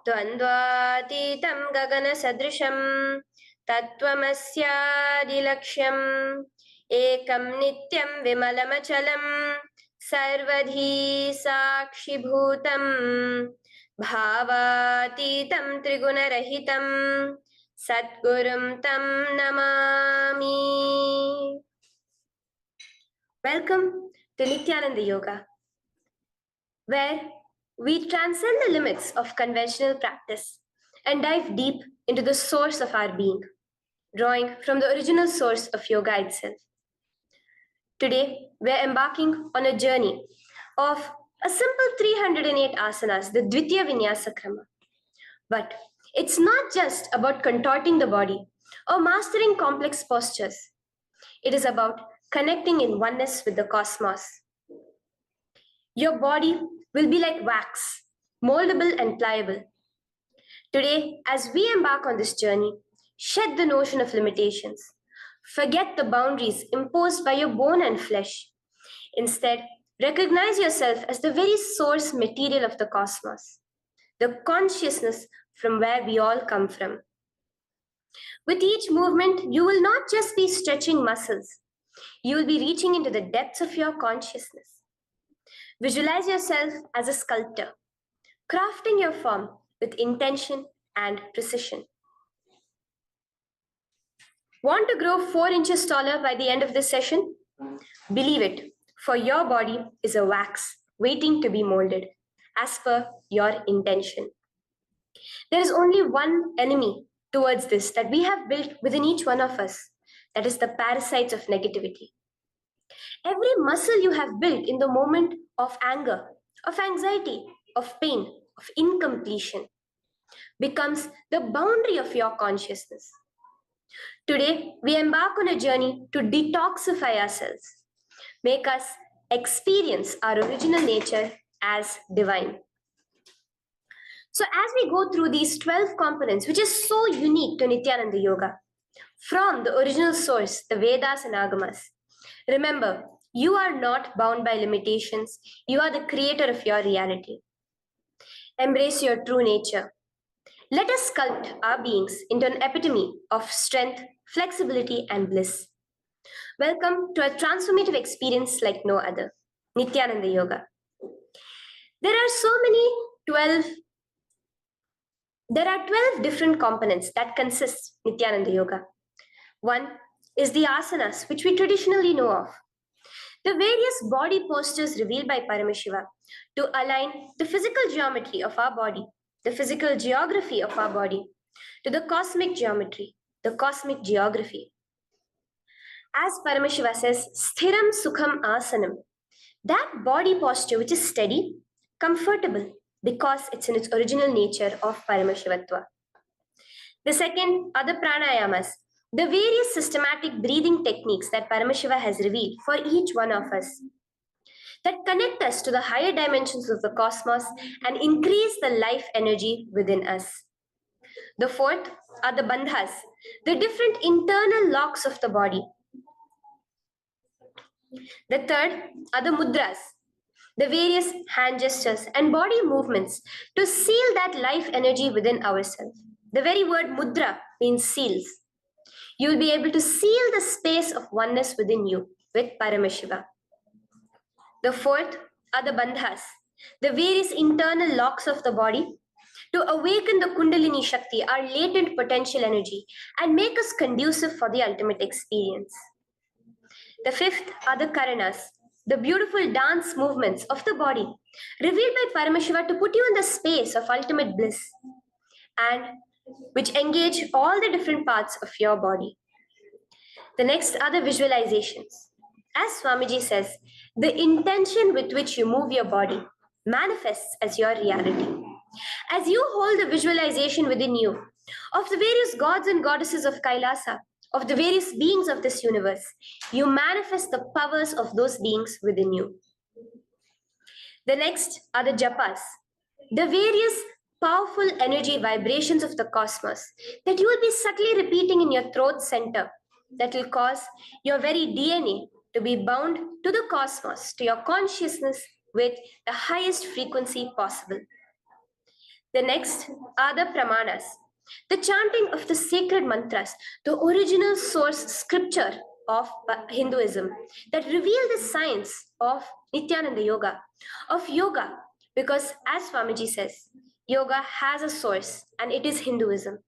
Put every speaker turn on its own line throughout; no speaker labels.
द्वन्द्वातीतं गगनसदृशं तत्त्वमस्यादिलक्ष्यम् एकं नित्यं विमलमचलं सर्वधी साक्षिभूतं भावातीतं त्रिगुणरहितं सद्गुरुं तं Namami. Welcome to Nityananda Yoga, where we transcend the limits of conventional practice and dive deep into the source of our being, drawing from the original source of yoga itself. Today, we're embarking on a journey of a simple 308 asanas, the Dvitiya Vinyasa Krama. But it's not just about contorting the body or mastering complex postures. It is about connecting in oneness with the cosmos. Your body will be like wax, moldable and pliable. Today, as we embark on this journey, shed the notion of limitations. Forget the boundaries imposed by your bone and flesh. Instead, recognize yourself as the very source material of the cosmos, the consciousness from where we all come from. With each movement, you will not just be stretching muscles, you will be reaching into the depths of your consciousness. Visualize yourself as a sculptor, crafting your form with intention and precision. Want to grow 4 inches taller by the end of this session? Believe it, for your body is a wax waiting to be molded as per your intention. There is only one enemy towards this that we have built within each one of us, that is the parasites of negativity. Every muscle you have built in the moment of anger, of anxiety, of pain, of incompletion becomes the boundary of your consciousness. Today, we embark on a journey to detoxify ourselves, make us experience our original nature as divine. So as we go through these 12 components, which is so unique to Nityananda Yoga, from the original source, the Vedas and Agamas, remember, you are not bound by limitations. You are the creator of your reality. Embrace your true nature. Let us sculpt our beings into an epitome of strength, flexibility, and bliss. Welcome to a transformative experience like no other, Nityananda Yoga. There are 12 different components that consist Nityananda Yoga. One is the asanas, which we traditionally know of. The various body postures revealed by Paramashiva to align the physical geometry of our body, the physical geography of our body, to the cosmic geometry, the cosmic geography. As Paramashiva says, sthiram sukham asanam, that body posture which is steady, comfortable, because it's in its original nature of Paramashivatva. The second are the pranayamas, the various systematic breathing techniques that Paramashiva has revealed for each one of us, that connect us to the higher dimensions of the cosmos and increase the life energy within us. The fourth are the bandhas, the different internal locks of the body. The third are the mudras, the various hand gestures and body movements to seal that life energy within ourselves. The very word mudra means seals. You will be able to seal the space of oneness within you with Paramashiva. The fourth are the bandhas, the various internal locks of the body to awaken the Kundalini Shakti, our latent potential energy, and make us conducive for the ultimate experience. The fifth are the karanas, the beautiful dance movements of the body, revealed by Paramashiva to put you in the space of ultimate bliss, and which engage all the different parts of your body. The next are the visualizations. As Swamiji says, the intention with which you move your body manifests as your reality. As you hold the visualization within you of the various gods and goddesses of Kailasa, of the various beings of this universe, you manifest the powers of those beings within you. The next are the japas, the various powerful energy vibrations of the cosmos that you will be subtly repeating in your throat center, that will cause your very DNA to be bound to the cosmos, to your consciousness with the highest frequency possible. The next are the pramanas, the chanting of the sacred mantras, the original source scripture of Hinduism that reveal the science of Nityananda Yoga, of yoga, because as Swamiji says, yoga has a source and it is Hinduism.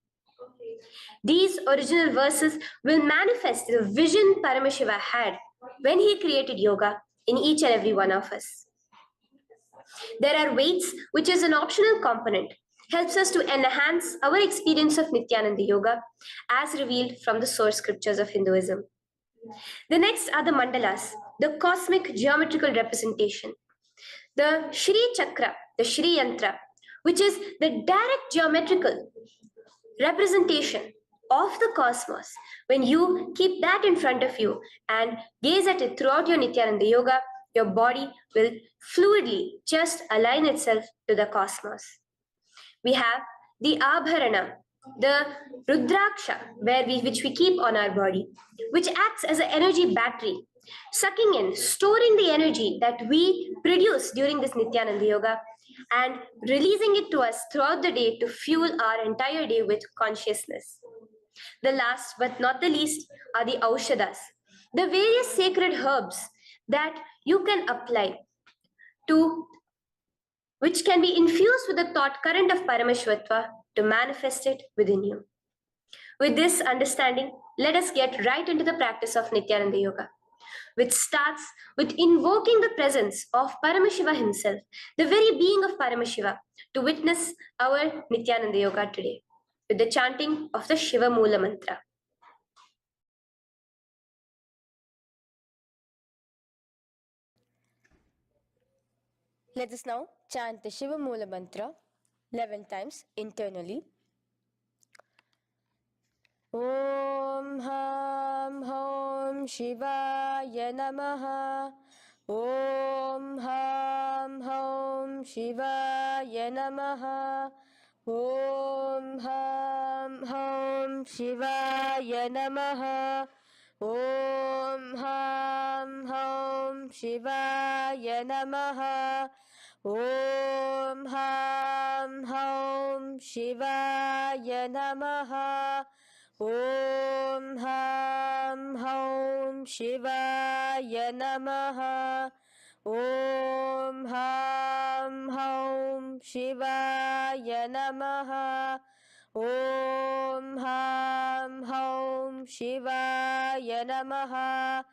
These original verses will manifest the vision Paramashiva had when he created yoga in each and every one of us. There are weights, which is an optional component, helps us to enhance our experience of Nityananda Yoga as revealed from the source scriptures of Hinduism. The next are the mandalas, the cosmic geometrical representation. The Shri Chakra, the Shri Yantra, which is the direct geometrical representation of the cosmos. When you keep that in front of you and gaze at it throughout your Nityananda Yoga, your body will fluidly just align itself to the cosmos. We have the Abharana, the Rudraksha, which we keep on our body, which acts as an energy battery, sucking in, storing the energy that we produce during this Nityananda Yoga and releasing it to us throughout the day to fuel our entire day with consciousness. The last but not the least are the Aushadas, the various sacred herbs that you can apply to which can be infused with the thought current of Paramashvatva to manifest it within you. With this understanding, let us get right into the practice of Nityananda Yoga, which starts with invoking the presence of Paramashiva himself, the very being of Paramashiva, to witness our Nityananda Yoga today, with the chanting of the Shiva Mula Mantra.
Let us now chant the Shiva Mula Mantra 11 times internally. Om Ham Hom Shivaya Namaha. Om Ham Hom Shivaya Namaha. Om Ham Hom Shivaya Namaha. Om Ham Hom Shivaya Namaha. Om Ham Hom Shivaya Namaha. Om Ham Hom Shivaya Namaha. Om Ham Hom Shivaya Namaha. Om Ham Hom Shivaya Namaha.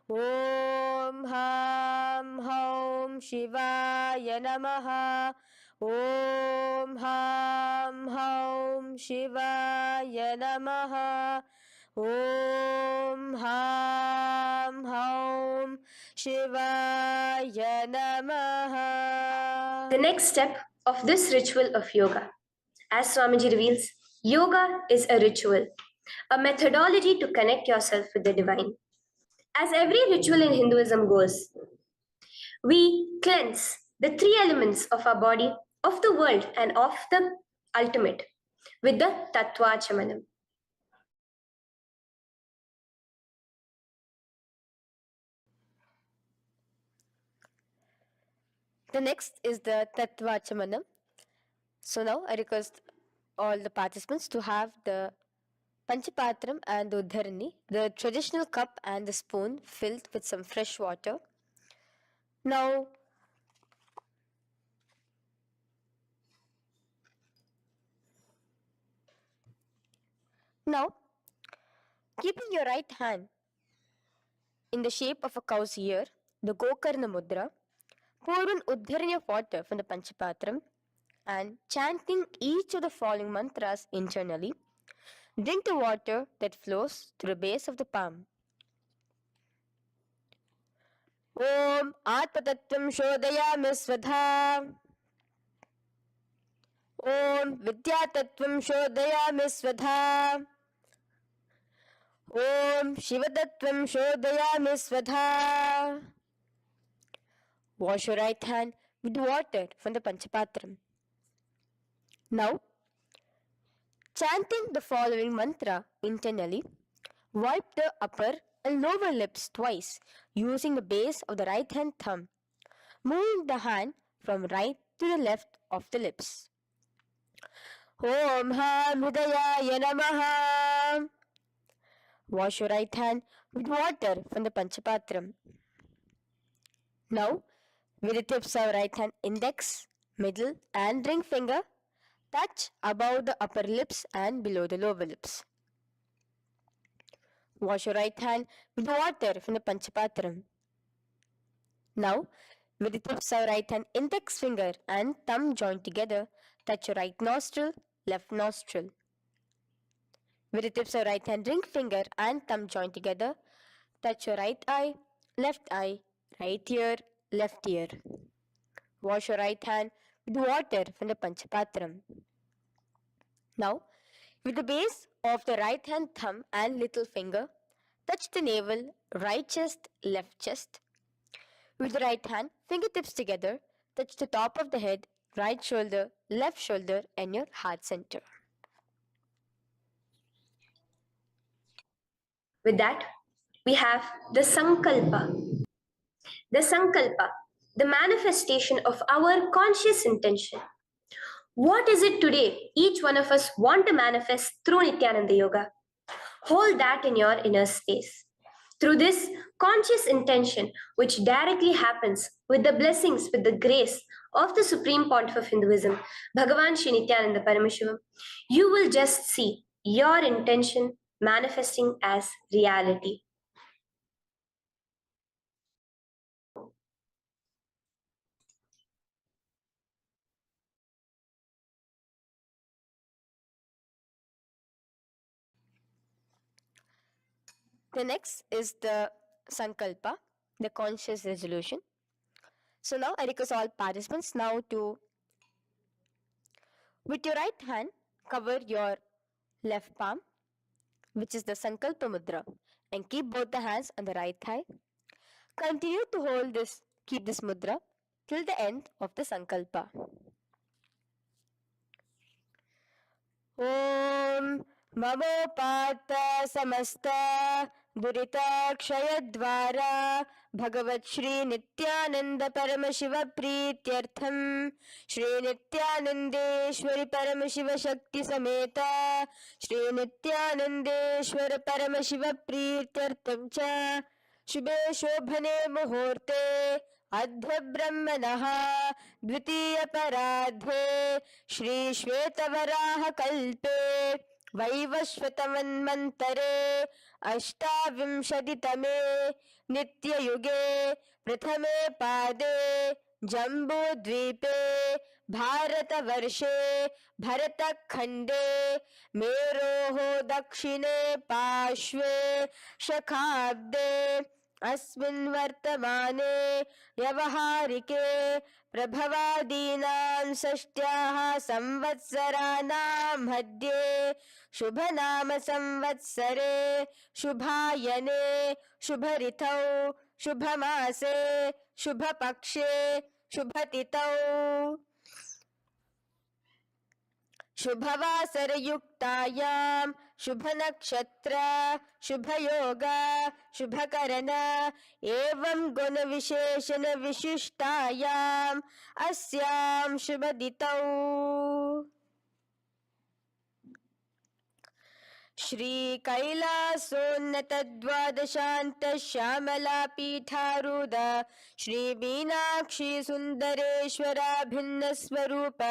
Om Ham Hom Shivaya Namaha. Om Ham Hom Shivaya Namaha. Om Ham Hom Shivaya Namaha.
The next step of this ritual of yoga, as Swamiji reveals, yoga is a ritual, a methodology to connect yourself with the divine. As every ritual in Hinduism goes, we cleanse the three elements of our body, of the world, and of the ultimate with the Tattvachamanam.
The next is the Tattvachamanam. So now I request all the participants to have the Panchapatram and the Uddharani, the traditional cup and the spoon filled with some fresh water. Now, keeping your right hand in the shape of a cow's ear, the Gokarna Mudra, pour an Uddharani of water from the Panchapatram and chanting each of the following mantras internally, drink the water that flows through the base of the palm. Om Atmatattvam Shodayami Svadha. Om Vidyatattvam Shodayami Svadha. Om Shivatattvam Shodayami Svadha. Wash your right hand with water from the Panchapatram. Now, chanting the following mantra internally, wipe the upper and lower lips twice using the base of the right hand thumb, moving the hand from right to the left of the lips. Om Ham Hridayaya Namaha. Wash your right hand with water from the Panchapatram. Now, with the tips of right hand index, middle, and ring finger, touch above the upper lips and below the lower lips. Wash your right hand with water from the Panchapatram. Now, with the tips of right hand index finger and thumb joined together, touch your right nostril, left nostril. With the tips of right hand ring finger and thumb joined together, touch your right eye, right ear, left ear. Wash your right hand with water from the Panchapatram. Now, with the base of the right hand thumb and little finger, touch the navel, right chest, left chest. With the right hand, fingertips together, touch the top of the head, right shoulder, left shoulder, and your heart center.
With that, we have the Sankalpa. The Sankalpa, the manifestation of our conscious intention. What is it today each one of us want to manifest through Nityananda Yoga? Hold that in your inner space. Through this conscious intention, which directly happens with the blessings, with the grace of the Supreme Pontiff of Hinduism, Bhagavan Sri Nityananda Paramashivoham, you will just see your intention manifesting as reality.
The next is the Sankalpa, the conscious resolution. So now I request all participants now to, with your right hand, cover your left palm, which is the Sankalpa Mudra, and keep both the hands on the right thigh. Continue to keep this mudra till the end of the Sankalpa. Om ममोपात समस्त दुरिताक्षयद्वारा भगवत् श्री नित्यानंद परम शिव प्रीत्यर्थम श्री नित्यानंदेश्वरी परम शिव शक्ति समेत श्री नित्यानंदेश्वर परम शिव प्रीत्यर्थम च शुभे शोभने मुहूर्ते अद्य ब्रह्मणः द्वितीय पराध्ये श्री श्वेतवराह कल्पे वैवस्वतमन्वन्तरे अष्टाविंशतितमे नित्ययुगे प्रथमे पादे जम्बूद्वीपे भारतवर्षे भरतखण्डे मेरोः दक्षिणे पार्श्वे शखाब्दे अस्मिन् वर्तमाने व्यवहारिके प्रभवादीनां षष्ट्याः संवत्सराणां मध्ये शुभनाम संवत्सरे शुभायने शुभऋतौ शुभमासे शुभपक्षे शुभतिथौ शुभवासरयुक्तायां शुभनक्षत्र शुभयोग शुभकरण एवं गुणविशेषण विशिष्टायाम् अस्यां शुभदितौ श्री कैलासोन्नत द्वादशांत श्यामला पीठारूढ़ श्री मीनाक्षी सुंदरेश्वरा भिन्न स्वरूप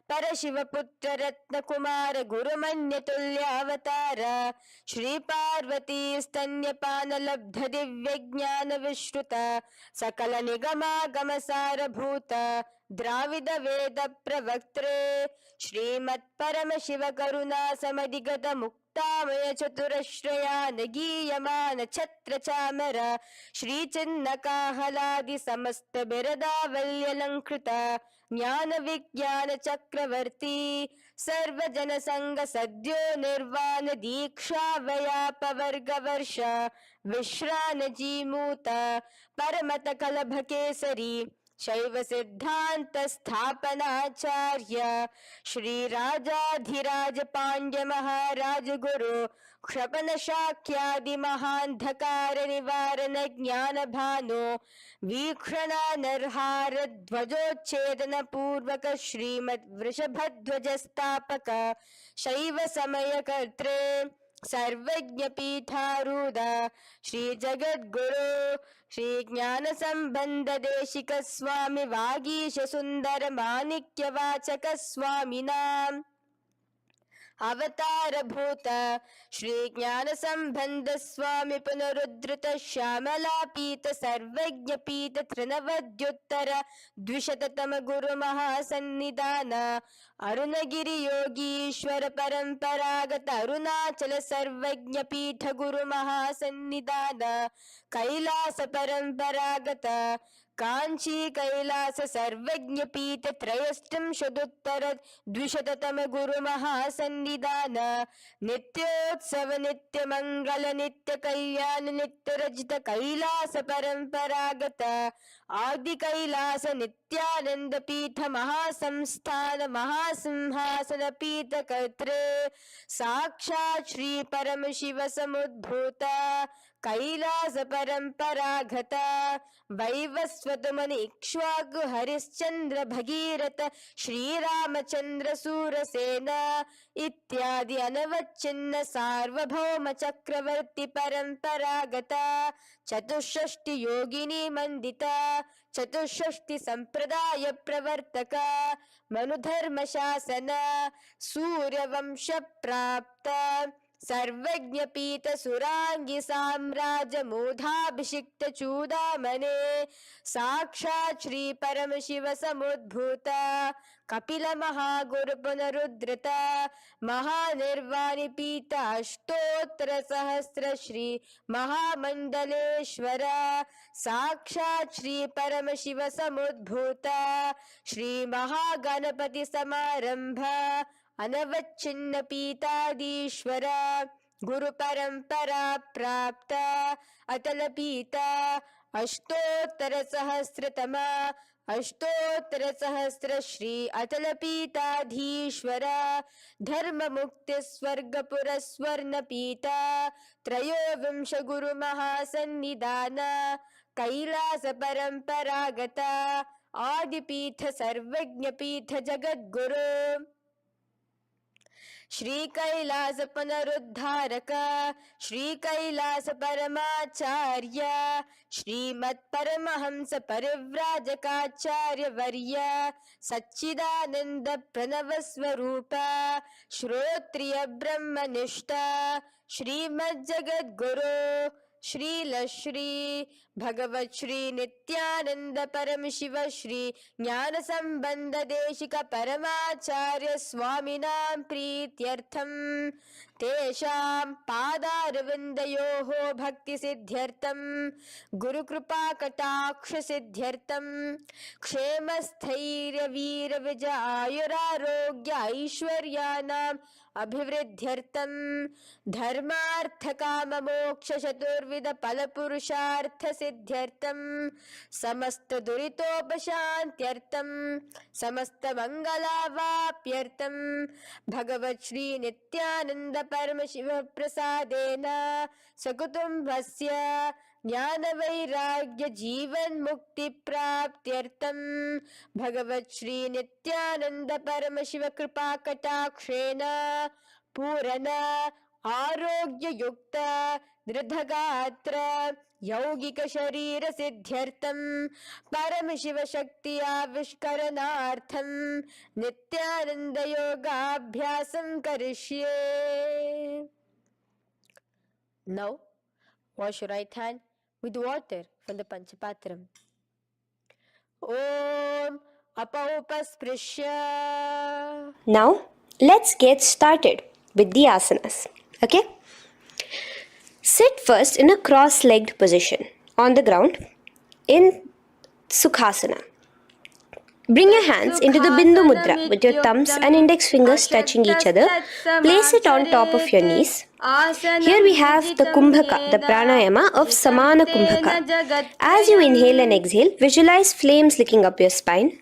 परशिव पुत्र रत्न कुमार गुरुमन्य तुल्यावतार श्री पार्वती स्तन्यपान लब्ध दिव्य ज्ञान विश्रुत सकल निगमागम सारभूत द्राविड वेद प्रवक्त्रे श्रीमत् परम शिव करुणा समधिगत मुक्तामय चतुरश्रयान गीयमान छत्र चामर श्री चिन्ह काहलादि समस्त बिरदावल्यलंकृत ज्ञान विज्ञान चक्रवर्ती सर्वजन संग सद्यो निर्वाण दीक्षा व्याप वर्ग वर्ष विश्रान जीमूत परमत कलभ केसरी शैव सिद्धांत स्थापनाचार्य श्री राजाधिराज पांड्य महाराज गुरु क्षपन शाक्यादि महांधकार निवारण ज्ञान भानु वीक्षण नरहार ध्वजोच्छेदन पूर्वक श्रीमद वृषभध्वज स्थापक शैव समय कर्त्रे सर्वज्ञ पीठारूढ़ श्री जगद्गुरु श्री ज्ञान संबंध देशिक स्वामी वागीश सुंदर माणिक्य वाचक स्वामिनां अवतार भूत श्री ज्ञान संबंध स्वामी पुनरुद्धृत श्यामला पीत सर्वज्ञ पीत तृणवद्युत्तर द्विशततम गुरु महासन्निधान अरुणगिरि योगीश्वर परंपरागत अरुणाचल सर्वज्ञ पीठ गुरु महासन्निधान कैलास परंपरागत कांची कैलास सर्वज्ञ पीठ त्रयस्त्रिंशदुत्तर द्विशततम गुरु महासन्निधान नित्योत्सव नित्य मंगल नित्य कल्याण नित्य रजित कैलास परंपरागत आदि कैलास नित्यानंद पीठ महासंस्थान महासिंहासन पीठ कर्त्रे साक्षात् श्री परम शिव समुद्भूत कैलास परंपरागत वैवस्वत मुनि इक्ष्वाकु हरिश्चंद्र भगीरथ श्रीरामचंद्र सूरसेन इत्यादि अनवच्छिन्न सार्वभौम चक्रवर्ती परंपरागत चतुष्षष्टि योगिनी मंडित चतुष्षष्टि संप्रदाय प्रवर्तक मनुधर्म शासन सूर्यवंश प्राप्त सर्वज्ञ पीठ सुरांगी साम्राज्य मूधाभिषिक्त चूडामणे साक्षात् श्री परम शिव समुद्भूत कपिल महागुरु पुनरुद्धृत महानिर्वाणि पीठ अष्टोत्तर सहस्र श्री महामंडलेश्वर साक्षात् श्री परम शिव समुद्भूत श्री महागणपति समारंभ अनवच्छिन्न पीताधीश्वर गुरु परंपरा प्राप्त अतल पीत अष्टोत्तर सहस्रतम अष्टोत्तर सहस्र श्री अतल पीताधीश्वर धर्म मुक्ति स्वर्गपुर स्वर्ण पीठ त्रयोविंश गुरु महासन्निधान कैलास परंपरागत आदिपीठ सर्वज्ञ पीठ जगद्गुरु श्री कैलास पुनरुद्धारक श्री कैलास परमाचार्य श्रीमत् परमहंस परिव्राजकाचार्य वर्य सच्चिदानंद प्रणव स्वरूप श्रोत्रिय ब्रह्मनिष्ठ श्रीमद् जगद्गुरु श्रील श्री भगवत श्री नित्यानंद परम शिव श्री ज्ञान संबंध देशिक परमाचार्य स्वामिनां प्रीत्यर्थम तेषां पादारविन्दयोः भक्ति सिद्ध्यर्थम गुरु कृपा कटाक्ष सिद्ध्यर्थम क्षेम स्थैर्य वीर विजय आयुरारोग्य ऐश्वर्याणां अभिवृद्ध्यर्थम धर्मार्थ काम मोक्ष चतुर्विध फल पुरुषार्थ सिद्ध्यर्थम समस्त दुरितोपशांत्यर्थम समस्त मंगलावाप्यर्थम भगवत श्री नित्यानंद परम शिव प्रसादेन सकुटुंबस्य ज्ञान वैराग्य जीवन मुक्ति प्राप्त्यर्थम भगवत श्री नित्यानंद परम शिव कृपा कटाक्षेण पूर्ण आरोग्य युक्त दृढ़गात्र यौगिक शरीर सिद्ध्यर्थम परम शिव शक्ति आविष्करणार्थम नित्यानंद योगाभ्यासं करिष्ये. Now wash your right hand with water from the Panchapatram. Om Apaupasprisya.
Now, let's get started with the asanas. Okay? Sit first in a cross-legged position on the ground in Sukhasana. Bring your hands into the Bindu Mudra with your thumbs and index fingers touching each other. Place it on top of your knees. Here we have the Kumbhaka, the pranayama of Samana Kumbhaka. As you inhale and exhale, visualize flames licking up your spine.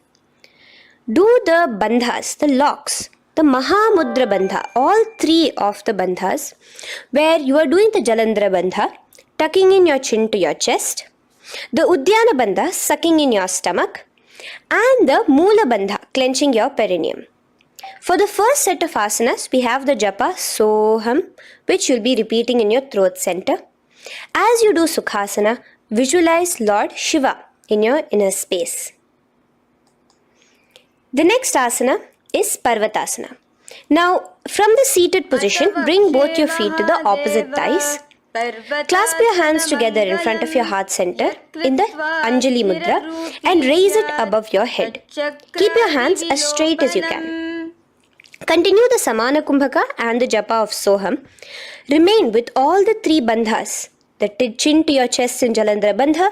Do the bandhas, the locks, the Mahamudra Bandha, all three of the bandhas, where you are doing the Jalandhara Bandha, tucking in your chin to your chest, the Udyana Bandha, sucking in your stomach, and the Moola Bandha, clenching your perineum. For the first set of asanas, we have the japa Soham, which you'll be repeating in your throat center. As you do Sukhasana, visualize Lord Shiva in your inner space. The next asana is Parvatasana. Now, from the seated position, bring both your feet to the opposite thighs. Clasp your hands together in front of your heart center in the Anjali Mudra and raise it above your head. Keep your hands as straight as you can. Continue the Samana Kumbhaka and the Japa of Soham. Remain with all the three bandhas, the chin to your chest in Jalandhara Bandha,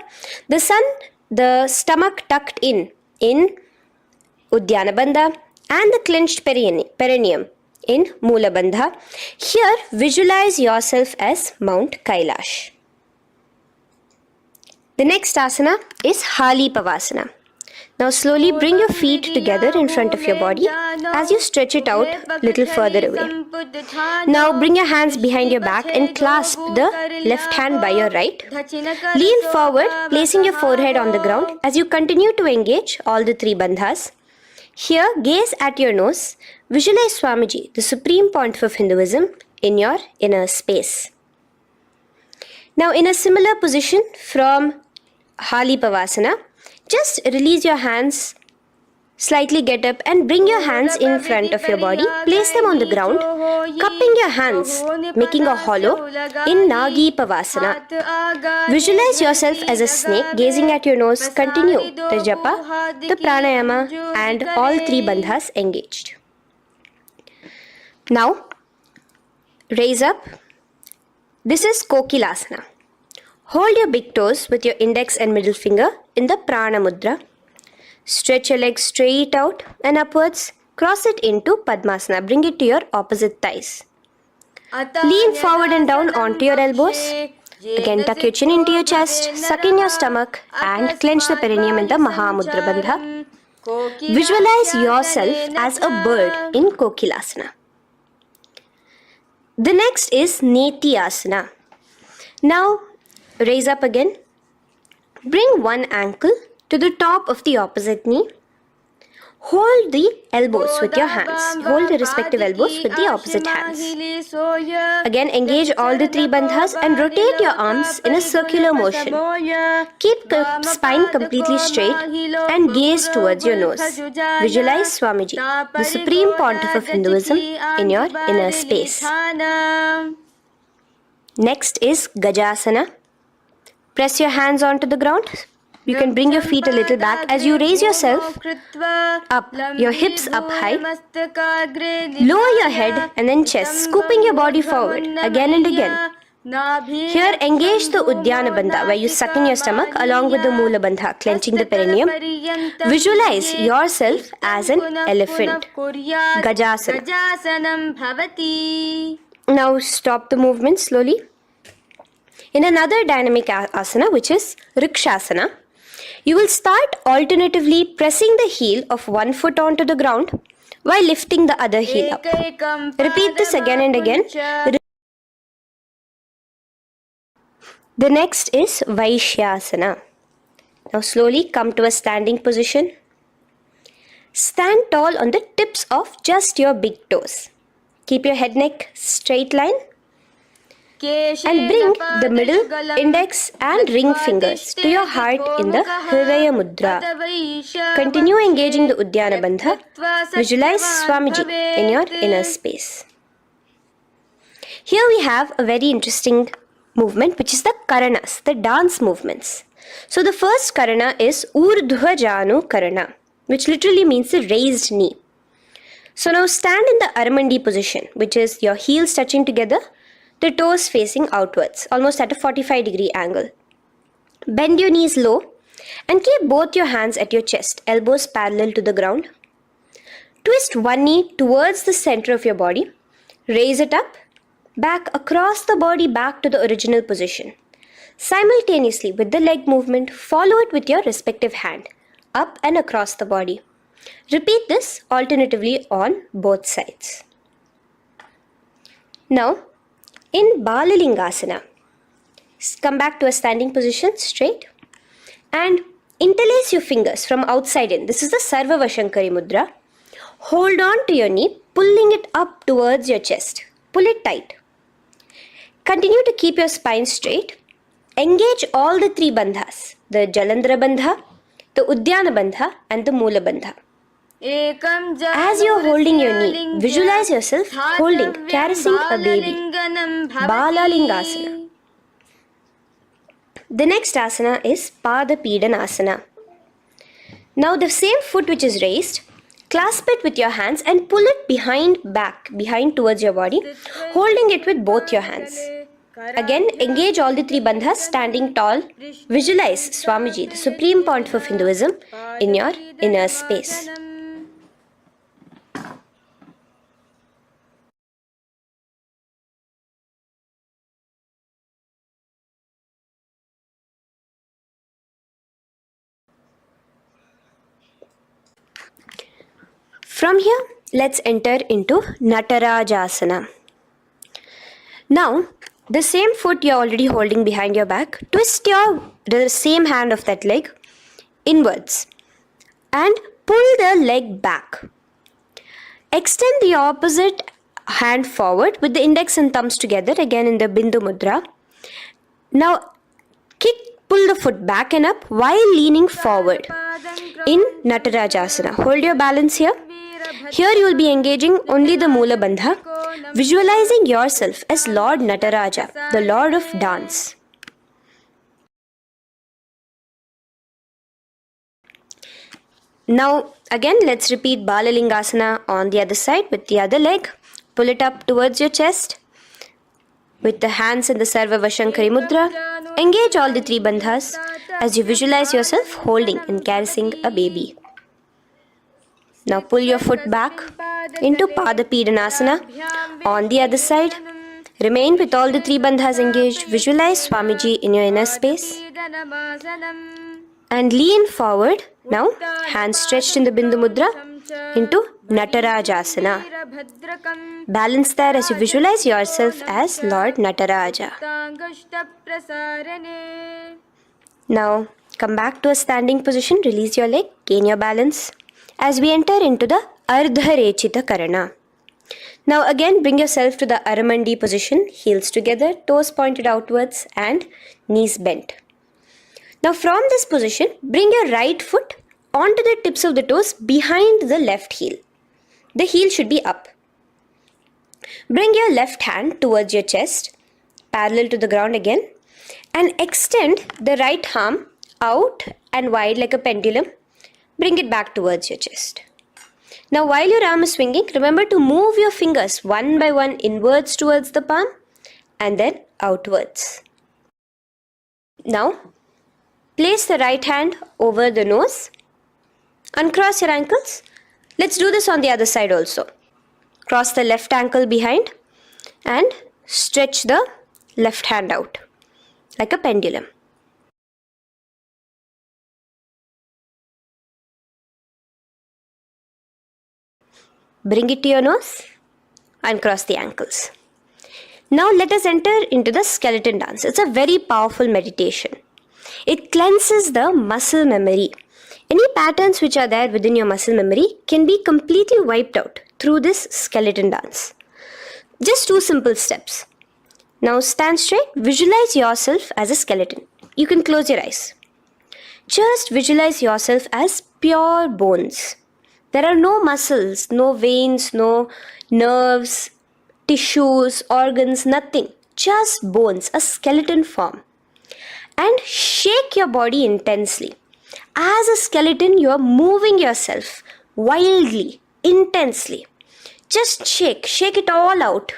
the stomach tucked in Udyana Bandha, and the clenched perineum in Moola Bandha. Here, visualize yourself as Mount Kailash. The next asana is Hali Pavasana. Now slowly bring your feet together in front of your body as you stretch it out a little further away. Now bring your hands behind your back and clasp the left hand by your right. Lean forward, placing your forehead on the ground as you continue to engage all the three bandhas. Here, gaze at your nose. Visualize Swamiji, the supreme pontiff of Hinduism, in your inner space. Now, in a similar position from Hali Pavasana, just release your hands, slightly get up and bring your hands in front of your body. Place them on the ground, cupping your hands, making a hollow in Nagi Pavasana. Visualize yourself as a snake, gazing at your nose. Continue the japa, the pranayama, and all three bandhas engaged. Now, raise up. This is Kokilasana. Hold your big toes with your index and middle finger in the Prana Mudra. Stretch your legs straight out and upwards. Cross it into Padmasana. Bring it to your opposite thighs. Lean forward and down onto your elbows. Again, tuck your chin into your chest, suck in your stomach, and clench the perineum in the Mahamudra Bandha. Visualize yourself as a bird in Kokilasana. The next is Neti Asana. Now, raise up again. Bring one ankle to the top of the opposite knee. Hold the elbows with your hands. Hold the respective elbows with the opposite hands. Again, engage all the three bandhas and rotate your arms in a circular motion. Keep the spine completely straight and gaze towards your nose. Visualize Swamiji, the supreme pontiff of Hinduism, in your inner space. Next is Gajasana. Press your hands onto the ground. You can bring your feet a little back as you raise yourself up, your hips up high. Lower your head and then chest, scooping your body forward again and again. Here, engage the Udyana Bandha, where you suck in your stomach along with the Moola Bandha, clenching the perineum. Visualize yourself as an elephant. Gajasana. Now stop the movement slowly. In another dynamic asana, which is Rikshasana, you will start alternatively pressing the heel of one foot onto the ground while lifting the other heel up. Repeat this again and again. The next is Vaishyasana. Now slowly come to a standing position. Stand tall on the tips of just your big toes. Keep your head neck straight line. And bring the middle, index and ring fingers to your heart in the Hridaya Mudra. Continue engaging the Udyana Bandha. Visualize Swamiji in your inner space. Here we have a very interesting movement, which is the Karanas, the dance movements. So the first Karana is Urdhva Janu Karana, which literally means the raised knee. So now stand in the Aramandi position, which is your heels touching together, the toes facing outwards, almost at a 45-degree angle. Bend your knees low And keep both your hands at your chest, elbows parallel to the ground. Twist one knee towards the center of your body. Raise it up, back across the body back to the original position. Simultaneously with the leg movement, follow it with your respective hand, up and across the body. Repeat this alternatively on both sides. Now, in Balalingasana, come back to a standing position straight and interlace your fingers from outside in. This is the Sarva Vashankari Mudra. Hold on to your knee, pulling it up towards your chest. Pull it tight. Continue to keep your spine straight. Engage all the three bandhas, the Jalandhara Bandha, the Udyana Bandha and the Moola Bandha. As you are holding your knee, visualize yourself holding, caressing a baby. Balalingasana. The next asana is Pada Pidanasana. Now the same foot which is raised, clasp it with your hands and pull it behind towards your body, holding it with both your hands. Again, engage all the three bandhas, standing tall. Visualize Swamiji, the supreme point of Hinduism, in your inner space. From here, let's enter into Natarajasana. Now, the same foot you're already holding behind your back, twist the same hand of that leg inwards and pull the leg back. Extend the opposite hand forward with the index and thumbs together, again in the Bindu Mudra. Now, pull the foot back and up while leaning forward in Natarajasana. Hold your balance here. Here you will be engaging only the Moola Bandha, visualizing yourself as Lord Nataraja, the Lord of Dance. Now again let's repeat Balalingasana on the other side with the other leg. Pull it up towards your chest. With the hands in the Sarva Vashankari Mudra, engage all the three bandhas as you visualize yourself holding and caressing a baby. Now pull your foot back into Pada Pidanasana on the other side. Remain with all the three bandhas engaged. Visualize Swamiji in your inner space. And lean forward. Now, hands stretched in the Bindu Mudra into Natarajasana. Balance there as you visualize yourself as Lord Nataraja. Now, come back to a standing position. Release your leg. Gain your balance. As we enter into the Ardharechita Karana. Now again bring yourself to the Aramandi position, heels together, toes pointed outwards and knees bent. Now from this position, bring your right foot onto the tips of the toes behind the left heel. The heel should be up. Bring your left hand towards your chest, parallel to the ground again, and extend the right arm out and wide like a pendulum. Bring it back towards your chest. Now while your arm is swinging, remember to move your fingers one by one inwards towards the palm and then outwards. Now place the right hand over the nose. Uncross your ankles. Let's do this on the other side also. Cross the left ankle behind and stretch the left hand out like a pendulum. Bring it to your nose and cross the ankles. Now let us enter into the skeleton dance. It's a very powerful meditation. It cleanses the muscle memory. Any patterns which are there within your muscle memory can be completely wiped out through this skeleton dance. Just 2 simple steps. Now stand straight, visualize yourself as a skeleton. You can close your eyes. Just visualize yourself as pure bones. There are no muscles, no veins, no nerves, tissues, organs, nothing. Just bones, a skeleton form. And shake your body intensely. As a skeleton, you are moving yourself wildly, intensely. Just shake it all out.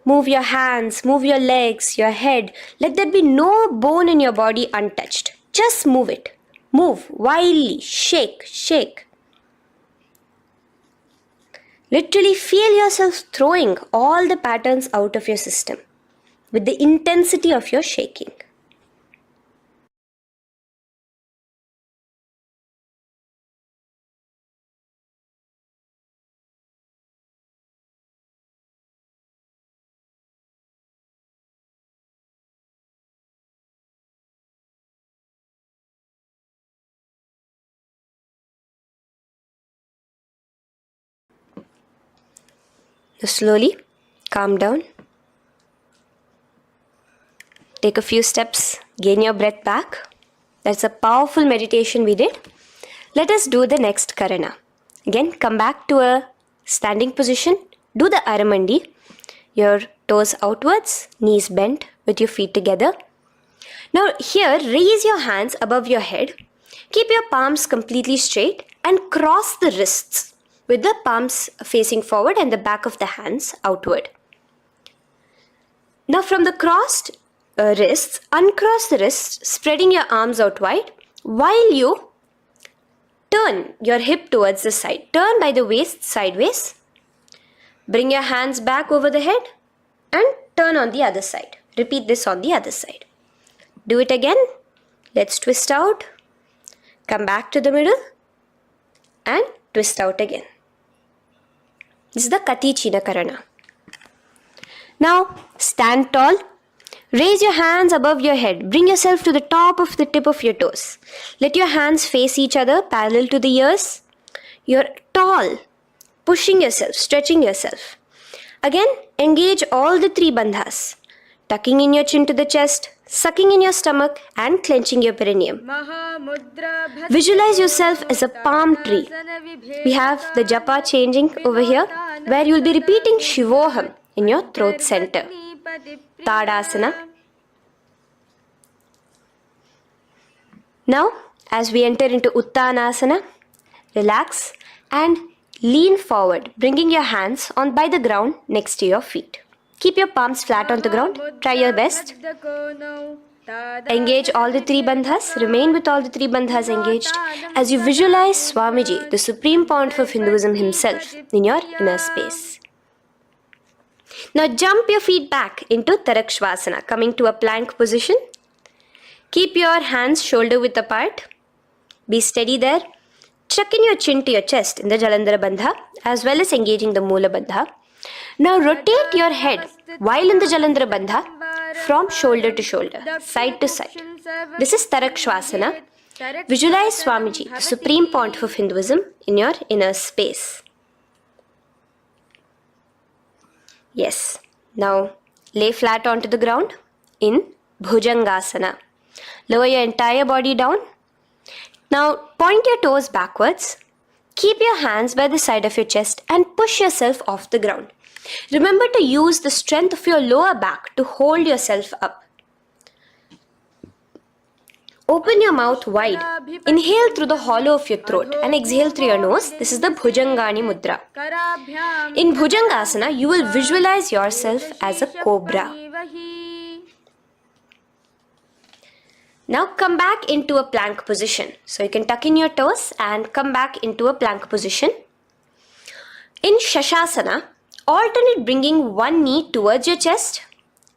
Move your hands, move your legs, your head. Let there be no bone in your body untouched. Just move it. Move wildly. Shake, shake. Literally feel yourself throwing all the patterns out of your system with the intensity of your shaking. Now slowly calm down. Take a few steps, gain your breath back. That's a powerful meditation we did. Let us do the next Karana. Again, come back to a standing position. Do the Aramandi. Your toes outwards, knees bent with your feet together. Now here, raise your hands above your head. Keep your palms completely straight and cross the wrists with the palms facing forward and the back of the hands outward. Now from the crossed wrists, uncross the wrists, spreading your arms out wide while you turn your hip towards the side. Turn by the waist sideways. Bring your hands back over the head and turn on the other side. Repeat this on the other side. Do it again. Let's twist out. Come back to the middle and twist out again. This is the Kati China Karana. Now stand tall. Raise your hands above your head. Bring yourself to the top of the tip of your toes. Let your hands face each other parallel to the ears. You're tall, pushing yourself, stretching yourself. Again, engage all the three bandhas. Tucking in your chin to the chest, sucking in your stomach and clenching your perineum. Visualize yourself as a palm tree. We have the japa changing over here where you'll be repeating Shivoham in your throat center. Tadasana. Now, as we enter into Uttanasana, relax and lean forward, bringing your hands on by the ground next to your feet. Keep your palms flat on the ground. Try your best. Engage all the three bandhas. Remain with all the three bandhas engaged as you visualize Swamiji, the supreme point of Hinduism himself, in your inner space. Now jump your feet back into Tarakshvasana, coming to a plank position. Keep your hands shoulder width apart. Be steady there. Chuck in your chin to your chest in the Jalandhara Bandha as well as engaging the Moola Bandha. Now rotate your head while in the Jalandhara Bandha from shoulder to shoulder, side to side. This is Tarakshvasana. Visualize Swamiji, the supreme point of Hinduism, in your inner space. Yes. Now lay flat onto the ground in Bhujangasana. Lower your entire body down. Now point your toes backwards. Keep your hands by the side of your chest and push yourself off the ground. Remember to use the strength of your lower back to hold yourself up. Open your mouth wide. Inhale through the hollow of your throat and exhale through your nose. This is the Bhujangani Mudra. In Bhujangasana, you will visualize yourself as a cobra. Now come back into a plank position. So you can tuck in your toes and come back into a plank position. In Shashasana, alternate bringing one knee towards your chest,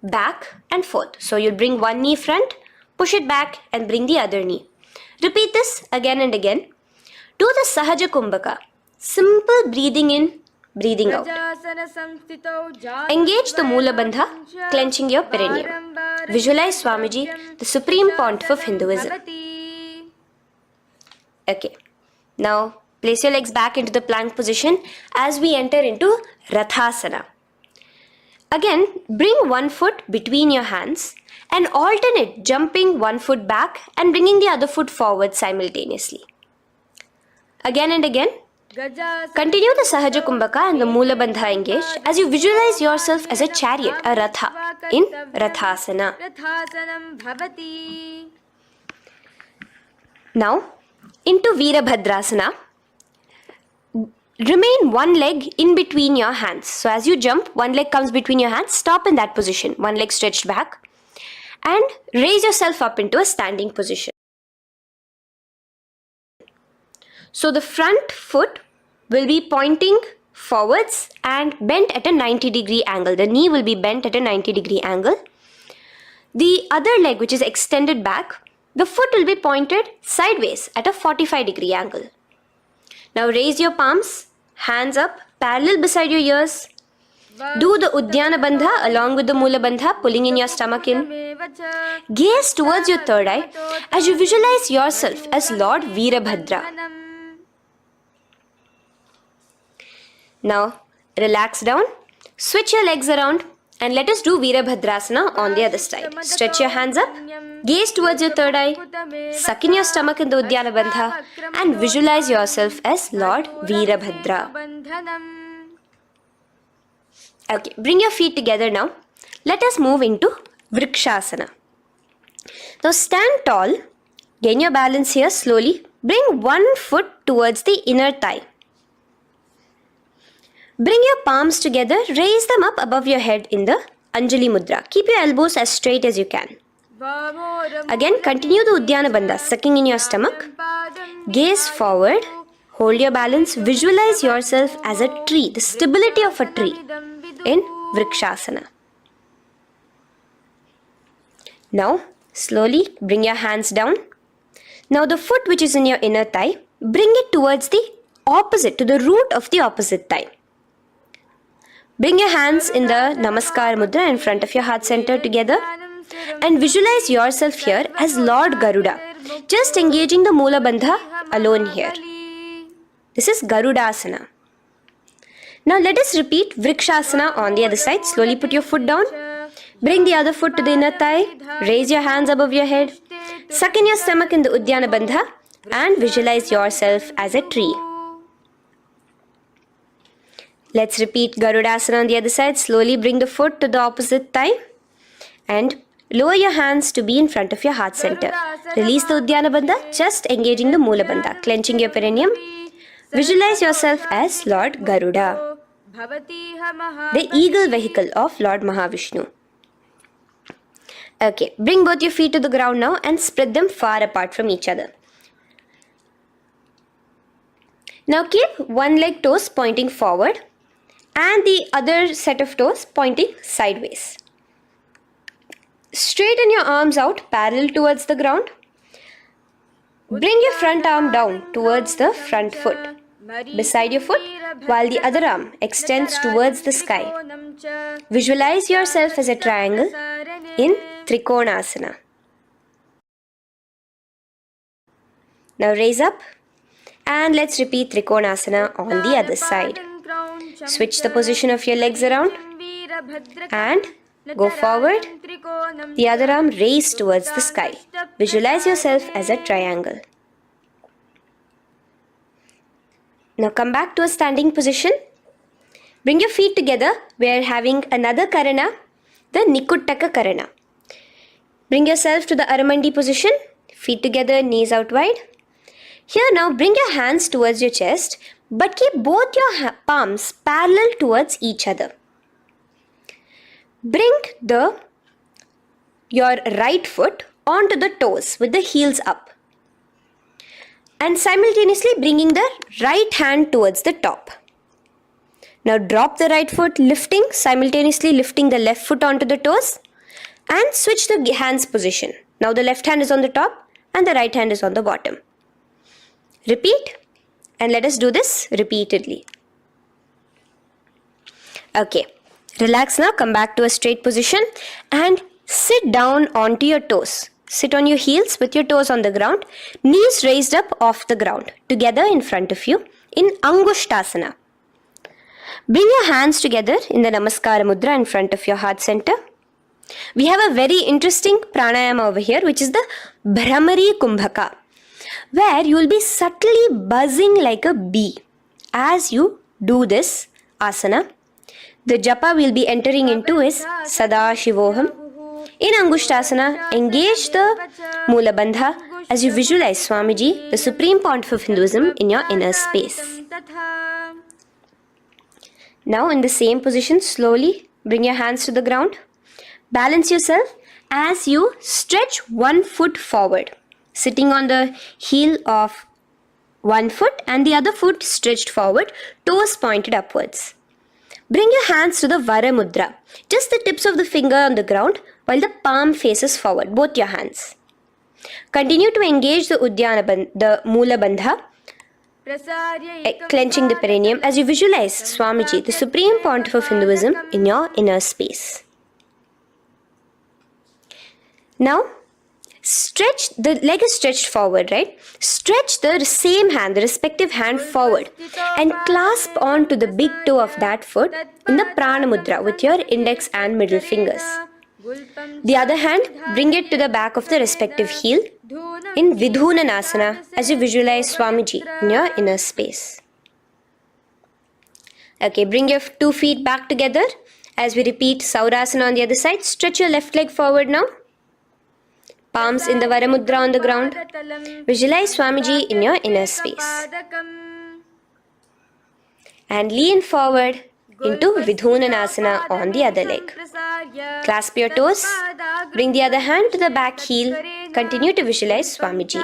back and forth. So you'll bring one knee front, push it back and bring the other knee. Repeat this again and again. Do the Sahaja Kumbhaka. Simple breathing in, breathing out. Engage the Moola Bandha, clenching your perineum. Visualize Swamiji, the supreme point of Hinduism. Okay. Now place your legs back into the plank position as we enter into Rathasana. Again, bring one foot between your hands and alternate jumping one foot back and bringing the other foot forward simultaneously. Again and again. Continue the Sahaja Kumbhaka and the Moola Bandha engaged as you visualize yourself as a chariot, a Ratha, in Rathasana. Now, into Veerabhadrasana. Remain one leg in between your hands. So as you jump, one leg comes between your hands. Stop in that position. One leg stretched back. And raise yourself up into a standing position. So the front foot will be pointing forwards and bent at a 90-degree angle. The knee will be bent at a 90-degree angle. The other leg, which is extended back, the foot will be pointed sideways at a 45-degree angle. Now raise your palms, hands up, parallel beside your ears. Do the Uddiyana Bandha along with the Mula Bandha, pulling in your stomach in. Gaze towards your third eye as you visualize yourself as Lord Veerabhadra. Now relax down, switch your legs around and let us do Veerabhadrasana on the other side. Stretch your hands up, gaze towards your third eye, suck in your stomach in the Uddiyana Bandha and visualize yourself as Lord Veerabhadra. Okay, bring your feet together now. Let us move into Vrikshasana. Now stand tall, gain your balance here slowly. Bring one foot towards the inner thigh. Bring your palms together, raise them up above your head in the Anjali Mudra. Keep your elbows as straight as you can. Again, continue the Uddiyana Bandha, sucking in your stomach. Gaze forward, hold your balance, visualize yourself as a tree, the stability of a tree in Vrikshasana. Now, slowly bring your hands down. Now the foot which is in your inner thigh, bring it towards the opposite, to the root of the opposite thigh. Bring your hands in the Namaskar Mudra in front of your heart center together and visualize yourself here as Lord Garuda, just engaging the Mula Bandha alone here. This is Garudasana. Now let us repeat Vrikshasana on the other side. Slowly put your foot down. Bring the other foot to the inner thigh. Raise your hands above your head. Suck in your stomach in the Uddiyana Bandha and visualize yourself as a tree. Let's repeat Garudasana on the other side. Slowly bring the foot to the opposite thigh and lower your hands to be in front of your heart center. Release the Uddiyana Bandha, just engaging the Mula Bandha, clenching your perineum. Visualize yourself as Lord Garuda, the eagle vehicle of Lord Mahavishnu. Okay, bring both your feet to the ground now and spread them far apart from each other. Now keep one leg toes pointing forward and the other set of toes pointing sideways. Straighten your arms out parallel towards the ground. Bring your front arm down towards the front foot, beside your foot, while the other arm extends towards the sky. Visualize yourself as a triangle in Trikonasana. Now raise up and let's repeat Trikonasana on the other side. Switch the position of your legs around and go forward. The other arm raised towards the sky. Visualize yourself as a triangle. Now come back to a standing position. Bring your feet together. We are having another Karana, the Nikuttaka Karana. Bring yourself to the Aramandi position. Feet together, knees out wide. Here now bring your hands towards your chest, but keep both your palms parallel towards each other. Bring your right foot onto the toes with the heels up. And simultaneously bringing the right hand towards the top. Now drop the right foot, simultaneously lifting the left foot onto the toes and switch the hands position. Now the left hand is on the top and the right hand is on the bottom. Repeat and let us do this repeatedly. Okay, relax now, come back to a straight position and sit down onto your toes. Sit on your heels with your toes on the ground, knees raised up off the ground, together in front of you in Angushtasana. Bring your hands together in the Namaskara Mudra in front of your heart center. We have a very interesting pranayama over here, which is the Bhramari Kumbhaka, where you will be subtly buzzing like a bee as you do this asana. The japa we will be entering into is Sadashivoham. In Angushtasana, engage the Mula Bandha as you visualize Swamiji, the Supreme Pontiff of Hinduism, in your inner space. Now in the same position, slowly bring your hands to the ground. Balance yourself as you stretch one foot forward, sitting on the heel of one foot and the other foot stretched forward, toes pointed upwards. Bring your hands to the Vara Mudra, just the tips of the finger on the ground while the palm faces forward, both your hands. Continue to engage the the Mula Bandha, clenching the perineum as you visualize Swamiji, the Supreme Pontiff of Hinduism, in your inner space. Now, stretch, the leg is stretched forward, right? Stretch the same hand, the respective hand forward and clasp onto the big toe of that foot in the Prana Mudra with your index and middle fingers. The other hand, bring it to the back of the respective heel in Vidhunanasana as you visualize Swamiji in your inner space. Okay, bring your 2 feet back together as we repeat Saurasana on the other side. Stretch your left leg forward now. Palms in the Vara Mudra on the ground. Visualize Swamiji in your inner space. And lean forward into Vidhunanasana on the other leg. Clasp your toes. Bring the other hand to the back heel. Continue to visualize Swamiji.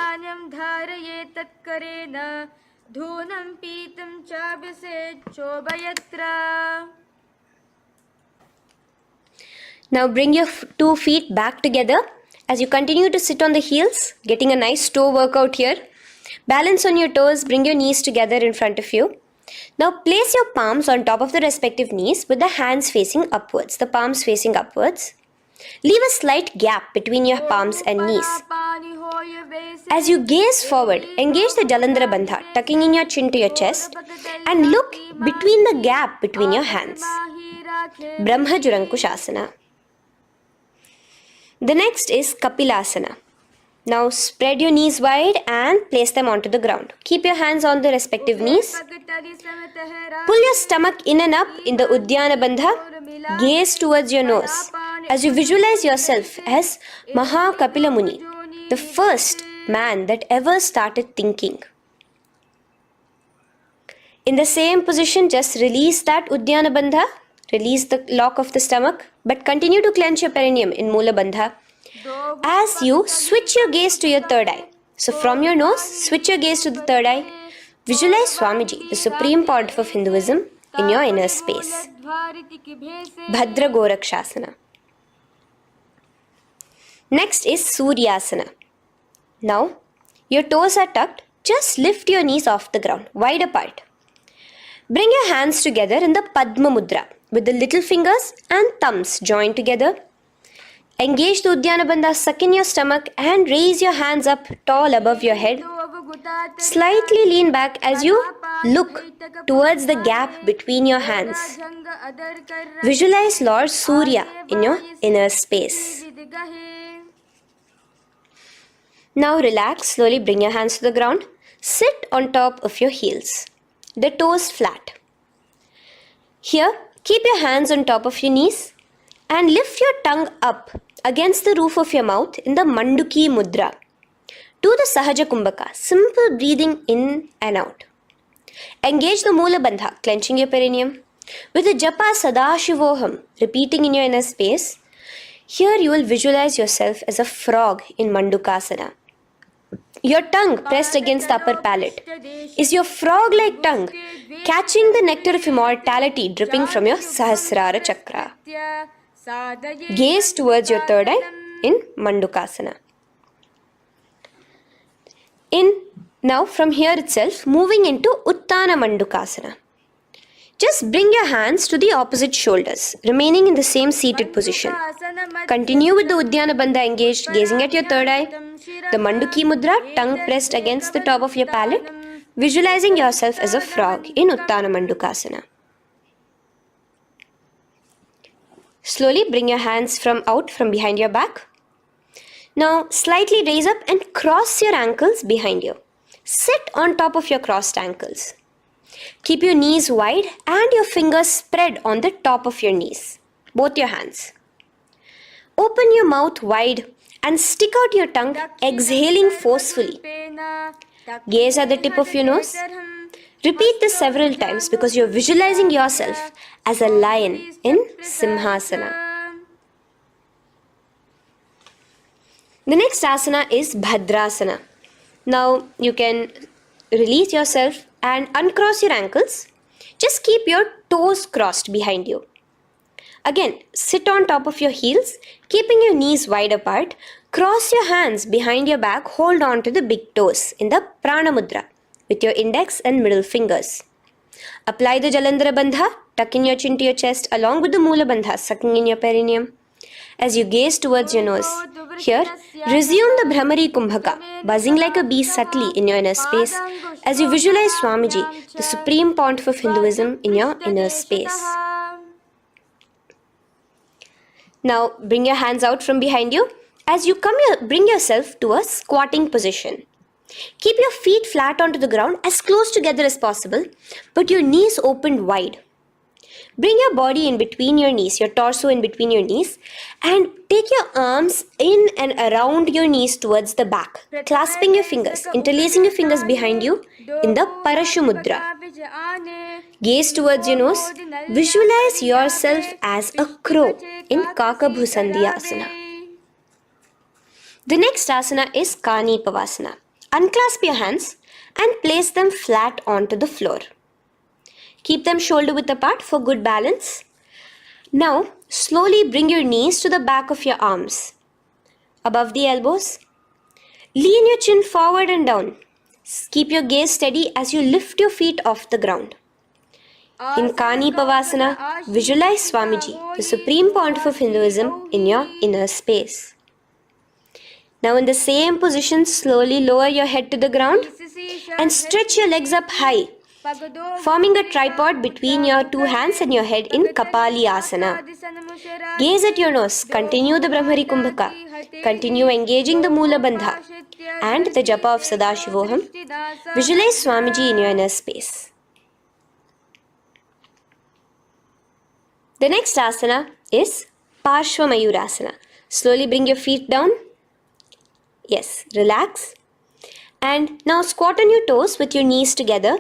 Now bring your 2 feet back together as you continue to sit on the heels, getting a nice toe workout here. Balance on your toes, bring your knees together in front of you. Now place your palms on top of the respective knees with the hands facing upwards, the palms facing upwards. Leave a slight gap between your palms and knees. As you gaze forward, engage the Jalandhara Bandha, tucking in your chin to your chest, and look between the gap between your hands. Brahma Jurankushasana. The next is Kapilasana. Now spread your knees wide and place them onto the ground. Keep your hands on the respective knees. Pull your stomach in and up in the Uddiyana Bandha. Gaze towards your nose as you visualize yourself as Maha Kapila Muni, the first man that ever started thinking. In the same position, just release that Uddiyana Bandha. Release the lock of the stomach, but continue to clench your perineum in Mula Bandha as you switch your gaze to your third eye. So from your nose, switch your gaze to the third eye. Visualize Swamiji, the Supreme Pontiff of Hinduism, in your inner space. Bhadra Gorakshasana. Next is Suryasana. Now, your toes are tucked. Just lift your knees off the ground, wide apart. Bring your hands together in the Padma Mudra with the little fingers and thumbs joined together. Engage the Uddiyana Bandha, suck in your stomach and raise your hands up tall above your head. Slightly lean back as you look towards the gap between your hands. Visualize Lord Surya in your inner space. Now relax, slowly bring your hands to the ground. Sit on top of your heels, the toes flat. Here, keep your hands on top of your knees and lift your tongue up against the roof of your mouth in the Manduki Mudra. Do the Sahaja Kumbhaka, simple breathing in and out. Engage the Mula Bandha, clenching your perineum. With the Japa Sadashivoham, repeating in your inner space, here you will visualize yourself as a frog in Mandukasana. Your tongue pressed against the upper palate. Is your frog-like tongue catching the nectar of immortality dripping from your Sahasrara Chakra? Gaze towards your third eye in Mandukasana. Now from here itself, moving into Uttana Mandukasana. Just bring your hands to the opposite shoulders, remaining in the same seated position. Continue with the Uddiyana Bandha engaged, gazing at your third eye. The Manduki Mudra, tongue pressed against the top of your palate, visualizing yourself as a frog in Uttana Mandukasana. Slowly bring your hands out from behind your back. Now slightly raise up and cross your ankles behind you. Sit on top of your crossed ankles. Keep your knees wide and your fingers spread on the top of your knees, both your hands. Open your mouth wide and stick out your tongue, exhaling forcefully. Gaze at the tip of your nose. Repeat this several times because you're visualizing yourself as a lion in Simhasana. The next asana is Bhadrasana. Now you can release yourself and uncross your ankles. Just keep your toes crossed behind you. Again, sit on top of your heels, keeping your knees wide apart. Cross your hands behind your back, hold on to the big toes in the Prana Mudra with your index and middle fingers. Apply the Jalandhara Bandha, tuck in your chin to your chest along with the Mula Bandha, sucking in your perineum. As you gaze towards your nose, here, resume the Brahmari Kumbhaka, buzzing like a bee subtly in your inner space as you visualize Swamiji, the supreme pontiff of Hinduism, in your inner space. Now, bring your hands out from behind you. As you bring yourself to a squatting position. Keep your feet flat onto the ground as close together as possible, but your knees opened wide. Bring your body in between your knees, your torso in between your knees, and take your arms in and around your knees towards the back, clasping your fingers, interlacing your fingers behind you in the Parashu Mudra. Gaze towards your nose. Visualize yourself as a crow in Kakabhusandhyasana. The next asana is Kani Pavasana. Unclasp your hands and place them flat onto the floor. Keep them shoulder width apart for good balance. Now, slowly bring your knees to the back of your arms, above the elbows. Lean your chin forward and down. Keep your gaze steady as you lift your feet off the ground. In Kani Pavasana, visualize Swamiji, the supreme pontiff of Hinduism, in your inner space. Now in the same position, slowly lower your head to the ground and stretch your legs up high, forming a tripod between your two hands and your head in Kapali Asana. Gaze at your nose, continue the Brahmari Kumbhaka, continue engaging the Mula Bandha and the Japa of Sadashivoham. Visualize Swamiji in your inner space. The next asana is Parshva Mayurasana. Slowly bring your feet down. Yes, relax. And now squat on your toes with your knees together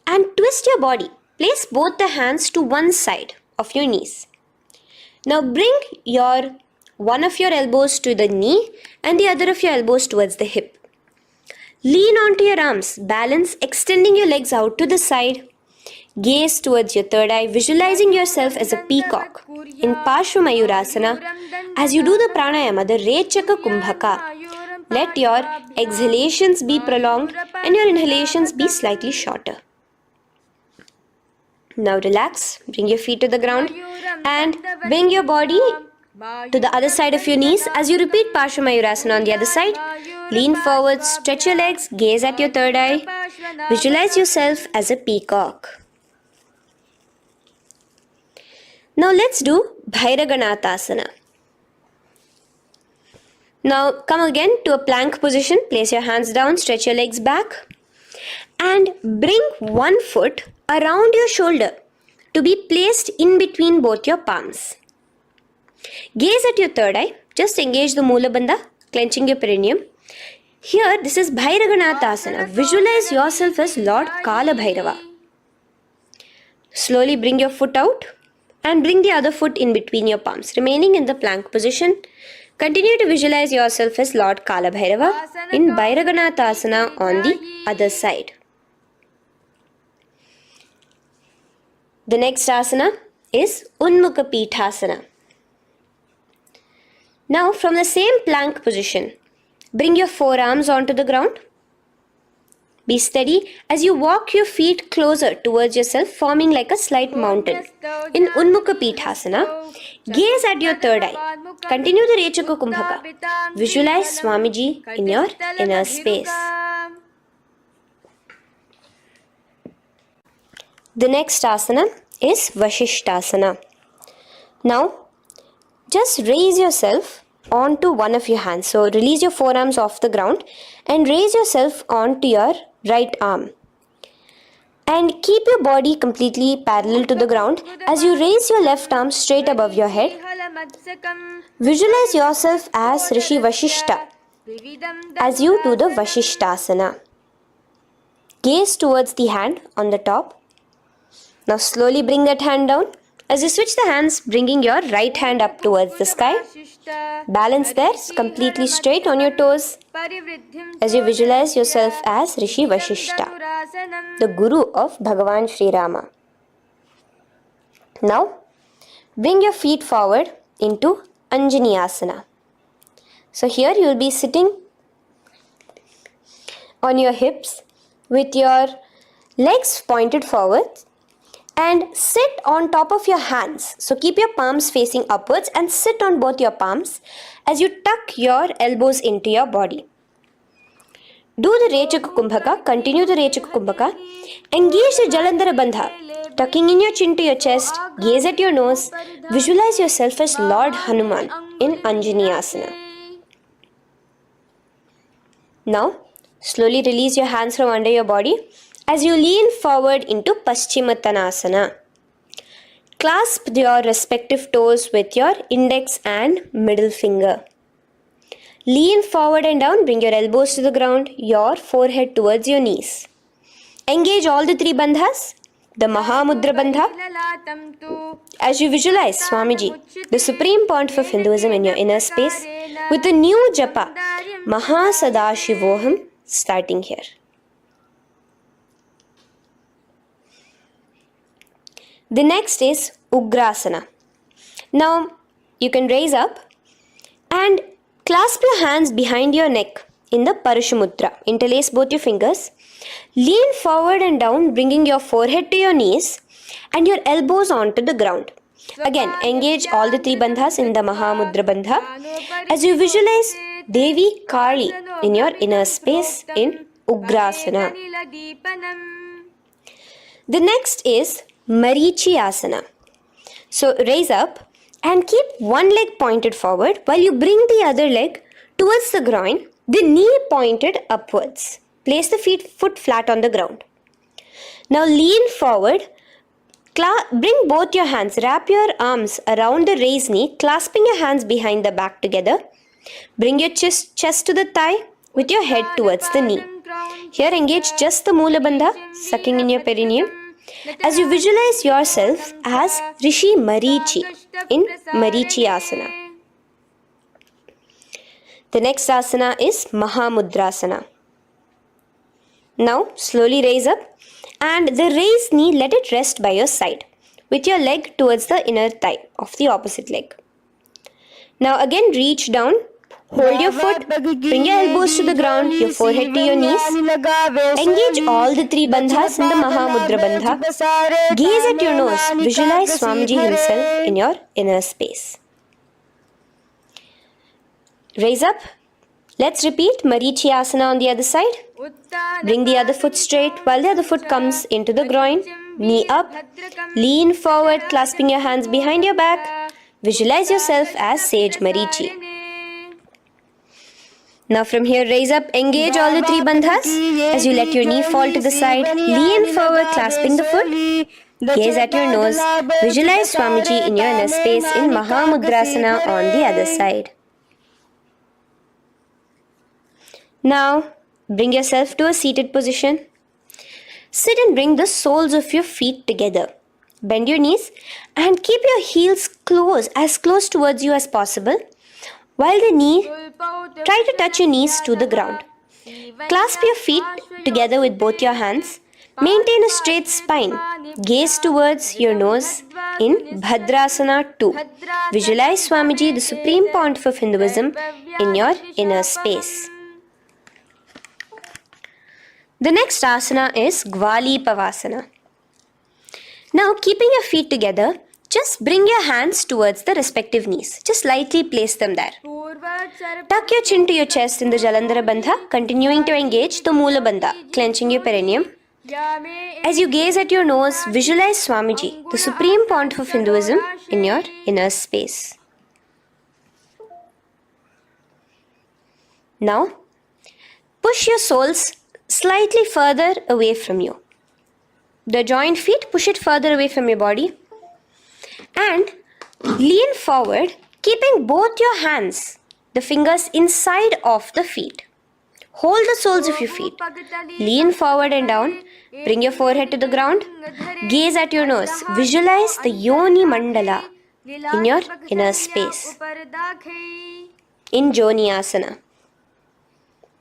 and twist your body. Place both the hands to one side of your knees. Now bring one of your elbows to the knee and the other of your elbows towards the hip. Lean onto your arms, balance, extending your legs out to the side. Gaze towards your third eye, visualizing yourself as a peacock in Parshva Mayurasana. As you do the pranayama, the Rechaka Kumbhaka, let your exhalations be prolonged and your inhalations be slightly shorter. Now relax, bring your feet to the ground and bring your body to the other side of your knees. As you repeat Parshva Mayurasana on the other side, lean forward, stretch your legs, gaze at your third eye, visualize yourself as a peacock. Now let's do Bhairaganathasana. Now come again to a plank position. Place your hands down, stretch your legs back and bring one foot around your shoulder to be placed in between both your palms. Gaze at your third eye. Just engage the Mula Bandha, clenching your perineum. Here, this is Bhairaganathasana. Visualize yourself as Lord Kala Bhairava. Slowly bring your foot out and bring the other foot in between your palms, remaining in the plank position. Continue to visualize yourself as Lord Kala Bhairava in Bhairaganathasana on the other side. The next asana is Unmukha Pithasana. Now from the same plank position, bring your forearms onto the ground. Be steady as you walk your feet closer towards yourself, forming like a slight mountain. In Unmukha Pithasana, gaze at your third eye. Continue the Rechaka Kumbhaka. Visualize Swamiji in your inner space. The next asana is Vashishthasana. Now, just raise yourself onto one of your hands. So, release your forearms off the ground and raise yourself onto your right arm. And keep your body completely parallel to the ground as you raise your left arm straight above your head. Visualize yourself as Rishi Vashishta as you do the Vashishthasana. Gaze towards the hand on the top. Now slowly bring that hand down. As you switch the hands, bringing your right hand up towards the sky. Balance there, completely straight on your toes. As you visualize yourself as Rishi Vashishta, the Guru of Bhagavan Sri Rama. Now, bring your feet forward into Anjaneyasana. So here you will be sitting on your hips with your legs pointed forward and sit on top of your hands. So keep your palms facing upwards and sit on both your palms as you tuck your elbows into your body. Do the Rechaka Kumbhaka, continue the Rechaka Kumbhaka. Engage the Jalandhara Bandha, tucking in your chin to your chest, gaze at your nose, visualize yourself as Lord Hanuman in Anjaneyasana. Now, slowly release your hands from under your body as you lean forward into Paschimottanasana. Clasp your respective toes with your index and middle finger. Lean forward and down, bring your elbows to the ground, your forehead towards your knees. Engage all the three bandhas, the Mahamudra Bandha. As you visualize Swamiji, the Supreme Pontiff of Hinduism in your inner space, with a new japa, Mahasadashivoham, starting here. The next is Ugrasana. Now, you can raise up and clasp your hands behind your neck in the Parashamudra. Interlace both your fingers. Lean forward and down, bringing your forehead to your knees and your elbows onto the ground. Again, engage all the three bandhas in the Mahamudra Bandha as you visualize Devi Kali in your inner space in Ugrasana. The next is Marichiyasana. So raise up and keep one leg pointed forward while you bring the other leg towards the groin, the knee pointed upwards. Place the foot flat on the ground. Now lean forward, bring both your hands, wrap your arms around the raised knee, clasping your hands behind the back together. Bring your chest to the thigh with your head towards the knee. Here engage just the Moola Bandha, sucking in your perineum, as you visualize yourself as Rishi Marichi in Marichiyasana. The next asana is Mahamudrasana. Now slowly raise up and the raised knee, let it rest by your side with your leg towards the inner thigh of the opposite leg. Now again reach down, hold your foot, bring your elbows to the ground, your forehead to your knees. Engage all the three bandhas in the Mahamudra Bandha. Gaze at your nose, visualize Swamiji himself in your inner space. Raise up. Let's repeat Marichiyasana on the other side. Bring the other foot straight while the other foot comes into the groin. Knee up. Lean forward, clasping your hands behind your back. Visualize yourself as Sage Marichi. Now from here, raise up, engage all the three bandhas as you let your knee fall to the side. Lean forward, clasping the foot. Gaze at your nose. Visualize Swamiji in your inner space in Mahamudrasana on the other side. Now, bring yourself to a seated position. Sit and bring the soles of your feet together. Bend your knees and keep your heels as close towards you as possible. While try to touch your knees to the ground. Clasp your feet together with both your hands. Maintain a straight spine. Gaze towards your nose in Bhadrasana 2. Visualize Swamiji, the Supreme Pontiff of Hinduism, in your inner space. The next asana is Gwali Pavasana. Now, keeping your feet together, just bring your hands towards the respective knees. Just lightly place them there. Tuck your chin to your chest in the Jalandhara Bandha, continuing to engage the Moola Bandha, clenching your perineum. As you gaze at your nose, visualize Swamiji, the Supreme Pontiff of Hinduism, in your inner space. Now, push your soles slightly further away from you. The joined feet, push it further away from your body. And lean forward, keeping both your hands, the fingers inside of the feet. Hold the soles of your feet. Lean forward and down. Bring your forehead to the ground. Gaze at your nose. Visualize the Yoni Mandala in your inner space. In Joni Asana.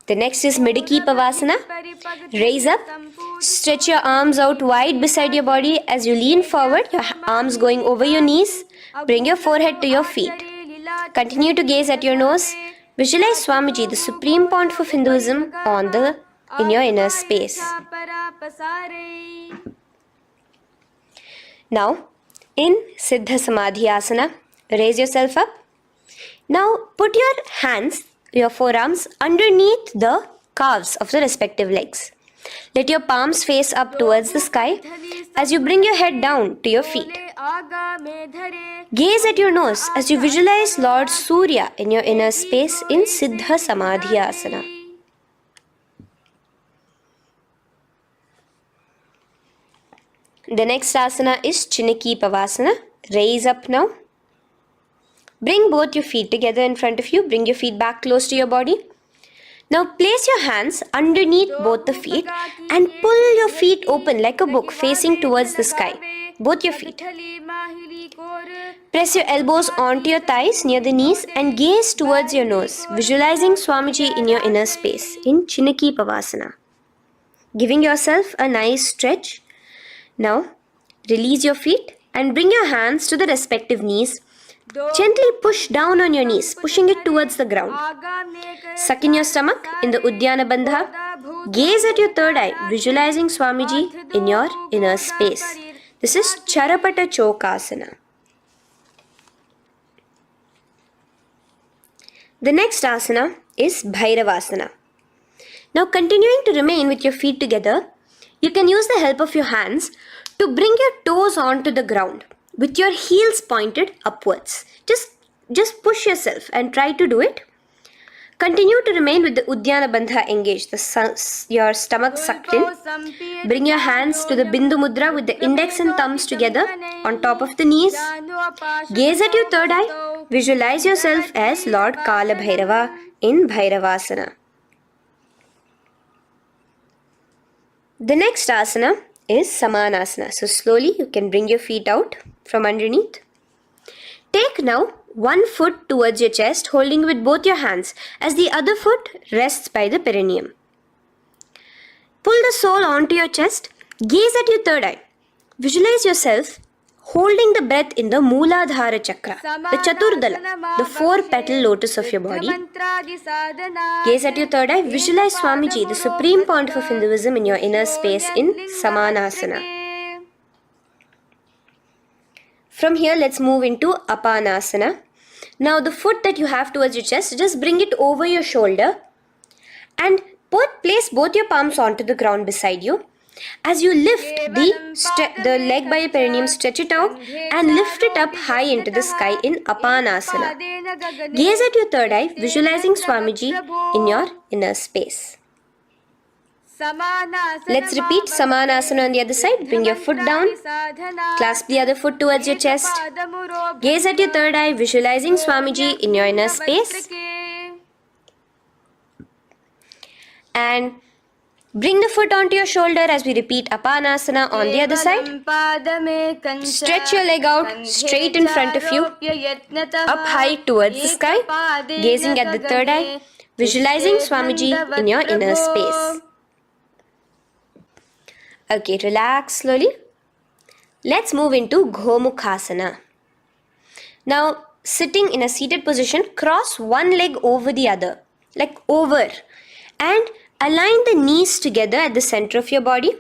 The next is Midiki Pavasana. Raise up. Stretch your arms out wide beside your body as you lean forward, your arms going over your knees. Bring your forehead to your feet. Continue to gaze at your nose. Visualize Swamiji, the supreme point of Hinduism, in your inner space. Now, in Siddha Samadhi Asana, raise yourself up. Now, put your forearms underneath the calves of the respective legs. Let your palms face up towards the sky as you bring your head down to your feet. Gaze at your nose as you visualize Lord Surya in your inner space in Siddha Samadhi Asana. The next asana is Chiniki Pavasana. Raise up now. Bring both your feet together in front of you. Bring your feet back close to your body. Now place your hands underneath both the feet and pull your feet open like a book facing towards the sky. Both your feet. Press your elbows onto your thighs near the knees and gaze towards your nose, visualizing Swamiji in your inner space in Chiniki Pavasana. Giving yourself a nice stretch. Now release your feet and bring your hands to the respective knees. Gently push down on your knees, pushing it towards the ground. Suck in your stomach in the Uddiyana Bandha. Gaze at your third eye, visualizing Swamiji in your inner space. This is Charapata Chokasana. The next asana is Bhairavasana. Now continuing to remain with your feet together, you can use the help of your hands to bring your toes onto the ground with your heels pointed upwards. Just push yourself and try to do it. Continue to remain with the Uddiyana Bandha engaged, your stomach sucked in. Bring your hands to the Bindu Mudra with the index and thumbs together on top of the knees. Gaze at your third eye. Visualize yourself as Lord Kala Bhairava in Bhairavasana. The next asana is Samanasana. So slowly you can bring your feet out from underneath. Take now one foot towards your chest, holding with both your hands as the other foot rests by the perineum. Pull the sole onto your chest. Gaze at your third eye. Visualize yourself holding the breath in the Mooladhara Chakra, the Chaturdala, the 4-petal lotus of your body. Gaze at your third eye. Visualize Swamiji, the supreme point of Hinduism, in your inner space in Samanasana. From here, let's move into Apanasana. Now, the foot that you have towards your chest, just bring it over your shoulder and place both your palms onto the ground beside you. As you lift the leg by your perineum, stretch it out and lift it up high into the sky in Apanasana. Gaze at your third eye, visualizing Swamiji in your inner space. Let's repeat Samanasana on the other side. Bring your foot down. Clasp the other foot towards your chest. Gaze at your third eye, visualizing Swamiji in your inner space. And bring the foot onto your shoulder as we repeat Apanasana on the other side. Stretch your leg out straight in front of you, up high towards the sky, gazing at the third eye, visualizing Swamiji in your inner space. Okay, relax slowly. Let's move into Gomukhasana. Now, sitting in a seated position, cross one leg over the other, like over, and align the knees together at the center of your body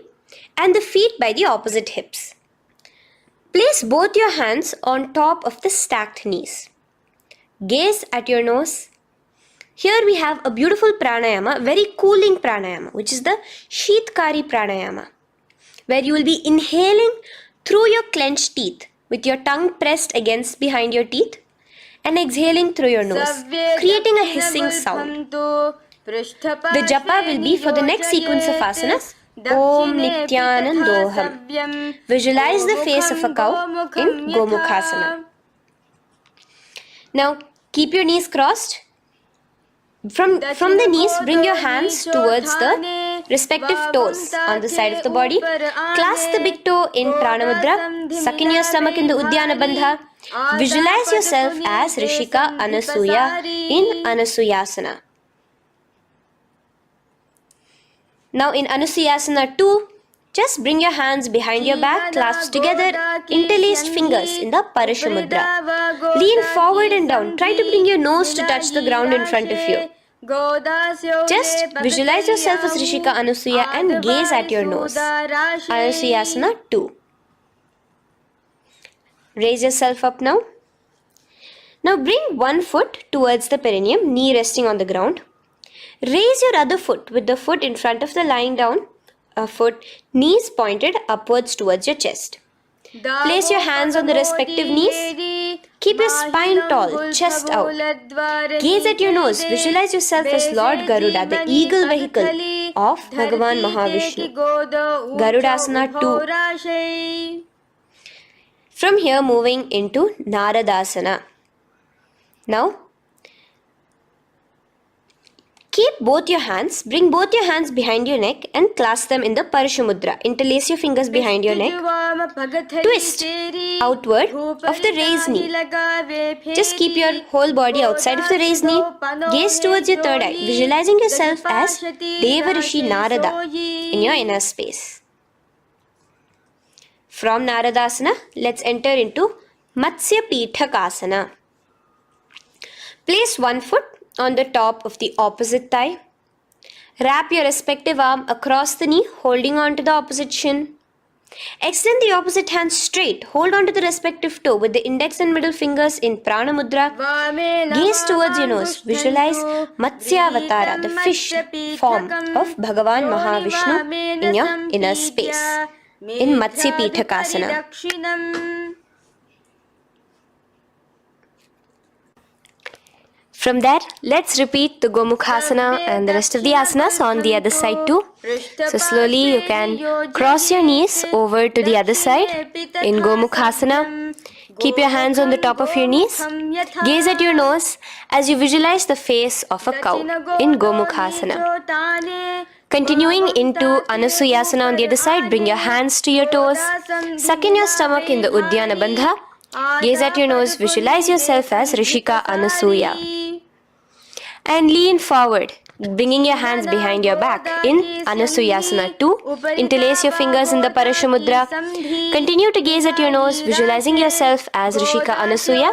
and the feet by the opposite hips. Place both your hands on top of the stacked knees. Gaze at your nose. Here we have a beautiful pranayama, very cooling pranayama, which is the Sheetkari pranayama, where you will be inhaling through your clenched teeth with your tongue pressed against behind your teeth and exhaling through your nose, creating a hissing sound. The japa will be for the next sequence of asanas. Om Nityanandoham. Visualize the face of a cow in Gomukhasana. Now keep your knees crossed. From the knees, bring your hands towards the respective toes on the side of the body. Clasp the big toe in Pranamudra. Suck in your stomach in the Uddiyana Bandha. Visualize yourself as Rishika Anasuya in Anasuyasana. Now in Anusuyasana 2, just bring your hands behind your back, clasped together, interlaced fingers in the Parashamudra. Lean forward and down. Try to bring your nose to touch the ground in front of you. Just visualize yourself as Rishika Anasuya and gaze at your nose. Anusuyasana 2. Raise yourself up now. Now bring one foot towards the perineum, knee resting on the ground. Raise your other foot with the foot in front of the lying down foot, knees pointed upwards towards your chest. Place your hands on the respective knees. Keep your spine tall, chest out. Gaze at your nose. Visualize yourself as Lord Garuda, the eagle vehicle of Bhagavan Mahavishnu. Garudasana 2. From here, moving into Naradasana. Now, keep both your hands, bring both your hands behind your neck and clasp them in the Parashamudra. Interlace your fingers behind your neck. Twist outward of the raised knee. Just keep your whole body outside of the raised knee. Gaze towards your third eye, visualizing yourself as Devarishi Narada in your inner space. From Naradasana, let's enter into Matsya Pithakasana. Place one foot on the top of the opposite thigh. Wrap your respective arm across the knee, holding on to the opposite shin. Extend the opposite hand straight. Hold on to the respective toe with the index and middle fingers in Prana Mudra. Gaze towards your nose. Visualize Matsyavatara, the fish form of Bhagavan Mahavishnu in your inner space. In Matsya Pithakasana. From there, let's repeat the Gomukhasana and the rest of the asanas on the other side too. So slowly you can cross your knees over to the other side in Gomukhasana. Keep your hands on the top of your knees. Gaze at your nose as you visualize the face of a cow in Gomukhasana. Continuing into Anusuyasana on the other side, bring your hands to your toes. Suck in your stomach in the Uddiyana Bandha. Gaze at your nose, visualize yourself as Rishika Anasuya. And lean forward, bringing your hands behind your back in Anusuyasana 2. Interlace your fingers in the Parashamudra. Continue to gaze at your nose, visualizing yourself as Rishika Anasuya.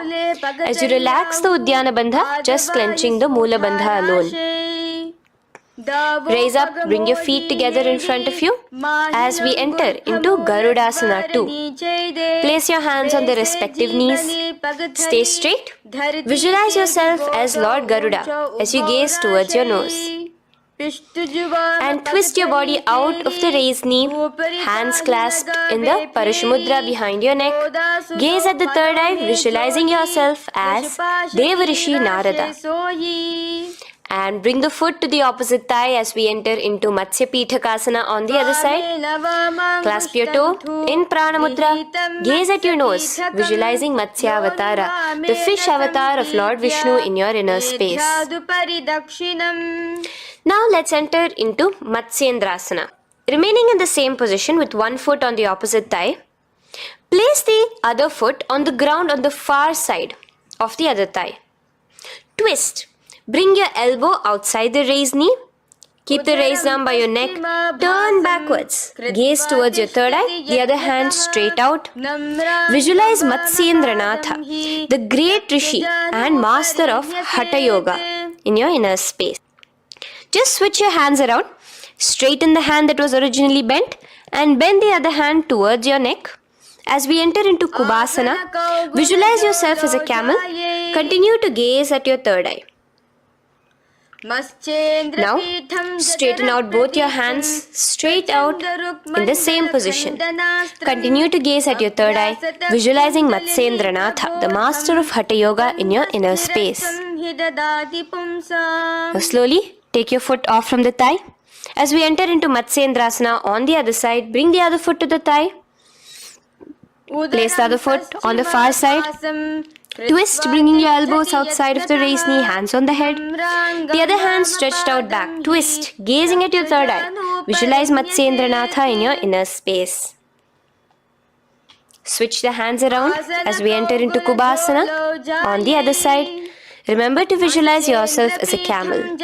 As you relax the Uddiyana Bandha, just clenching the Mula Bandha alone. Raise up, bring your feet together in front of you as we enter into Garudasana 2. Place your hands on the respective knees. Stay straight. Visualize yourself as Lord Garuda as you gaze towards your nose. And twist your body out of the raised knee, hands clasped in the Parashamudra behind your neck. Gaze at the third eye, visualizing yourself as Devarishi Narada. And bring the foot to the opposite thigh as we enter into Matsya Pithakasana on the other side. Clasp your toe in Prana Mudra. Gaze at your nose, visualizing Matsya Avatara, the fish avatar of Lord Vishnu in your inner space. Now let's enter into Matsyendrasana. Remaining in the same position with one foot on the opposite thigh, place the other foot on the ground on the far side of the other thigh. Twist. Bring your elbow outside the raised knee. Keep the raised arm by your neck. Turn backwards. Gaze towards your third eye, the other hand straight out. Visualize Matsyendranatha, the great Rishi and master of Hatha Yoga in your inner space. Just switch your hands around. Straighten the hand that was originally bent and bend the other hand towards your neck. As we enter into Kubhasana, visualize yourself as a camel. Continue to gaze at your third eye. Now, straighten out both your hands straight out in the same position. Continue to gaze at your third eye, visualizing Matsyendranatha, the master of Hatha Yoga in your inner space. Now, slowly take your foot off from the thigh. As we enter into Matsyendrasana on the other side, bring the other foot to the thigh. Place the other foot on the far side. Twist, bringing your elbows outside of the raised knee, hands on the head. The other hand stretched out back. Twist, gazing at your third eye. Visualize Matsyendranatha in your inner space. Switch the hands around as we enter into Kubhasana on the other side. Remember to visualize yourself as a camel.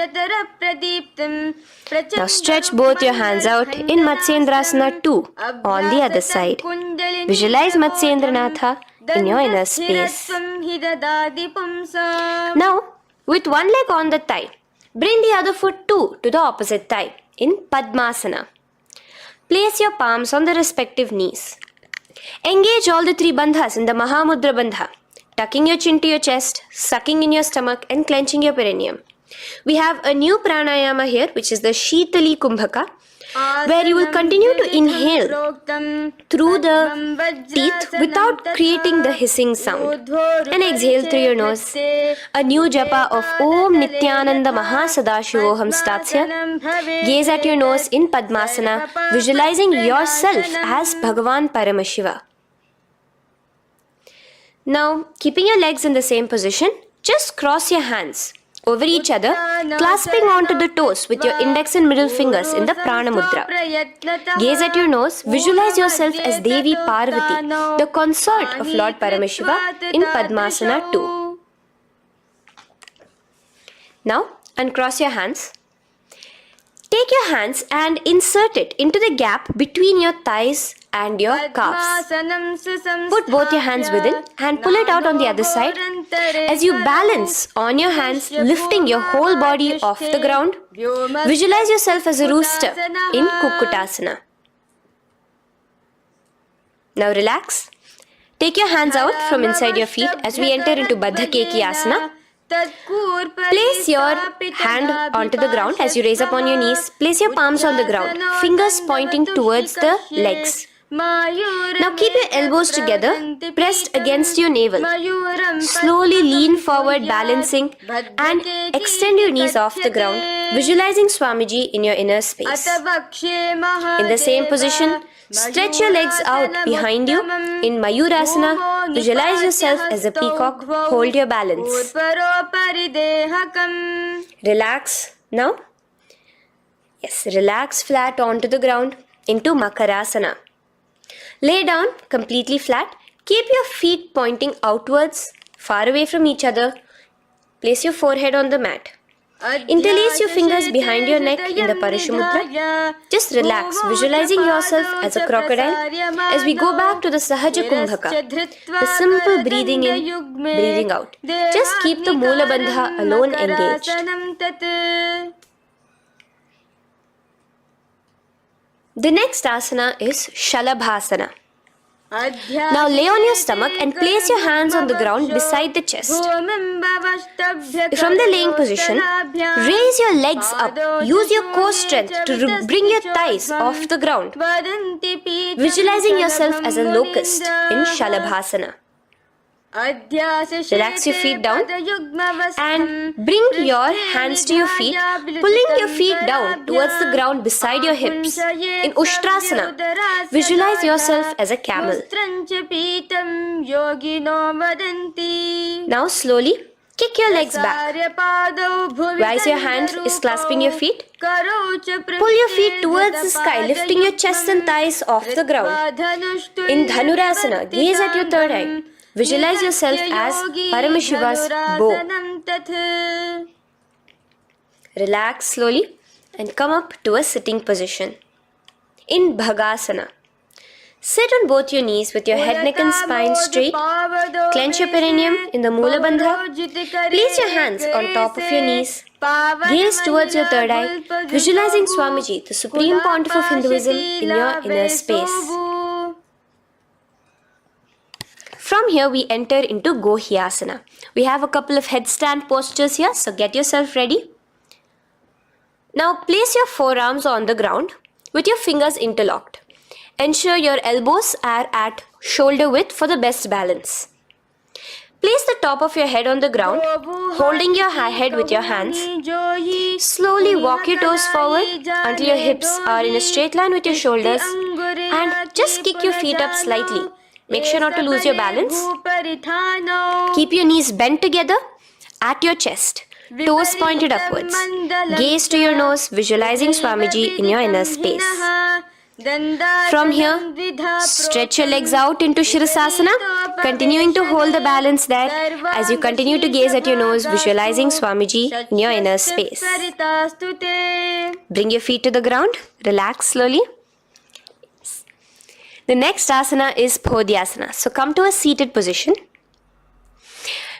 Now stretch both your hands out in Matsyendrasana 2 on the other side. Visualize Matsyendranatha in your inner space. Now, with one leg on the thigh, bring the other foot too to the opposite thigh in Padmasana. Place your palms on the respective knees. Engage all the three bandhas in the Mahamudra Bandha, tucking your chin to your chest, sucking in your stomach and clenching your perineum. We have a new pranayama here, which is the Shitali Kumbhaka, where you will continue to inhale through the teeth without creating the hissing sound, and exhale through your nose. A new japa of Om Nityananda Mahasadashivoham starts here. Gaze at your nose in Padmasana, visualizing yourself as Bhagavan Paramashiva. Now, keeping your legs in the same position, just cross your hands over each other, clasping onto the toes with your index and middle fingers in the Prana Mudra. Gaze at your nose, visualize yourself as Devi Parvati, the consort of Lord Paramashiva in Padmasana 2. Now, uncross your hands. Take your hands and insert it into the gap between your thighs and your calves. Put both your hands within and pull it out on the other side. As you balance on your hands, lifting your whole body off the ground, visualize yourself as a rooster in Kukkutasana. Now relax. Take your hands out from inside your feet as we enter into Baddha Keki Asana. Place your hand onto the ground as you raise up on your knees. Place your palms on the ground, fingers pointing towards the legs. Now keep your elbows together, pressed against your navel. Slowly lean forward, balancing, and extend your knees off the ground, visualizing Swamiji in your inner space. In the same position, stretch your legs out behind you. In Mayurasana, visualize yourself as a peacock. Hold your balance. Relax now. Yes, relax flat onto the ground into Makarasana. Lay down completely flat. Keep your feet pointing outwards, far away from each other. Place your forehead on the mat. Interlace your fingers behind your neck in the Parashumudra. Just relax, visualizing yourself as a crocodile as we go back to the Sahaja Kumbhaka, the simple breathing in, breathing out. Just keep the Moola Bandha alone engaged. The next asana is Shalabhasana. Now lay on your stomach and place your hands on the ground beside the chest. From the laying position, raise your legs up. Use your core strength to bring your thighs off the ground. Visualizing yourself as a locust in Shalabhasana. Relax your feet down and bring your hands to your feet, pulling your feet down towards the ground beside your hips. In Ushtrasana, visualize yourself as a camel. Now slowly kick your legs back. Rise your hand is clasping your feet. Pull your feet towards the sky, lifting your chest and thighs off the ground. In Dhanurasana, gaze at your third eye. Visualize yourself as Paramashiva's bow. Relax slowly and come up to a sitting position. In Bhagasana, sit on both your knees with your head, neck and spine straight. Clench your perineum in the Moola Bandha. Place your hands on top of your knees. Gaze towards your third eye, visualizing Swamiji, the supreme pontiff of Hinduism, in your inner space. From here we enter into Gohyasana. We have a couple of headstand postures here, so get yourself ready. Now place your forearms on the ground with your fingers interlocked. Ensure your elbows are at shoulder width for the best balance. Place the top of your head on the ground, holding your head with your hands. Slowly walk your toes forward until your hips are in a straight line with your shoulders, and just kick your feet up slightly. Make sure not to lose your balance. Keep your knees bent together at your chest. Toes pointed upwards. Gaze to your nose, visualizing Swamiji in your inner space. From here, stretch your legs out into Shirasasana, continuing to hold the balance there as you continue to gaze at your nose, visualizing Swamiji in your inner space. Bring your feet to the ground, relax slowly. The next asana is Podhyasana. So come to a seated position.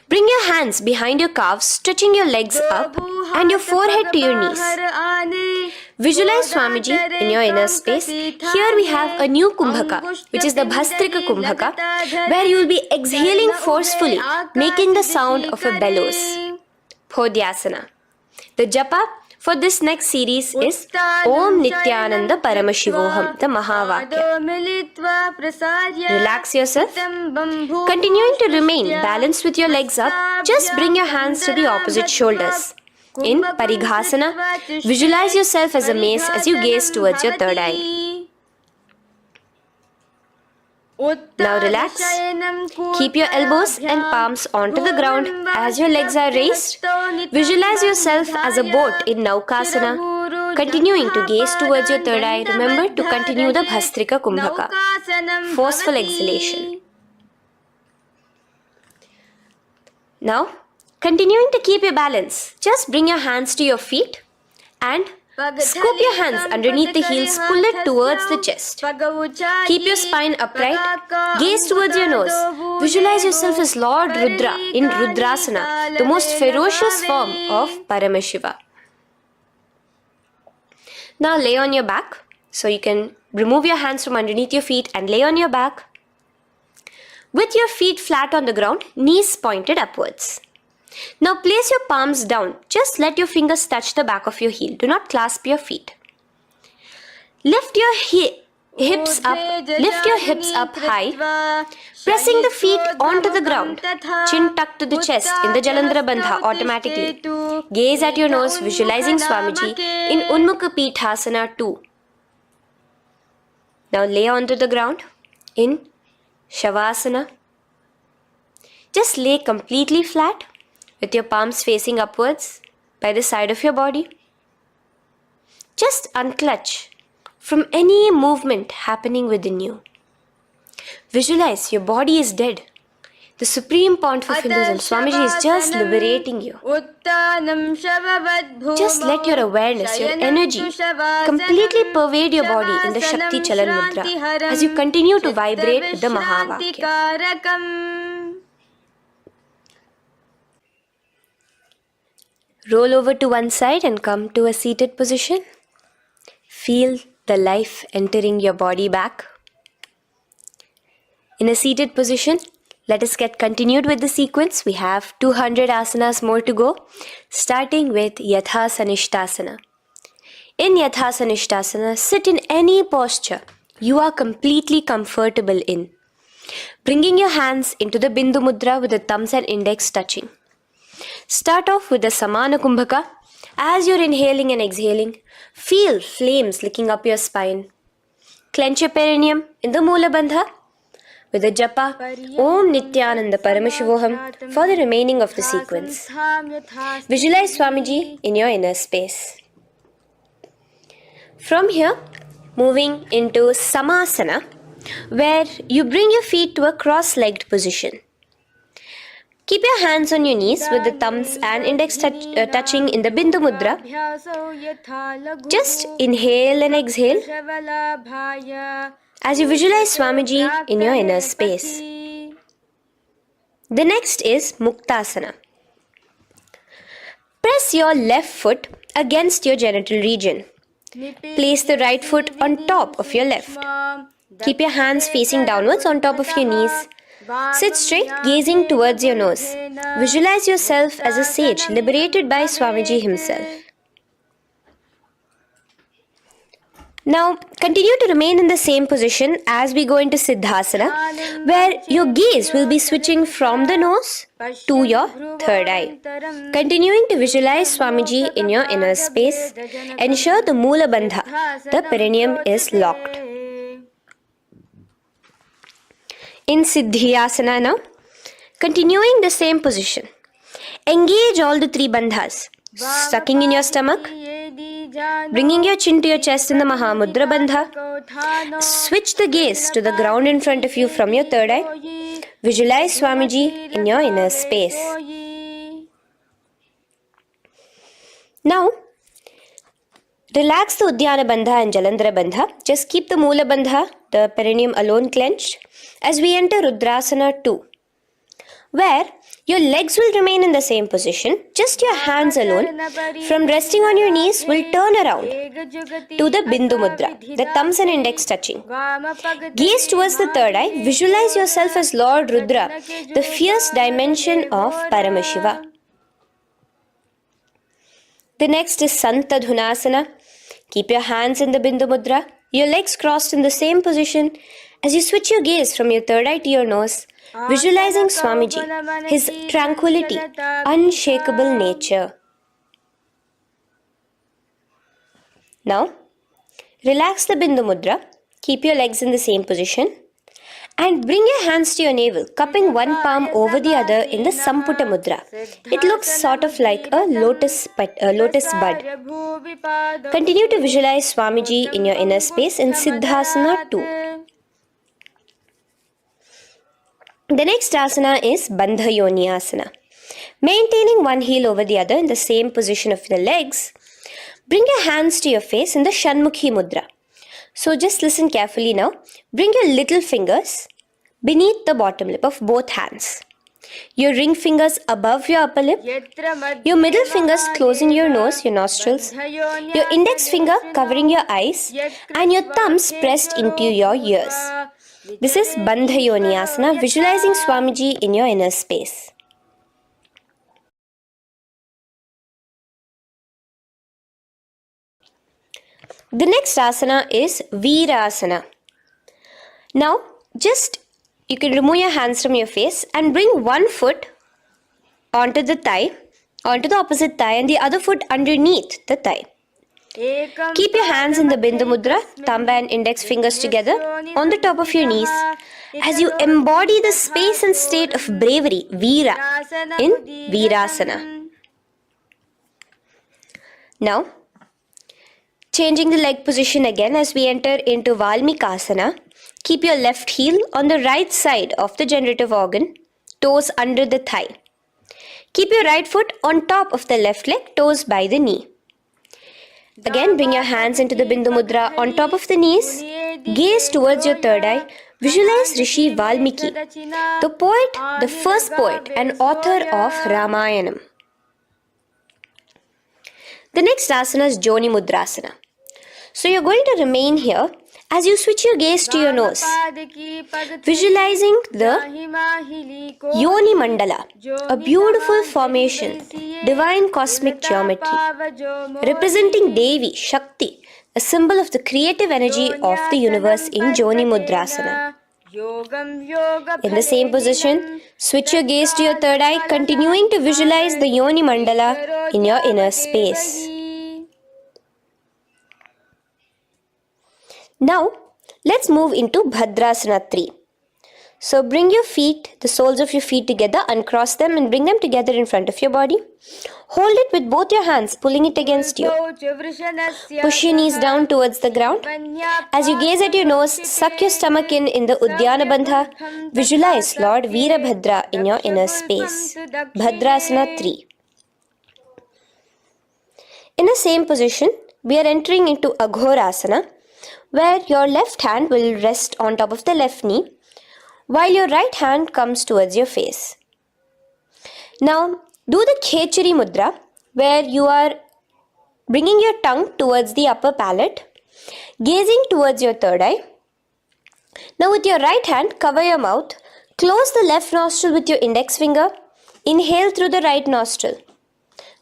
Bring your hands behind your calves, stretching your legs up and your forehead to your knees. Visualize Swamiji in your inner space. Here we have a new Kumbhaka, which is the Bhastrika Kumbhaka, where you will be exhaling forcefully, making the sound of a bellows. Podhyasana. The japa for this next series is Om Nityananda Paramashivoham, the Mahavakya. Relax yourself. Continuing to remain balanced with your legs up, just bring your hands to the opposite shoulders. In Parighasana, visualize yourself as a mace as you gaze towards your third eye. Now relax. Keep your elbows and palms onto the ground as your legs are raised. Visualize yourself as a boat in Naukasana. Continuing to gaze towards your third eye, remember to continue the Bhastrika Kumbhaka. Forceful exhalation. Now, continuing to keep your balance, just bring your hands to your feet and scoop your hands underneath the heels, pull it towards the chest. Keep your spine upright, gaze towards your nose. Visualize yourself as Lord Rudra in Rudrasana, the most ferocious form of Paramashiva. Now lay on your back, so you can remove your hands from underneath your feet and lay on your back. With your feet flat on the ground, knees pointed upwards. Now place your palms down. Just let your fingers touch the back of your heel. Do not clasp your feet. Lift your hips up high, pressing the feet onto the ground. Chin tucked to the chest in the Jalandhara Bandha automatically. Gaze at your nose, visualizing Swamiji in Unmukha Pithasana 2. Now lay onto the ground in Shavasana. Just lay completely flat with your palms facing upwards by the side of your body. Just unclutch from any movement happening within you. Visualize your body is dead. The supreme point for Hinduism, Swamiji is just liberating you. Just let your awareness, your energy completely pervade your body in the Shakti Chalan Mudra as you continue to vibrate with the Mahavakya. Roll over to one side and come to a seated position. Feel the life entering your body back. In a seated position, let us get continued with the sequence. We have 200 asanas more to go, starting with Yatha Sanishtasana. In Yatha Sanishtasana, sit in any posture you are completely comfortable in. Bringing your hands into the Bindu Mudra with the thumbs and index touching. Start off with the Samana Kumbhaka. As you're inhaling and exhaling, feel flames licking up your spine. Clench your perineum in the Moola Bandha with the japa Om Nityananda Paramashivoham for the remaining of the sequence. Visualize Swamiji in your inner space. From here, moving into Samasana, where you bring your feet to a cross-legged position. Keep your hands on your knees with the thumbs and index touching in the Bindu Mudra. Just inhale and exhale as you visualize Swamiji in your inner space. The next is Muktasana. Press your left foot against your genital region. Place the right foot on top of your left. Keep your hands facing downwards on top of your knees. Sit straight, gazing towards your nose. Visualize yourself as a sage liberated by Swamiji himself. Now, continue to remain in the same position as we go into Siddhasana, where your gaze will be switching from the nose to your third eye. Continuing to visualize Swamiji in your inner space, ensure the Moola Bandha, the perineum, is locked. in Siddhyasana now. Continuing the same position. Engage all the three bandhas. Sucking in your stomach, bringing your chin to your chest in the Mahamudra Bandha. Switch the gaze to the ground in front of you from your third eye. Visualize Swamiji in your inner space. Now, relax the Udyana Bandha and Jalandhara Bandha. Just keep the Moola Bandha, the perineum alone clenched, as we enter Rudrasana 2, where your legs will remain in the same position, just your hands alone, from resting on your knees, will turn around to the Bindu Mudra, the thumbs and index touching. Gaze towards the third eye, visualize yourself as Lord Rudra, the fierce dimension of Paramashiva. The next is Santa Dhunasana. Keep your hands in the Bindu Mudra, your legs crossed in the same position. As you switch your gaze from your third eye to your nose, visualizing Swamiji, his tranquility, unshakable nature. Now, relax the Bindu Mudra, keep your legs in the same position, and bring your hands to your navel, cupping one palm over the other in the Samputa Mudra. It looks sort of like a lotus bud. Continue to visualize Swamiji in your inner space in Siddhasana 2. The next asana is Bandha Yoni Asana. Maintaining one heel over the other in the same position of the legs, bring your hands to your face in the Shanmukhi Mudra. So just listen carefully now. Bring your little fingers beneath the bottom lip of both hands. Your ring fingers above your upper lip. Your middle fingers closing your nose, your nostrils. Your index finger covering your eyes. And your thumbs pressed into your ears. This is Bandha Yoni Asana, visualizing Swamiji in your inner space. The next asana is Virasana. Now, you can remove your hands from your face and bring one foot onto the thigh, onto the opposite thigh, and the other foot underneath the thigh. Keep your hands in the Bindu Mudra, thumb and index fingers together on the top of your knees as you embody the space and state of bravery, Veera, in Virasana. Now, changing the leg position again as we enter into Valmikasana. Keep your left heel on the right side of the generative organ, toes under the thigh. Keep your right foot on top of the left leg, toes by the knee. Again, bring your hands into the Bindu Mudra on top of the knees. Gaze towards your third eye. Visualize Rishi Valmiki, the poet, the first poet and author of Ramayanam. The next asana is Joni Mudrasana. So you're going to remain here as you switch your gaze to your nose, visualizing the Yoni Mandala, a beautiful formation, divine cosmic geometry, representing Devi, Shakti, a symbol of the creative energy of the universe in Joni Mudrasana. In the same position, switch your gaze to your third eye, continuing to visualize the Yoni Mandala in your inner space. Now, let's move into Bhadrasana 3. So bring your feet, the soles of your feet together, uncross them and bring them together in front of your body. Hold it with both your hands, pulling it against you. Push your knees down towards the ground. As you gaze at your nose, suck your stomach in the Udyana Bandha. Visualize Lord Veerabhadra in your inner space. Bhadrasana 3. In the same position, we are entering into Aghorasana, where your left hand will rest on top of the left knee, while your right hand comes towards your face. Now, do the Khechari Mudra, where you are bringing your tongue towards the upper palate, gazing towards your third eye. Now, with your right hand, cover your mouth, close the left nostril with your index finger, inhale through the right nostril.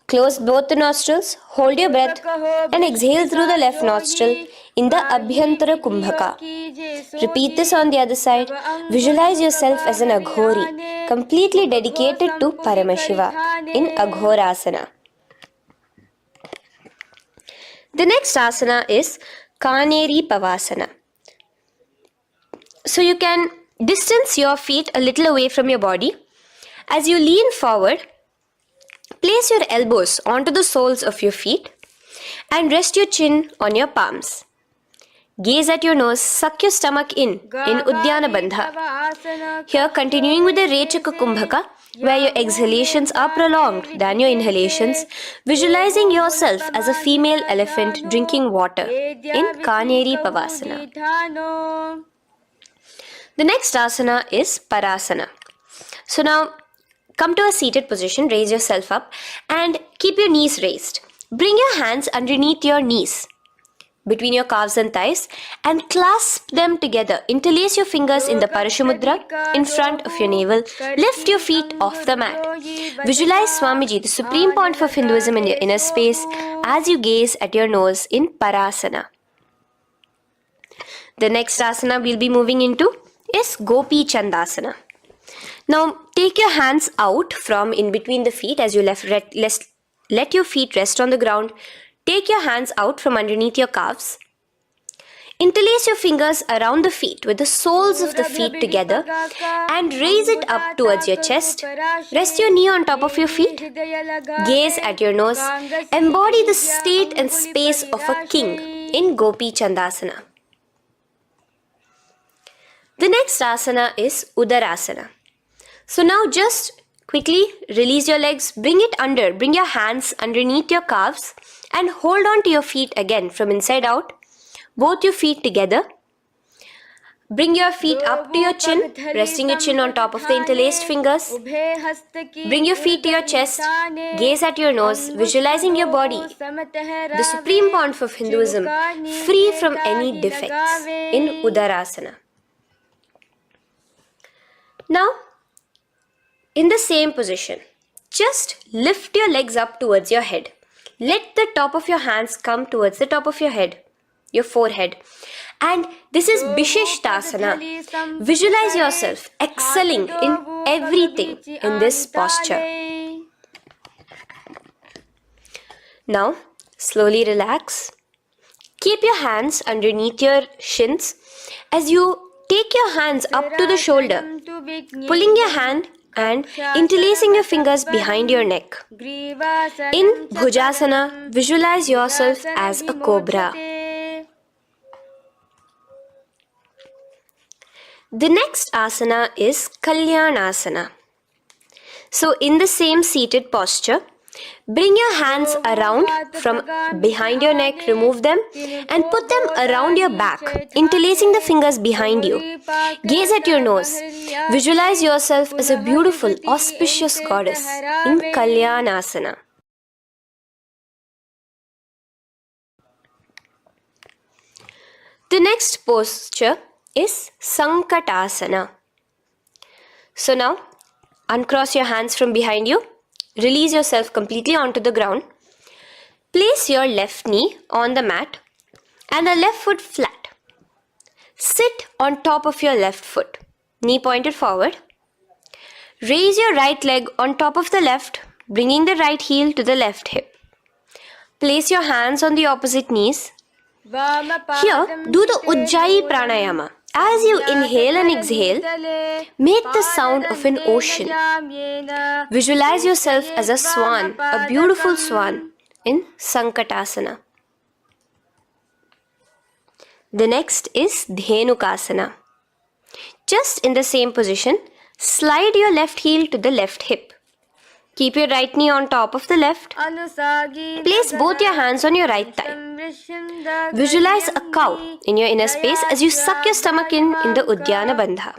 Close both the nostrils, hold your breath and exhale through the left nostril in the Abhyantara Kumbhaka. Repeat this on the other side. Visualize yourself as an Aghori, completely dedicated to Paramashiva in Aghorasana. The next asana is Kaneri Pavasana. So you can Distance your feet a little away from your body. As you lean forward, place your elbows onto the soles of your feet and rest your chin on your palms. Gaze at your nose, suck your stomach in Uddiyana Bandha. Here, continuing with the Rechaka Kumbhaka, where your exhalations are prolonged than your inhalations, visualizing yourself as a female elephant drinking water in Kaneri Pavasana. The next asana is Parasana. So now, come to a seated position, raise yourself up and keep your knees raised. Bring your hands underneath your knees, between your calves and thighs, and clasp them together. Interlace your fingers in the Parashamudra in front of your navel. Lift your feet off the mat. Visualize Swamiji, the supreme point of Hinduism, in your inner space as you gaze at your nose in Parasana. The next asana we'll be moving into is Gopi Chandasana. Now take your hands out from in between the feet as you let your feet rest on the ground. Take your hands out from underneath your calves. Interlace your fingers around the feet with the soles of the feet together and raise it up towards your chest. Rest your knee on top of your feet. Gaze at your nose. Embody the state and space of a king in Gopi Chandasana. The next asana is Udarasana. So now just quickly release your legs, bring your hands underneath your calves and hold on to your feet again from inside out, both your feet together. Bring your feet up to your chin, resting your chin on top of the interlaced fingers. Bring your feet to your chest, gaze at your nose, visualizing your body, the supreme point of Hinduism, free from any defects in Udarasana. Now, in the same position, just lift your legs up towards your head. Let the top of your hands come towards the top of your head, your forehead. And this is Vishishtasana. Visualize yourself excelling in everything in this posture. Now, slowly relax. Keep your hands underneath your shins as you take your hands up to the shoulder, pulling your hand and interlacing your fingers behind your neck. In Bhujasana, visualize yourself as a cobra. The next asana is Kalyanasana. So in the same seated posture, bring your hands around from behind your neck, remove them and put them around your back, interlacing the fingers behind you. Gaze at your nose. Visualize yourself as a beautiful, auspicious goddess in Kalyanasana. The next posture is Sankatasana. So now, uncross your hands from behind you. Release yourself completely onto the ground. Place your left knee on the mat and the left foot flat. Sit on top of your left foot, knee pointed forward. Raise your right leg on top of the left, bringing the right heel to the left hip. Place your hands on the opposite knees. Here, do the Ujjayi Pranayama. As you inhale and exhale, make the sound of an ocean. Visualize yourself as a swan, a beautiful swan in Sankatasana. The next is Dhenukasana. Just in the same position, slide your left heel to the left hip. Keep your right knee on top of the left. Place both your hands on your right thigh. Visualize a cow in your inner space as you suck your stomach in the Uddiyana Bandha,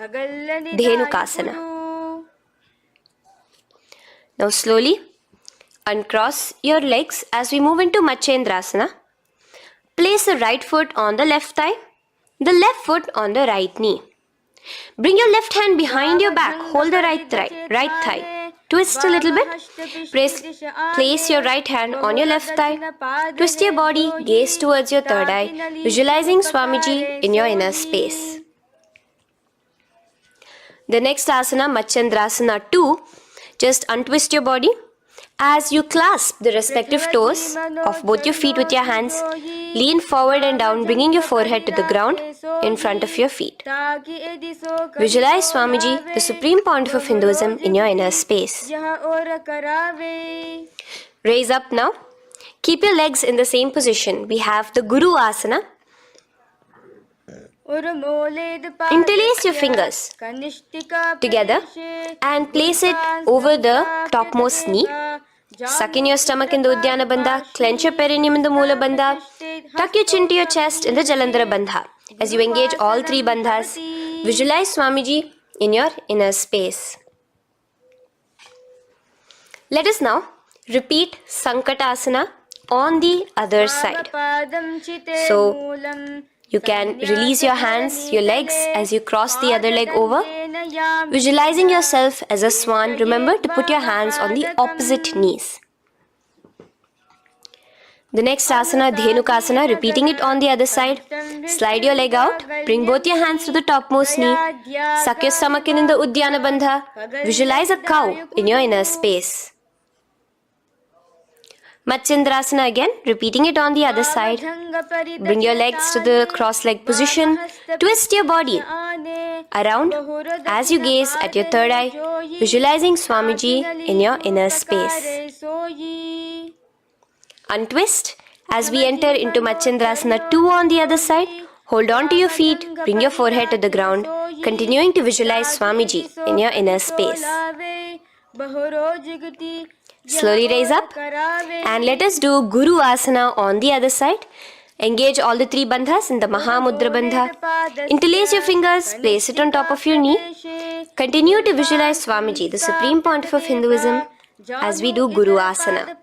Dhenukasana. Now slowly uncross your legs as we move into Matsyendrasana. Place the right foot on the left thigh, the left foot on the right knee. Bring your left hand behind your back, hold the right thigh. Twist a little bit. Place your right hand on your left thigh. Twist your body, gaze towards your third eye, visualizing Swamiji in your inner space. The next asana, Matsyendrasana 2, just untwist your body. As you clasp the respective toes of both your feet with your hands, lean forward and down, bringing your forehead to the ground in front of your feet. Visualize Swamiji, the supreme pontiff of Hinduism, in your inner space. Raise up now. Keep your legs in the same position. We have the Guru Asana. Interlace your fingers together and place it over the topmost knee. Suck in your stomach in the Uddiyana Bandha, clench your perineum in the Moola Bandha, tuck your chin to your chest in the Jalandhara Bandha. As you engage all three bandhas, visualize Swamiji in your inner space. Let us now repeat Sankatasana on the other side. So, you can release your hands, your legs as you cross the other leg over. Visualizing yourself as a swan, remember to put your hands on the opposite knees. The next asana, Dhenukasana, repeating it on the other side. Slide your leg out, bring both your hands to the topmost knee. Suck your stomach in the Uddiyana Bandha. Visualize a cow in your inner space. Matsyendrasana again, repeating it on the other side. Bring your legs to the cross-leg position. Twist your body around as you gaze at your third eye, visualizing Swamiji in your inner space. Untwist as we enter into Matsyendrasana 2 on the other side. Hold on to your feet, bring your forehead to the ground, continuing to visualize Swamiji in your inner space. Slowly raise up and let us do Guru Asana on the other side. Engage all the three bandhas in the Mahamudra Bandha. Interlace your fingers, place it on top of your knee. Continue to visualize Swamiji, the supreme pontiff of Hinduism, as we do Guru Asana.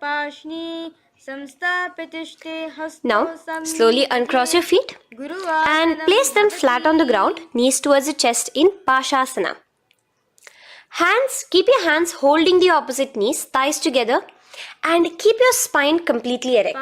Now, slowly uncross your feet and place them flat on the ground, knees towards the chest in Pashasana. Keep your hands holding the opposite knees, thighs together, and keep your spine completely erect.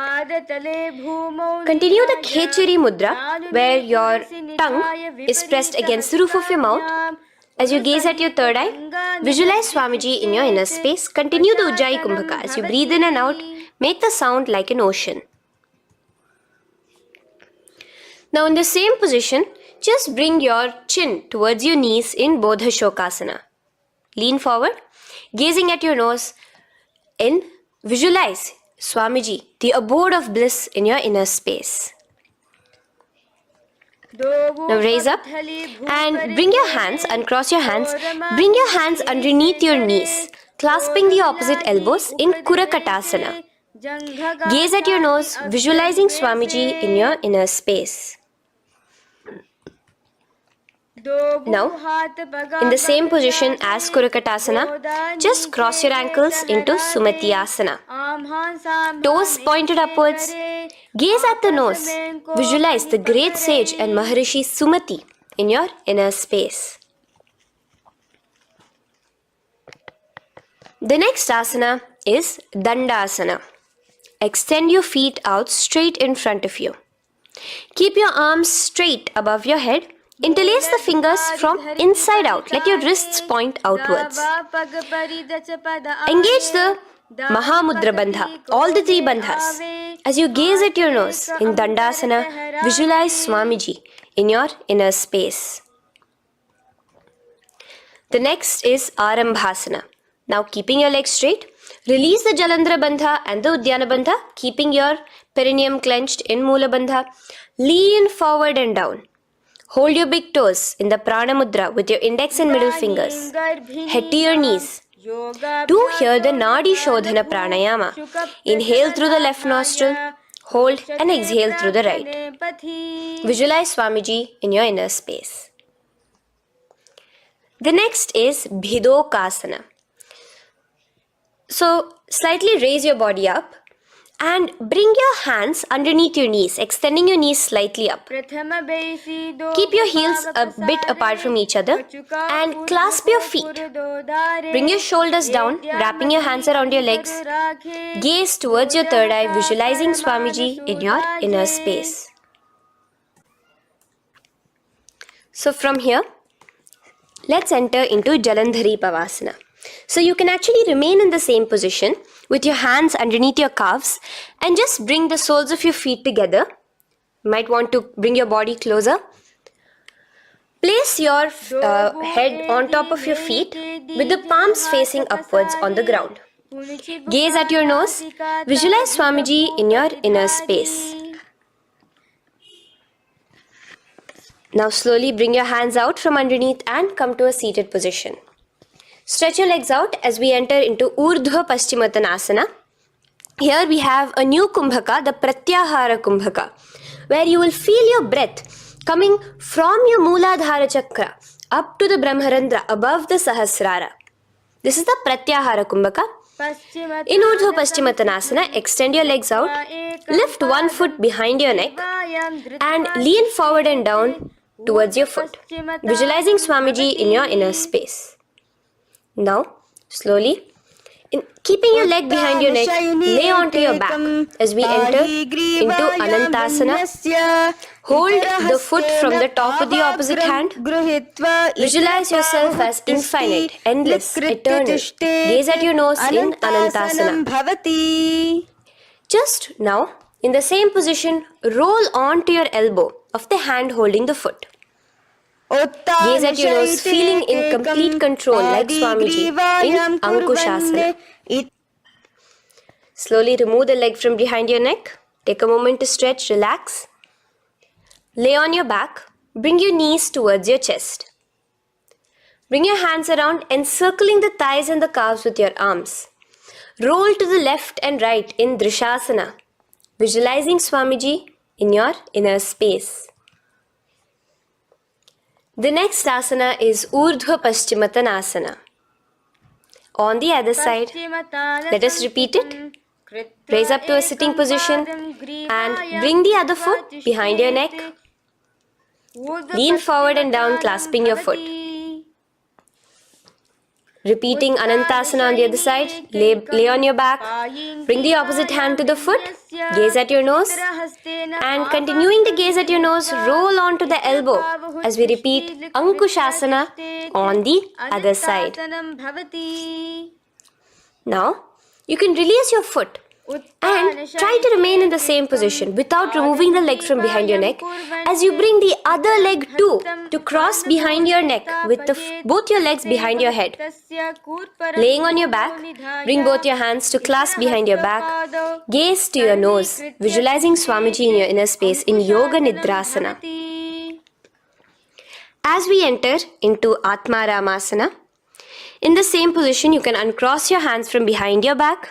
Continue the Khechari Mudra, where your tongue is pressed against the roof of your mouth. As you gaze at your third eye, visualize Swamiji in your inner space. Continue the Ujjayi Kumbhaka. As you breathe in and out, make the sound like an ocean. Now in the same position, just bring your chin towards your knees in Bodha Shokasana. Lean forward, gazing at your nose, and visualize Swamiji, the abode of bliss in your inner space. Now raise up and bring your hands, uncross your hands, bring your hands underneath your knees, clasping the opposite elbows in Kurakatasana. Gaze at your nose, visualizing Swamiji in your inner space. Now, in the same position as Kurakatasana, just cross your ankles into Sumatyasana. Toes pointed upwards. Gaze at the nose. Visualize the great sage and Maharishi Sumati in your inner space. The next asana is Dandasana. Extend your feet out straight in front of you. Keep your arms straight above your head. Interlace the fingers from inside out. Let your wrists point outwards. Engage the Mahamudra Bandha, all the three bandhas. As you gaze at your nose in Dandasana, visualize Swamiji in your inner space. The next is Arambhasana. Now keeping your legs straight, release the Jalandhara Bandha and the Uddiyana Bandha, keeping your perineum clenched in Moola Bandha. Lean forward and down. Hold your big toes in the Prana Mudra with your index and middle fingers. Head to your knees. Do here the Nadi Shodhana Pranayama. Inhale through the left nostril, hold and exhale through the right. Visualize Swamiji in your inner space. The next is Bhidokasana. So, slightly raise your body up and bring your hands underneath your knees, extending your knees slightly up. Keep your heels a bit apart from each other and clasp your feet. Bring your shoulders down, wrapping your hands around your legs. Gaze towards your third eye, visualizing Swamiji in your inner space. So from here, let's enter into Jalandhari Pavasana. So you can actually remain in the same position with your hands underneath your calves and just bring the soles of your feet together. You might want to bring your body closer. Place your head on top of your feet with the palms facing upwards on the ground. Gaze at your nose. Visualize Swamiji in your inner space. Now slowly bring your hands out from underneath and come to a seated position. Stretch your legs out as we enter into Urdhva Paschimottanasana. Here we have a new Kumbhaka, the Pratyahara Kumbhaka, where you will feel your breath coming from your Mooladhara Chakra up to the Brahmarandra above the Sahasrara. This is the Pratyahara Kumbhaka. In Urdhva Paschimottanasana, extend your legs out, lift one foot behind your neck and lean forward and down towards your foot, visualizing Swamiji in your inner space. Now, slowly, keeping your leg behind your neck, lay onto your back as we enter into Anantasana. Hold the foot from the top of the opposite hand. Visualize yourself as infinite, endless, eternal. Gaze at your nose in Anantasana. Just now, in the same position, roll onto your elbow of the hand holding the foot. Gaze at your nose, feeling in complete control like Swamiji in Ankushasana. Slowly remove the leg from behind your neck. Take a moment to stretch, relax. Lay on your back. Bring your knees towards your chest. Bring your hands around, encircling the thighs and the calves with your arms. Roll to the left and right in Drishasana, visualizing Swamiji in your inner space. The next asana is Urdhva Paschimottanasana. On the other side, let us repeat it. Raise up to a sitting position and bring the other foot behind your neck. Lean forward and down, clasping your foot. Repeating Anantasana on the other side. Lay on your back. Bring the opposite hand to the foot. Gaze at your nose. And continuing to gaze at your nose, roll onto the elbow as we repeat Ankushasana on the other side. Now, you can release your foot and try to remain in the same position without removing the leg from behind your neck as you bring the other leg too to cross behind your neck with both your legs behind your head. Laying on your back, bring both your hands to clasp behind your back. Gaze to your nose, visualizing Swamiji in your inner space in Yoga Nidrasana. As we enter into Atmaramasana, in the same position you can uncross your hands from behind your back.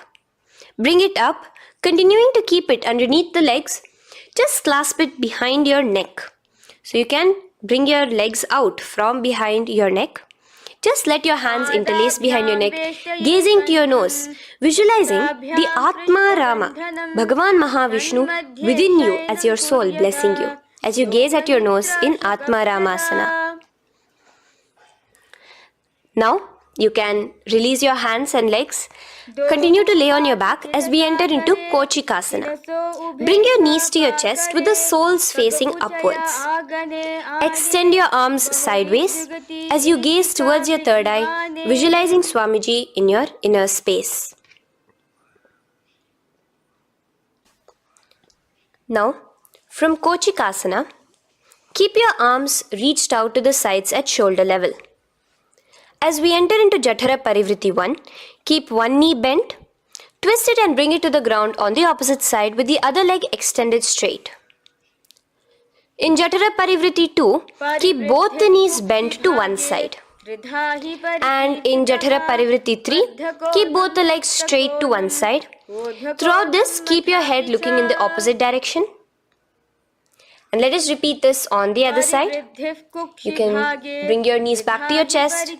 Bring it up, continuing to keep it underneath the legs. Just clasp it behind your neck. So you can bring your legs out from behind your neck. Just let your hands interlace behind your neck, gazing to your nose, visualizing the Atma Rama, Bhagavan Mahavishnu within you as your soul blessing you, as you gaze at your nose in Atma Ramasana. Now, you can release your hands and legs. Continue to lay on your back as we enter into Kochikasana. Bring your knees to your chest with the soles facing upwards. Extend your arms sideways as you gaze towards your third eye, visualizing Swamiji in your inner space. Now, from Kochikasana, keep your arms reached out to the sides at shoulder level. As we enter into Jatara Parivriti 1, keep one knee bent, twist it and bring it to the ground on the opposite side with the other leg extended straight. In Jatara Parivriti 2, keep both the knees bent to one side. And in Jatara Parivriti 3, keep both the legs straight to one side. Throughout this, keep your head looking in the opposite direction. And let us repeat this on the other side. You can bring your knees back to your chest.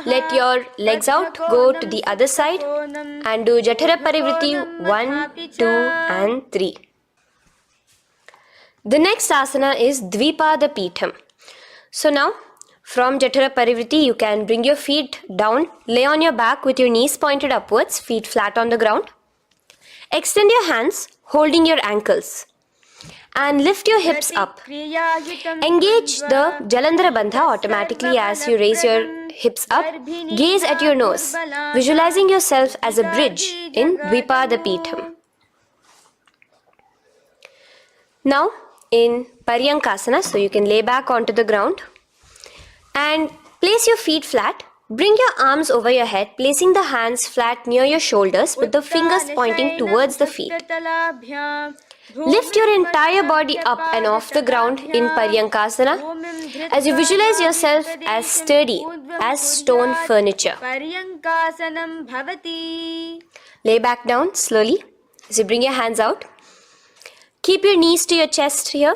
Let your legs out, go to the other side and do Jatara Parivriti 1, 2 and 3. The next asana is Dvipada Pitham. So now, from Jatara Parivriti, you can bring your feet down, lay on your back with your knees pointed upwards, feet flat on the ground. Extend your hands, holding your ankles. And lift your hips up. Engage the Jalandhara Bandha automatically as you raise your hips up, gaze at your nose, visualizing yourself as a bridge in Dvipadapitham. Now in Paryankasana, so you can lay back onto the ground and place your feet flat. Bring your arms over your head, placing the hands flat near your shoulders with the fingers pointing towards the feet. Lift your entire body up and off the ground in Paryankasana as you visualize yourself as sturdy as stone furniture. Lay back down slowly as you bring your hands out. Keep your knees to your chest here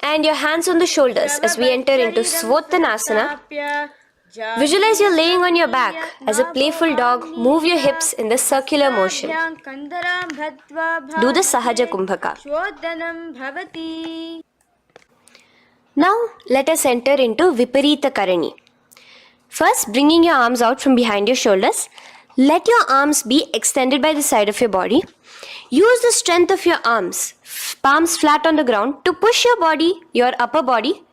and your hands on the shoulders as we enter into Svottanasana. Visualize you're laying on your back as a playful dog. Move your hips in the circular motion. Do the Sahaja Kumbhaka. Now let us enter into Viparita Karani. First, bringing your arms out from behind your shoulders. Let your arms be extended by the side of your body. Use the strength of your arms, palms flat on the ground, to push your body, your upper body,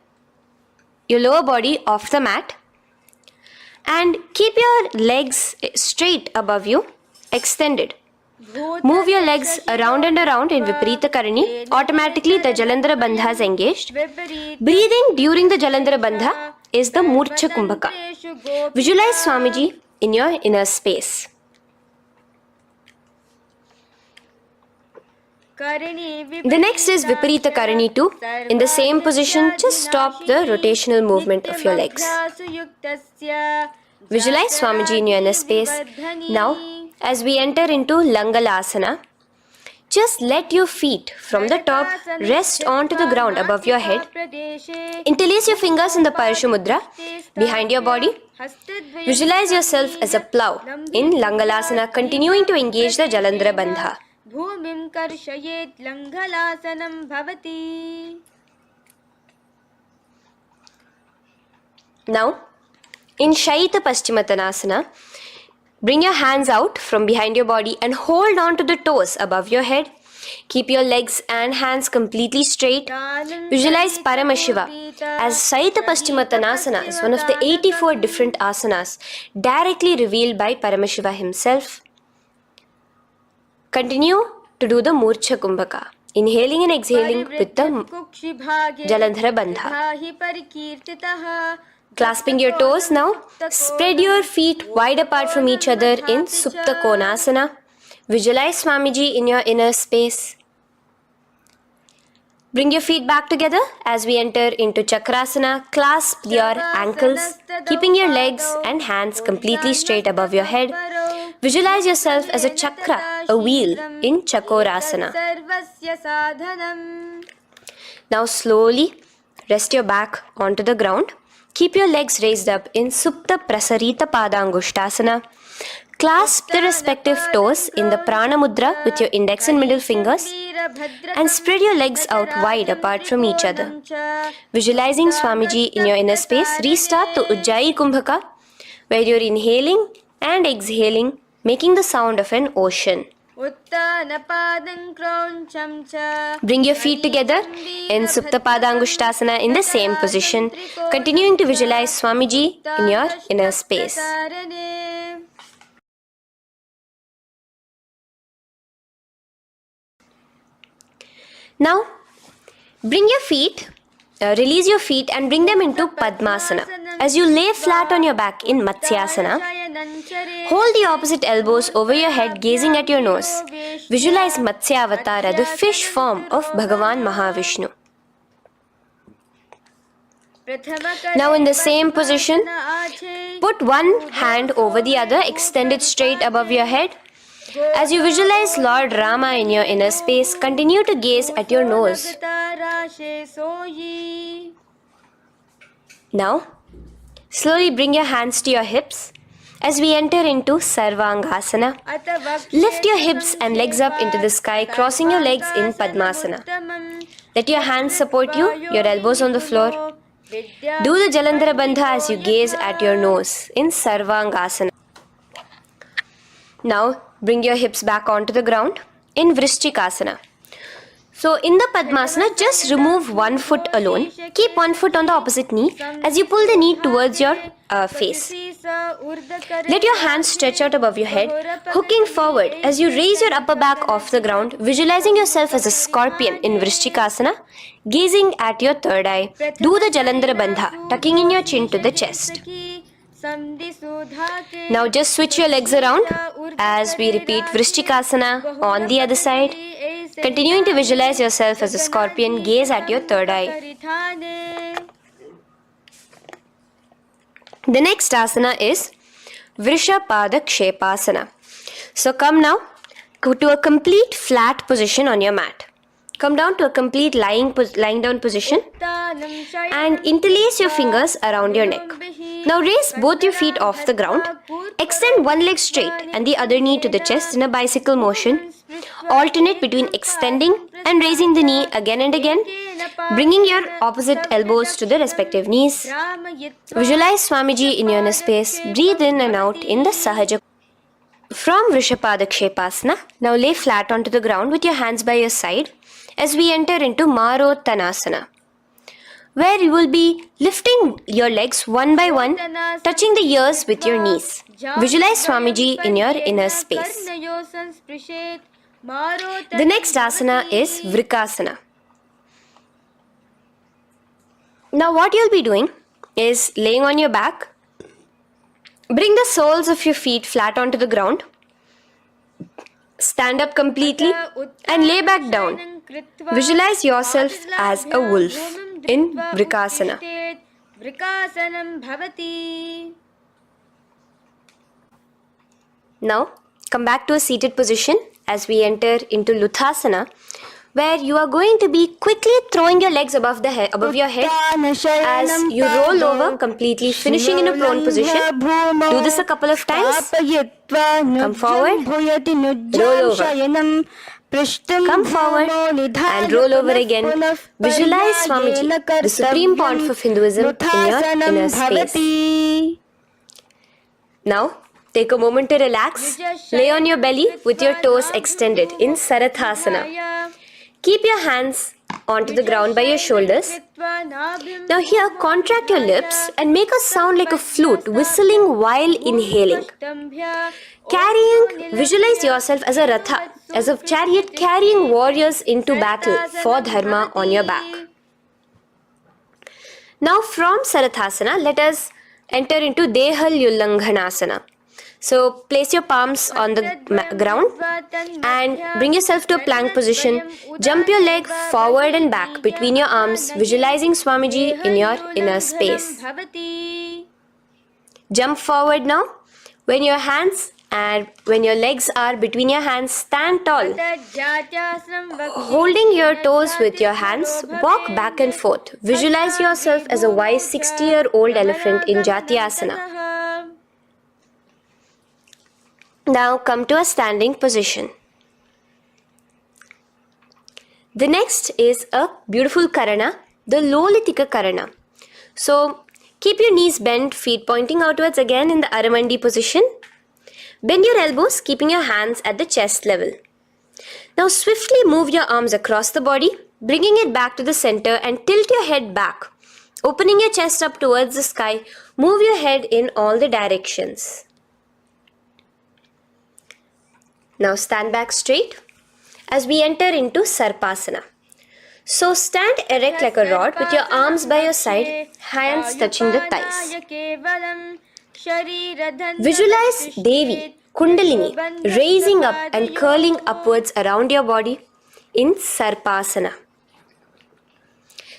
your lower body off the mat. And keep your legs straight above you, extended. Move your legs around and around in Viparita Karani. Automatically the Jalandhara Bandha is engaged. Breathing during the Jalandhara Bandha is the Murcha Kumbhaka. Visualize Swamiji in your inner space. The next is Viparita Karani 2. In the same position, just stop the rotational movement of your legs. Visualize Swamiji in your inner space. Now, as we enter into Langalasana, just let your feet from the top rest onto the ground above your head. Interlace your fingers in the Parashu Mudra behind your body. Visualize yourself as a plow in Langalasana, continuing to engage the Jalandhara Bandha.
भूमिं कर्षयेत् लङ्घलासनं भवति.
Now, in Shaita Paschimottanasana, bring your hands out from behind your body and hold on to the toes above your head. Keep your legs and hands completely straight. Visualize Paramashiva as Shaita Paschimottanasana is one of the 84 different asanas directly revealed by Paramashiva himself. Continue to do the Murcha Kumbhaka, inhaling and exhaling with the Jalandhara Bandha. Clasping your toes now, spread your feet wide apart from each other in Supta Konasana. Visualize Swamiji in your inner space. Bring your feet back together as we enter into Chakrasana. Clasp your ankles, keeping your legs and hands completely straight above your head. Visualize yourself as a chakra, a wheel in Chakorasana. Now slowly rest your back onto the ground. Keep your legs raised up in Supta Prasarita Padangushtasana. Clasp the respective toes in the Prana Mudra with your index and middle fingers and spread your legs out wide apart from each other. Visualizing Swamiji in your inner space, restart the Ujjayi Kumbhaka where you're inhaling and exhaling, making the sound of an ocean. Bring your feet together in Supta Padangushtasana in the same position, continuing to visualize Swamiji in your inner space. Now, release your feet and bring them into Padmasana. As you lay flat on your back in Matsyasana, hold the opposite elbows over your head, gazing at your nose. Visualize Matsyavatara, the fish form of Bhagavan Mahavishnu. Now in the same position, put one hand over the other, extended straight above your head. As you visualize Lord Rama in your inner space, continue to gaze at your nose. Now, slowly bring your hands to your hips as we enter into Sarvangasana. Lift your hips and legs up into the sky, crossing your legs in Padmasana. Let your hands support you, your elbows on the floor. Do the Jalandhara Bandha as you gaze at your nose in Sarvangasana. Now, bring your hips back onto the ground in Vrishchikasana. So in the Padmasana, just remove one foot alone. Keep one foot on the opposite knee as you pull the knee towards your face. Let your hands stretch out above your head, hooking forward as you raise your upper back off the ground, visualizing yourself as a scorpion in Vrishtikasana, gazing at your third eye. Do the Jalandhara Bandha, tucking in your chin to the chest. Now just switch your legs around as we repeat Vrishtikasana on the other side. Continuing to visualize yourself as a scorpion, gaze at your third eye. The next asana is Vrishapada Kshepasana. So come now to a complete flat position on your mat. Come down to a complete lying down position and interlace your fingers around your neck. Now raise both your feet off the ground. Extend one leg straight and the other knee to the chest in a bicycle motion. Alternate between extending and raising the knee again and again, bringing your opposite elbows to the respective knees. Visualize Swamiji in your inner space. Breathe in and out in the Sahaja. From Vrishapada Kshepasana, now lay flat onto the ground with your hands by your side as we enter into Marottanasana, where you will be lifting your legs one by one, touching the ears with your knees. Visualize Swamiji in your inner space. The next asana is Vrikasana. Now what you'll be doing is laying on your back. Bring the soles of your feet flat onto the ground. Stand up completely and lay back down. Visualize yourself as a wolf in Vrikasana. Now come back to a seated position as we enter into Luthasana, where you are going to be quickly throwing your legs above your head as you roll over completely, finishing in a prone position. Do this a couple of times. Come forward, roll over. Come forward and roll over again. Visualize Swamiji, the supreme point of Hinduism, in your inner space. Now, take a moment to relax. Lay on your belly with your toes extended in Sarathasana. Keep your hands onto the ground by your shoulders. Now here, contract your lips and make a sound like a flute, whistling while inhaling. Visualize yourself as a ratha, as a chariot carrying warriors into battle for dharma on your back. Now from Sarathasana, let us enter into Dehal Ullanghanasana. So place your palms on the ground and bring yourself to a plank position. Jump your leg forward and back between your arms, visualizing Swamiji in your inner space. Jump forward now. When your legs are between your hands, stand tall. Holding your toes with your hands, walk back and forth. Visualize yourself as a wise 60-year-old elephant in Jatyasana. Now come to a standing position. The next is a beautiful Karana, the Lolitika Karana. So keep your knees bent, feet pointing outwards again in the Aramandi position. Bend your elbows, keeping your hands at the chest level. Now swiftly move your arms across the body, bringing it back to the center and tilt your head back. Opening your chest up towards the sky, move your head in all the directions. Now stand back straight as we enter into Sarpasana. So stand erect like a rod with your arms by your side, hands touching the thighs. Visualize Devi, Kundalini, raising up and curling upwards around your body in Sarpasana.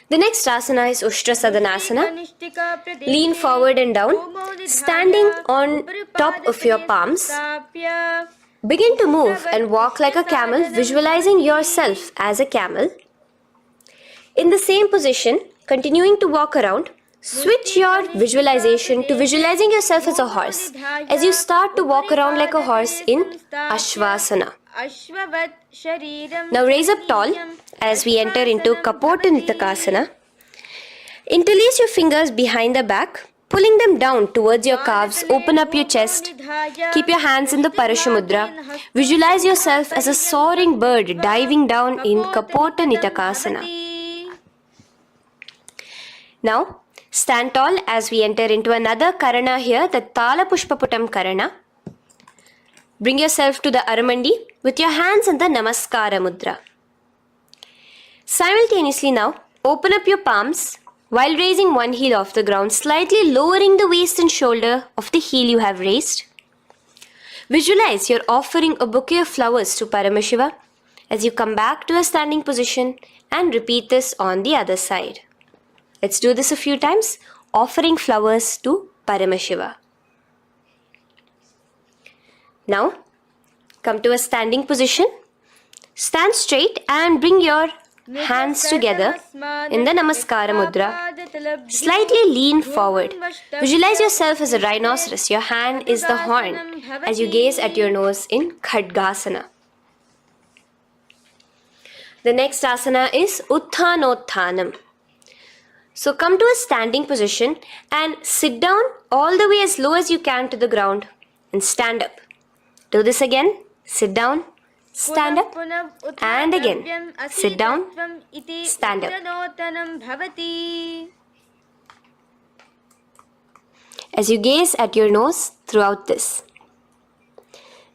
The next asana is Ushtrasadanasana. Lean forward and down, standing on top of your palms. Begin to move and walk like a camel, visualizing yourself as a camel. In the same position, continuing to walk around, switch your visualization to visualizing yourself as a horse as you start to walk around like a horse in Ashvasana. Now raise up tall as we enter into Kapota Nitakasana. Interlace your fingers behind the back. Pulling them down towards your calves, open up your chest. Keep your hands in the Parashamudra. Visualize yourself as a soaring bird diving down in Kapota Nitakasana. Now, stand tall as we enter into another Karana here, the Tala Pushpaputam Karana. Bring yourself to the Aramandi with your hands in the Namaskara Mudra. Simultaneously now, open up your palms while raising one heel off the ground, slightly lowering the waist and shoulder of the heel you have raised. Visualize you're offering a bouquet of flowers to Paramashiva as you come back to a standing position, and repeat this on the other side. Let's do this a few times, offering flowers to Paramashiva. Now, come to a standing position. Stand straight and bring your hands together in the Namaskara Mudra. Slightly lean forward. Visualize yourself as a rhinoceros. Your hand is the horn as you gaze at your nose in Khadgasana. The next asana is Utthanotthanam. So come to a standing position and sit down all the way as low as you can to the ground and stand up. Do this again. Sit down. Stand up, and again, sit down, stand up. As you gaze at your nose throughout this.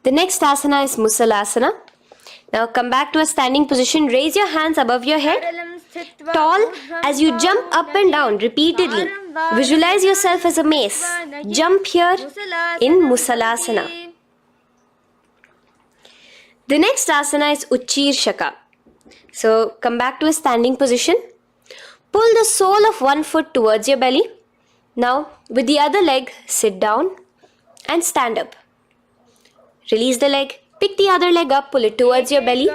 The next asana is Musalasana. Now come back to a standing position, raise your hands above your head, tall as you jump up and down repeatedly. Visualize yourself as a mace. Jump here in Musalasana. The next asana is Uchirshaka. So come back to a standing position. Pull the sole of one foot towards your belly. Now with the other leg, sit down and stand up. Release the leg, pick the other leg up, pull it towards your belly,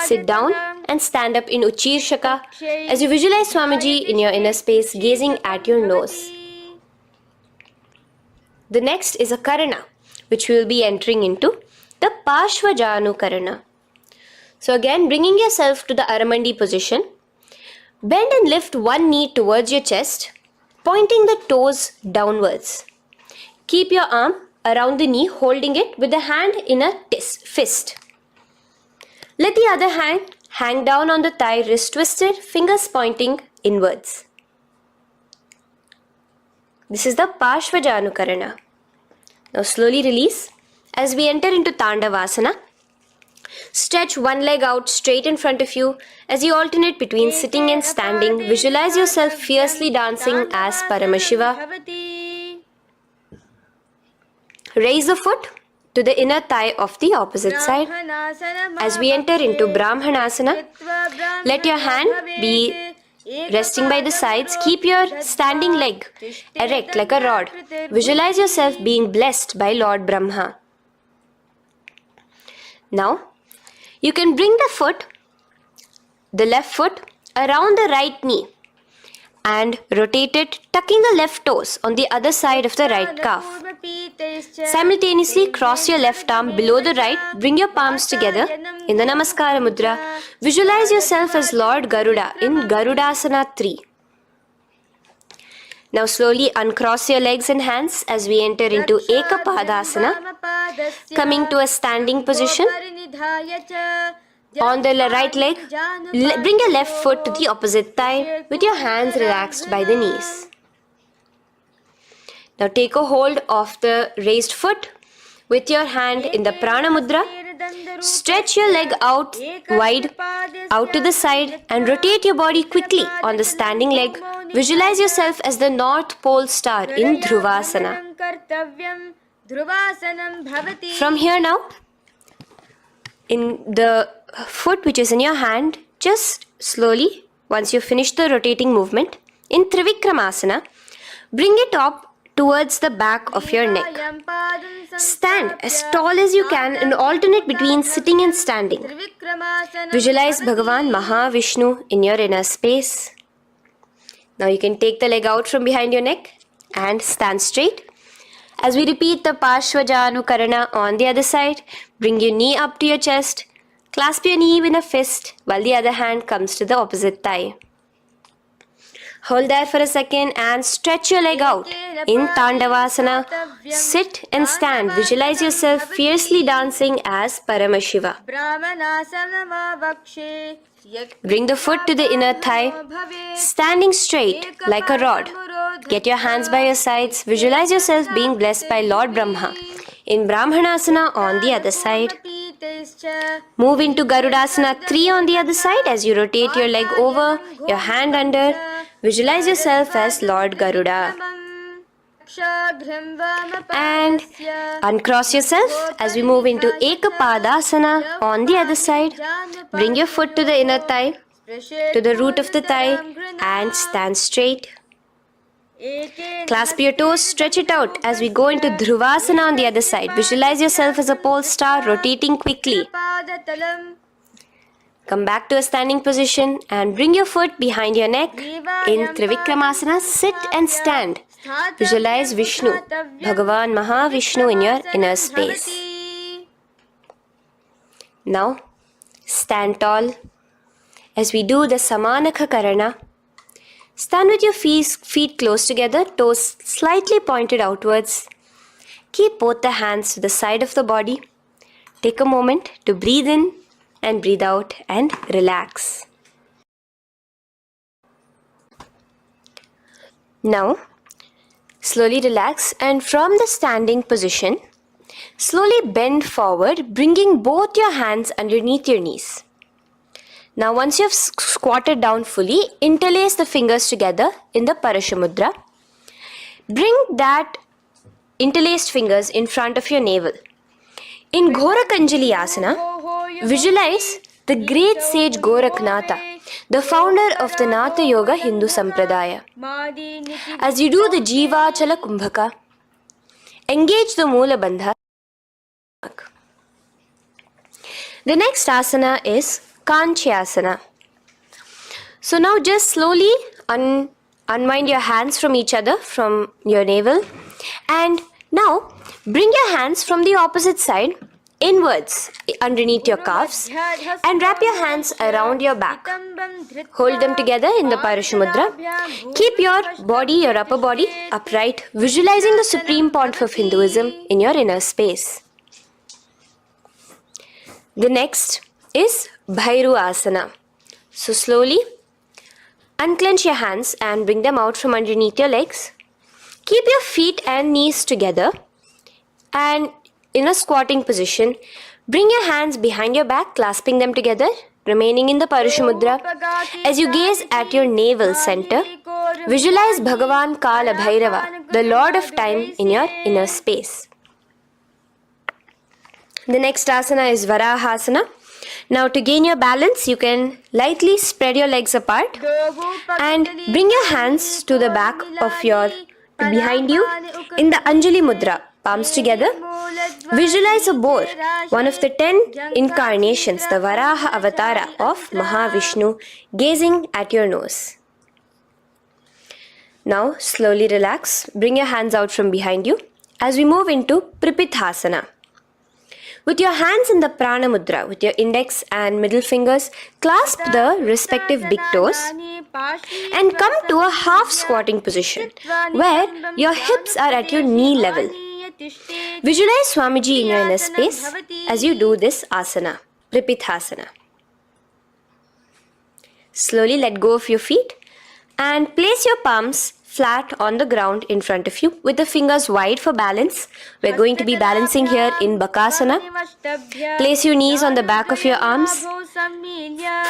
sit down and stand up in Uchirshaka as you visualize Swamiji in your inner space, gazing at your nose. The next is a Karana, which we will be entering into, the Parshvajanu Karana. So again, bringing yourself to the Aramandi position, bend and lift one knee towards your chest, pointing the toes downwards. Keep your arm around the knee, holding it with the hand in a fist. Let the other hand hang down on the thigh, wrist twisted, fingers pointing inwards. This is the Parshvajanu Karana. Now slowly release. As we enter into Tandavasana, stretch one leg out straight in front of you as you alternate between sitting and standing. Visualize yourself fiercely dancing as Paramashiva. Raise the foot to the inner thigh of the opposite side. As we enter into Brahmanasana, let your hand be resting by the sides. Keep your standing leg erect like a rod. Visualize yourself being blessed by Lord Brahma. Now, you can bring the left foot around the right knee and rotate it, tucking the left toes on the other side of the right calf. Simultaneously, cross your left arm below the right, bring your palms together in the Namaskara Mudra. Visualize yourself as Lord Garuda in Garudasana 3. Now slowly uncross your legs and hands as we enter into Ekapadasana, coming to a standing position. On the right leg, bring your left foot to the opposite thigh with your hands relaxed by the knees. Now take a hold of the raised foot with your hand in the Prana Mudra. Stretch your leg out wide, out to the side, and rotate your body quickly on the standing leg. Visualize yourself as the North Pole star in Dhruvasana. From here now, in the foot which is in your hand, just slowly, once you finish the rotating movement, in Trivikramasana, bring it up towards the back of your neck. Stand as tall as you can and alternate between sitting and standing. Visualize Bhagavan Mahavishnu in your inner space. Now you can take the leg out from behind your neck and stand straight. As we repeat the Parshvajanu Karana on the other side, bring your knee up to your chest, clasp your knee in a fist while the other hand comes to the opposite thigh. Hold there for a second and stretch your leg out. In Tandavasana, sit and stand. Visualize yourself fiercely dancing as Paramashiva. Bring the foot to the inner thigh, standing straight like a rod. Get your hands by your sides. Visualize yourself being blessed by Lord Brahma. In Brahmanasana on the other side. Move into Garudasana 3 on the other side as you rotate your leg over, your hand under. Visualize yourself as Lord Garuda. And uncross yourself as we move into Ekapadasana on the other side. Bring your foot to the inner thigh, to the root of the thigh, and stand straight. Clasp your toes, stretch it out as we go into Dhruvasana on the other side. Visualize yourself as a pole star rotating quickly. Come back to a standing position and bring your foot behind your neck. In Trivikramasana, sit and stand. Visualize Vishnu, Bhagavan Mahavishnu in your inner space. Now, stand tall as we do the Samanakha Karana. Stand with your feet close together, toes slightly pointed outwards. Keep both the hands to the side of the body. Take a moment to breathe in and breathe out and relax. Now, slowly relax and from the standing position, slowly bend forward, bringing both your hands underneath your knees. Now once you have squatted down fully, interlace the fingers together in the Parashamudra. Bring that interlaced fingers in front of your navel. In Ghorakanjali Asana, visualize the great sage Goraknatha, the founder of the Natha Yoga Hindu Sampradaya. As you do the Jivachala Kumbhaka, engage the Moola Bandha. The next asana is Kanchyasana. So now just slowly unwind your hands from each other, from your navel, and now bring your hands from the opposite side inwards underneath your calves and wrap your hands around your back. Hold them together in the Parashamudra. Keep your body, your upper body upright, visualizing the supreme pontiff of Hinduism in your inner space. The next is Bhairu Asana. So slowly unclench your hands and bring them out from underneath your legs. Keep your feet and knees together and in a squatting position, bring your hands behind your back, clasping them together, remaining in the Parashamudra. As you gaze at your navel center, visualize Bhagavan Kala Bhairava, the Lord of Time, in your inner space. The next asana is Varahasana. Now to gain your balance, you can lightly spread your legs apart and bring your hands to the back of behind you in the Anjali Mudra, palms together. Visualize a boar, one of the 10 incarnations, the Varaha Avatara of Mahavishnu, gazing at your nose. Now slowly relax, bring your hands out from behind you as we move into Pripithasana. With your hands in the Prana Mudra, with your index and middle fingers, clasp the respective big toes and come to a half squatting position where your hips are at your knee level. Visualize Swamiji in your inner space as you do this asana, Pripithasana. Slowly let go of your feet and place your palms flat on the ground in front of you with the fingers wide for balance. We're going to be balancing here in Bakasana. Place your knees on the back of your arms.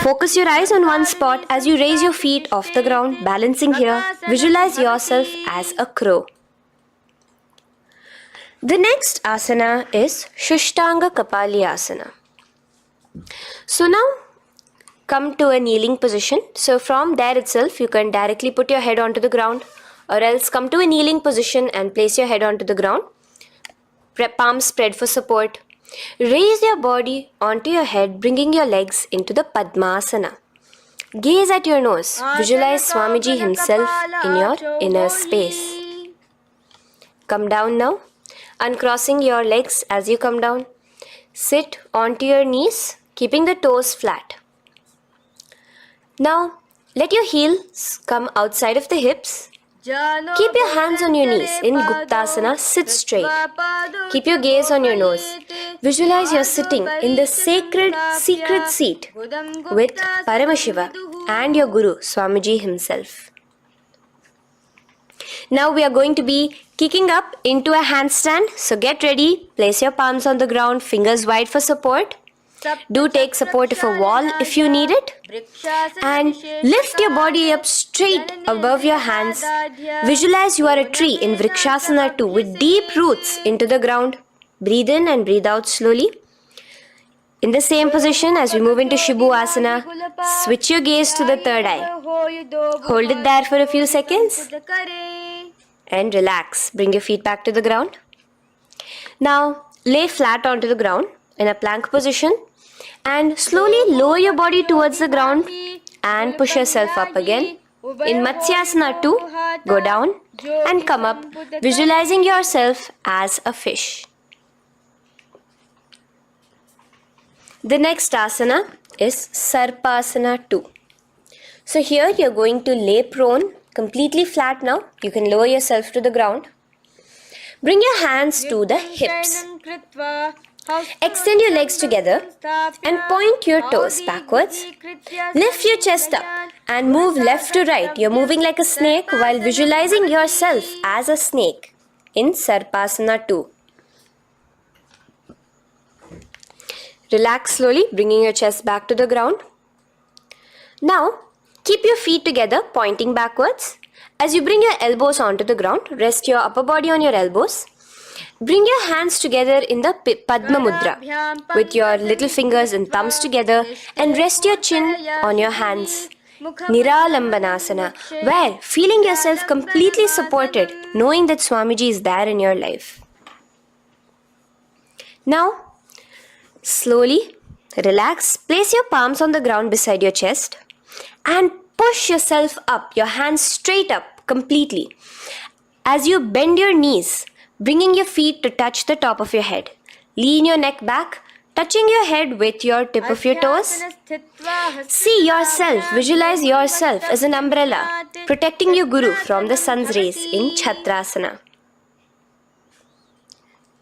Focus your eyes on one spot as you raise your feet off the ground, balancing here. Visualize yourself as a crow. The next asana is Shushtanga Kapali Asana. So now come to a kneeling position. So from there itself, you can directly put your head onto the ground, or else come to a kneeling position and place your head onto the ground. Palms spread for support. Raise your body onto your head, bringing your legs into the Padmasana. Gaze at your nose. Visualize Swamiji himself in your inner space. Come down now, uncrossing your legs as you come down. Sit onto your knees, keeping the toes flat. Now, Let your heels come outside of the hips. Keep your hands on your knees. In Guptasana, sit straight. Keep your gaze on your nose. Visualize you're sitting in the sacred secret seat with Paramashiva and your Guru, Swamiji himself. Now we are going to be kicking up into a handstand. So get ready. Place your palms on the ground, fingers wide for support. Do take support of a wall if you need it. And lift your body up straight above your hands. Visualize you are a tree in Vrikshasana 2 with deep roots into the ground. Breathe in and breathe out slowly. In the same position as we move into Shibhu Asana, switch your gaze to the third eye. Hold it there for a few seconds and relax. Bring your feet back to the ground. Now lay flat onto the ground in a plank position and slowly lower your body towards the ground and push yourself up again. In Matsyasana 2, go down and come up, visualizing yourself as a fish. The next asana is Sarpasana 2. So here you're going to lay prone, completely flat now. You can lower yourself to the ground. Bring your hands to the hips. Extend your legs together and point your toes backwards. Lift your chest up and move left to right. You're moving like a snake while visualizing yourself as a snake in Sarpasana 2. Relax slowly, bringing your chest back to the ground. Now, keep your feet together, pointing backwards. As you bring your elbows onto the ground, rest your upper body on your elbows. Bring your hands together in the Padma Mudra with your little fingers and thumbs together and rest your chin on your hands. Niralambanasana, where feeling yourself completely supported, knowing that Swamiji is there in your life. Now, slowly relax, place your palms on the ground beside your chest and push yourself up, your hands straight up completely. As you bend your knees, bringing your feet to touch the top of your head. Lean your neck back, touching your head with your tip of your toes. See yourself, visualize yourself as an umbrella, protecting your Guru from the sun's rays in Chhatrasana.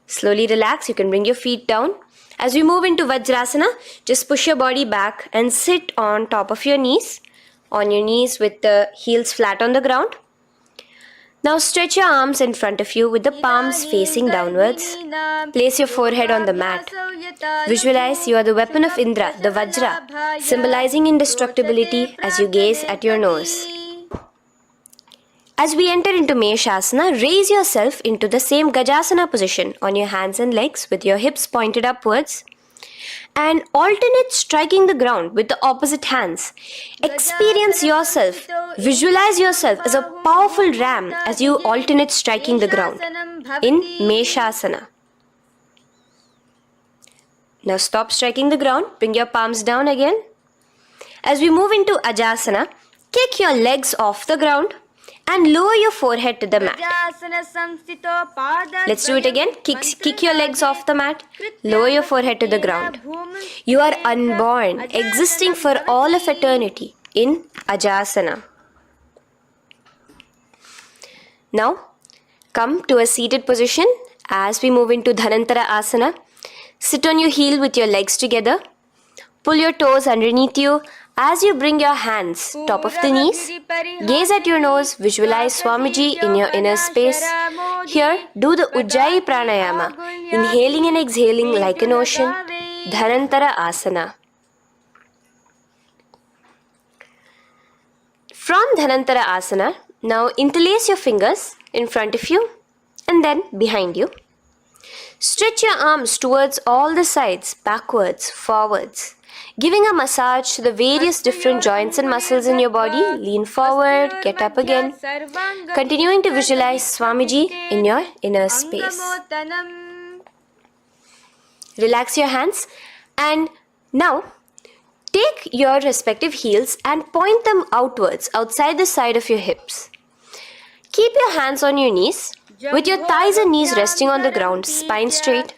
Slowly relax, you can bring your feet down. As we move into Vajrasana, just push your body back and sit on top of your knees, with the heels flat on the ground. Now stretch your arms in front of you with the palms facing downwards. Place your forehead on the mat. Visualize you are the weapon of Indra, the Vajra, symbolizing indestructibility as you gaze at your nose. As we enter into Meshasana, raise yourself into the same Gajasana position on your hands and legs with your hips pointed upwards and alternate striking the ground with the opposite hands. Experience yourself, visualize yourself as a powerful ram as you alternate striking the ground in Meshasana. Now stop striking the ground, bring your palms down again. As we move into Ajasana, kick your legs off the ground and lower your forehead to the mat. Let's do it again. Kick your legs off the mat. Lower your forehead to the ground. You are unborn, existing for all of eternity in Ajasana. Now, come to a seated position as we move into Dhanantara Asana. Sit on your heel with your legs together. Pull your toes underneath you. As you bring your hands top of the knees, gaze at your nose, visualize Swamiji in your inner space. Here, do the Ujjayi Pranayama, inhaling and exhaling like an ocean, Dhanantara Asana. From Dhanantara Asana, now interlace your fingers in front of you and then behind you. Stretch your arms towards all the sides, backwards, forwards. Giving a massage to the various different joints and muscles in your body. Lean forward, get up again. Continuing to visualize Swamiji in your inner space. Relax your hands and now take your respective heels and point them outwards, outside the side of your hips. Keep your hands on your knees with your thighs and knees resting on the ground, spine straight.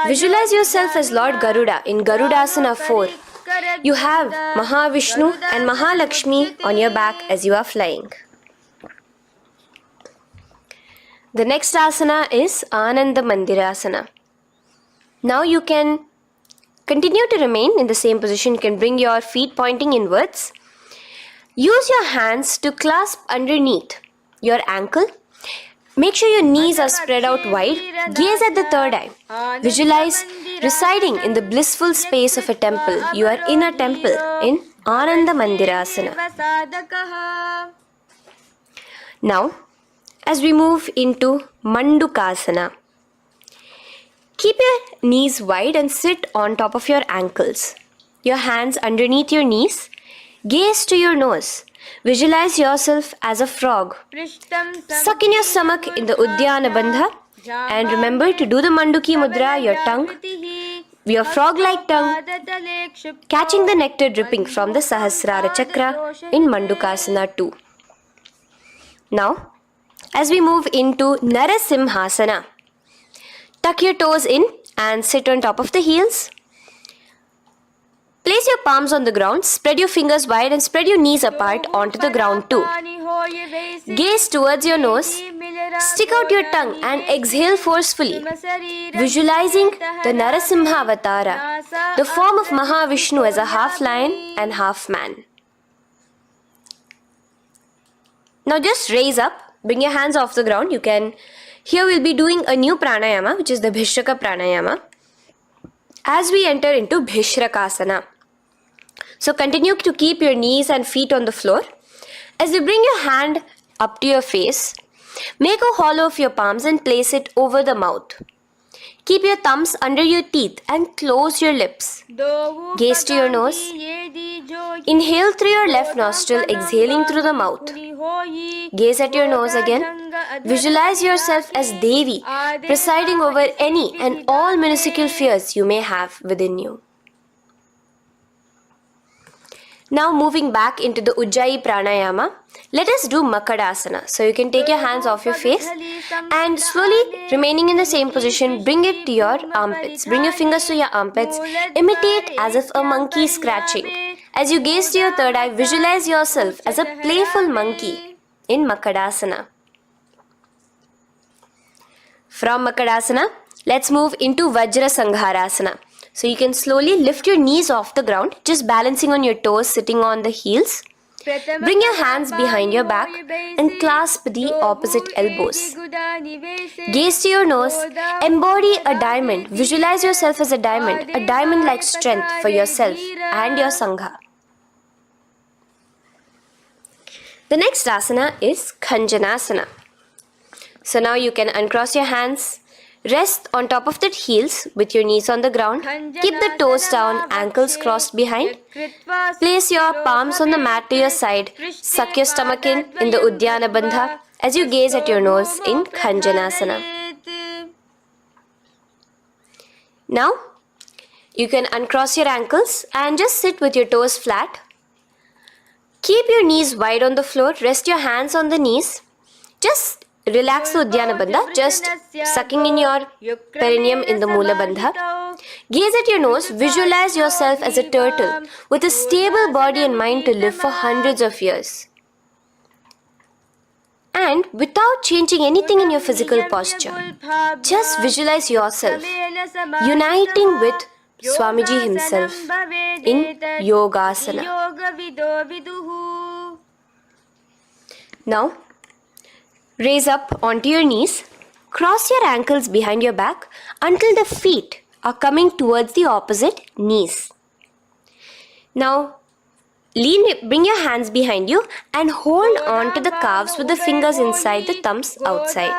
Visualize yourself as Lord Garuda in Garudasana 4, You have Mahavishnu and Mahalakshmi on your back as you are flying. The next asana is Ananda Mandirasana. Now you can continue to remain in the same position. You can bring your feet pointing inwards. Use your hands to clasp underneath your ankle. Make sure your knees are spread out wide. Gaze at the third eye. Visualize residing in the blissful space of a temple. You are in a temple in Ananda Mandirasana. Now, as we move into Mandukasana, keep your knees wide and sit on top of your ankles. Your hands underneath your knees. Gaze to your nose. Visualize yourself as a frog. Suck in your stomach in the Uddiyana Bandha. And remember to do the Manduki Mudra, your tongue, your frog-like tongue, catching the nectar dripping from the Sahasrara Chakra in Mandukasana 2. Now, as we move into Narasimhasana, tuck your toes in and sit on top of the heels. Place your palms on the ground, spread your fingers wide and spread your knees apart onto the ground too. Gaze towards your nose, stick out your tongue and exhale forcefully, visualizing the Narasimha Avatara, the form of Mahavishnu as a half lion and half man. Now just raise up, bring your hands off the ground. Here we'll be doing a new pranayama, which is the Bhishraka pranayama, as we enter into Bhishrakasana. So continue to keep your knees and feet on the floor. As you bring your hand up to your face, make a hollow of your palms and place it over the mouth. Keep your thumbs under your teeth and close your lips. Gaze to your nose. Inhale through your left nostril, exhaling through the mouth. Gaze at your nose again. Visualize yourself as Devi, presiding over any and all minuscule fears you may have within you. Now moving back into the Ujjayi Pranayama, let us do Makadasana. So you can take your hands off your face and slowly remaining in the same position, bring it to your armpits. Bring your fingers to your armpits. Imitate as if a monkey is scratching. As you gaze to your third eye, visualize yourself as a playful monkey in Makadasana. From Makadasana, let's move into Vajra Sangharasana. So you can slowly lift your knees off the ground, just balancing on your toes, sitting on the heels. Bring your hands behind your back and clasp the opposite elbows. Gaze to your nose, embody a diamond. Visualize yourself as a diamond-like strength for yourself and your Sangha. The next asana is Khanjanasana. So now you can uncross your hands. Rest on top of the heels with your knees on the ground. Keep the toes down, ankles crossed behind. Place your palms on the mat to your side. Suck your stomach in the Uddiyana Bandha as you gaze at your nose in Khanjanasana. Now, you can uncross your ankles and just sit with your toes flat. Keep your knees wide on the floor. Rest your hands on the knees. Just relax the Uddiyana Bandha, just sucking in your perineum in the Mula Bandha. Gaze at your nose, visualize yourself as a turtle with a stable body and mind to live for hundreds of years. And without changing anything in your physical posture, just visualize yourself uniting with Swamiji himself in Yogasana. Now, raise up onto your knees, cross your ankles behind your back until the feet are coming towards the opposite knees. Now, bring your hands behind you and hold on to the calves with the fingers inside, the thumbs outside.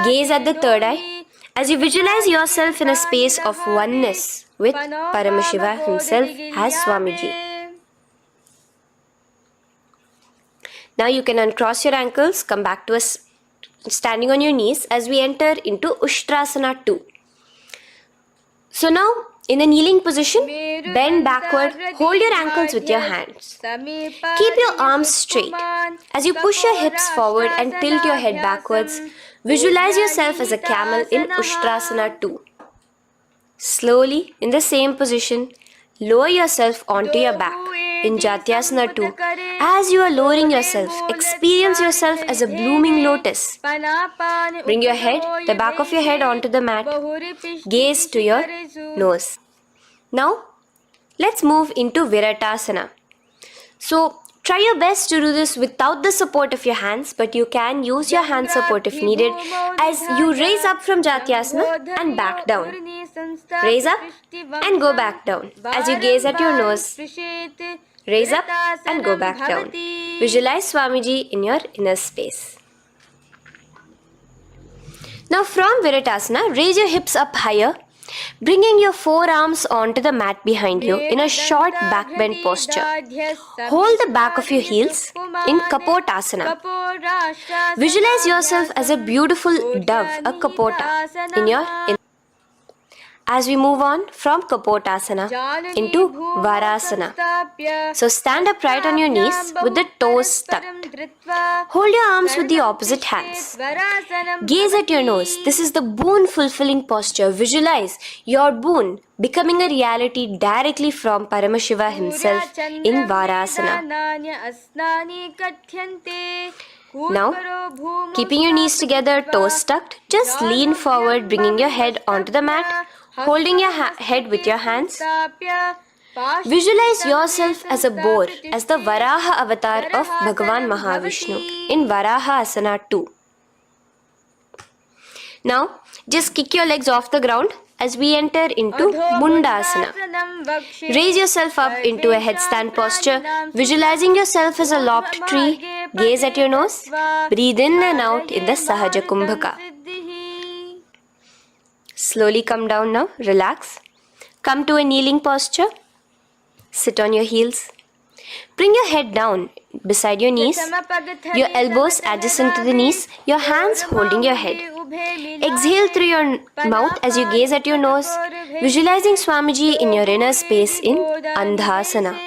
Gaze at the third eye as you visualize yourself in a space of oneness with Paramashivoham himself as Swamiji. Now you can uncross your ankles, come back to standing on your knees as we enter into Ushtrasana 2. So now, in a kneeling position, bend backward, hold your ankles with your hands. Keep your arms straight. As you push your hips forward and tilt your head backwards, visualize yourself as a camel in Ushtrasana 2. Slowly, in the same position, lower yourself onto your back in Jatyasana 2. As you are lowering yourself, experience yourself as a blooming lotus. Bring your head, the back of your head onto the mat. Gaze to your nose. Now, let's move into Viratasana. So, try your best to do this without the support of your hands, but you can use your hand support if needed as you raise up from Jatyasana and back down. Raise up and go back down as you gaze at your nose. Raise up and go back down. Visualize Swamiji in your inner space. Now from Viratasana, raise your hips up higher, bringing your forearms onto the mat behind you in a short back bend posture. Hold the back of your heels in Kapotasana. Visualize yourself as a beautiful dove, a Kapota, in your as we move on from Kapotasana into Varasana. So stand upright on your knees with the toes tucked. Hold your arms with the opposite hands. Gaze at your nose. This is the boon fulfilling posture. Visualize your boon becoming a reality directly from Paramashiva himself in Varasana. Now, keeping your knees together, toes tucked, just lean forward, bringing your head onto the mat, holding your head with your hands. Visualize yourself as a boar, as the Varaha avatar of Bhagavan Mahavishnu in Varaha Asana 2. Now, just kick your legs off the ground as we enter into Mundasana. Raise yourself up into a headstand posture, visualizing yourself as a lopped tree. Gaze at your nose. Breathe in and out in the Sahaja Kumbhaka. Slowly come down now. Relax. Come to a kneeling posture. Sit on your heels. Bring your head down beside your knees, your elbows adjacent to the knees, your hands holding your head. Exhale through your mouth as you gaze at your nose, visualizing Swamiji in your inner space in Andhasana.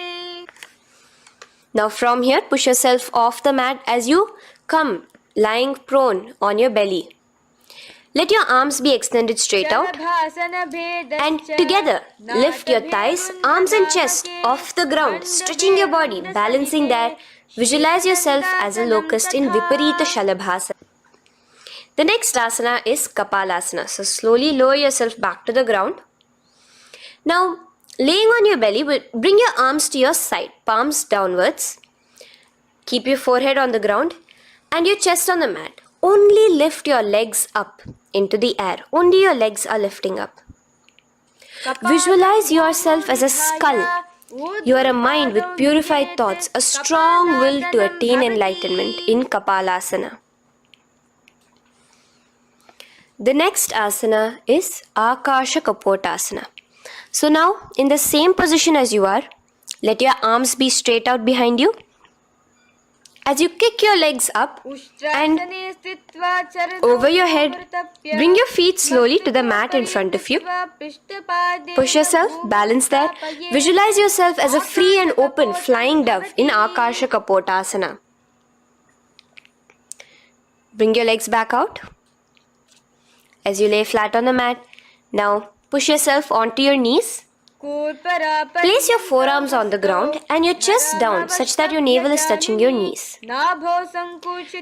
Now from here, push yourself off the mat as you come lying prone on your belly. Let your arms be extended straight out and together lift your thighs, arms and chest off the ground, stretching your body, balancing there. Visualize yourself as a locust in Viparita Shalabhasana. The next asana is Kapalasana. So slowly lower yourself back to the ground. Now laying on your belly, bring your arms to your side, palms downwards. Keep your forehead on the ground and your chest on the mat. Only lift your legs up into the air. Only your legs are lifting up. Visualize yourself as a skull. You are a mind with purified thoughts, a strong will to attain enlightenment in Kapalasana. The next asana is Akasha Kapotasana. So now, in the same position as you are, let your arms be straight out behind you. As you kick your legs up and over your head, bring your feet slowly to the mat in front of you. Push yourself, balance there. Visualize yourself as a free and open flying dove in Akasha Kapotasana. Bring your legs back out as you lay flat on the mat. Now push yourself onto your knees. Place your forearms on the ground and your chest down such that your navel is touching your knees.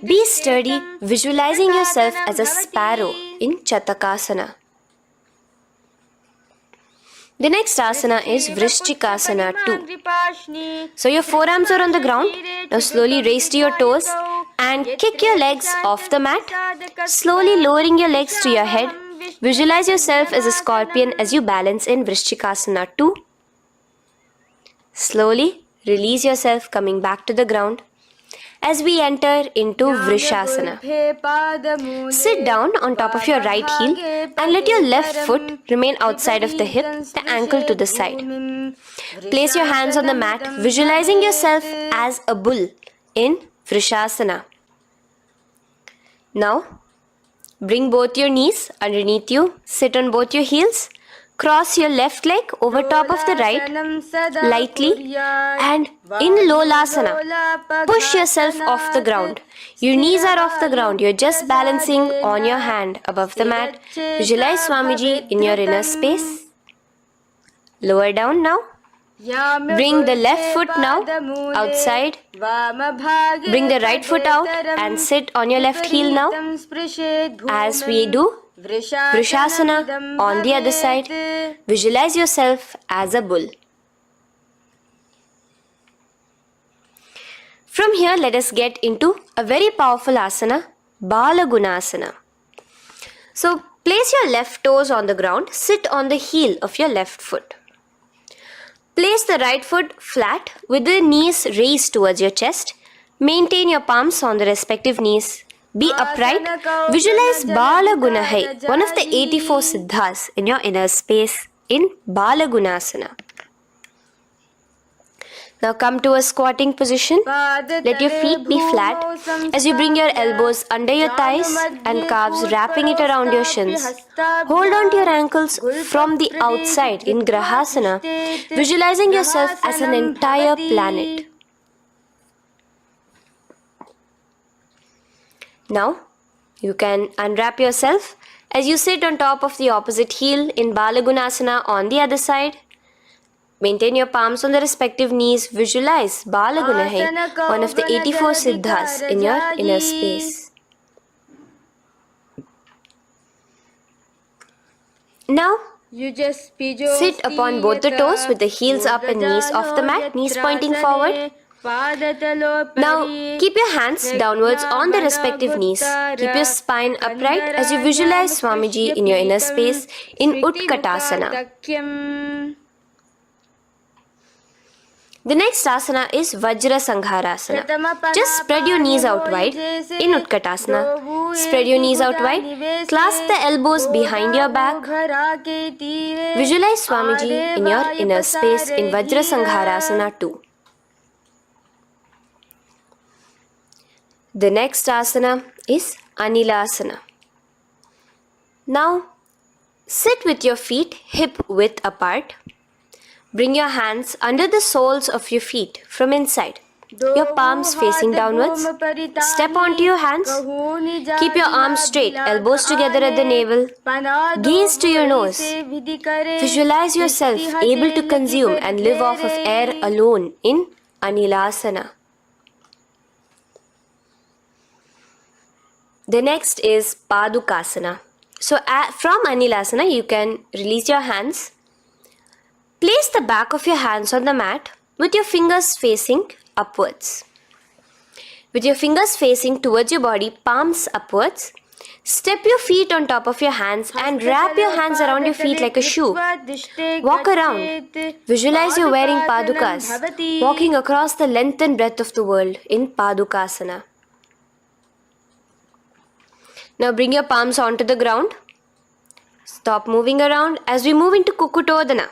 Be sturdy, visualizing yourself as a sparrow in Chatakasana. The next asana is Vrishchikasana 2. So your forearms are on the ground. Now slowly raise to your toes and kick your legs off the mat. Slowly lowering your legs to your head. Visualize yourself as a scorpion as you balance in Vrishchikasana 2. Slowly release yourself, coming back to the ground as we enter into Vrishasana. Sit down on top of your right heel and let your left foot remain outside of the hip, the ankle to the side. Place your hands on the mat, visualizing yourself as a bull in Vrishasana. Now, bring both your knees underneath you, sit on both your heels, cross your left leg over top of the right lightly and in Lolasana, push yourself off the ground. Your knees are off the ground, you're just balancing on your hand above the mat. Visualize Swamiji in your inner space. Lower down now. Bring the left foot now outside. Bring the right foot out and sit on your left heel now. As we do Vrishasana on the other side, visualize yourself as a bull. From here, let us get into a very powerful asana, Balagunasana. So, place your left toes on the ground, sit on the heel of your left foot. Place the right foot flat with the knees raised towards your chest. Maintain your palms on the respective knees. Be upright. Visualize Balagunahai, one of the 84 siddhas in your inner space in Balagunasana. Now come to a squatting position. Let your feet be flat as you bring your elbows under your thighs and calves, wrapping it around your shins. Hold on to your ankles from the outside in Grahasana, visualizing yourself as an entire planet. Now, you can unwrap yourself as you sit on top of the opposite heel in Balagunasana on the other side. Maintain your palms on the respective knees. Visualize Balagunahai, one of the 84 siddhas in your inner space. Now, sit upon both the toes with the heels up and knees off the mat, knees pointing forward. Now, keep your hands downwards on the respective knees. Keep your spine upright as you visualize Swamiji in your inner space in Utkatasana. The next asana is Vajra Sangharasana. Just spread your knees out wide in Utkatasana. Spread your knees out wide. Clasp the elbows behind your back. Visualize Swamiji in your inner space in Vajra Sangharasana too. The next asana is Anilasana. Now, sit with your feet hip width apart. Bring your hands under the soles of your feet from inside. Your palms facing downwards. Step onto your hands. Keep your arms straight, elbows together at the navel. Gaze to your nose. Visualize yourself able to consume and live off of air alone in Anilasana. The next is Padukasana. So from Anilasana, you can release your hands. Place the back of your hands on the mat with your fingers facing upwards. With your fingers facing towards your body, palms upwards. Step your feet on top of your hands and wrap your hands around your feet like a shoe. Walk around. Visualize you're wearing padukas, walking across the length and breadth of the world in Padukasana. Now bring your palms onto the ground. Stop moving around as we move into Kukutodana.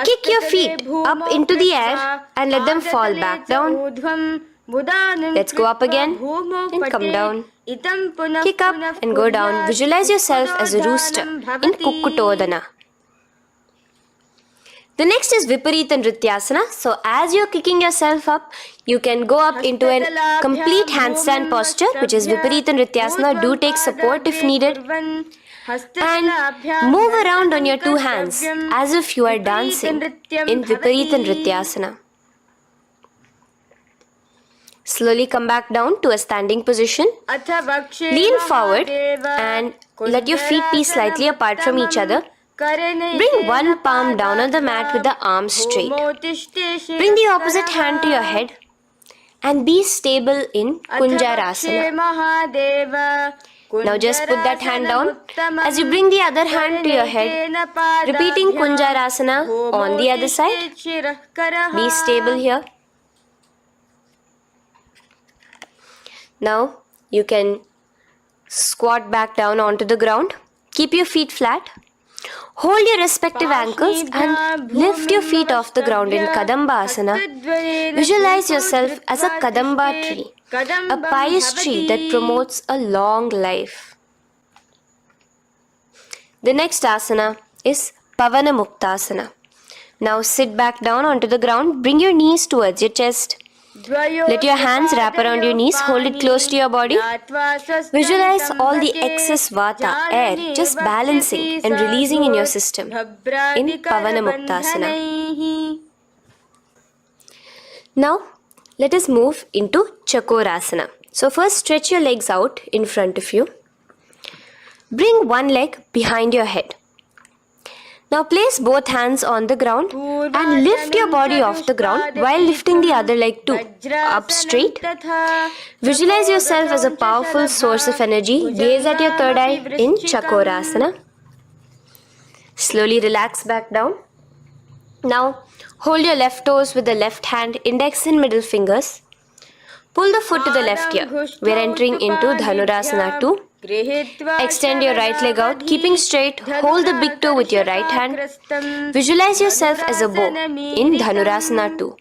Kick your feet up into the air and let them fall back down. Let's go up again and come down. Kick up and go down. Visualize yourself as a rooster in Kukutodana. The next is Viparita Nrityasana. So as you're kicking yourself up, you can go up into a complete handstand posture, which is Viparita Nrityasana. Do take support if needed. And move around on your two hands as if you are dancing in Viparita Nrityasana. Slowly come back down to a standing position. Lean forward and let your feet be slightly apart from each other. Bring one palm down on the mat with the arms straight. Bring the opposite hand to your head and be stable in Kunjarasana. Now just put that hand down as you bring the other hand to your head, repeating Kunjarasana on the other side. Be stable here. Now you can squat back down onto the ground. Keep your feet flat. Hold your respective ankles and lift your feet off the ground in Kadambasana. Visualize yourself as a Kadamba tree, a pious tree that promotes a long life. The next asana is Pavana Muktasana. Now sit back down onto the ground, bring your knees towards your chest. Let your hands wrap around your knees, hold it close to your body. Visualize all the excess vata, air, just balancing and releasing in your system in Pavana Muktasana. Now, let us move into Chakorasana. So first stretch your legs out in front of you. Bring one leg behind your head. Now place both hands on the ground and lift your body off the ground while lifting the other leg too. Up straight. Visualize yourself as a powerful source of energy. Gaze at your third eye in Chakorasana. Slowly relax back down. Now hold your left toes with the left hand, index and middle fingers. Pull the foot to the left ear. We are entering into Dhanurasana 2. Extend your right leg out, keeping straight. Hold the big toe with your right hand. Visualize yourself as a bow in Dhanurasana 2.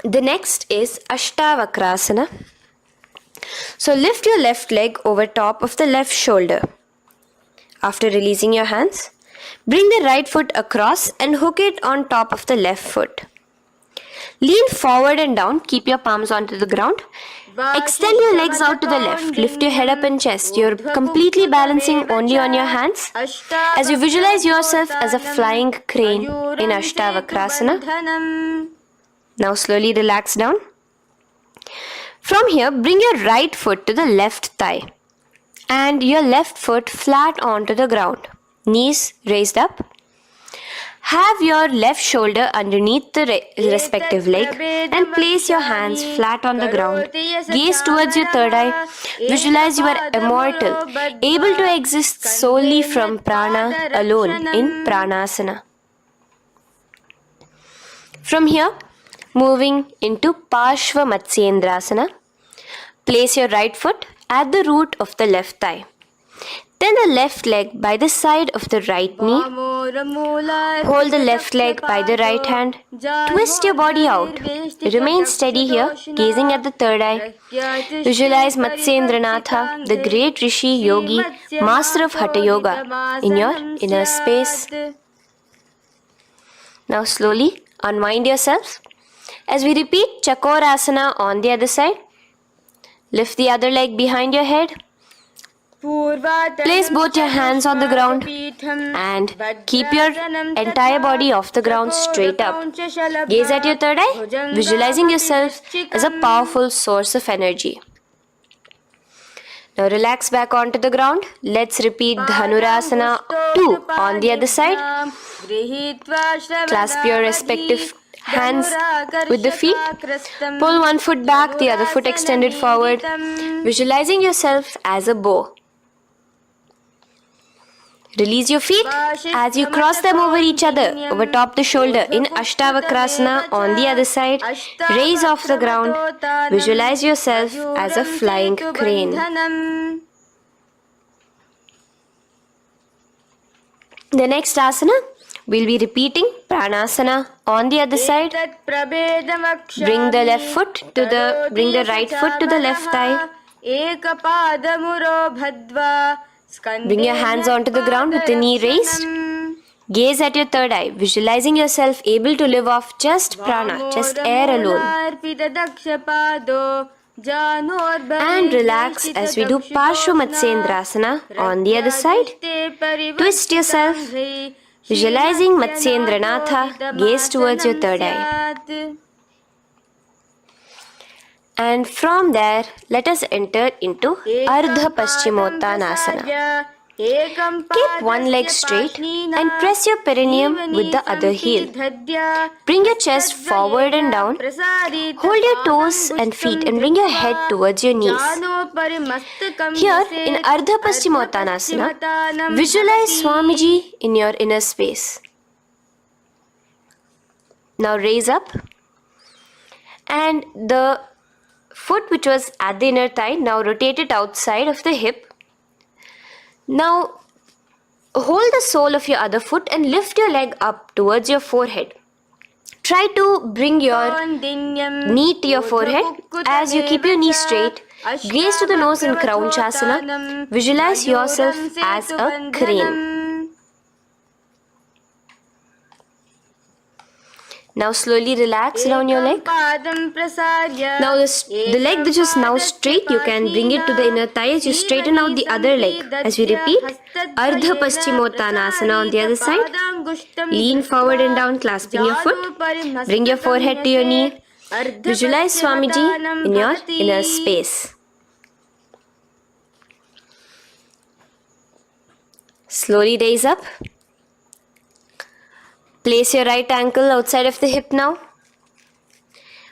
The next is Ashtavakrasana. So lift your left leg over top of the left shoulder. After releasing your hands, bring the right foot across and hook it on top of the left foot. Lean forward and down, keep your palms onto the ground. Extend your legs out to the left, lift your head up and chest. You're completely balancing only on your hands as you visualize yourself as a flying crane in Ashtavakrasana. Now slowly relax down. From here, bring your right foot to the left thigh and your left foot flat onto the ground. Knees raised up. Have your left shoulder underneath the respective leg and place your hands flat on the ground. Gaze towards your third eye. Visualize you are immortal, able to exist solely from prana alone in pranasana. From here, moving into Parshva Matsyendrasana. Place your right foot at the root of the left thigh. Then the left leg by the side of the right knee. Hold the left leg by the right hand. Twist your body out. Remain steady here, gazing at the third eye. Visualize Matsyendranatha, the great Rishi, Yogi, master of Hatha Yoga, in your inner space. Now slowly unwind yourself. As we repeat Chakorasana on the other side, lift the other leg behind your head. Place both your hands on the ground and keep your entire body off the ground straight up. Gaze at your third eye, visualizing yourself as a powerful source of energy. Now relax back onto the ground. Let's repeat Dhanurasana 2 on the other side. Clasp your respective hands with the feet. Pull one foot back, the other foot extended forward. Visualizing yourself as a bow. Release your feet as you cross them over each other, over top the shoulder in Ashtavakrasana on the other side. Raise off the ground. Visualize yourself as a flying crane. The next asana, we'll be repeating Pranasana on the other side. Bring the right foot to the left thigh. Bring your hands onto the ground with the knee raised. Gaze at your third eye, visualizing yourself able to live off just prana, just air alone. And relax as we do Parshva Matsyendrasana on the other side. Twist yourself, visualizing Matsyendranatha, gaze towards your third eye. And from there, let us enter into Ardha Paschimottanasana. Keep one leg straight and press your perineum with the other heel. Bring your chest forward and down. Hold your toes and feet and bring your head towards your knees. Here in Ardha Paschimottanasana, visualize Swamiji in your inner space. Now raise up and the foot which was at the inner thigh, now rotate it outside of the hip. Now hold the sole of your other foot and lift your leg up towards your forehead. Try to bring your knee to your forehead as you keep your knee straight. Gaze to the nose in Kraunchasana. Visualize yourself as a crane. Now slowly relax down your leg. Now the leg which is now straight, you can bring it to the inner thigh as you straighten out the other leg. As we repeat, Ardha Paschimottanasana on the other side. Lean forward and down, clasping your foot. Bring your forehead to your knee. Visualize Swamiji in your inner space. Slowly raise up. Place your right ankle outside of the hip now.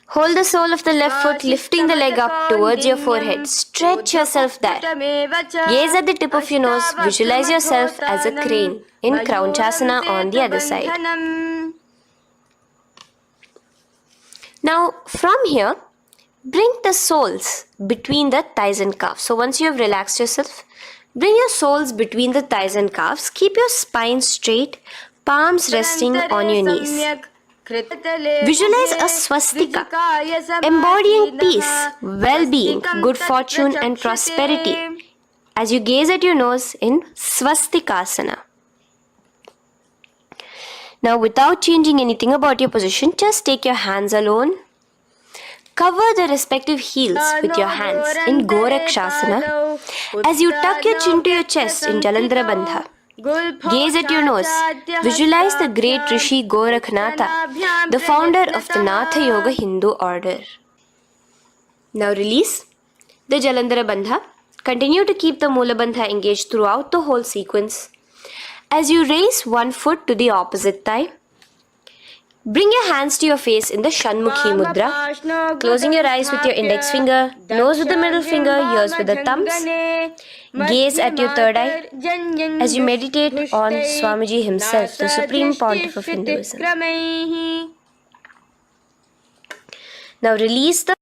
Hold the sole of the left foot, lifting the leg up towards your forehead. Stretch yourself there. Gaze at the tip of your nose. Visualize yourself as a crane in Kraunchasana on the other side. Now, from here, bring the soles between the thighs and calves. So once you have relaxed yourself, bring your soles between the thighs and calves. Keep your spine straight, palms resting on your knees. Visualize a swastika, embodying peace, well-being, good fortune and prosperity as you gaze at your nose in swastikasana. Now without changing anything about your position, just take your hands alone. Cover the respective heels with your hands in Gorakshasana as you tuck your chin to your chest in Jalandhara Bandha. Gaze at your nose. Visualize the great Rishi Gorakhnatha, the founder of the Natha Yoga Hindu order. Now release the Jalandhara Bandha. Continue to keep the Mula Bandha engaged throughout the whole sequence. As you raise one foot to the opposite thigh, bring your hands to your face in the Shanmukhi Mudra, closing your eyes with your index finger, nose with the middle finger, ears with the thumbs. Gaze at your third eye as you meditate on Swamiji himself, the Supreme Pontiff of Hinduism. Now release the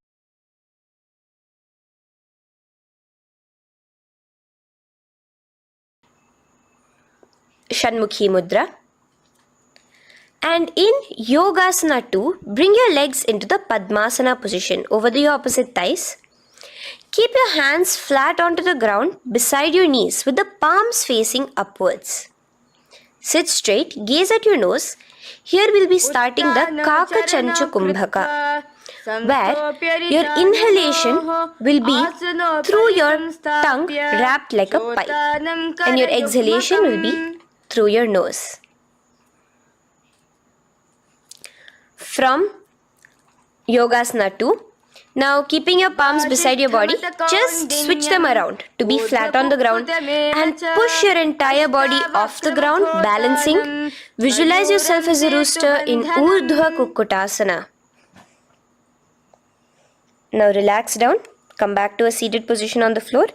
Shanmukhi Mudra. And in Yogasana 2, bring your legs into the Padmasana position over the opposite thighs. Keep your hands flat onto the ground beside your knees with the palms facing upwards. Sit straight, gaze at your nose. Here we'll be starting the Kaka Chanchu Kumbhaka, where your inhalation will be through your tongue wrapped like a pipe, and your exhalation will be through your nose. From Yogasana 2, now keeping your palms beside your body, just switch them around to be flat on the ground and push your entire body off the ground, balancing. Visualize yourself as a rooster in Urdhva Kukkutasana. Now relax down, come back to a seated position on the floor,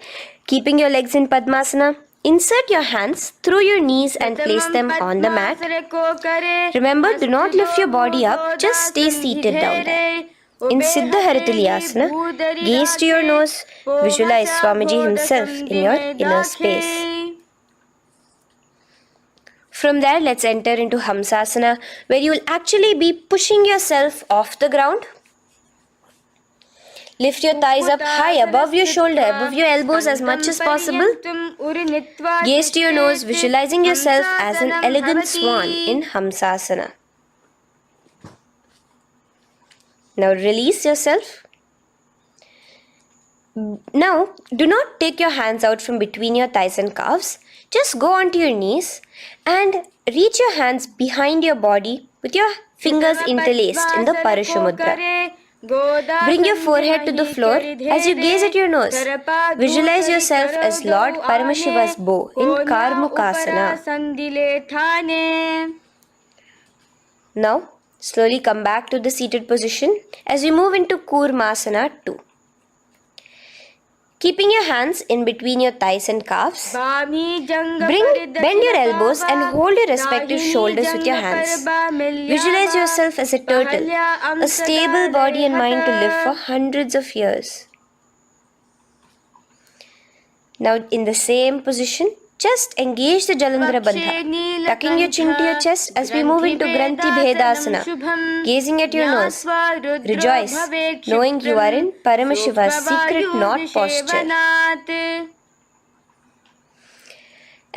keeping your legs in Padmasana. Insert your hands through your knees and place them on the mat. Remember, do not lift your body up, just stay seated down there. In Siddha Harituliyasana, gaze to your nose, visualize Swamiji himself in your inner space. From there, let's enter into Hamsasana, where you will actually be pushing yourself off the ground. Lift your thighs up high above your shoulder, above your elbows as much as possible. Gaze to your nose, visualizing yourself as an elegant swan in Hamsasana. Now release yourself. Now, do not take your hands out from between your thighs and calves. Just go onto your knees and reach your hands behind your body with your fingers interlaced in the Parashu Mudra. Bring your forehead to the floor as you gaze at your nose. Visualize yourself as Lord Paramashiva's bow in Karmukasana. Now, slowly come back to the seated position as we move into Kurmasana 2. Keeping your hands in between your thighs and calves, bend your elbows and hold your respective shoulders with your hands. Visualize yourself as a turtle, a stable body and mind to live for hundreds of years. Now in the same position, just engage the Jalandhara Bandha, tucking your chin to your chest as we move into Granthi Bhedasana, gazing at your nose. Rejoice, knowing you are in Paramashiva's secret knot posture.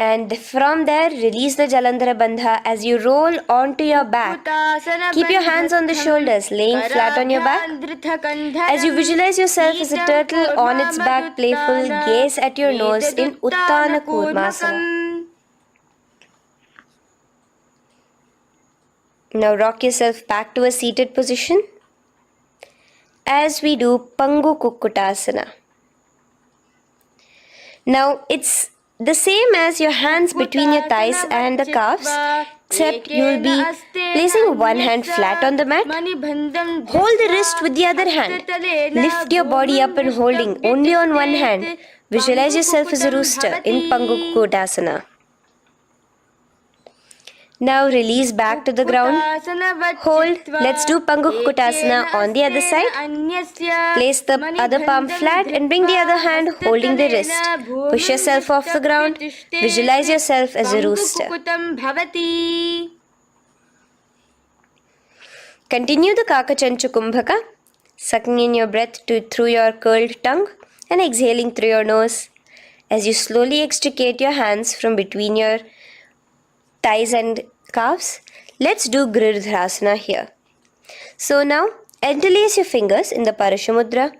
And from there, release the Jalandhara Bandha as you roll onto your back. Keep your hands on the shoulders, laying flat on your back. As you visualize yourself as a turtle on its back, playful, gaze at your nose in Uttana Kurmasana. Now rock yourself back to a seated position as we do Pangu Kukkutasana. Now it's the same as your hands between your thighs and the calves, except you will be placing one hand flat on the mat. Hold the wrist with the other hand. Lift your body up and holding only on one hand. Visualize yourself as a rooster in Pangu Kukkutasana. Now release back to the ground. Hold. Let's do Pangu Kukkutasana on the other side. Place the other palm flat and bring the other hand holding the wrist. Push yourself off the ground. Visualize yourself as a rooster. Continue the Kakachanchu Kumbhaka, sucking in your breath through your curled tongue and exhaling through your nose. As you slowly extricate your hands from between your thighs and calves, let's do Girdharasana here. So now, interlace your fingers in the Parashamudra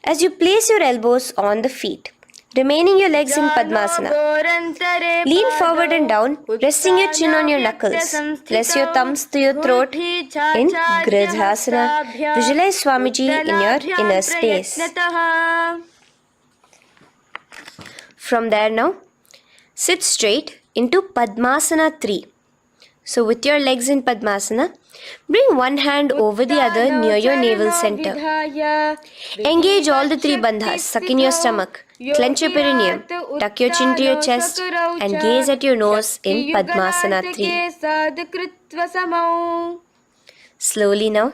as you place your elbows on the feet, remaining your legs in Padmasana. Lean forward and down, resting your chin on your knuckles. Place your thumbs to your throat in Girdharasana. Visualize Swamiji in your inner space. From there now, sit straight into Padmasana 3. So with your legs in Padmasana, bring one hand over the other near your navel center. Engage all the three bandhas, suck in your stomach, clench your perineum, tuck your chin to your chest and gaze at your nose in Padmasana 3. Slowly now,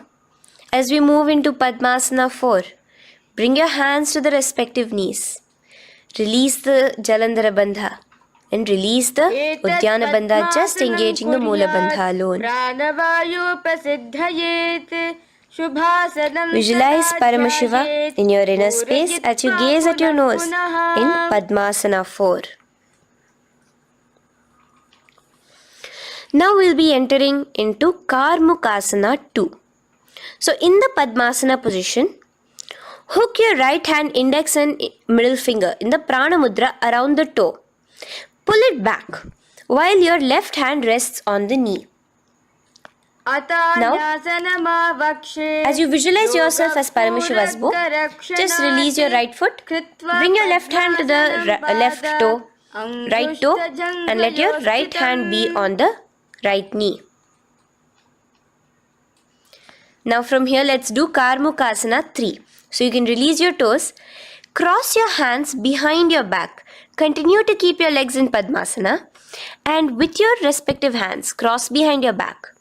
as we move into Padmasana 4, bring your hands to the respective knees. Release the Jalandhara Bandha and release the Uddiyana Bandha, just engaging the Moola Bandha alone. Visualize Paramashiva in your inner space as you gaze at your nose in Padmasana 4. Now we'll be entering into Karmukasana 2. So in the Padmasana position, hook your right hand index and middle finger in the Prana Mudra around the toe. Pull it back while your left hand rests on the knee. Now, as you visualize yourself as Paramashiva's bow, just release your right foot, bring your left hand to the right toe, and let your right hand be on the right knee. Now from here, let's do Karmukasana 3. So you can release your toes, cross your hands behind your back, continue to keep your legs in Padmasana, and with your respective hands, cross behind your back.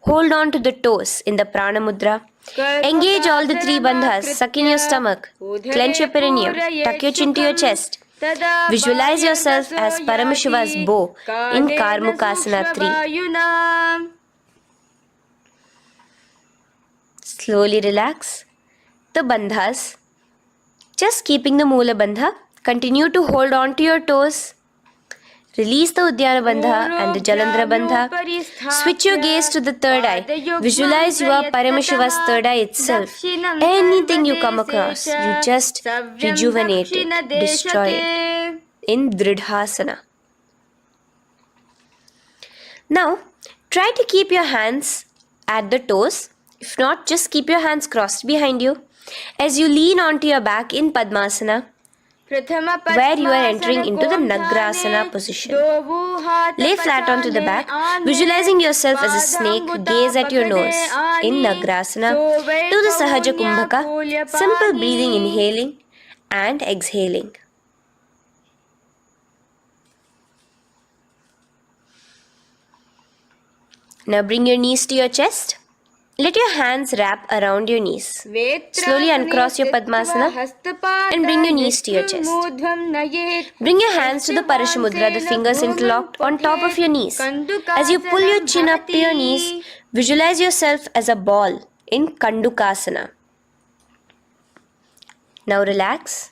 Hold on to the toes in the Prana Mudra. Engage all the three bandhas, suck in your stomach, clench your perineum, tuck your chin to your chest. Visualize yourself as Paramashiva's bow in Karmukasana 3. Slowly relax the bandhas, just keeping the Moola Bandha. Continue to hold on to your toes. Release the Uddiyana Bandha and the Jalandhara Bandha. Switch your gaze to the third eye. Visualize you are Paramashiva's third eye itself. Anything you come across, you just rejuvenate it, destroy it in Dridhasana. Now, try to keep your hands at the toes. If not, just keep your hands crossed behind you as you lean onto your back in Padmasana, where you are entering into the Nagrasana position. Lay flat onto the back, visualizing yourself as a snake, gaze at your nose in Nagrasana. Do the Sahaja Kumbhaka, simple breathing, inhaling and exhaling. Now bring your knees to your chest. Let your hands wrap around your knees. Slowly uncross your Padmasana and bring your knees to your chest. Bring your hands to the Parashamudra, the fingers interlocked on top of your knees. As you pull your chin up to your knees, visualize yourself as a ball in Kandukasana. Now relax.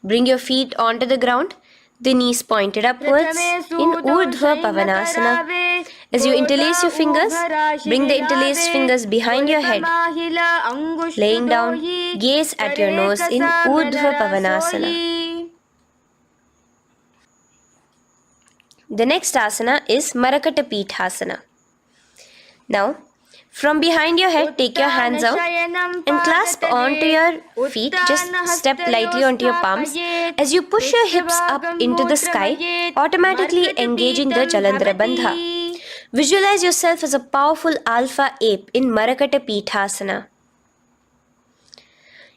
Bring your feet onto the ground. The knees pointed upwards in Urdhva Pavanasana. As you interlace your fingers, bring the interlaced fingers behind your head. Laying down, gaze at your nose in Urdhva Pavanasana. The next asana is Marakata Pithasana. Now, from behind your head, take your hands out and clasp onto your feet. Just step lightly onto your palms. As you push your hips up into the sky, automatically engaging the Jalandhara Bandha. Visualize yourself as a powerful alpha ape in Marakata Pithasana.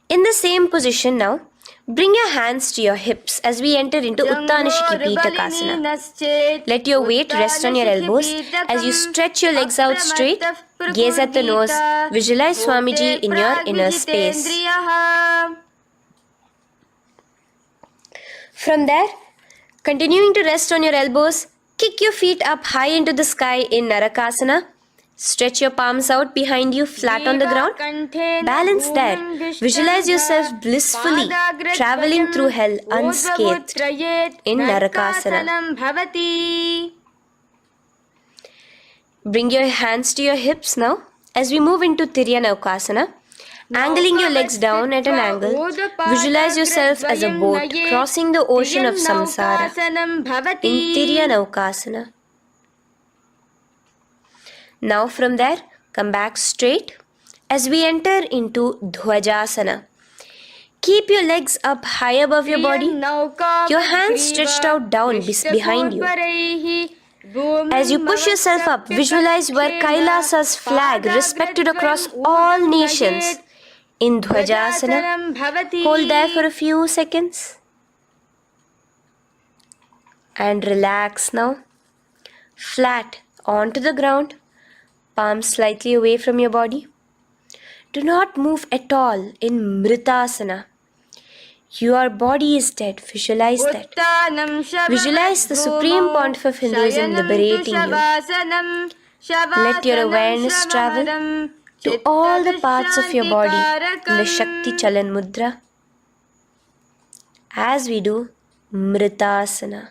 In the same position now, bring your hands to your hips as we enter into Uttanashiki Pitakasana. Let your weight rest on your elbows as you stretch your legs out straight. Gaze at the nose. Visualize Swamiji in your inner space. From there, continuing to rest on your elbows, kick your feet up high into the sky in Narakasana. Stretch your palms out behind you, flat on the ground. Balance there. Visualize yourself blissfully traveling through hell unscathed in Narakasana. Bring your hands to your hips now as we move into Tiryanaukasana. Angling your legs down at an angle, visualize yourself as a boat crossing the ocean of samsara in Tiryanaukasana. Now from there, come back straight as we enter into Dhwajasana. Keep your legs up high above your body, your hands stretched out down behind you. As you push yourself up, visualize where Kailasa's flag respected across all nations in Dhwajasana. Hold there for a few seconds and relax now. Flat onto the ground, palms slightly away from your body. Do not move at all in Mritasana. Your body is dead. Visualize that. Visualize the Supreme Pontiff of Hinduism liberating you. Let your awareness travel to all the parts of your body in the Shakti Chalan Mudra as we do Mritasana.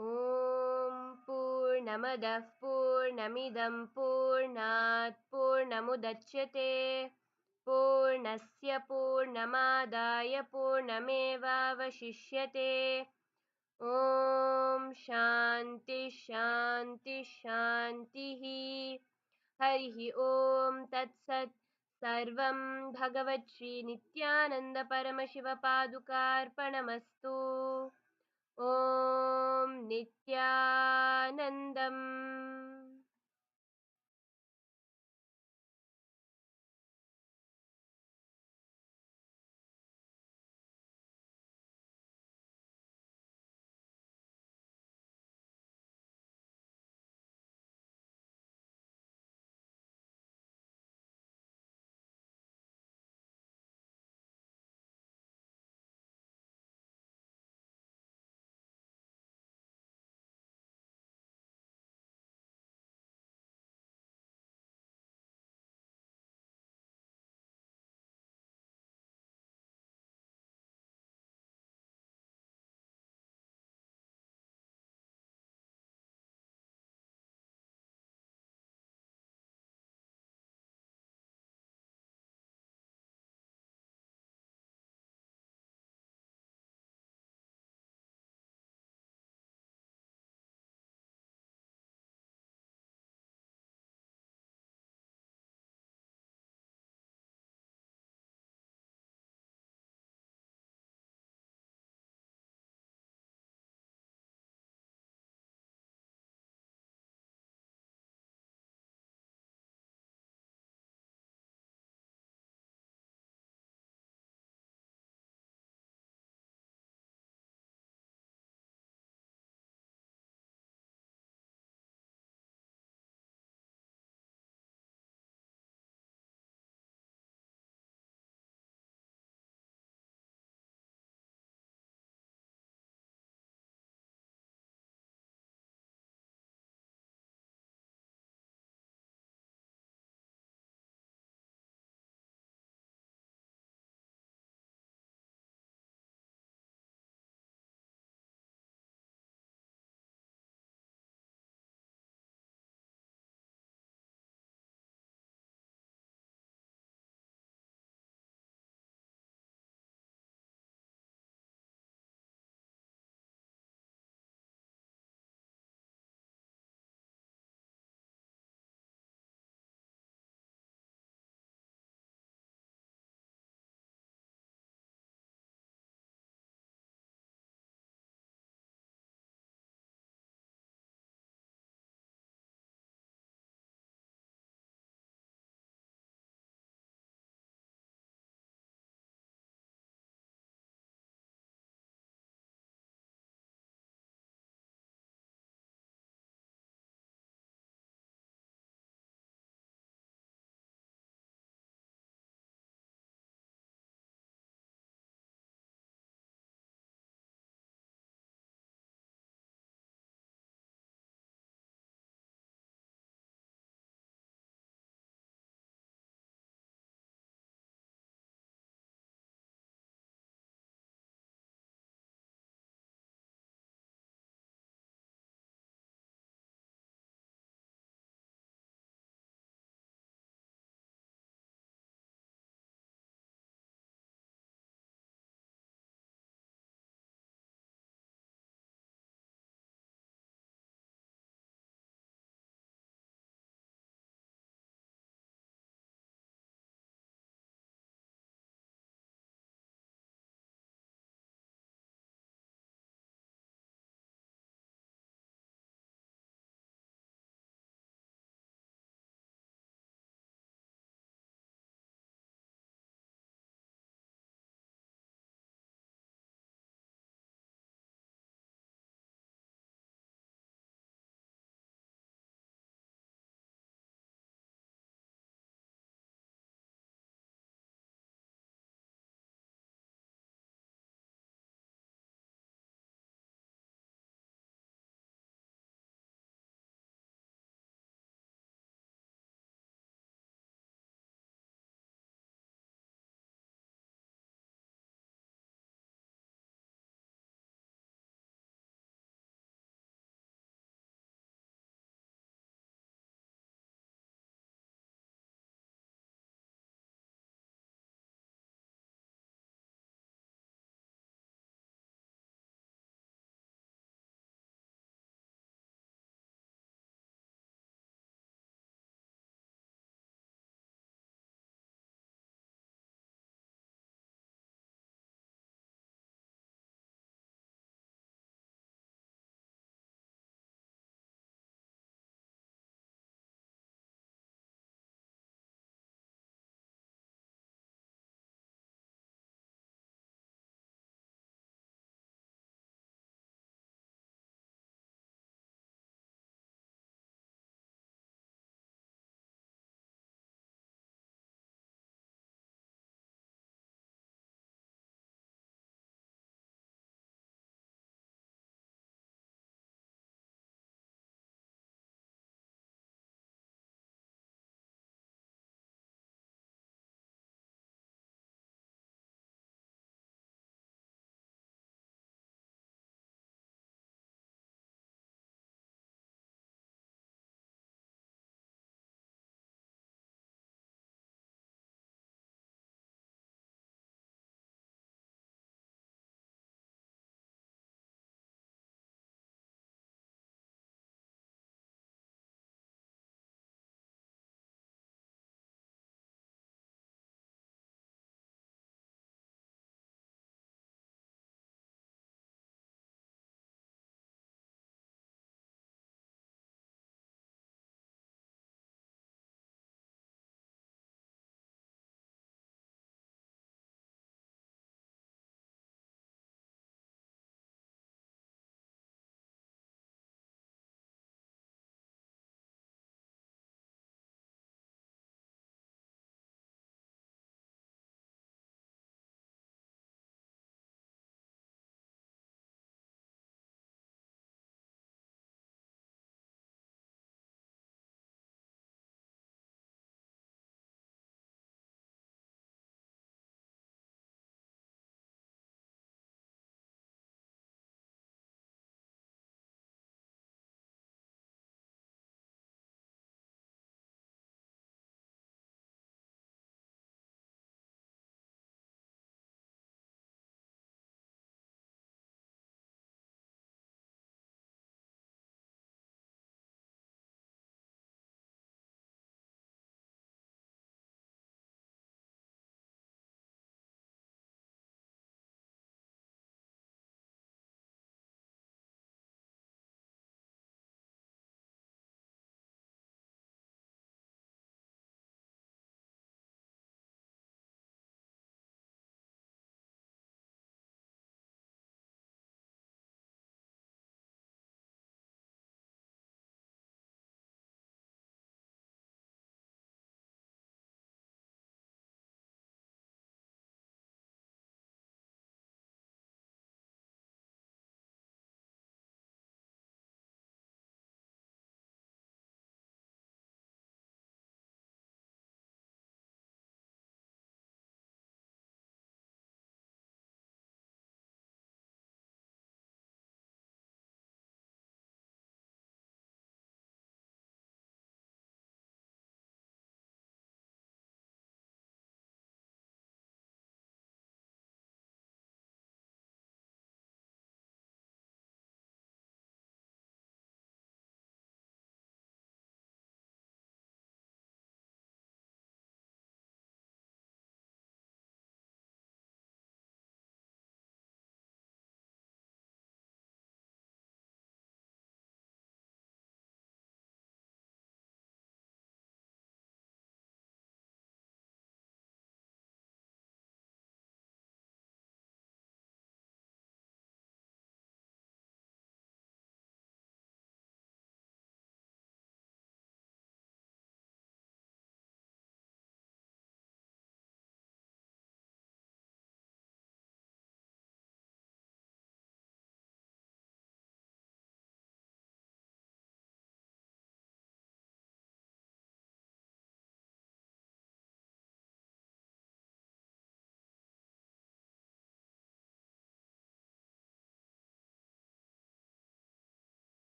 ॐ पूर्णमदः पूर्णमिदं पूर्णात् पूर्णमुदच्यते पूर्णस्य पूर्णमादाय पूर्णमेवावशिष्यते ॐ शान्ति शान्ति शान्तिः हरिः ॐ तत्सत् सर्वं भगवच्छ्रीनित्यानन्दपरमशिवपादुकार्पणमस्तु ॐ नित्यानन्दम्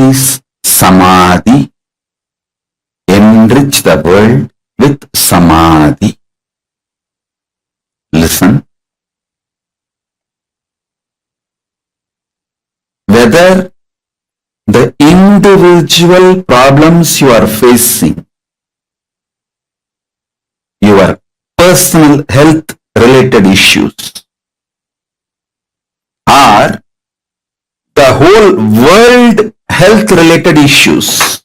practice samadhi, enrich the world with samadhi. Listen. Whether the individual problems you are facing, your personal health related issues, or the whole world health related issues,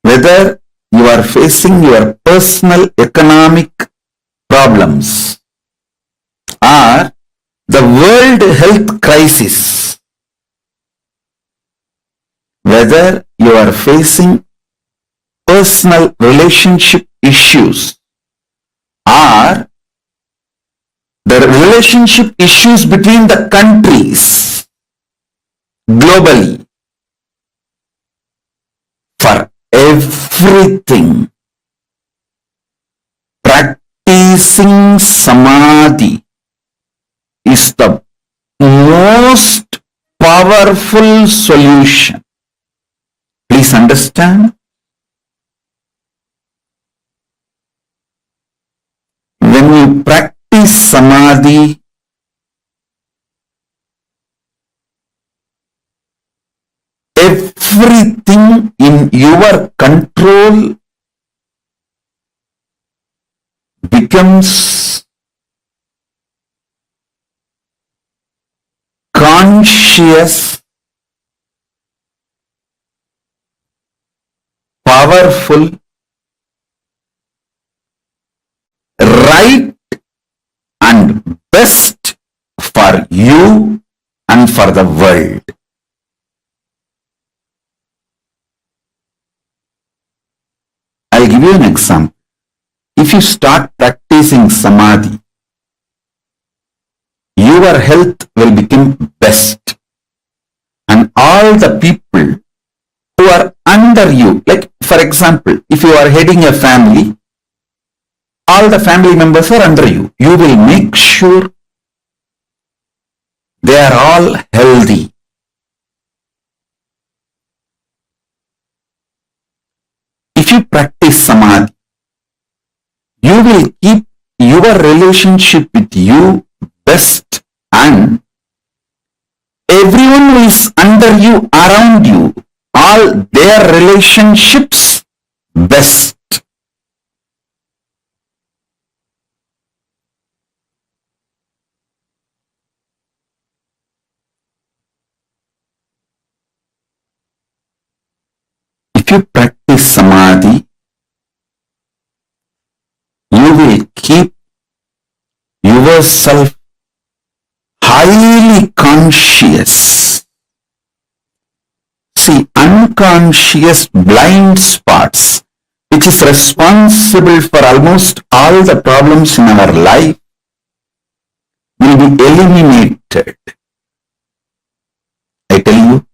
whether you are facing your personal economic problems or the world health crisis, whether you are facing personal relationship issues or the relationship issues between the countries globally, for everything, practicing samadhi is the most powerful solution. Please understand. When you practice samadhi, everything in your control becomes conscious, powerful, right and best for you and for the world. I'll give you an example. If you start practicing samadhi, your health will become best, and all the people who are under you, like for example, if you are heading a family, all the family members are under you. You will make sure they are all healthy. If you practice samadhi, you will keep your relationship with you best, and everyone who is under you, around you, all their relationships best. If you practice samadhi, you will keep yourself highly conscious. See, unconscious blind spots, which is responsible for almost all the problems in our life, will be eliminated. I tell you,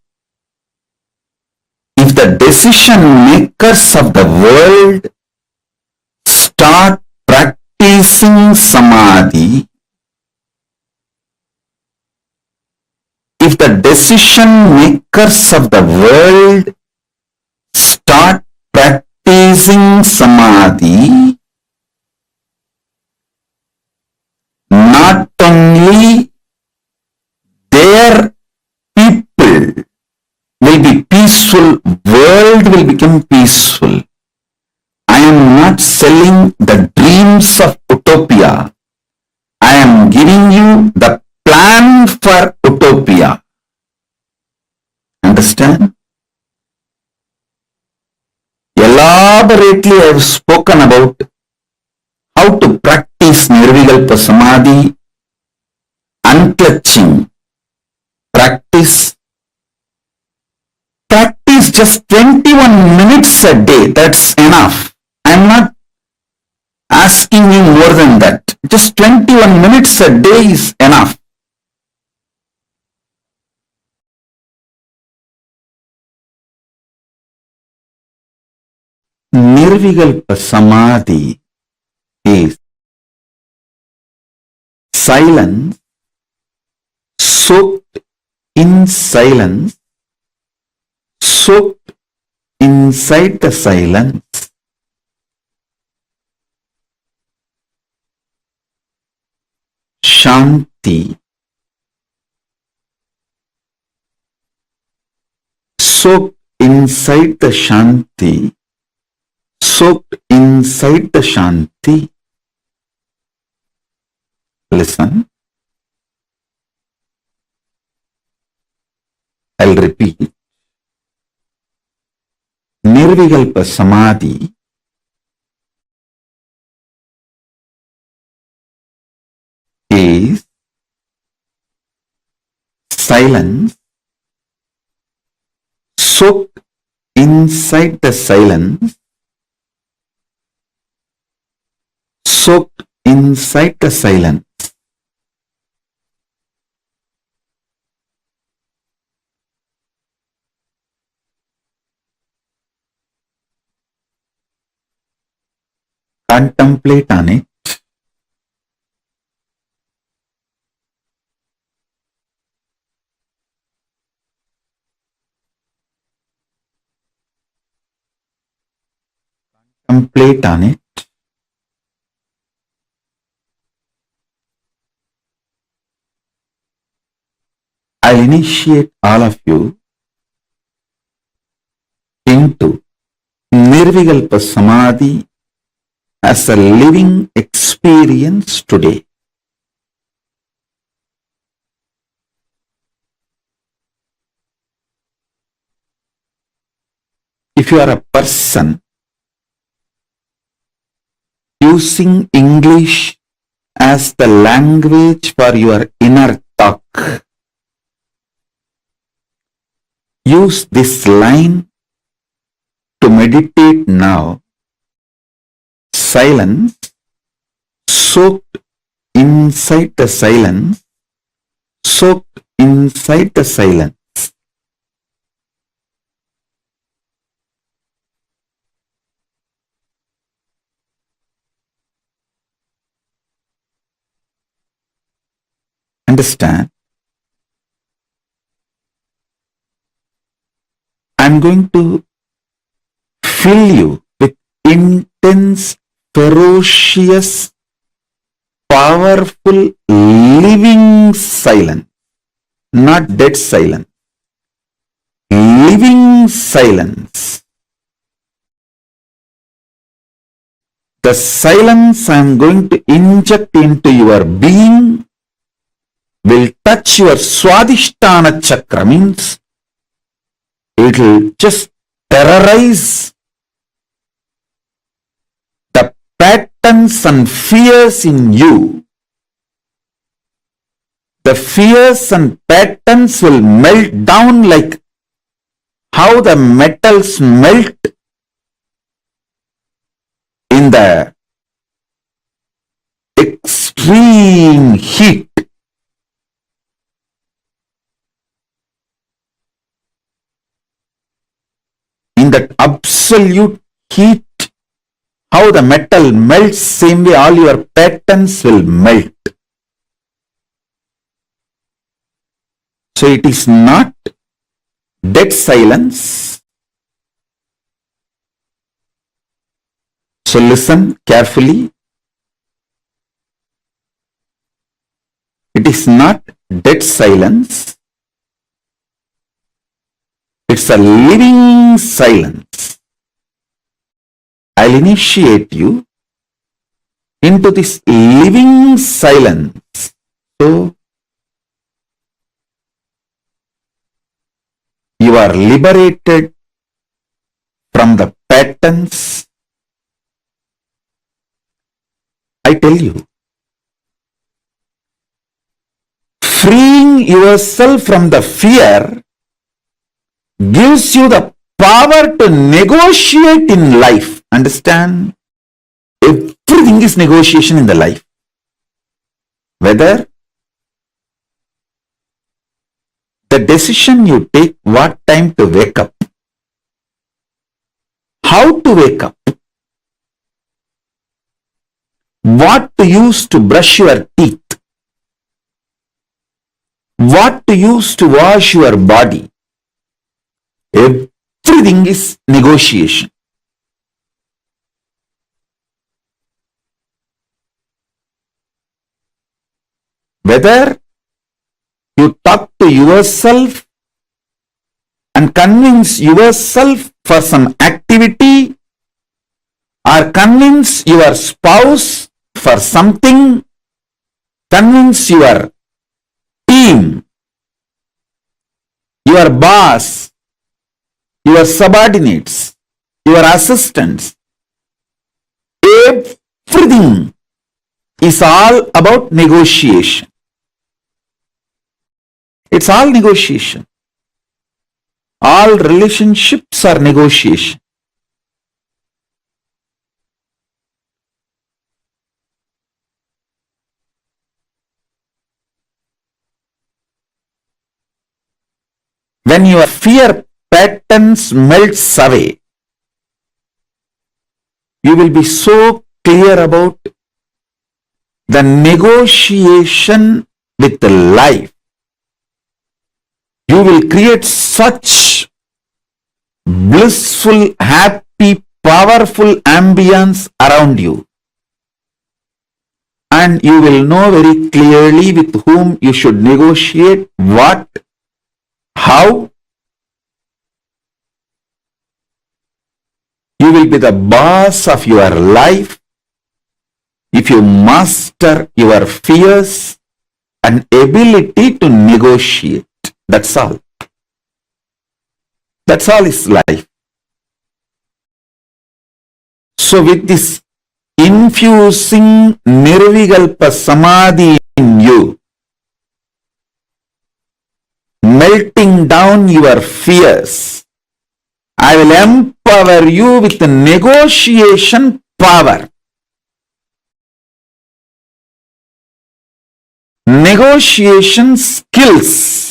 if the decision makers of the world start practicing samadhi, if the decision makers of the world start practicing samadhi, not only their people will be peaceful, world will become peaceful. I am not selling the dreams of utopia. I am giving you the plan for utopia. Understand? Elaborately, I have spoken about how to practice Nirvikalpa Samadhi, unclutching. Practice just 21 minutes a day. That's enough. I'm not asking you more than that. Just 21 minutes a day is enough. Nirvikalpa Samadhi is silence soaked in silence, soaked inside the silence. Shanti, soaked inside the Shanti, soaked inside the Shanti. Listen, I'll repeat. Nirvikalpa Samadhi is silence, soaked inside the silence, soaked inside the silence. Contemplate on it. Contemplate on it. I'll initiate all of you into Nirvikalpa Samadhi as a living experience today. If you are a person using English as the language for your inner talk, use this line to meditate now. Silence, soaked inside the silence, soaked inside the silence. Understand? I'm going to fill you with intense, ferocious, powerful, living silence, not dead silence, living silence. The silence I'm going to inject into your being will touch your Swadhisthana chakra, means it will just terrorize the patterns and fears in you. The fears and patterns will melt down like how the metals melt in the extreme heat. In that absolute heat, how the metal melts, same way all your patterns will melt. So it is not dead silence. So listen carefully. It is not dead silence. It's a living silence. I'll initiate you into this living silence. So you are liberated from the patterns. I tell you, freeing yourself from the fear gives you the power to negotiate in life. Understand? Everything is negotiation in the life. Whether the decision you take, what time to wake up, how to wake up, what to use to brush your teeth, what to use to wash your body. Everything is negotiation. Whether you talk to yourself and convince yourself for some activity, or convince your spouse for something, convince your team, your boss, your subordinates, your assistants, everything is all about negotiation. It's all negotiation. All relationships are negotiation. When your fear patterns melts away, you will be so clear about the negotiation with life. You will create such blissful, happy, powerful ambience around you. And you will know very clearly with whom you should negotiate, what, how. You will be the boss of your life if you master your fears and ability to negotiate. That's all. That's all is life. So with this infusing Nirvikalpa Samadhi in you, melting down your fears, I will empower you with the negotiation power. Negotiation skills.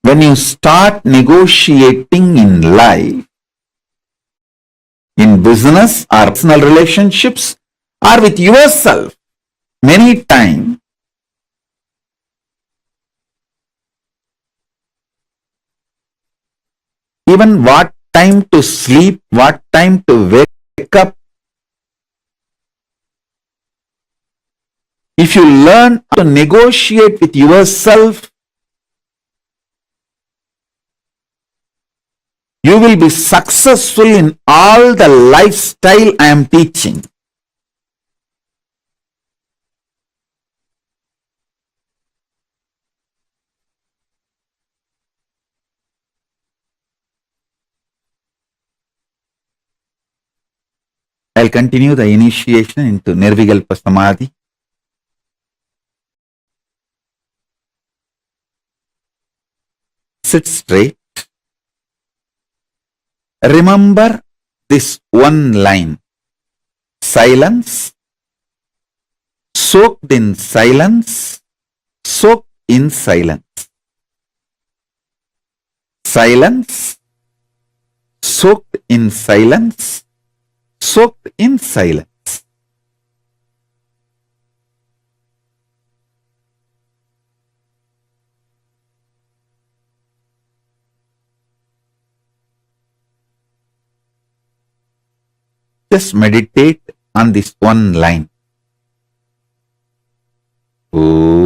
When you start negotiating in life, in business or personal relationships or with yourself, many times, even what time to sleep, what time to wake up, if you learn to negotiate with yourself, you will be successful in all the lifestyle I am teaching. I'll continue the initiation into Nirvikalpa Samadhi. Sit straight. Remember this one line. Silence. Soaked in silence. Soaked in silence. Silence. Soaked in silence. Soaked in silence. Just meditate on this one line. Om.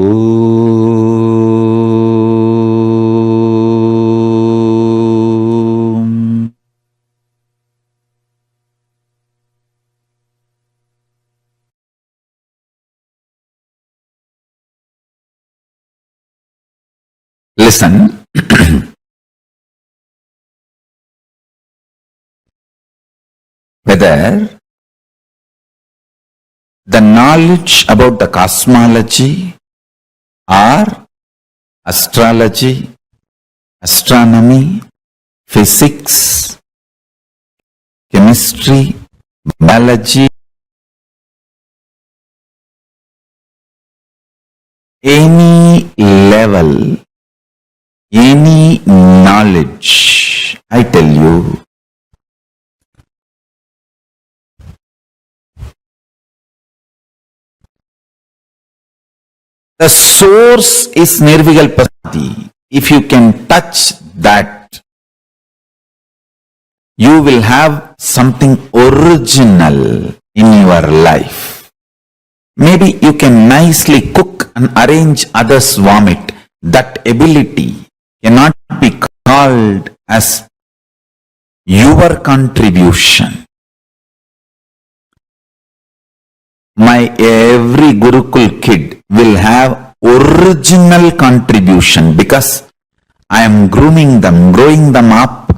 Listen. Whether the knowledge about the cosmology or astrology, astronomy, physics, chemistry, biology, any level, any knowledge, I tell you, The source is Nirvikalpa. If you can touch that, you will have something original in your life. Maybe you can nicely cook and arrange others' vomit. That ability cannot be called as your contribution. My every Gurukul kid will have original contribution because I am grooming them, growing them up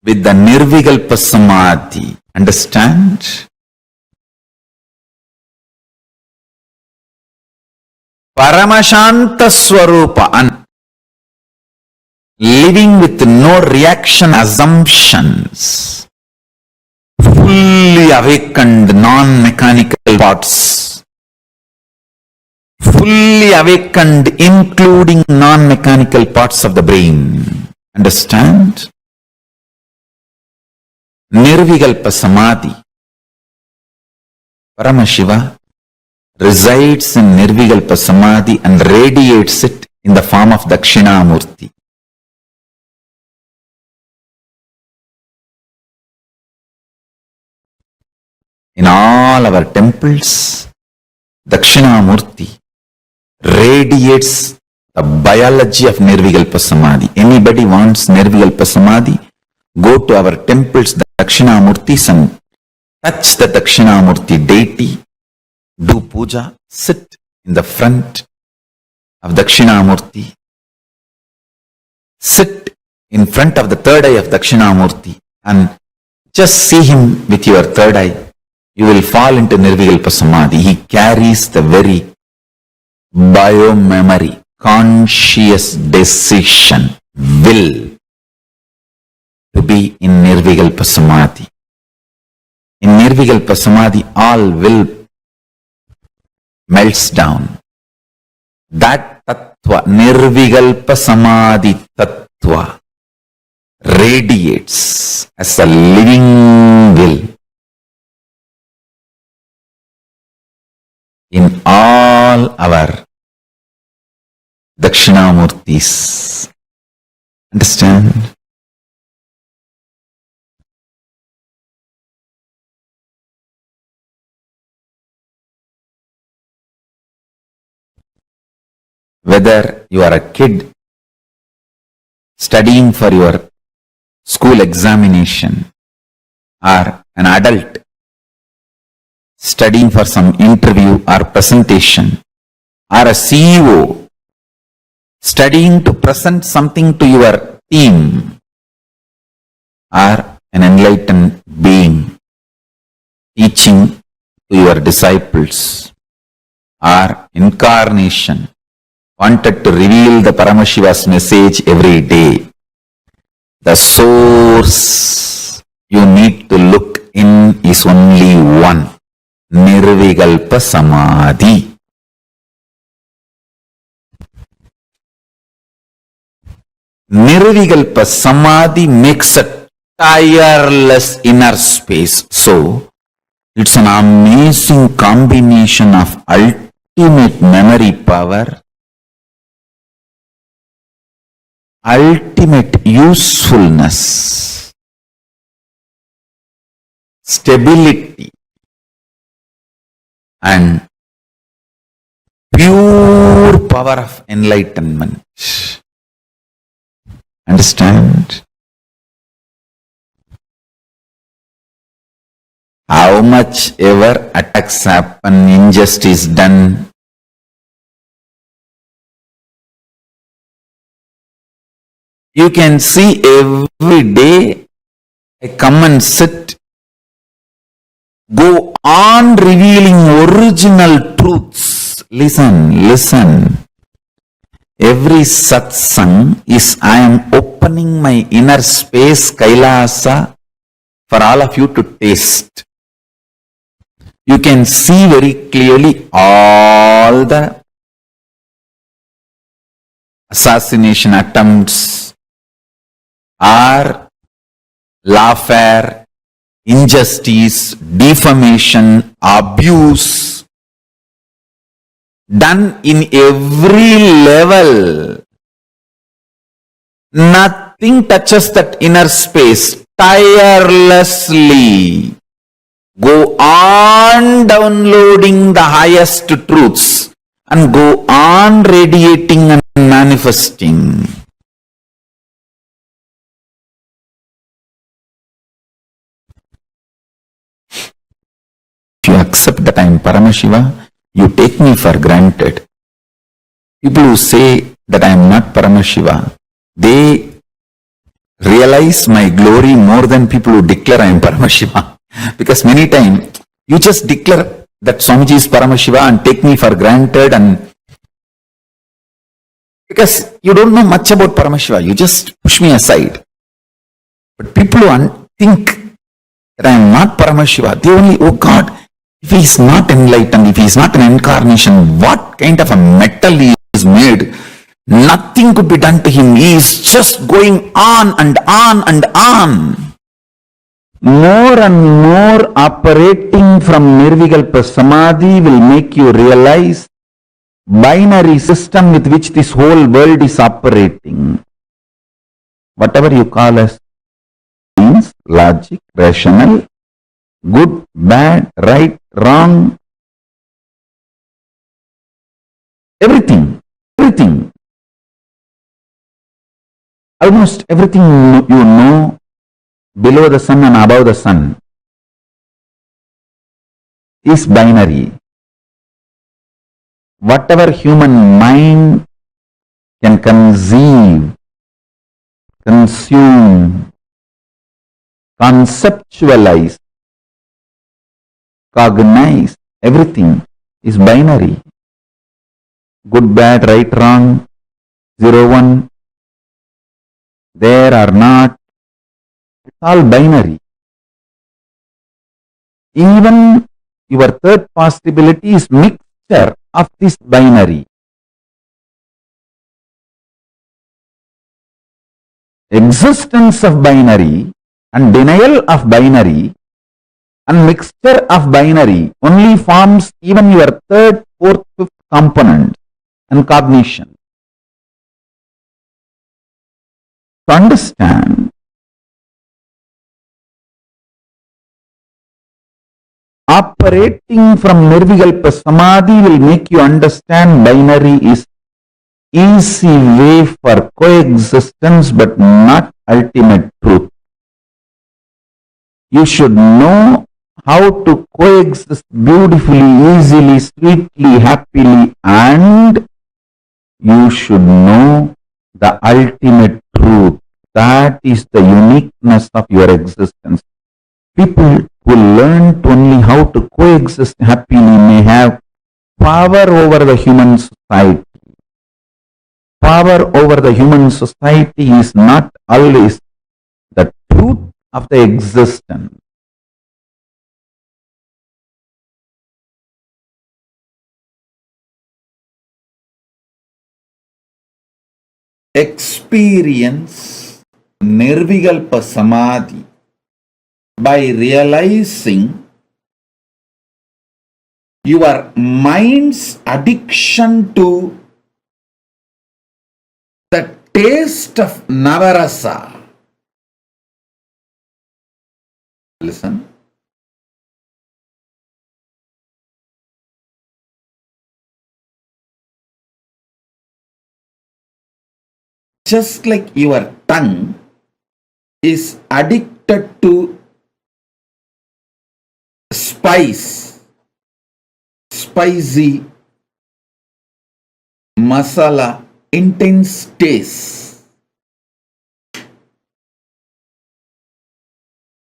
with the Nirvikalpa Samadhi. Understand? Paramashanta Swarupa, and living with no reaction assumptions. Fully awakened non-mechanical parts. Fully awakened including non-mechanical parts of the brain. Understand? Nirvikalpa Samadhi. Paramashiva resides in Nirvikalpa Samadhi and radiates it in the form of Dakshinamurti. In all our temples, Dakshinamurti radiates the biology of Nirvikalpa Samadhi. Anybody wants Nirvikalpa Samadhi? Go to our temples, Dakshinamurtis, and touch the Dakshinamurti deity. Do puja, sit in the front of Dakshinamurti. Sit in front of the third eye of Dakshinamurti and just see him with your third eye. You will fall into Nirvikalpa Samadhi. He carries the very bio-memory, conscious decision, will to be in Nirvikalpa Samadhi. In Nirvikalpa Samadhi, all will melts down. That Tattva, Nirvikalpa Samadhi Tattva, radiates as a living will in all our Dakshinamurtis. Understand? Whether you are a kid studying for your school examination or an adult studying for some interview or presentation, or a CEO studying to present something to your team, or an enlightened being teaching to your disciples, or incarnation wanted to reveal the Paramashiva's message every day. The source you need to look in is only one, Nirvikalpa Samadhi. Nirvikalpa Samadhi makes a tireless inner space. So, it's an amazing combination of ultimate memory power, ultimate usefulness, stability, and pure power of enlightenment. Understand? How much ever attacks happen, injustice done, you can see every day I come and sit, go on revealing original truths. Listen. Every satsang is I am opening my inner space, Kailasa, for all of you to taste. You can see very clearly all the assassination attempts, or lawfare, injustice, defamation, abuse, done in every level. Nothing touches that inner space. Tirelessly go on downloading the highest truths and go on radiating and manifesting. If you accept that I am Paramashiva, you take me for granted. People who say that I am not Paramashiva, they realize my glory more than people who declare I am Paramashiva. Because many times you just declare that Swamiji is Paramashiva and take me for granted, and because you don't know much about Paramashiva, you just push me aside. But people who think that I am not Paramashiva, they only, oh God, if he is not enlightened, if he is not an incarnation, what kind of a metal he is made? Nothing could be done to him. He is just going on and on and on. More and more operating from Nirvikalpa Samadhi will make you realize binary system with which this whole world is operating. Whatever you call as means, logic, rational, good, bad, right, wrong, everything. Almost everything you know below the sun and above the sun is binary. Whatever human mind can conceive, consume, conceptualize, cognize, everything is binary. Good, bad, right, wrong, 0, 1, there or not, it's all binary. Even your third possibility is mixture of this binary. Existence of binary and denial of binary and mixture of binary only forms even your third, fourth, fifth component and cognition. To understand, operating from Nirvikalpa Samadhi will make you understand binary is easy way for coexistence but not ultimate truth. You should know how to coexist beautifully, easily, sweetly, happily, and you should know the ultimate truth. That is the uniqueness of your existence. People who learn only how to coexist happily may have power over the human society. Power over the human society is not always the truth of the existence. Experience Nirvikalpa Samadhi by realizing your mind's addiction to the taste of Navarasa. Listen. Just like your tongue is addicted to spicy, masala, intense taste.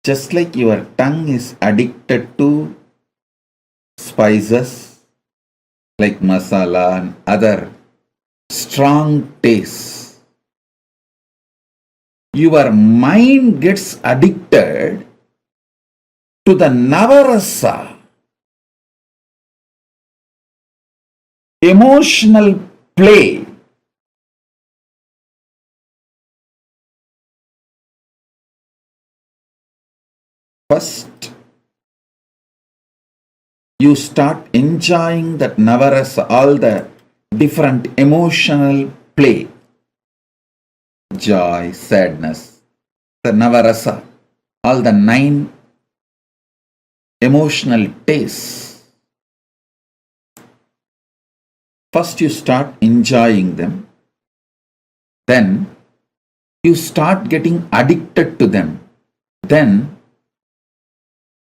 Just like your tongue is addicted to spices like masala and other strong tastes, your mind gets addicted to the Navarasa, emotional play. First, you start enjoying that Navarasa, all the different emotional play, joy, sadness, the Navarasa, all the 9 emotional tastes. First you start enjoying them, then you start getting addicted to them, then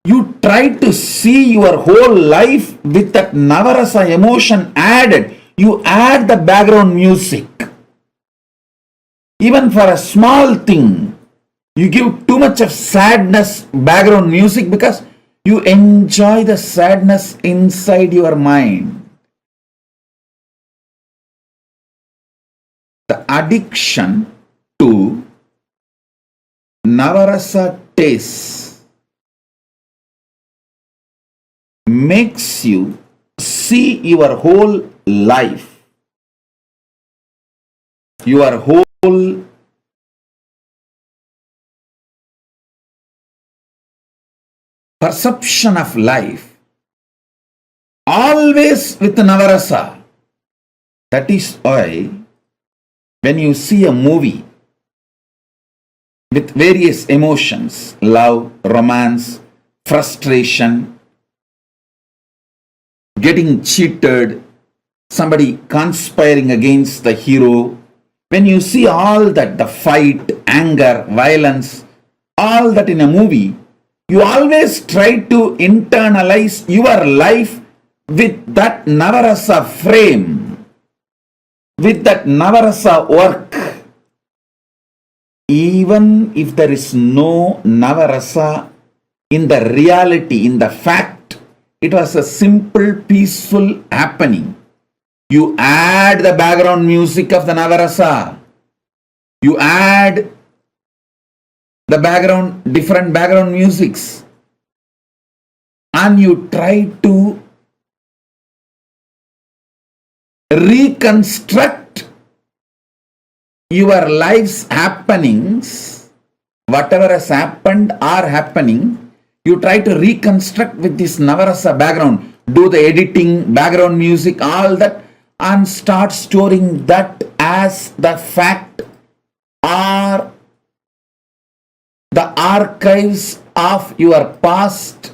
you try to see your whole life with that Navarasa emotion added. You add the background music. Even for a small thing, you give too much of sadness background music because you enjoy the sadness inside your mind. The addiction to Navarasa taste makes you see your whole life, your whole perception of life always with Navarasa. That is why when you see a movie with various emotions, love, romance, frustration, getting cheated, somebody conspiring against the hero, when you see all that, the fight, anger, violence, all that in a movie, you always try to internalize your life with that Navarasa frame, with that Navarasa work. Even if there is no Navarasa in the reality, in the fact, it was a simple, peaceful happening. You add the background music of the Navarasa. You add the background, different background musics. And you try to reconstruct your life's happenings, whatever has happened or happening, you try to reconstruct with this Navarasa background, do the editing, background music, all that, and start storing that as the fact or the archives of your past,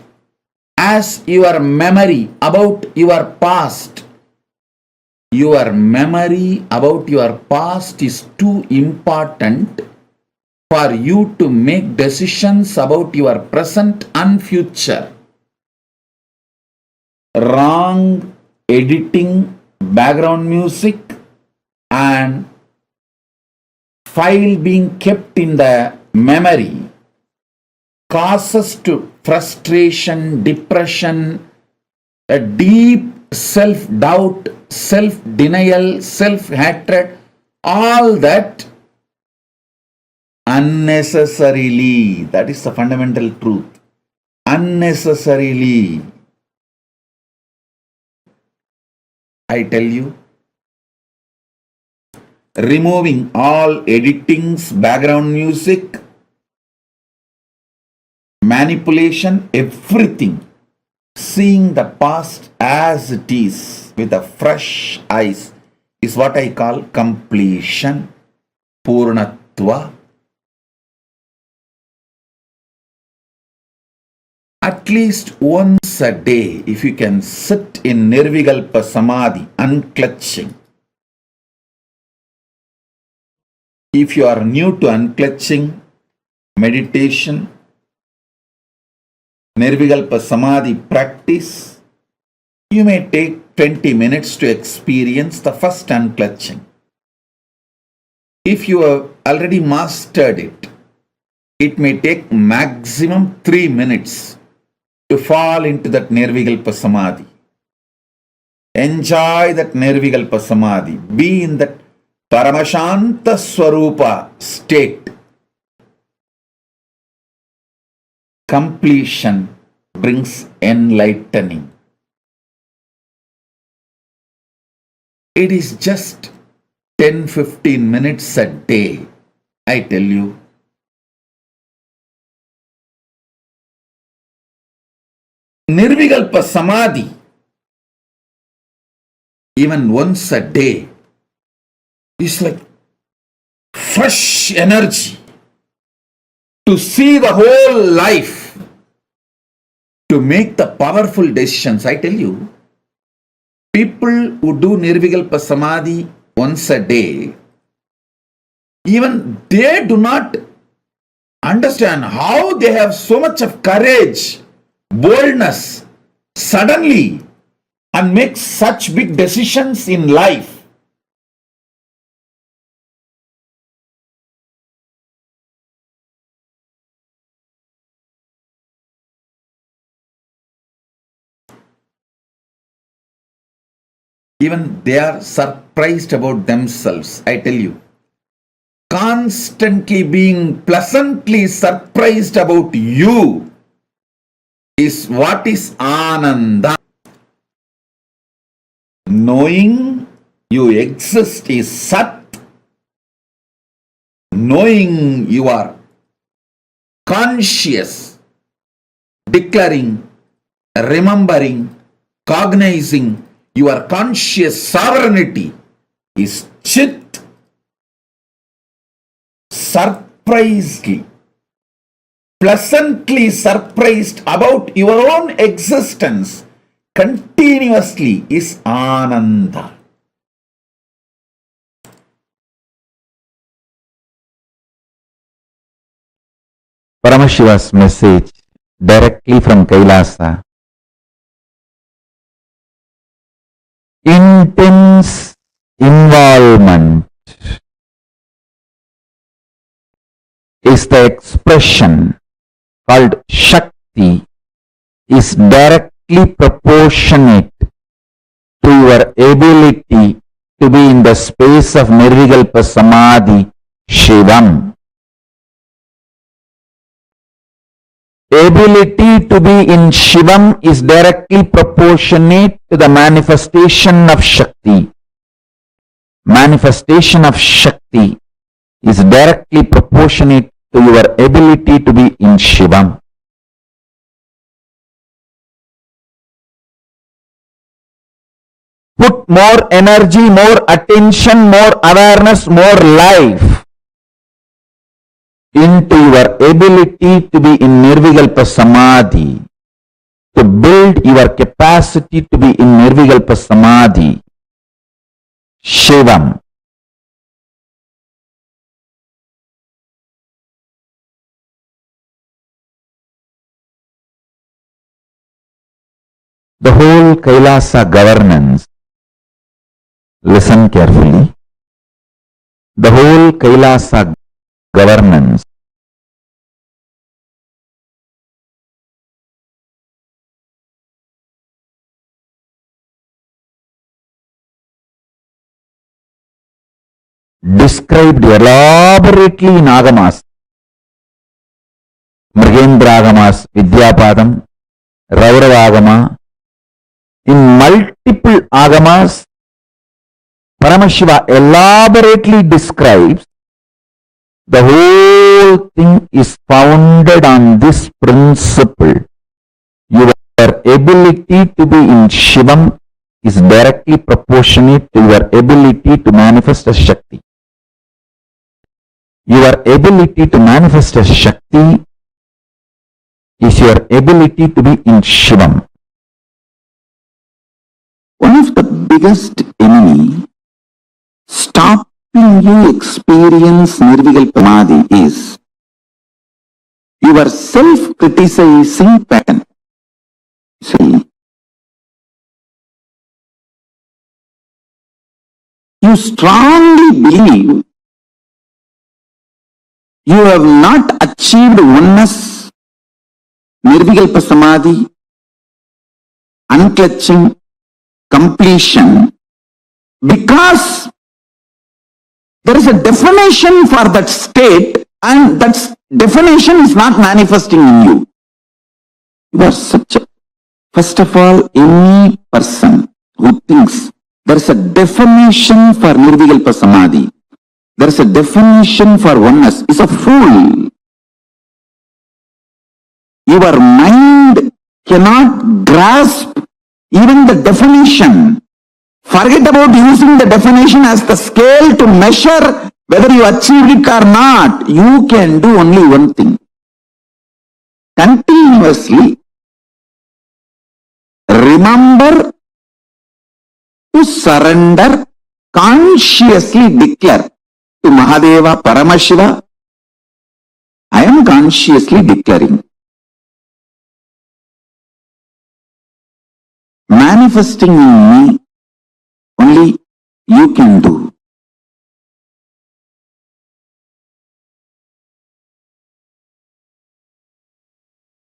as your memory about your past. Your memory about your past is too important for you to make decisions about your present and future. Wrong editing, background music, and file being kept in the memory causes to frustration, depression, a deep self-doubt, self-denial, self-hatred, all that unnecessarily. That is the fundamental truth. Unnecessarily. I tell you, removing all editings, background music, manipulation, everything, seeing the past as it is with a fresh eyes is what I call completion, purnatva. At least once a day, if you can sit in Nirvikalpa Samadhi, unclutching. If you are new to unclutching, meditation, Nirvikalpa Samadhi practice, you may take 20 minutes to experience the first unclutching. If you have already mastered it, it may take maximum 3 minutes to fall into that Nirvikalpa Samadhi. Enjoy that Nirvikalpa Samadhi. Be in that Paramashanta Swarupa state. Completion brings enlightening. It is just 10-15 minutes a day, I tell you. Nirvikalpa Samadhi, even once a day, is like fresh energy to see the whole life, to make the powerful decisions. I tell you, people who do Nirvikalpa Samadhi once a day, even they do not understand how they have so much of courage, boldness, suddenly, and make such big decisions in life. Even they are surprised about themselves, I tell you. Constantly being pleasantly surprised about you is what is Ananda. Knowing you exist is Sat. Knowing you are conscious, declaring, remembering, cognizing your conscious sovereignty is Chit. Surprisingly, pleasantly surprised about your own existence continuously is Ananda. Paramashiva's message directly from Kailasa. Intense involvement is the expression called Shakti, is directly proportionate to your ability to be in the space of Nirvikalpa Samadhi, Shivam. Ability to be in Shivam is directly proportionate to the manifestation of Shakti. Manifestation of Shakti is directly proportionate to your ability to be in Shivam. Put more energy, more attention, more awareness, more life into your ability to be in Nirvikalpa Samadhi, to build your capacity to be in Nirvikalpa Samadhi, Shivam. The whole Kailasa governance, listen carefully, the whole Kailasa governance described elaborately in Agamas, Mrigendra Agamas, Vidyapadam, Raurava in multiple Agamas, Paramashiva elaborately describes the whole thing is founded on this principle. Your ability to be in Shivam is directly proportionate to your ability to manifest as Shakti. Your ability to manifest as Shakti is your ability to be in Shivam. One of the biggest enemy stopping you experience Nirvikalpa Samadhi is your self-criticizing pattern. See, you strongly believe you have not achieved oneness, Nirvikalpa Samadhi, unclutching, completion, because there is a definition for that state and that definition is not manifesting in you. You are such a, first of all, any person who thinks there is a definition for Nirvikalpa Samadhi, there is a definition for oneness, is a fool. Your mind cannot grasp even the definition. Forget about using the definition as the scale to measure whether you achieved it or not. You can do only one thing. Continuously remember to surrender, consciously declare to Mahadeva, Paramashiva, I am consciously declaring. Manifesting in me only you can do.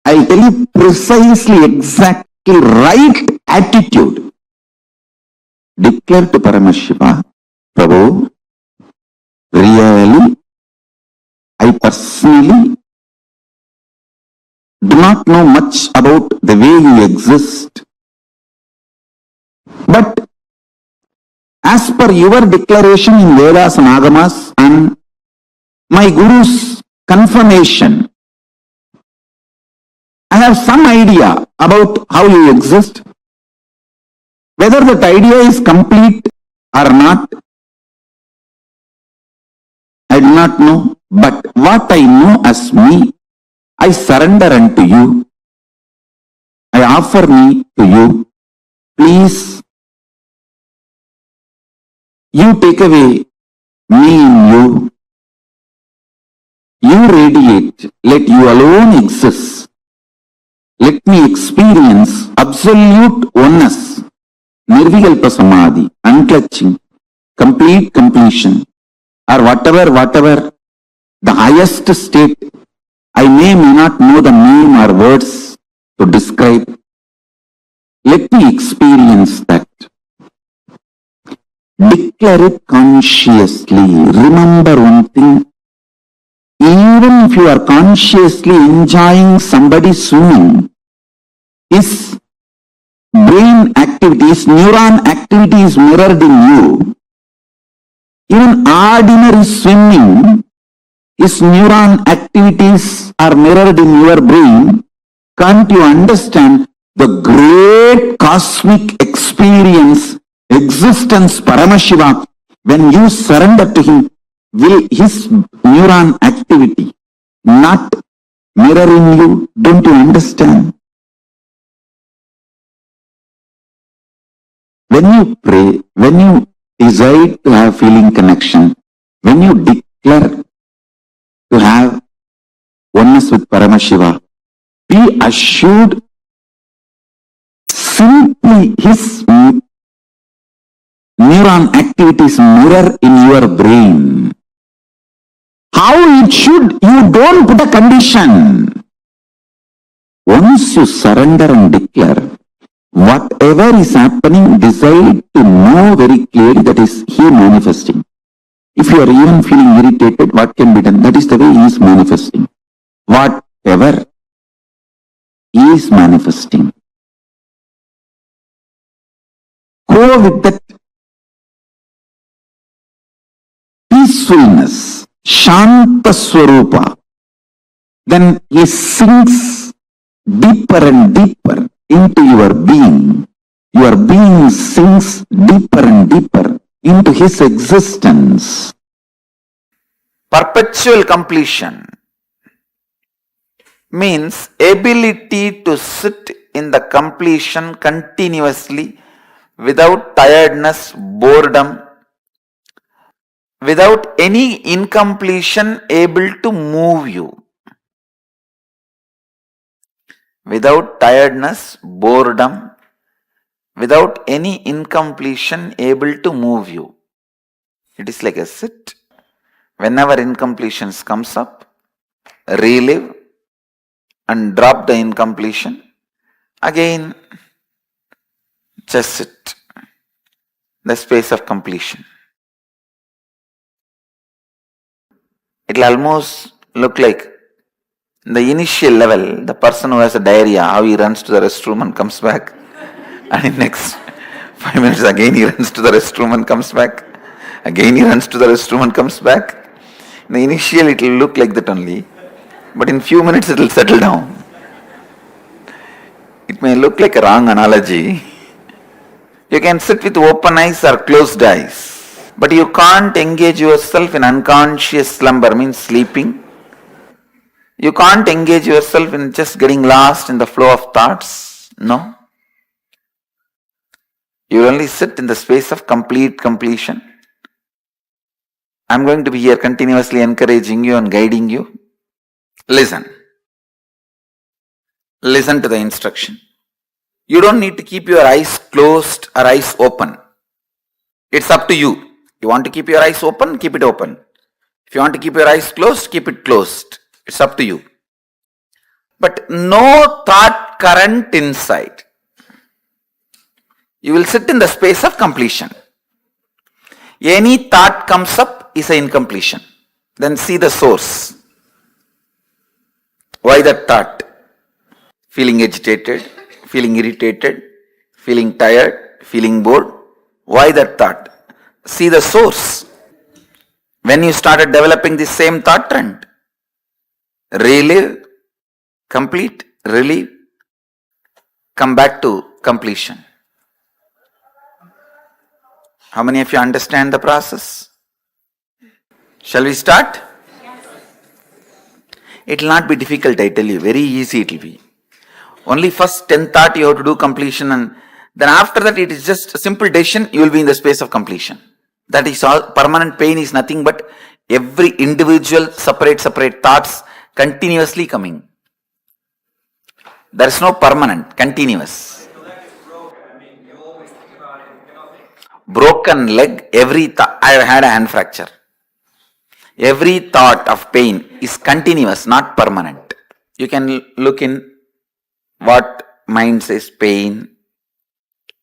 I'll tell you precisely, exactly right attitude. Declare to Paramashiva, Prabhu, really, I personally do not know much about the way you exist. But as per your declaration in Vedas and Agamas and my Guru's confirmation, I have some idea about how you exist. Whether that idea is complete or not, I do not know. But what I know as me, I surrender unto you. I offer me to you. Please, you take away me in you. You radiate. Let you alone exist. Let me experience absolute oneness, nirvikalpa samadhi, unclutching, complete completion, or whatever the highest state. I may not know the name or words to describe. Let me experience that. Declare it consciously. Remember one thing. Even if you are consciously enjoying somebody swimming, his brain activities, neuron activity is mirrored in you. Even ordinary swimming, his neuron activities are mirrored in your brain. Can't you understand the great cosmic experience, existence, Paramashiva, when you surrender to him, will his neuron activity not mirror in you? Don't you understand? When you pray, when you decide to have feeling connection, when you declare to have oneness with Paramashiva, be assured simply his neuron activities mirror in your brain. How it should, you don't put a condition. Once you surrender and declare, whatever is happening, decide to know very clearly that is he manifesting. If you are even feeling irritated, what can be done? That is the way he is manifesting. Whatever he is manifesting. Go with that peacefulness, Shanta Swarupa. Then he sinks deeper and deeper into your being. Your being sinks deeper and deeper into his existence.
Perpetual completion means ability to sit in the completion continuously without tiredness, boredom, without any incompletion able to move you. Without tiredness, boredom, without any incompletion able to move you. It is like a sit. Whenever incompletions comes up, relive and drop the incompletion. Again, just sit. The space of completion. It will almost look like the initial level, the person who has a diarrhea, how he runs to the restroom and comes back. And in next 5 minutes again he runs to the restroom and comes back. Again he runs to the restroom and comes back. In the initial it will look like that only. But in few minutes it will settle down. It may look like a wrong analogy. You can sit with open eyes or closed eyes, but you can't engage yourself in unconscious slumber, means sleeping. You can't engage yourself in just getting lost in the flow of thoughts. No. You will only sit in the space of complete completion. I'm going to be here continuously encouraging you and guiding you. Listen. Listen to the instruction. You don't need to keep your eyes closed or eyes open. It's up to you. You want to keep your eyes open, keep it open. If you want to keep your eyes closed, keep it closed. It's up to you. But no thought current inside. You will sit in the space of completion. Any thought comes up is an incompletion. Then see the source. Why that thought? Feeling agitated, feeling irritated, feeling tired, feeling bored. Why that thought? See the source. When you started developing the same thought trend, relive, complete, relieve, come back to completion. How many of you understand the process? Shall we start? Yes. It will not be difficult, I tell you. Very easy it will be. Only first 10 thought you have to do completion, and then after that it is just a simple decision, you will be in the space of completion. That is all. Permanent pain is nothing but every individual separate thoughts continuously coming. There is no permanent, continuous. Broken leg, I have had a hand fracture. Every thought of pain is continuous, not permanent. You can look in what mind says pain,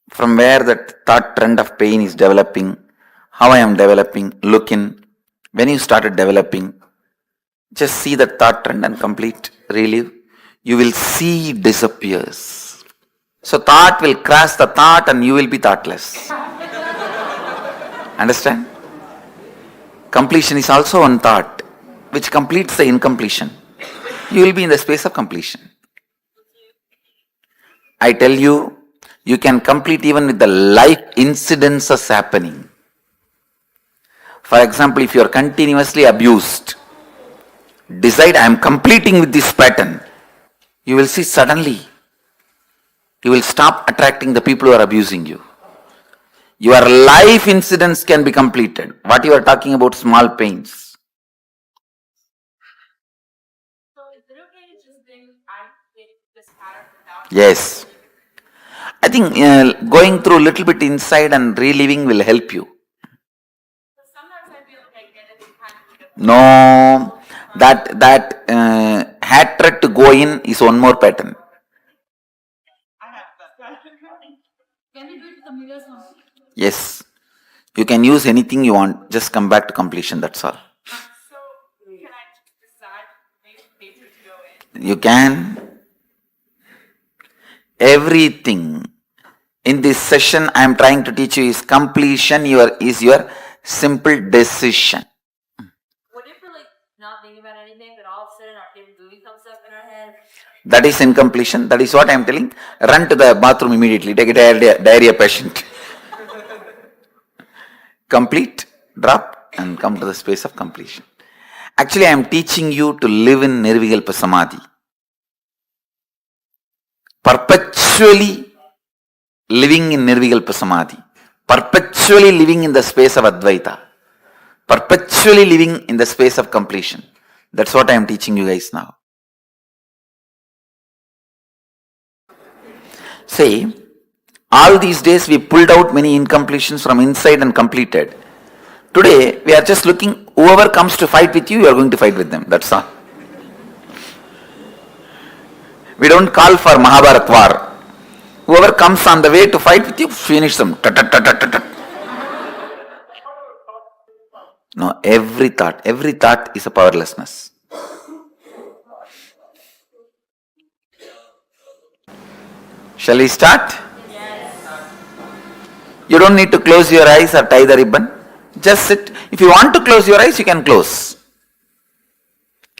from where that thought trend of pain is developing, how I am developing, look in. When you started developing, just see that thought trend and complete, relive. You will see it disappears. So thought will crash the thought and you will be thoughtless. Understand? Completion is also one thought which completes the incompletion. You will be in the space of completion. I tell you, you can complete even with the life incidences happening. For example, if you are continuously abused, decide I am completing with this pattern. You will see suddenly, you will stop attracting the people who are abusing you. Your life incidents can be completed. What you are talking about, small pains.
So is it okay to just think I did this pattern without?
Yes. I think going through a little bit inside and reliving will help you.
But sometimes I feel like I get it kind of.
No, that hatred to go in is one more pattern.
I have that. Can we do it to the mirrors now?
Yes. You can use anything you want. Just come back to completion, that's all.
So can I decide maybe to go in?
You can. Everything in this session I am trying to teach you is completion is your simple decision.
What if we're like not thinking about anything, but all of a sudden our favorite movie comes up in our head?
That is incompletion. That is what I am telling. Run to the bathroom immediately. Take a diarrhea patient. Complete, drop, and come to the space of completion. Actually, I am teaching you to live in Nirvikalpa Samadhi. Perpetually living in Nirvikalpa Samadhi. Perpetually living in the space of Advaita. Perpetually living in the space of completion. That's what I am teaching you guys now. Say, all these days we pulled out many incompletions from inside and completed. Today we are just looking, whoever comes to fight with you, you are going to fight with them. That's all. We don't call for Mahabharat war. Whoever comes on the way to fight with you, finish them. No, every thought is a powerlessness. Shall we start? You don't need to close your eyes or tie the ribbon. Just sit. If you want to close your eyes, you can close.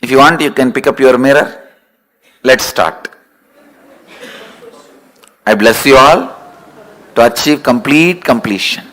If you want, you can pick up your mirror. Let's start. I bless you all to achieve complete completion.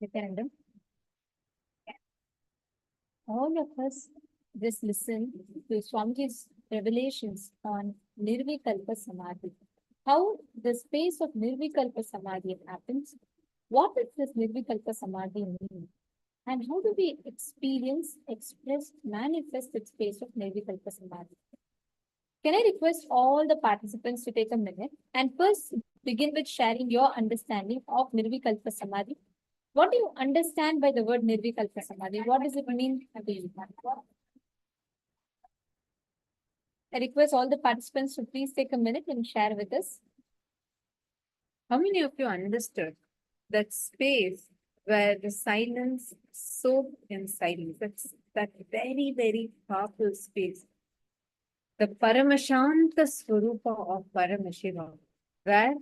Referendum. All of us just listen to Swamiji's revelations on Nirvikalpa Samadhi. How the space of Nirvikalpa Samadhi happens. What does this Nirvikalpa Samadhi mean? And how do we experience, express, manifest the space of Nirvikalpa Samadhi? Can I request all the participants to take a minute and first begin with sharing your understanding of Nirvikalpa Samadhi? What do you understand by the word Nirvikalpa Samadhi? What does it mean to you? I request all the participants to please take a minute and share with us. How many of you understood that space where the silence soaked in silence? That's that very, very powerful space. The Paramashanta Swarupa of Paramashivoham, where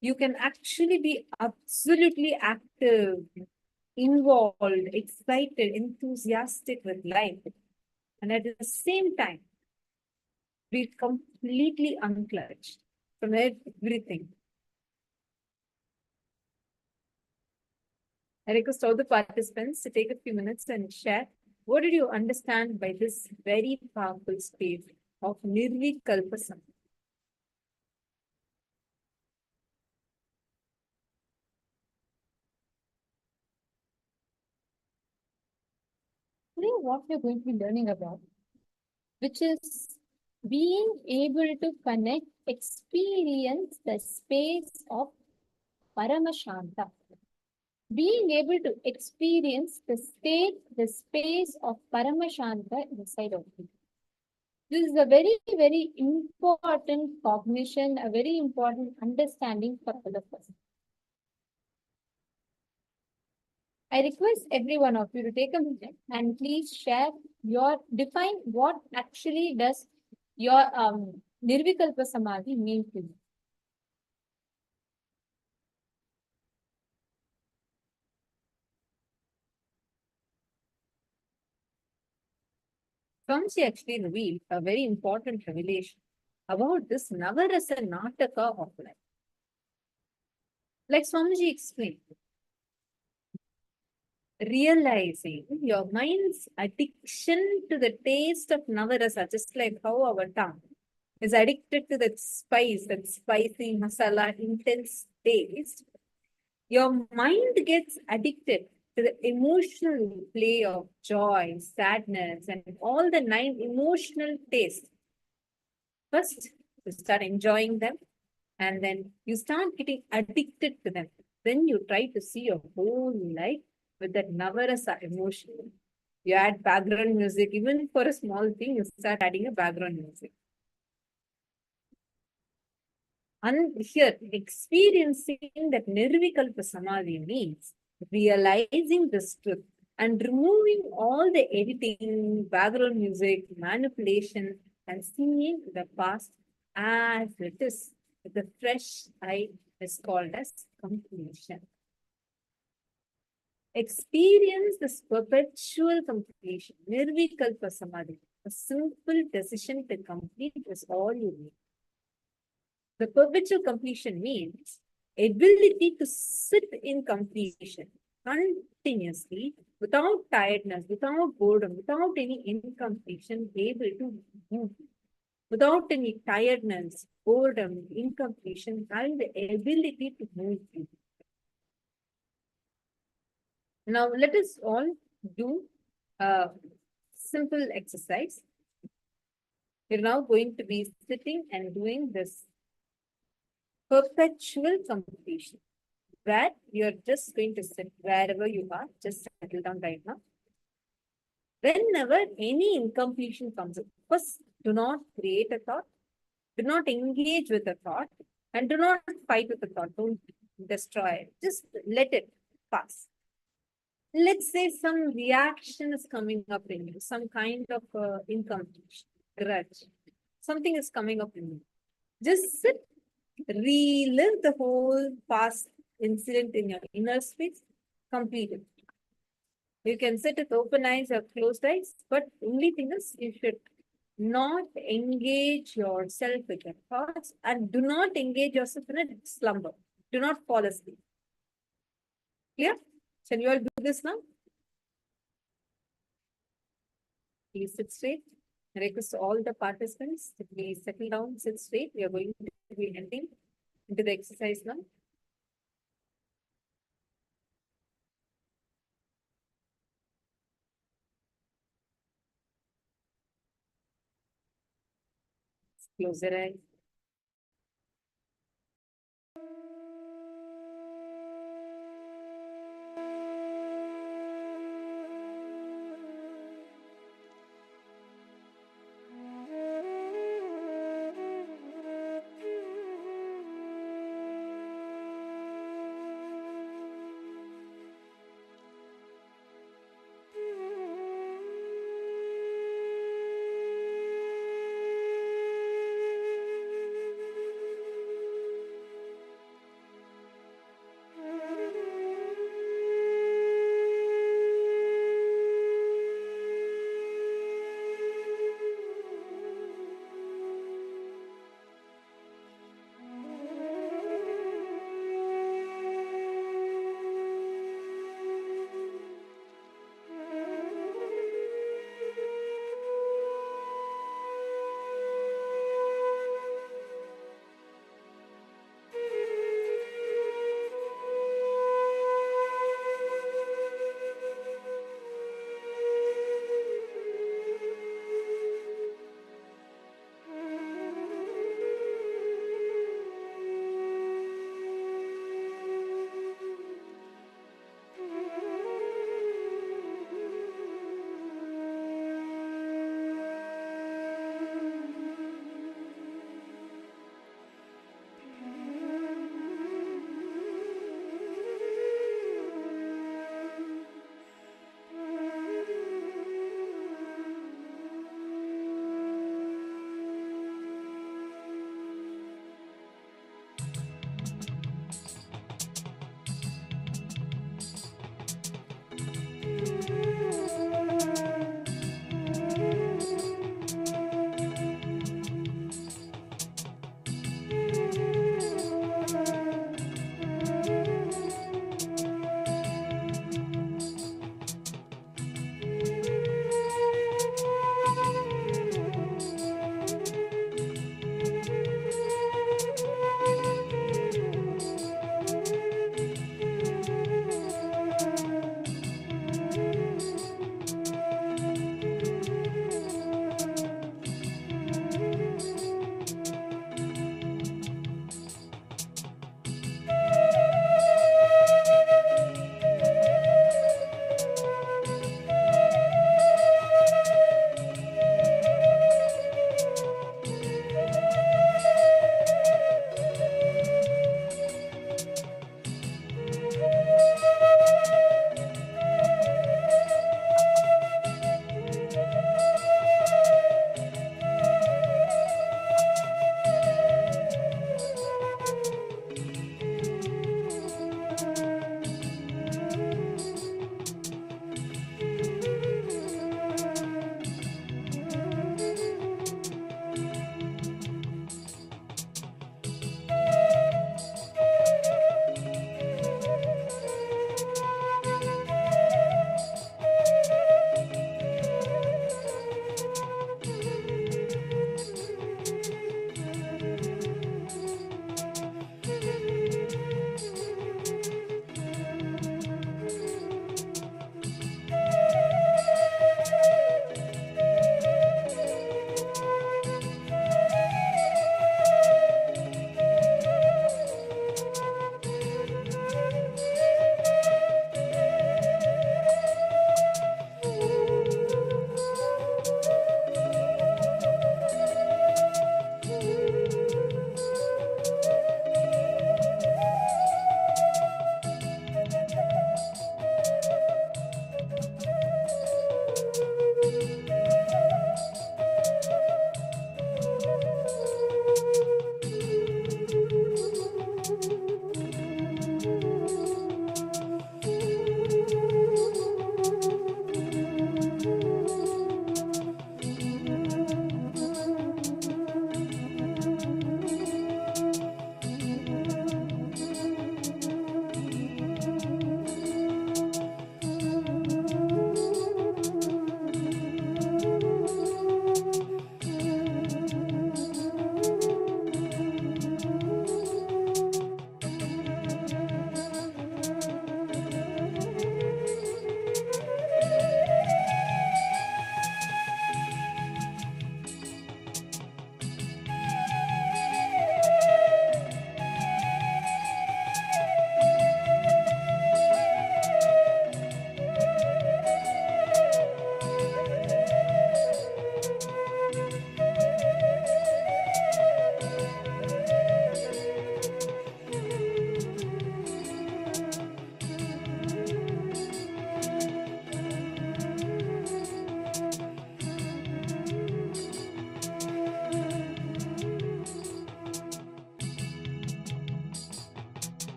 you can actually be absolutely active, involved, excited, enthusiastic with life, and at the same time, be completely unclutched from everything. I request all the participants to take a few minutes and share what did you understand by this very powerful space of Nirvikalpa Samadhi. Today, what we're going to be learning about, which is being able to connect, experience the space of Paramashanta. Being able to experience the state, the space of Paramashanta inside of you. This is a very, very important cognition, a very important understanding for all of us. I request every one of you to take a minute and please share define what actually does your Nirvikalpa Samadhi mean to you. Swamiji actually revealed a very important revelation about this Navarasa Nataka of life. Like Swamiji explained, realizing your mind's addiction to the taste of Navarasa, just like how our tongue is addicted to that spice, that spicy masala, intense taste, your mind gets addicted to the emotional play of joy, sadness, and all the 9 emotional tastes. First, you start enjoying them, and then you start getting addicted to them. Then you try to see your whole life with that Navarasa emotion. You add background music, even for a small thing, you start adding a background music. And here, experiencing that Nirvikalpa Samadhi means realizing this truth and removing all the editing, background music, manipulation, and seeing the past as it is. With the fresh eye is called as completion. Experience this perpetual completion, Nirvikalpa Samadhi. A simple decision to complete is all you need. The perpetual completion means ability to sit in completion continuously without tiredness, without boredom, without any incompletion, able to move without any tiredness, boredom, incompletion, and the ability to move. Now, let us all do a simple exercise. We're now going to be sitting and doing this perpetual completion, where you're just going to sit wherever you are, just settle down right now. Whenever any incompletion comes up, first, do not create a thought, do not engage with a thought, and do not fight with the thought. Don't destroy it. Just let it pass. Let's say some reaction is coming up in you, some kind of incompletion, grudge, something is coming up in you. Just sit, relive the whole past incident in your inner space, complete it. You can sit with open eyes or closed eyes, but only thing is you should not engage yourself with your thoughts and do not engage yourself in a slumber. Do not fall asleep. Clear? Can you all do this now? Please sit straight. I request all the participants to please settle down, sit straight. We are going to be ending into the exercise now. Close your eyes.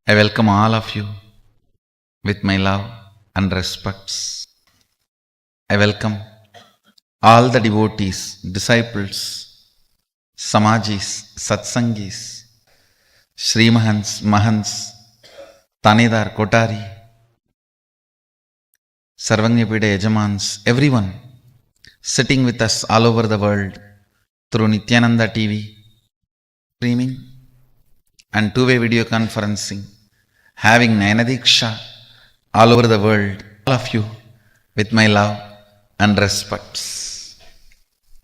I welcome all of you with my love and respects. I welcome all the devotees, disciples, Samajis, Satsangis, Srimahans, Mahans, Tanedar, Kotari, Sarvanyapida Yajamans, everyone sitting with us all over the world through Nityananda TV, streaming and two-way video conferencing, having Nayanadiksha all over the world, all of you with my love and respects.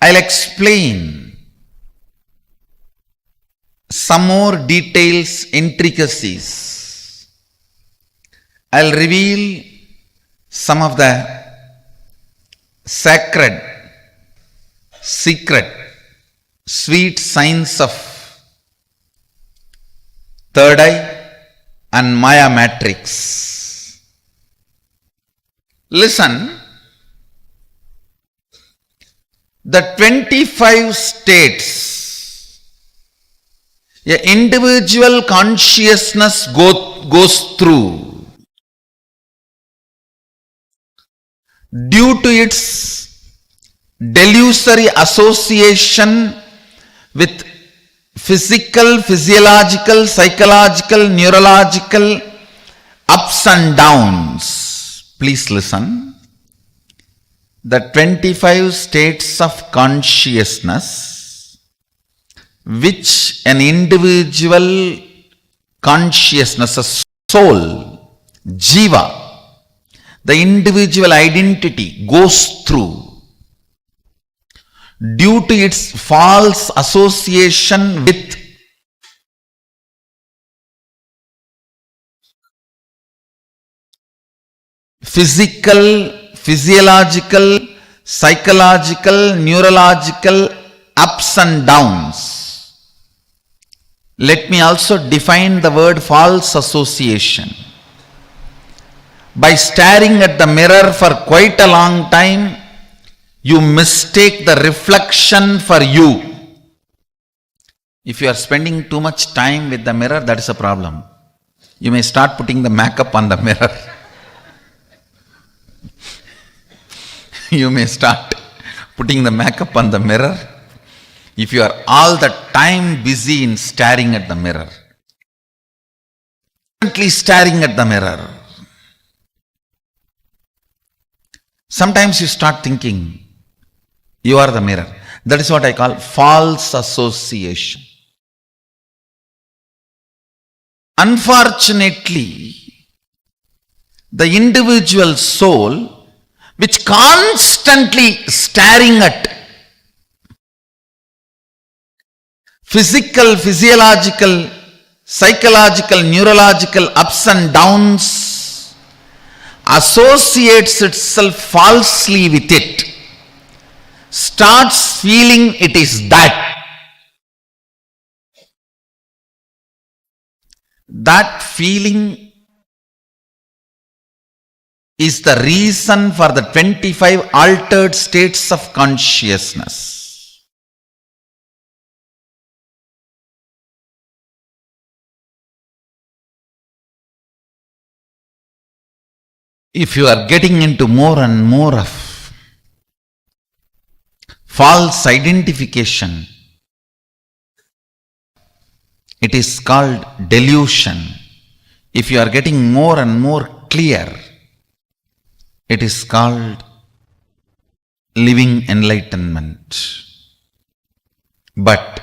I'll explain some more details, intricacies. I'll reveal some of the sacred, secret, sweet signs of third eye and Maya matrix. Listen, the 25 states an individual consciousness goes through due to its delusory association with physical, physiological, psychological, neurological ups and downs. Please listen. The 25 states of consciousness which an individual consciousness, a soul, jiva, the individual identity goes through due to its false association with physical, physiological, psychological, neurological ups and downs. Let me also define the word false association. By staring at the mirror for quite a long time, you mistake the reflection for you. If you are spending too much time with the mirror, that is a problem. You may start putting the makeup on the mirror. You may start putting the makeup on the mirror if you are all the time busy in staring at the mirror. Constantly staring at the mirror. Sometimes you start thinking you are the mirror. That is what I call false association. Unfortunately, the individual soul which constantly staring at physical, physiological, psychological, neurological ups and downs, associates itself falsely with it, starts feeling it is that. That feeling is the reason for the 25 altered states of consciousness. If you are getting into more and more of false identification, it is called delusion. If you are getting more and more clear, it is called living enlightenment. But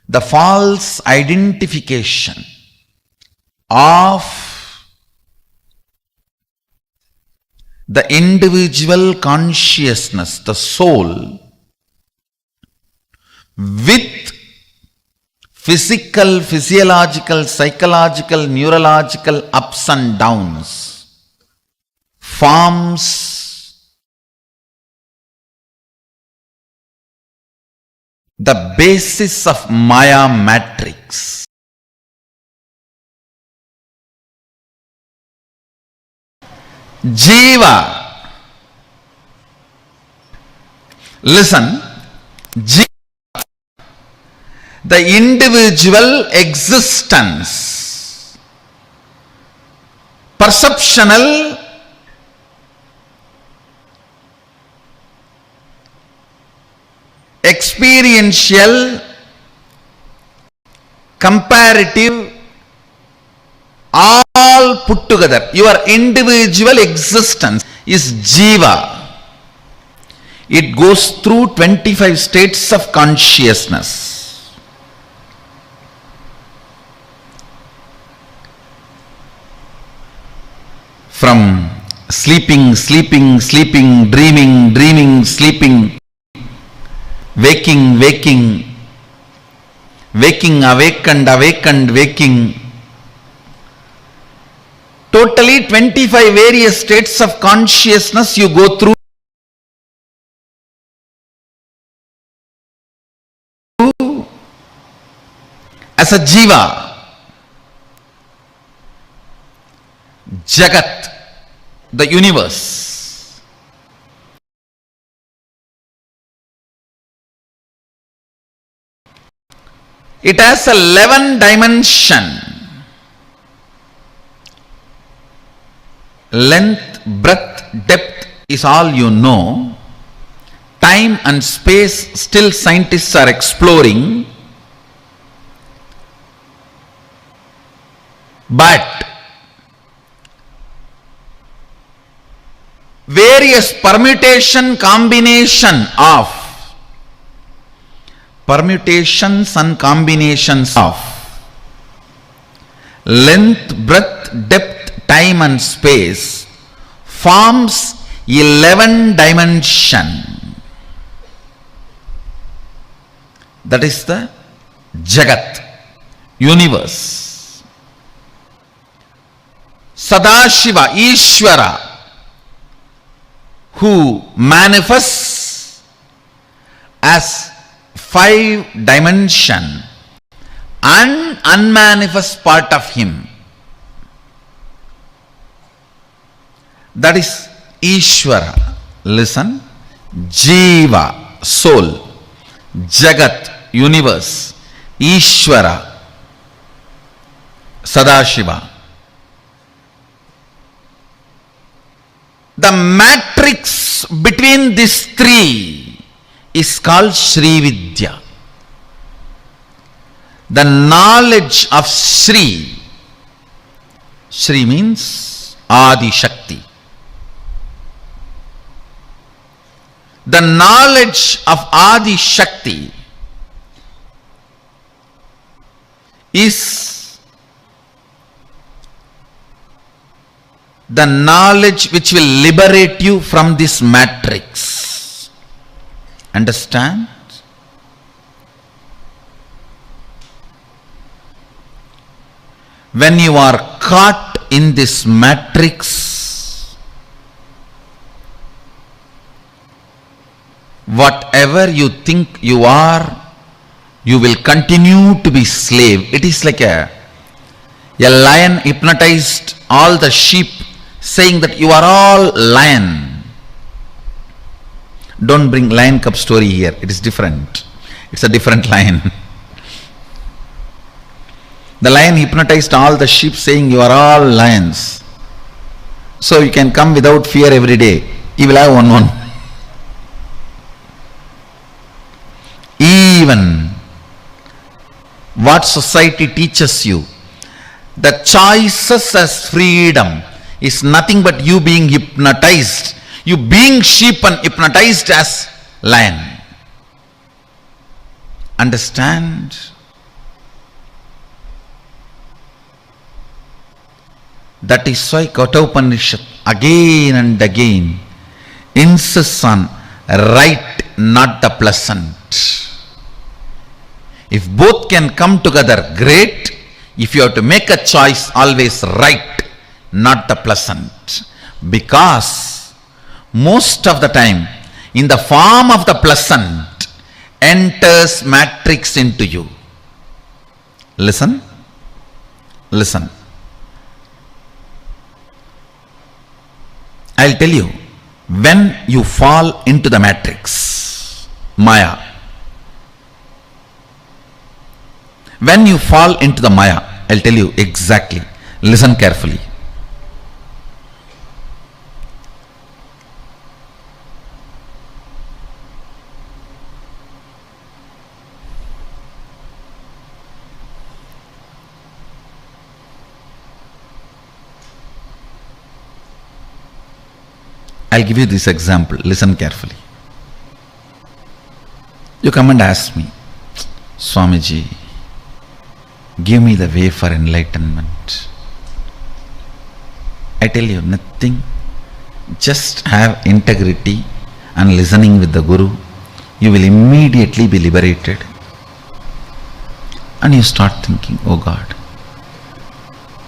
the false identification of the individual consciousness, the soul, with physical, physiological, psychological, neurological ups and downs forms the basis of Maya matrix. Jiva. Listen. Jiva, the individual existence perceptional, experiential, comparative, all put together. Your individual existence is jiva. It goes through 25 states of consciousness. From sleeping, sleeping, sleeping, dreaming, dreaming, sleeping, waking, waking, waking, awakened, awakened, waking. Totally 25 various states of consciousness you go through as a jiva. Jagat, the universe. It has 11 dimension. Length, breadth, depth is all you know. Time and space still scientists are exploring. But various permutations and combinations of length, breadth, depth, time and space forms 11 dimension. That is the Jagat, universe. Sadashiva, Ishvara, who manifests as 5 dimension and unmanifest part of him. That is Ishvara. Listen. Jiva, soul. Jagat, universe. Ishvara, Sadashiva. The matrix between these three is called Sri Vidya. The knowledge of Sri. Sri means Adi Shakti. The knowledge of Adi Shakti is the knowledge which will liberate you from this matrix. Understand? When you are caught in this matrix, whatever you think you are, you will continue to be slave. It is like a lion hypnotized all the sheep, saying that you are all lion. Don't bring lion cub story here. It is different. It's a different lion. The lion hypnotized all the sheep, saying you are all lions. So you can come without fear every day. You will have one. Even what society teaches you, the choices as freedom is nothing but you being hypnotized. You being sheep and hypnotized as lion. Understand? That is why Kathopanishad again and again insists on right, not the pleasant. If both can come together, great. If you have to make a choice, always right, not the pleasant. Because most of the time, in the form of the pleasant, enters matrix into you. Listen. Listen. I'll tell you, when you fall into the matrix, Maya, when you fall into the Maya, I'll tell you exactly. Listen carefully. I'll give you this example. Listen carefully. You come and ask me, Swamiji, give me the way for enlightenment. I tell you, nothing. Just have integrity and listening with the Guru. You will immediately be liberated. And you start thinking, oh God,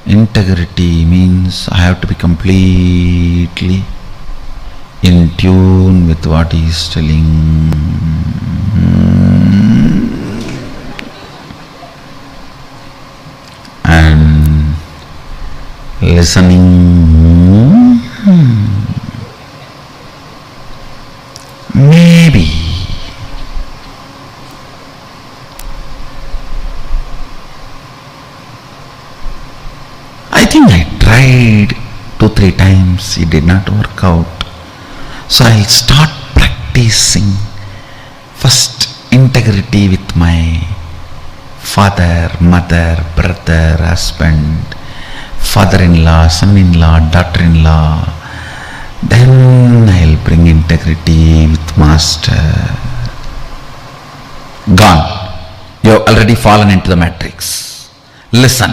integrity means I have to be completely in tune with what he is telling. And listening, maybe. I think I tried 2-3 times, it did not work out. So I'll start practicing first integrity with my father, mother, brother, husband, father-in-law, son-in-law, daughter-in-law. Then I'll bring integrity with master. Gone. You have already fallen into the matrix. Listen.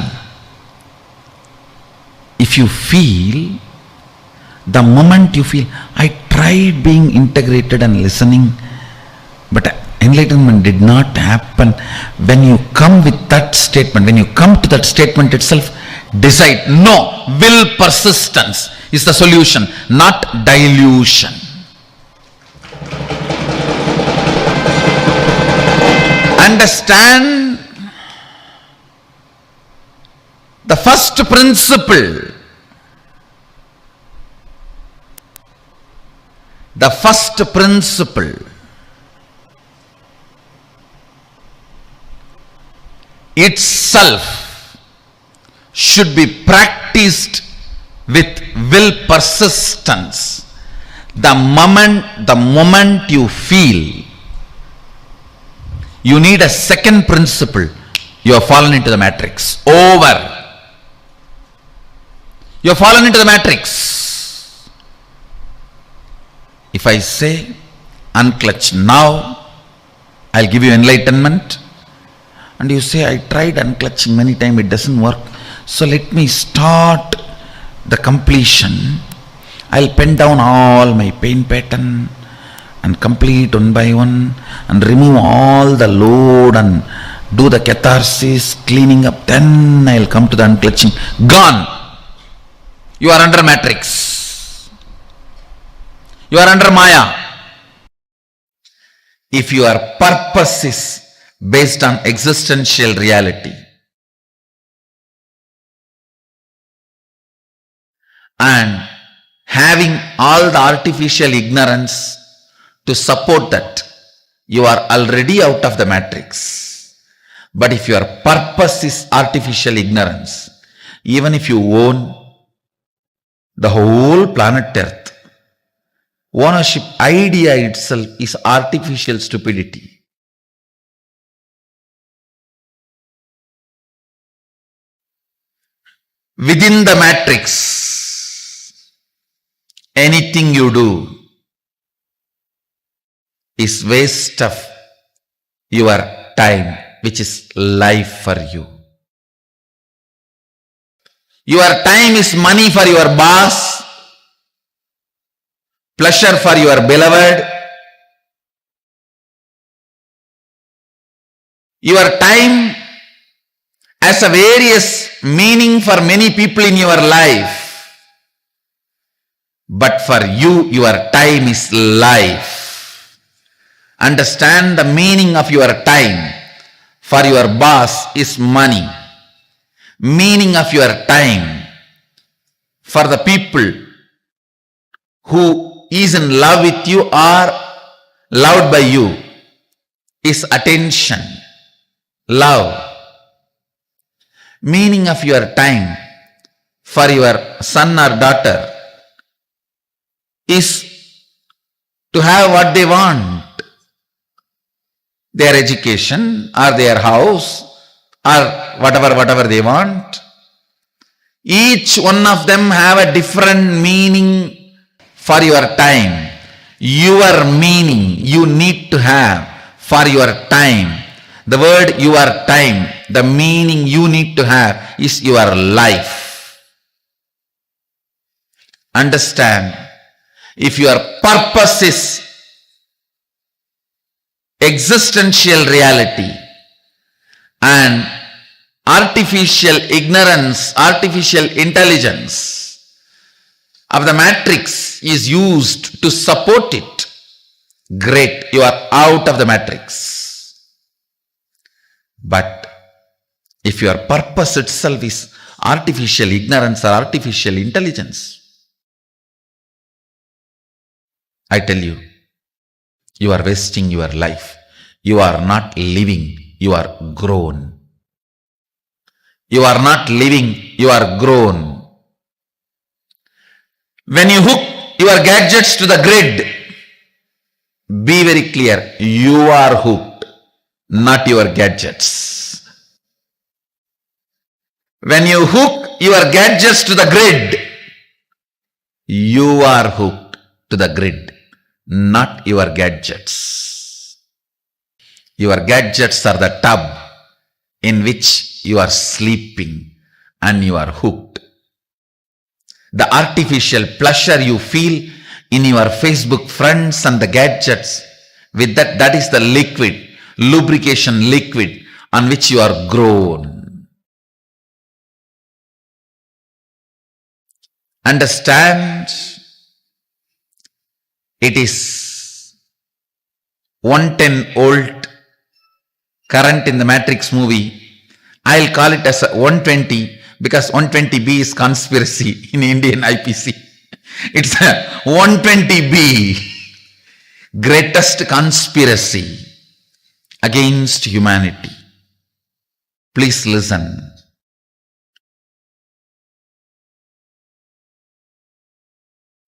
If you feel, the moment you feel, I tried being integrated and listening, but enlightenment did not happen. When you come with that statement, when you come to that statement itself, decide, no, will persistence is the solution, not delusion. Understand the first principle. The first principle itself should be practiced with will persistence. The moment you feel you need a second principle, you have fallen into the matrix. Over. You have fallen into the matrix. If I say, unclutch now, I'll give you enlightenment. And you say, I tried unclutching many times, it doesn't work. So let me start the completion. I'll pen down all my pain pattern and complete one by one and remove all the load and do the catharsis, cleaning up. Then I'll come to the unclutching. Gone. You are under matrix. You are under Maya. If your purpose is based on existential reality and having all the artificial ignorance to support that, you are already out of the matrix. But if your purpose is artificial ignorance, even if you own the whole planet Earth, ownership idea itself is artificial stupidity. Within the matrix, anything you do is waste of your time, which is life for you. Your time is money for your boss, pleasure for your beloved. Your time has a various meaning for many people in your life. But for you, your time is life. Understand the meaning of your time. For your boss is money. Meaning of your time for the people who is in love with you or loved by you is attention, love. Meaning of your time for your son or daughter is to have what they want, their education or their house or whatever they want. Each one of them have a different meaning for your time, your meaning you need to have for your time. The word your time, the meaning you need to have is your life. Understand, if your purpose is existential reality and artificial ignorance, artificial intelligence of the matrix is used to support it, great, you are out of the matrix. But if your purpose itself is artificial ignorance or artificial intelligence, I tell you, you are wasting your life. You are not living, you are grown. You are not living, you are grown. When you hook your gadgets to the grid, be very clear, you are hooked, not your gadgets. When you hook your gadgets to the grid, you are hooked to the grid, not your gadgets. Your gadgets are the tub in which you are sleeping and you are hooked. The artificial pleasure you feel in your Facebook friends and the gadgets, with that is the liquid, lubrication liquid on which you are grown. Understand, it is 110 volt current in the Matrix movie. I'll call it as a 120 because 120B is conspiracy in Indian IPC. It's a 120B, greatest conspiracy against humanity. Please listen.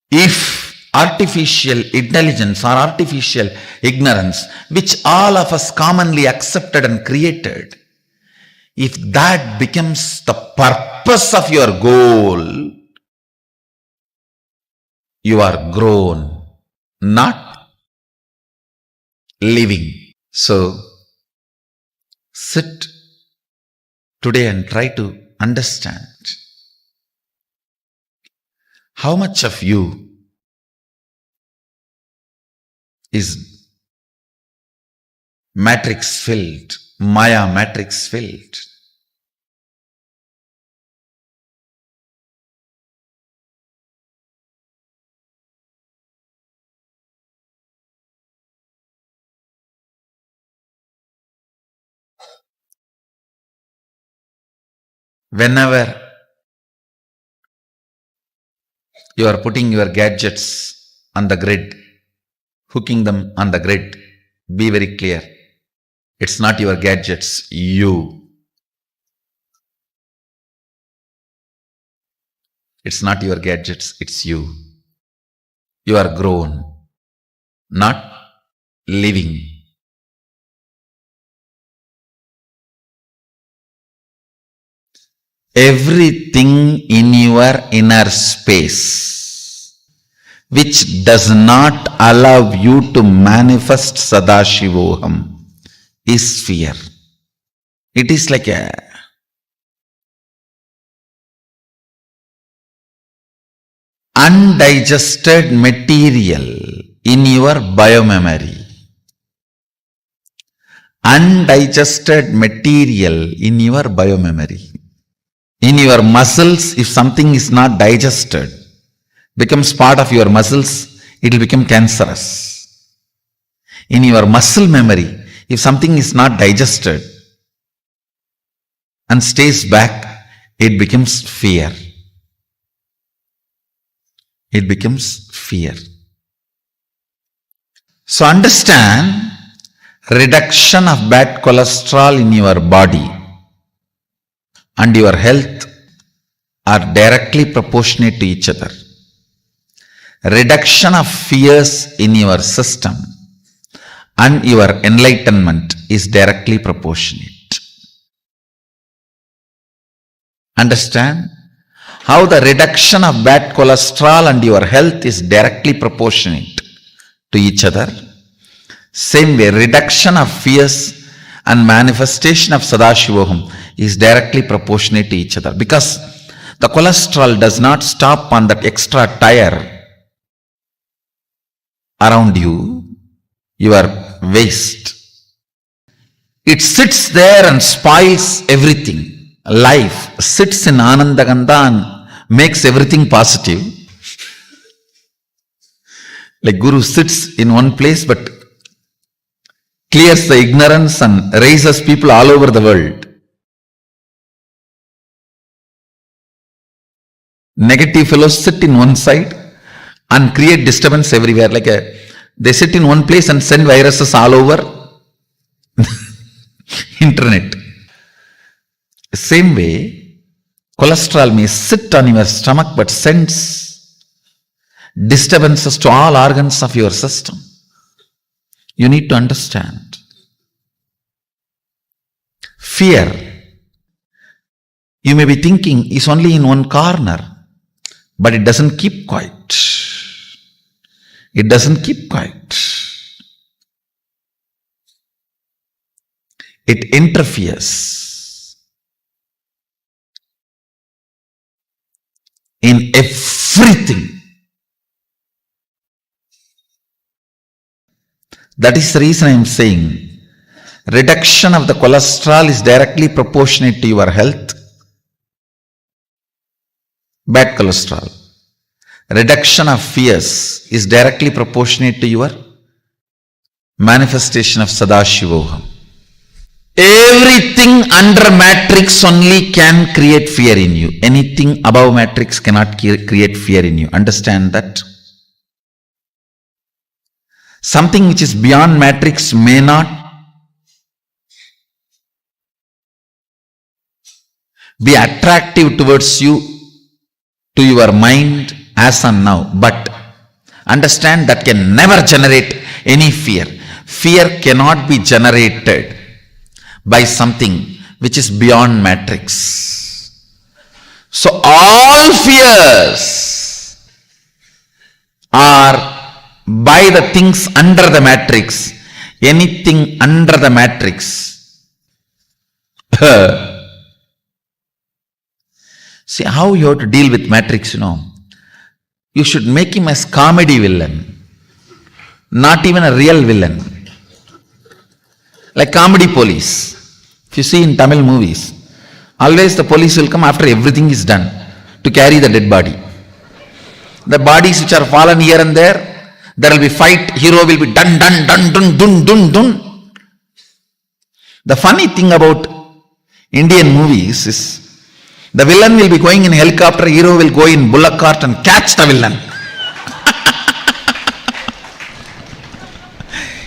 If artificial intelligence or artificial ignorance, which all of us commonly accepted and created, if that becomes the purpose of your goal, you are grown, not living. So, sit today and try to understand how much of you is matrix filled, Maya matrix filled. Whenever you are putting your gadgets on the grid, hooking them on the grid, be very clear. It's not your gadgets, you. It's not your gadgets, it's you. You are grown, not living. Everything in your inner space which does not allow you to manifest Sadashivoham is fear. It is like a undigested material in your biomemory. Undigested material in your biomemory. In your muscles, if something is not digested, becomes part of your muscles, it will become cancerous. In your muscle memory, if something is not digested and stays back, it becomes fear. It becomes fear. So understand, reduction of bad cholesterol in your body and your health are directly proportionate to each other. Reduction of fears in your system and your enlightenment is directly proportionate. Understand? how the reduction of bad cholesterol and your health is directly proportionate to each other. Same way, reduction of fears and manifestation of Sadashivoham is directly proportionate to each other, because the cholesterol does not stop on that extra tire around you, your waist. It sits there and spoils everything. Life sits in Anandagandha and makes everything positive. Like Guru sits in one place but clears the ignorance and raises people all over the world. Negative fellows sit in one side and create disturbance everywhere. They sit in one place and send viruses all over internet. Same way, cholesterol may sit on your stomach but sends disturbances to all organs of your system. You need to understand. Fear, you may be thinking, is only in one corner, but it doesn't keep quiet. It doesn't keep quiet. It interferes in everything. That is the reason I am saying reduction of the cholesterol is directly proportionate to your health. Bad cholesterol. Reduction of fears is directly proportionate to your manifestation of Sadashivoham. Everything under matrix only can create fear in you. Anything above matrix cannot create fear in you. Understand that? Something which is beyond matrix may not be attractive towards you, to your mind as and now. But understand that can never generate any fear. Fear cannot be generated by something which is beyond matrix. So all fears are by the things under the matrix. Anything under the matrix. See how you have to deal with matrix, You should make him as comedy villain, not even a real villain. Like comedy police. If you see in Tamil movies, always the police will come after everything is done to carry the dead body. The bodies which are fallen here and there will be fight, hero will be dun dun dun dun dun dun dun. The funny thing about Indian movies is the villain will be going in helicopter, hero will go in bullock cart and catch the villain.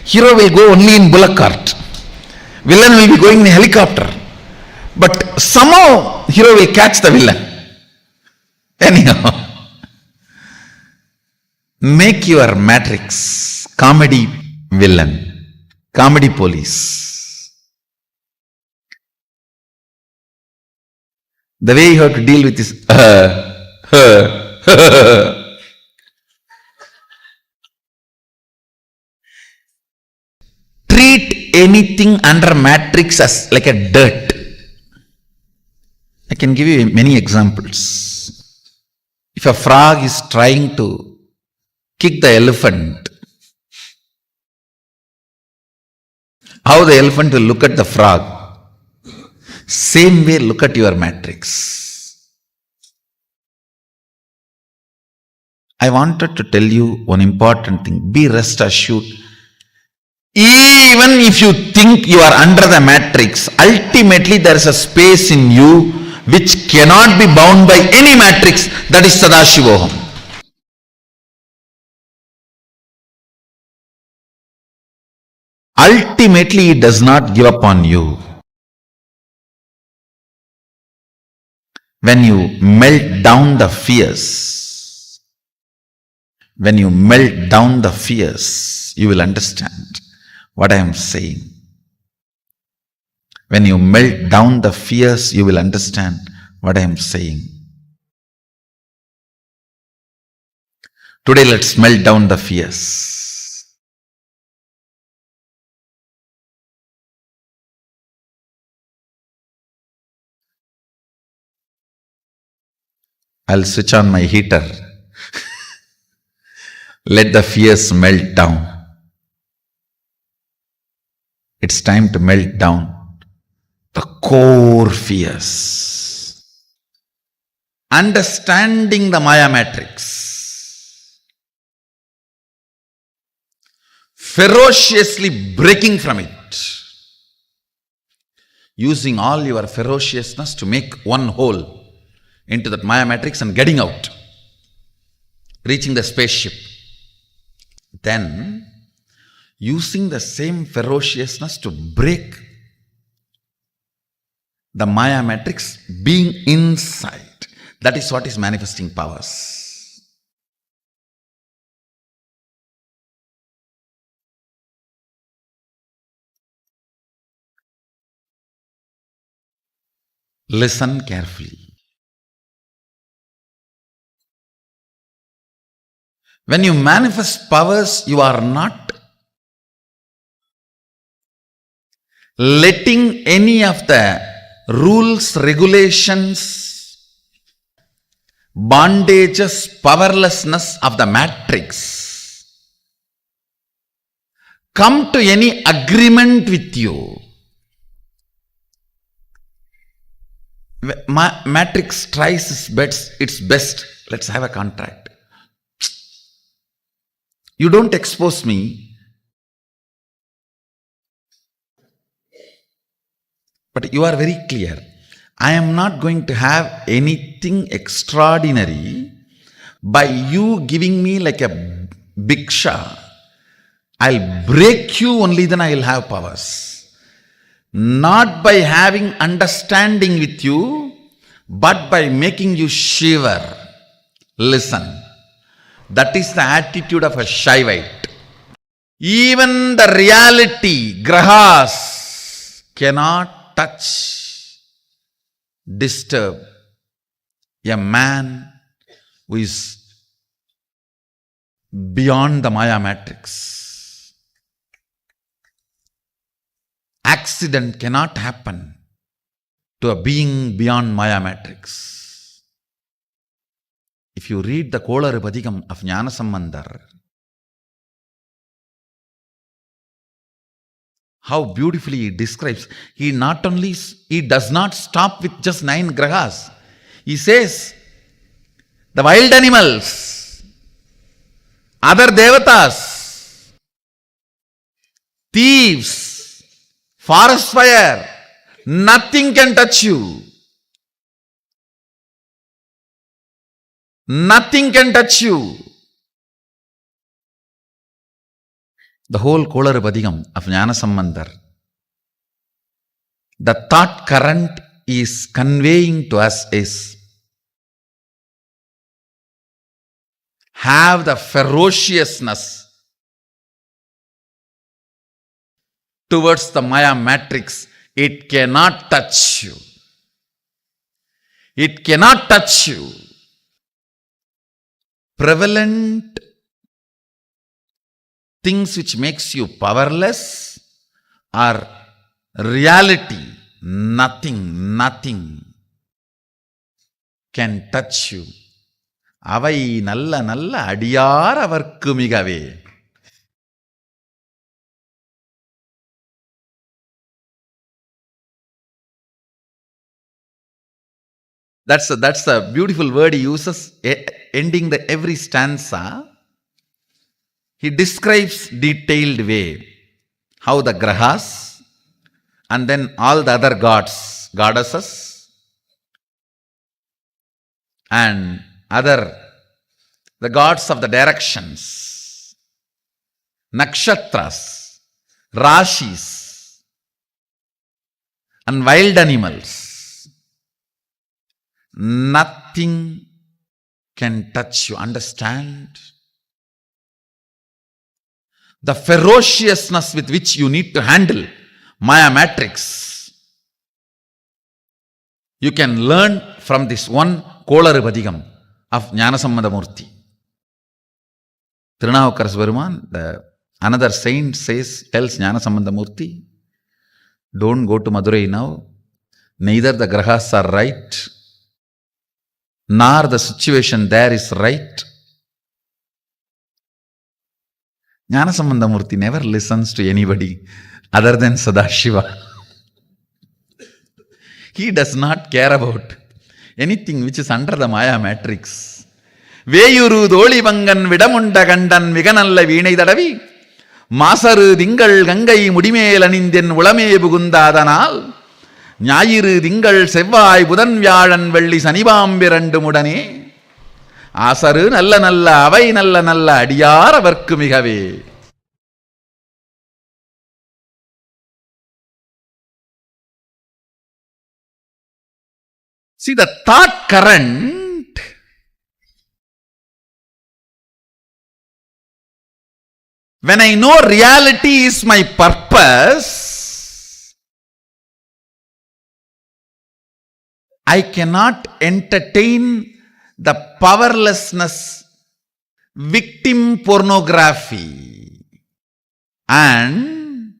Hero will go only in bullock cart. Villain will be going in helicopter. But somehow hero will catch the villain. Anyhow. Make your matrix comedy villain, comedy police. The way you have to deal with this, treat anything under matrix as like a dirt. I can give you many examples. If a frog is trying to kick the elephant, how the elephant will look at the frog. Same way look at your matrix. I wanted to tell you one important thing. Be rest assured. Even if you think you are under the matrix, ultimately there is a space in you which cannot be bound by any matrix. That is Sadashivoham. Ultimately, it does not give up on you. When you melt down the fears, you will understand what I am saying. When you melt down the fears, you will understand what I am saying. Today, let's melt down the fears. I'll switch on my heater. Let the fears melt down. It's time to melt down the core fears. Understanding the Maya matrix. Ferociously breaking from it. Using all your ferociousness to make one hole into that Maya matrix and getting out. Reaching the spaceship. Then, using the same ferociousness to break the Maya matrix, being inside. That is what is manifesting powers. Listen carefully. When you manifest powers, you are not letting any of the rules, regulations, bondages, powerlessness of the matrix come to any agreement with you. Matrix tries its best. Let's have a contract. You don't expose me, but you are very clear. I am not going to have anything extraordinary by you giving me like a bhiksha. I'll break you, only then I will have powers. Not by having understanding with you, but by making you shiver. Listen. That is the attitude of a Shaivite. Even the reality, grahas, cannot touch, disturb a man who is beyond the Maya matrix. Accident cannot happen to a being beyond Maya matrix. If you read the Kolaripadikam of Jnanasambandar, how beautifully he describes, he does not stop with just 9 grahas. He says, the wild animals, other devatas, thieves, forest fire, nothing can touch you. Nothing can touch you. The whole Kolaripadikam of Jnanasambandar, the thought current is conveying to us is, have the ferociousness towards the Maya matrix. It cannot touch you. It cannot touch you. Prevalent things which makes you powerless are reality. Nothing can touch you. Avai nalla adiyar avarkku migave. That's a beautiful word he uses, ending every stanza. He describes detailed way how the grahas and then all the other gods, goddesses and the gods of the directions, nakshatras, rashis and wild animals. Nothing can touch you. Understand? The ferociousness with which you need to handle Maya matrix, you can learn from this one Kolaripadikam of Jnanasambandamurti. Tirunavukkaras Peruman, another saint tells Jnanasambandamurti, don't go to Madurai now. Neither the grahas are right, nor the situation there is right. Jnanasambandamurti never listens to anybody other than Sadashiva. He does not care about anything which is under the Maya matrix. Veyuru Dolivangan Vidamunda Gandan Viganalla Vinay Dadavi Masaru Dingal Gangai Mudimelanindian Ulame Bugundadanal Nyayiru Dingal Sevai Budan Vyalan Velli Sanibambirandu Mudane Asaru Nalla Nalla Avai Nalla Nalla Adiyara Varkumigave. See, the thought current when I know reality is my purpose, I cannot entertain the powerlessness, victim pornography, and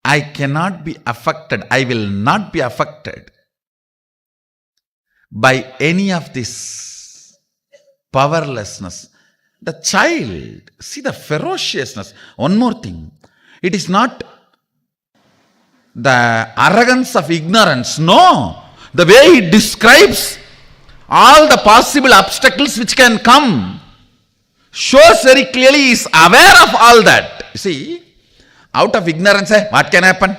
I cannot be affected, I will not be affected by any of this powerlessness. The child, see the ferociousness. One more thing, it is not the arrogance of ignorance. No, the way he describes all the possible obstacles which can come shows very clearly he is aware of all that. See, out of ignorance, what can happen?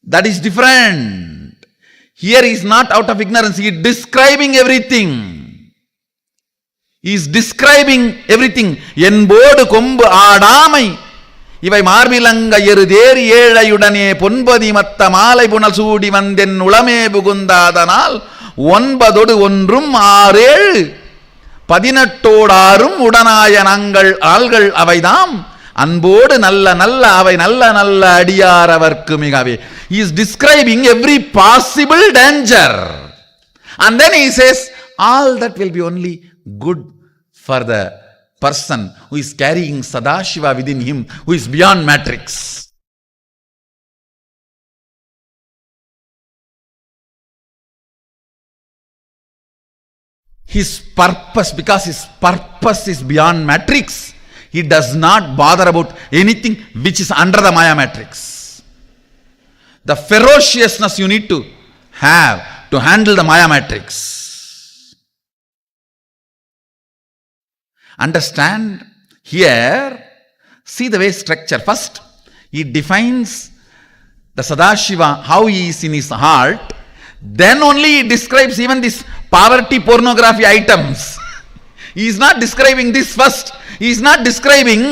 That is different. Here he is not out of ignorance, he is describing everything. He is describing everything. Enbodu kombu aadamai இவை மார்பிலங்க எருதேர் ஏழையுடனே பொன்பதி மத்த மாலை புனல் சூடி வந்தென் உளமே புகுந்தாதனால் 9 ஒன்றும் 6 7 18 உடனாய நாங்கள் ஆள்கள் அவைதாம் அன்போடு நல்ல நல்ல அவை நல்ல நல்ல அடியார் அவர்க்கு மிகவே. He is describing every possible danger. And then he says, all that will be only good for the person who is carrying Sadashiva within him, who is beyond matrix. His purpose, because his purpose is beyond matrix, he does not bother about anything which is under the Maya matrix. The ferociousness you need to have to handle the Maya matrix. Understand here, see the way structure. First, he defines the Sadashiva, how he is in his heart. Then only he describes even this poverty pornography items. He is not describing this first. He is not describing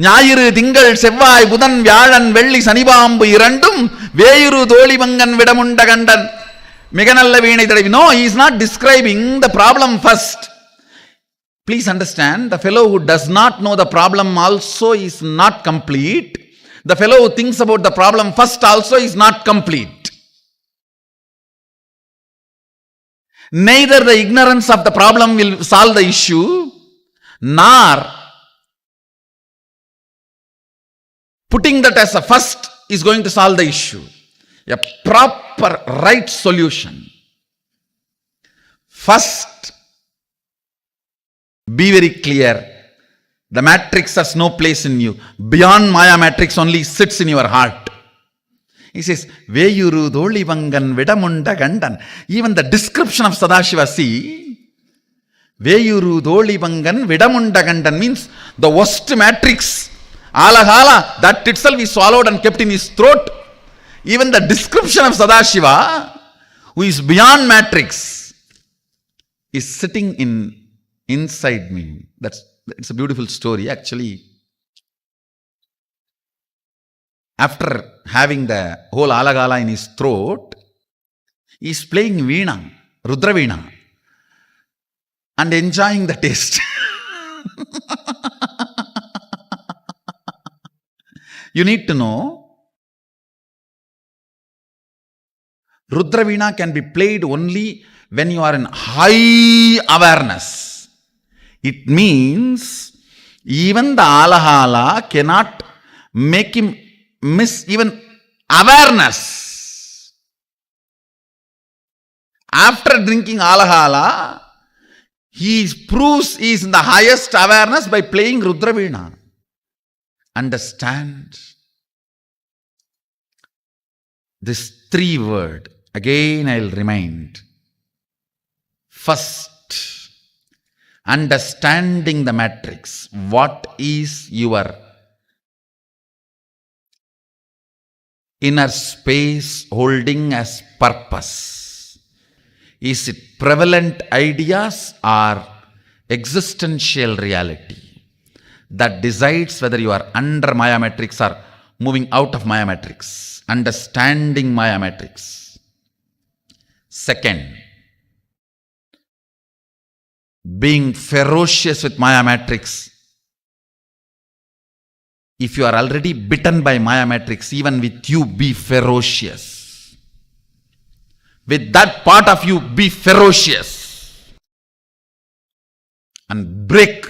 ஞாயிறு திங்கள் செவ்வாய் புதன் வியாழன் வெள்ளி சனிபாம்பு இரண்டும் வேயுரு தோழிமங்கன் விடமுண்ட கண்டன் மிக நல்ல வீணை தடவி. No, he is not describing the problem first. Please understand, the fellow who does not know the problem also is not complete. The fellow who thinks about the problem first also is not complete. Neither the ignorance of the problem will solve the issue, nor putting that as a first is going to solve the issue. A proper right solution. First, be very clear. The matrix has no place in you. Beyond Maya matrix only sits in your heart. He says, Veyuru Dolivangan Vidamunda Gandan. Even the description of Sadashiva, see, Veyuru Dolivangan Vidamunda Gandan means the worst matrix. Alagala, that itself is swallowed and kept in his throat. Even the description of Sadashiva, who is beyond matrix, is sitting inside me. It's a beautiful story. Actually, after having the whole alagala in his throat, he is playing veena, Rudra veena, and enjoying the taste. You need to know, Rudra veena can be played only when you are in high awareness, it means even the alahala cannot make him miss even awareness. After drinking alahala, he proves he is in the highest awareness by playing Rudraveena. Understand this 3 word. Again I'll remind. First, understanding the matrix. What is your inner space holding as purpose? Is it prevalent ideas or existential reality that decides whether you are under Maya matrix or moving out of Maya matrix? Understanding Maya matrix. Second, being ferocious with Maya matrix. If you are already bitten by Maya matrix, even with you, be ferocious. With that part of you, be ferocious. And break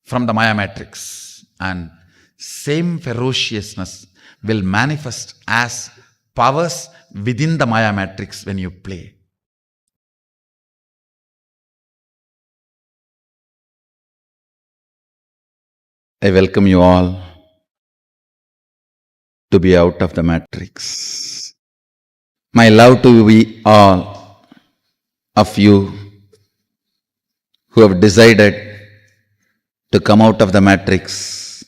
from the Maya matrix. And same ferociousness will manifest as powers within the Maya matrix when you play. I welcome you all to be out of the matrix. My love to we all of you who have decided to come out of the matrix.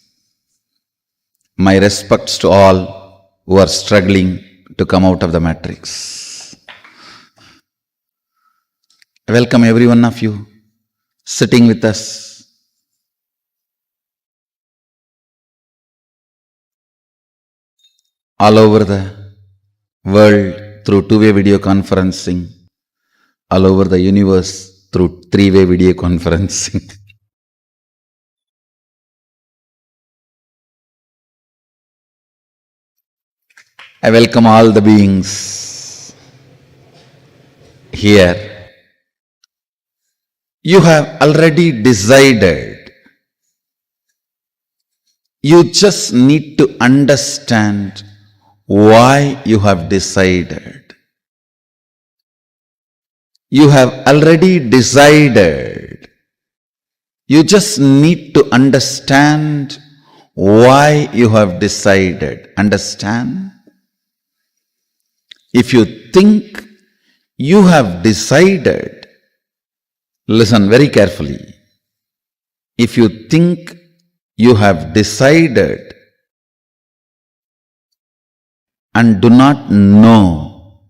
My respects to all who are struggling to come out of the matrix. I welcome every one of you sitting with us. All over the world through 2-way video conferencing, all over the universe through 3-way video conferencing. I welcome all the beings here. You have already decided. You just need to understand why you have decided. You have already decided. You just need to understand why you have decided. Understand? If you think you have decided, listen very carefully. If you think you have decided and do not know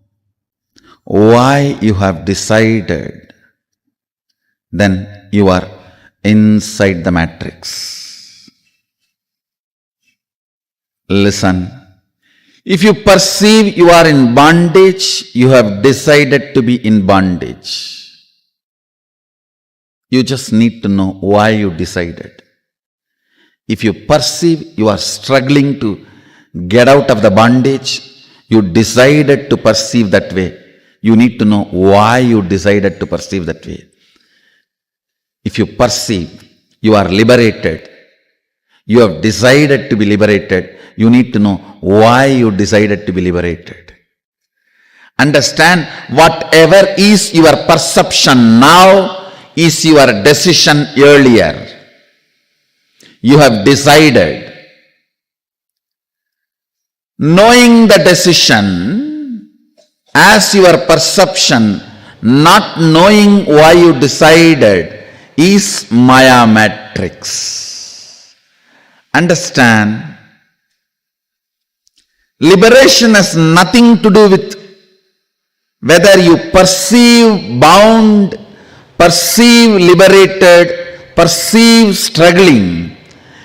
why you have decided, then you are inside the matrix. Listen, if you perceive you are in bondage, you have decided to be in bondage. You just need to know why you decided. If you perceive you are struggling to get out of the bondage, you decided to perceive that way. You need to know why you decided to perceive that way. If you perceive you are liberated, you have decided to be liberated, you need to know why you decided to be liberated. Understand, whatever is your perception now is your decision earlier. You have decided. Knowing the decision as your perception, not knowing why you decided, is Maya matrix. Understand? Liberation has nothing to do with whether you perceive bound, perceive liberated, perceive struggling.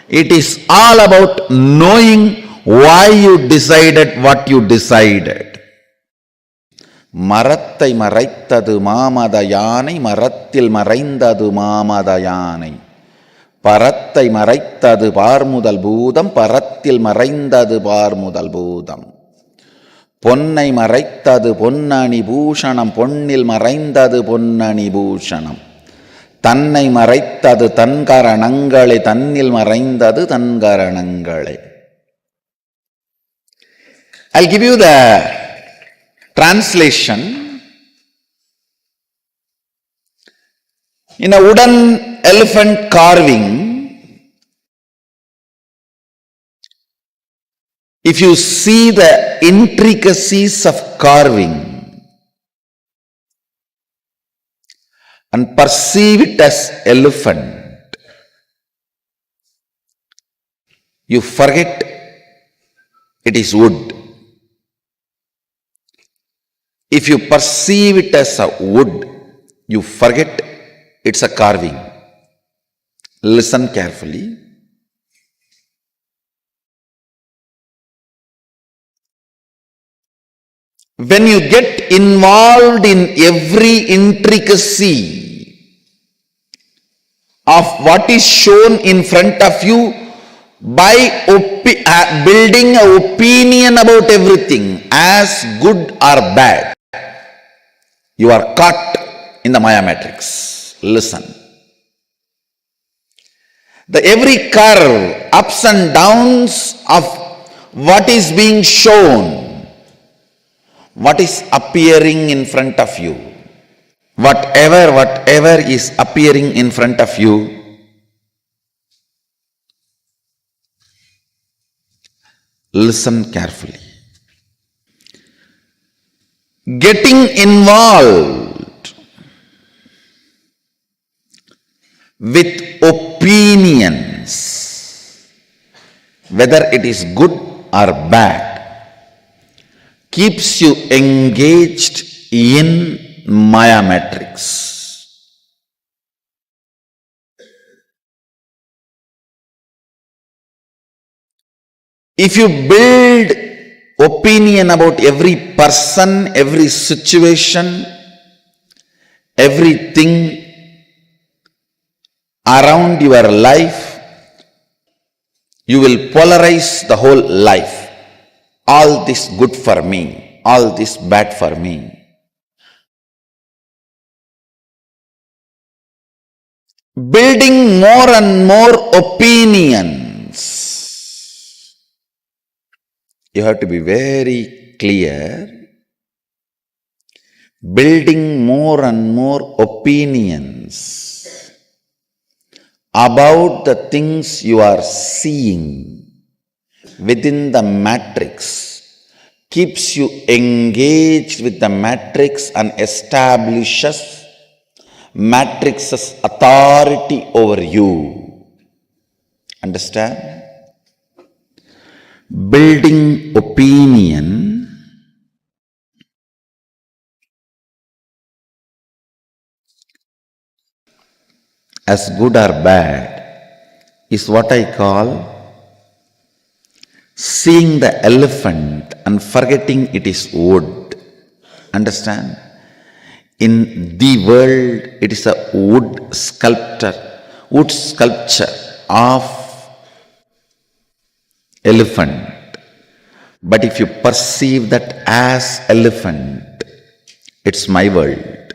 It is all about knowing why you decided what you decided. மரத்தை மறைத்தது மாமத யானை, மரத்தில் மறைந்தது மாமத யானை. பரத்தை மறைத்தது பார்முதல் பூதம், பரத்தில் மறைந்தது பார்முதல் பூதம். பொன்னை மறைத்தது பொன்னணி பூஷணம், பொன்னில் மறைந்தது பொன்னணி பூஷணம். தன்னை மறைத்தது தன்கரணங்களே, தன்னில் மறைந்தது தன்கரணங்களே. I'll give you the translation. In a wooden elephant carving, if you see the intricacies of carving and perceive it as elephant, you forget it is wood. If you perceive it as a wood, you forget it's a carving. Listen carefully. When you get involved in every intricacy of what is shown in front of you by building an opinion about everything as good or bad, you are caught in the Maya matrix. Listen. The every curve, ups and downs of what is being shown, what is appearing in front of you, whatever is appearing in front of you, listen carefully. Getting involved with opinions, whether it is good or bad, keeps you engaged in Maya matrix. If you build opinion about every person, every situation, everything around your life, you will polarize the whole life. All this good for me, all this bad for me. Building more and more opinions. You have to be very clear. Building more and more opinions about the things you are seeing within the matrix keeps you engaged with the matrix and establishes matrix's authority over you. Understand? Building opinion as good or bad is what I call seeing the elephant and forgetting it is wood. Understand? In the world, it is a wood sculpture of elephant. But if you perceive that as elephant, it's my world.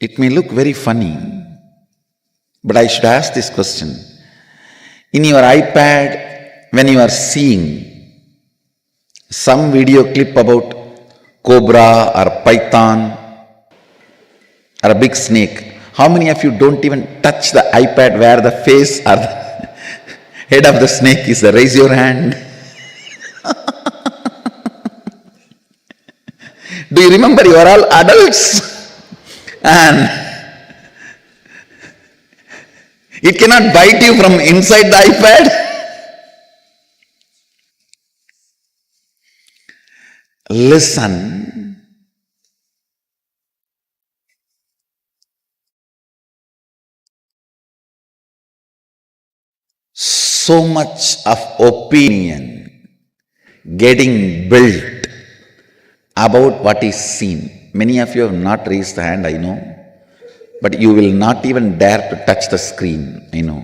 It may look very funny, but I should ask this question. In your iPad, when you are seeing some video clip about cobra or python or a big snake, how many of you don't even touch the iPad where the face or the head of the snake is? Raise your hand. Do you remember you are all adults? And it cannot bite you from inside the iPad. Listen. So much of opinion getting built about what is seen. Many of you have not raised the hand, I know. But you will not even dare to touch the screen, I know.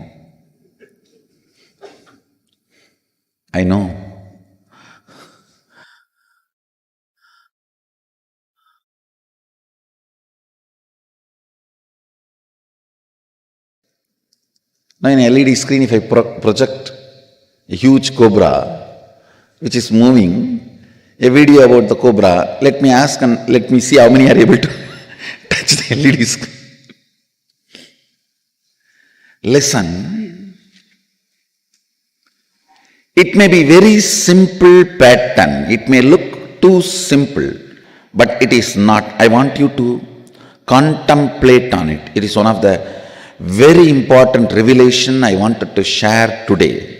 I know. Now in LED screen, if I project a huge cobra which is moving, a video about the cobra, let me ask and let me see how many are able to touch the LED screen. Listen, it may be very simple pattern, it may look too simple, but it is not. I want you to contemplate on it. It is one of the very important revelation I wanted to share today.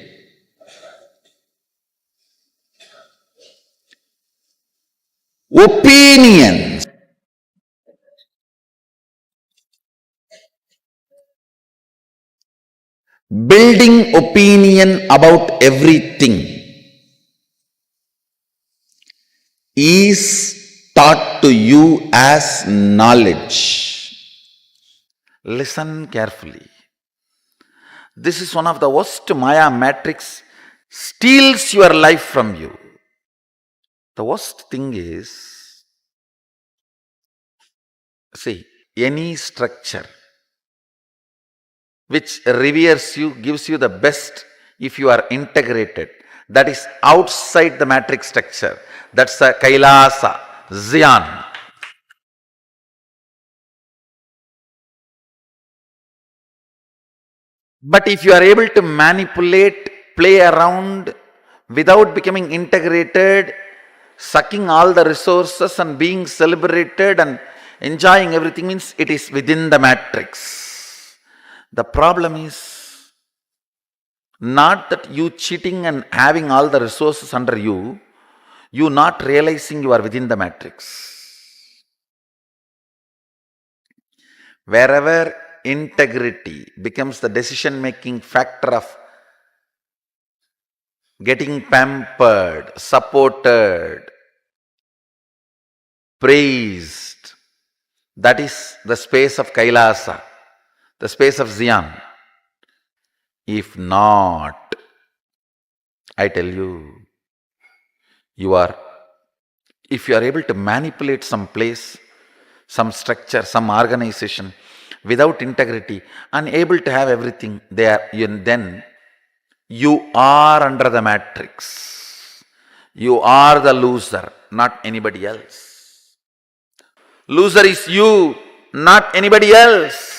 Opinions, building opinion about everything is taught to you as knowledge. Listen carefully. This is one of the worst Maya matrix, steals your life from you. The worst thing is, see, any structure which reveres you, gives you the best if you are integrated. That is outside the matrix structure. That's a Kailasa, Zion. But if you are able to manipulate, play around without becoming integrated, sucking all the resources and being celebrated and enjoying everything, means it is within the matrix. The problem is not that you cheating and having all the resources under you, you not realizing you are within the matrix. Wherever integrity becomes the decision-making factor of getting pampered, supported, praised, that is the space of Kailasa, the space of Zion. If not, I tell you, if you are able to manipulate some place, some structure, some organization without integrity, unable to have everything there, then you are under the matrix. You are the loser, not anybody else. Loser is you, not anybody else.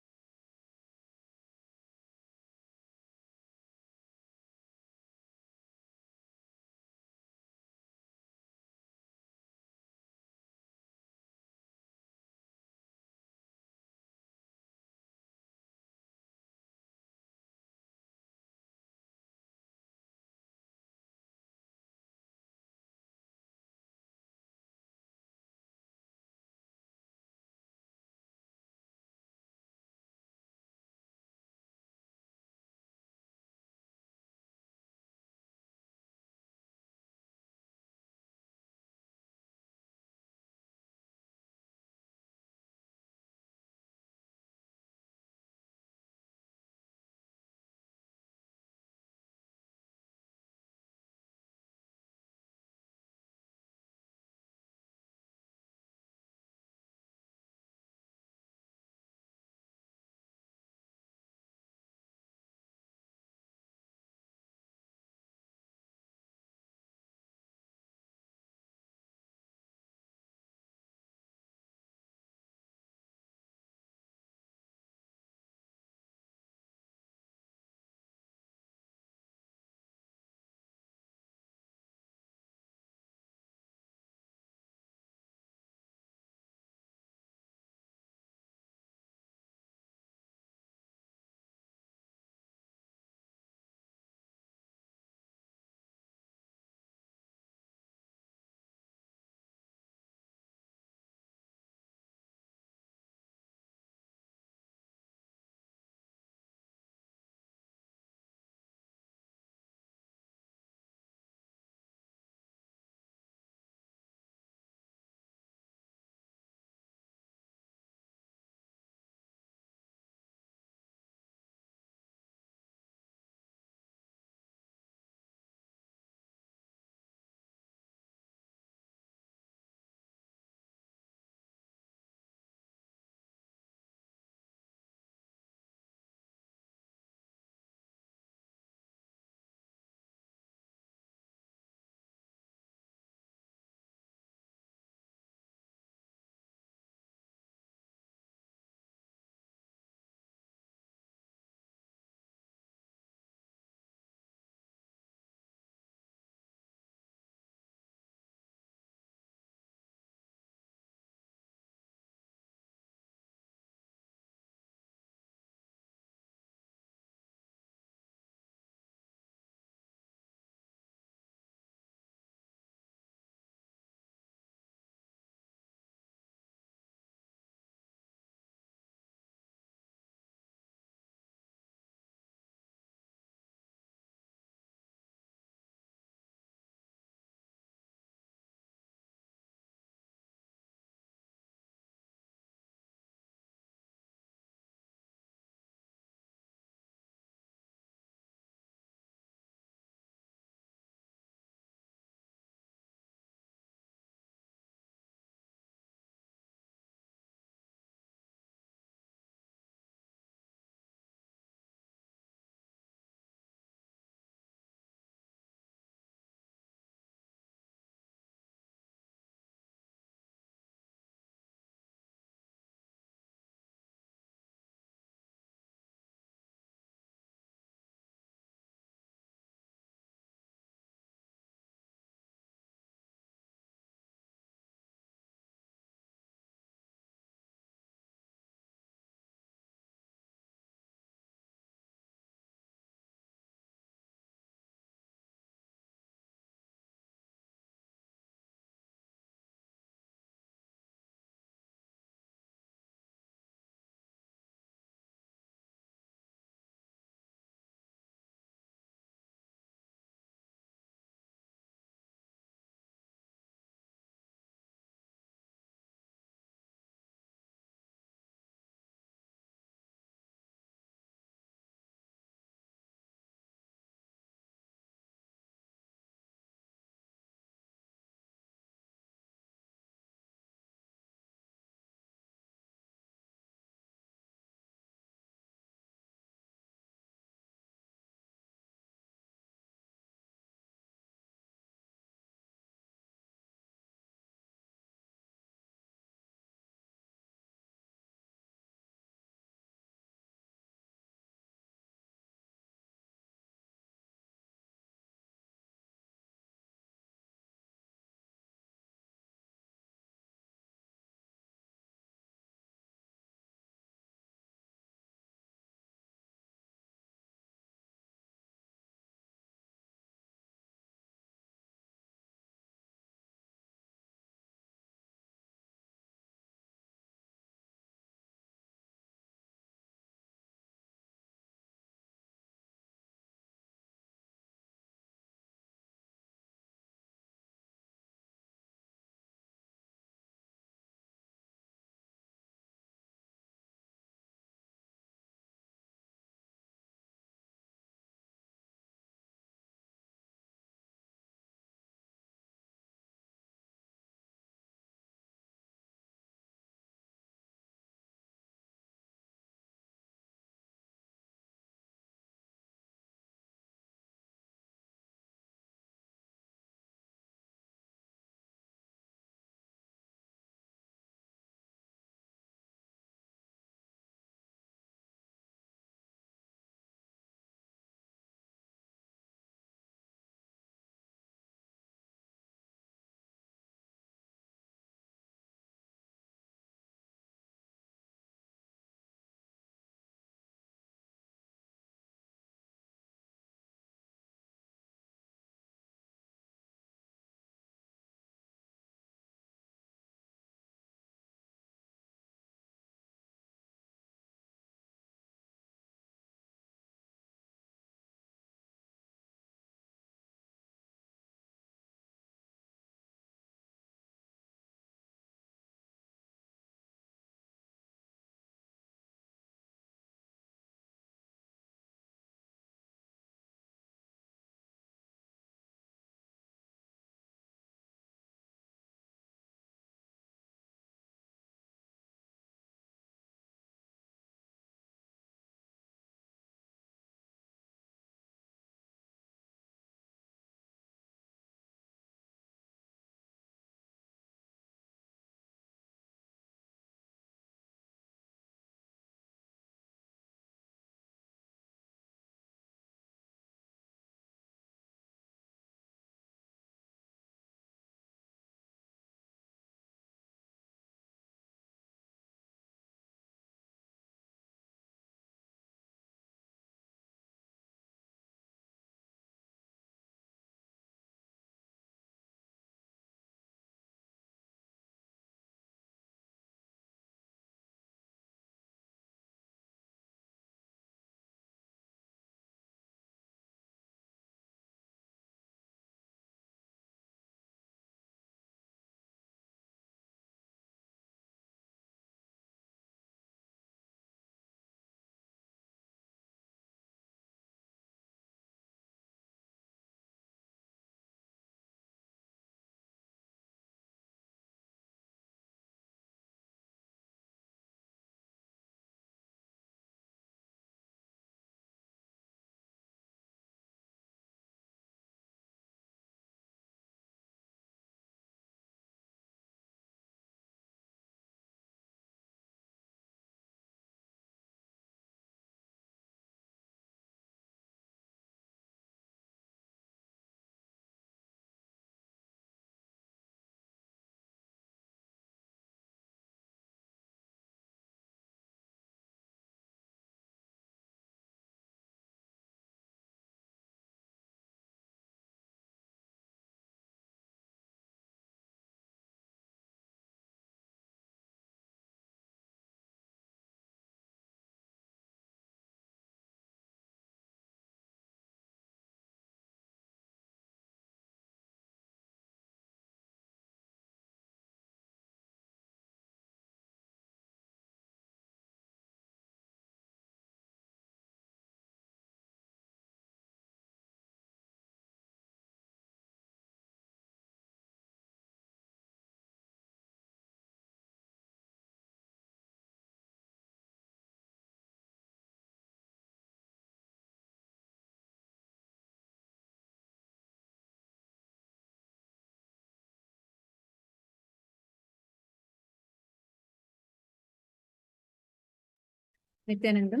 Nityanandam.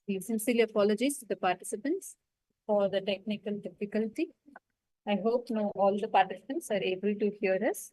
We sincerely apologize to the participants for the technical difficulty. I hope now all the participants are able to hear us.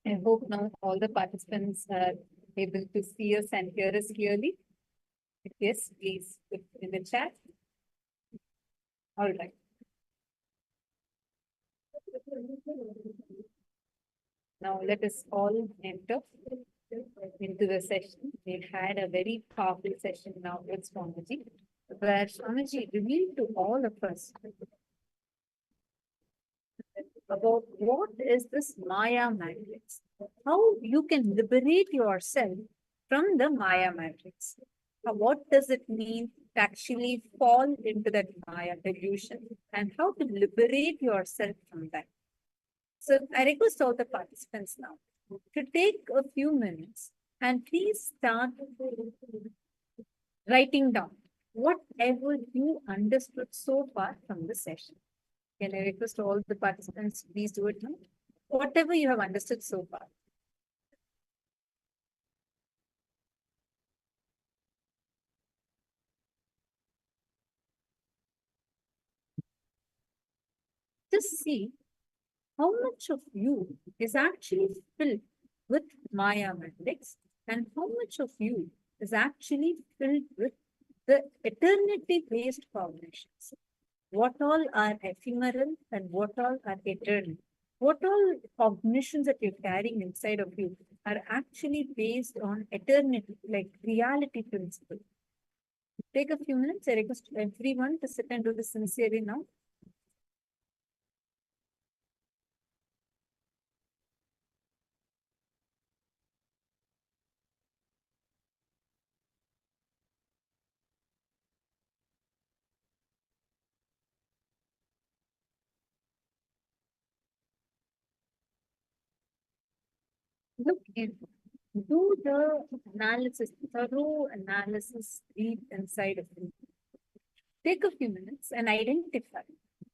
I hope now all the participants are able to see us and hear us clearly. If yes, please put in the chat. All right. Now let us all enter into the session. We've had a very powerful session now with Swamiji, where Swamiji revealed to all of us about what is this Maya matrix, how you can liberate yourself from the Maya matrix. What does it mean to actually fall into that Maya delusion and how to liberate yourself from that? So I request all the participants now to take a few minutes and please start writing down whatever you understood so far from the session. Can I request all the participants, please do it now? Whatever you have understood so far. Just see how much of you is actually filled with Maya matrix and how much of you is actually filled with the eternity-based cognitions. What all are ephemeral and what all are eternal? What all cognitions that you're carrying inside of you are actually based on eternity, like reality principle? Take a few minutes. I request everyone to sit and do this sincerely now. Look in, do the analysis, thorough analysis deep inside of you. Take a few minutes and identify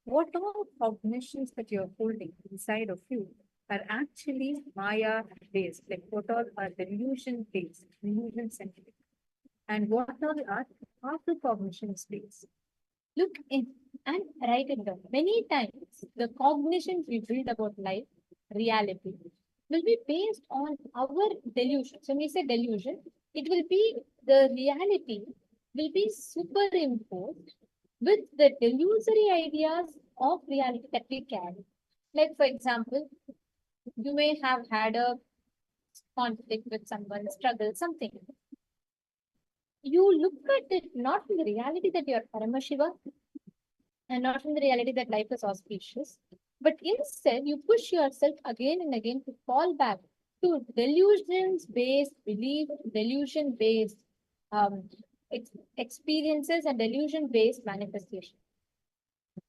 what all cognitions that you're holding inside of you are actually Maya based, like what all are delusion based, delusion centric, and what all are after cognition based. Look in and write it down. Many times, the cognitions we build about life, reality, will be based on our delusion. So when we say delusion, it will be the reality will be superimposed with the delusory ideas of reality that we carry. Like, for example, you may have had a conflict with someone, struggle, something. You look at it not from the reality that you're Paramashiva and not from the reality that life is auspicious, but instead you push yourself again and again to fall back to delusions based belief, delusion based experiences, and delusion based manifestation.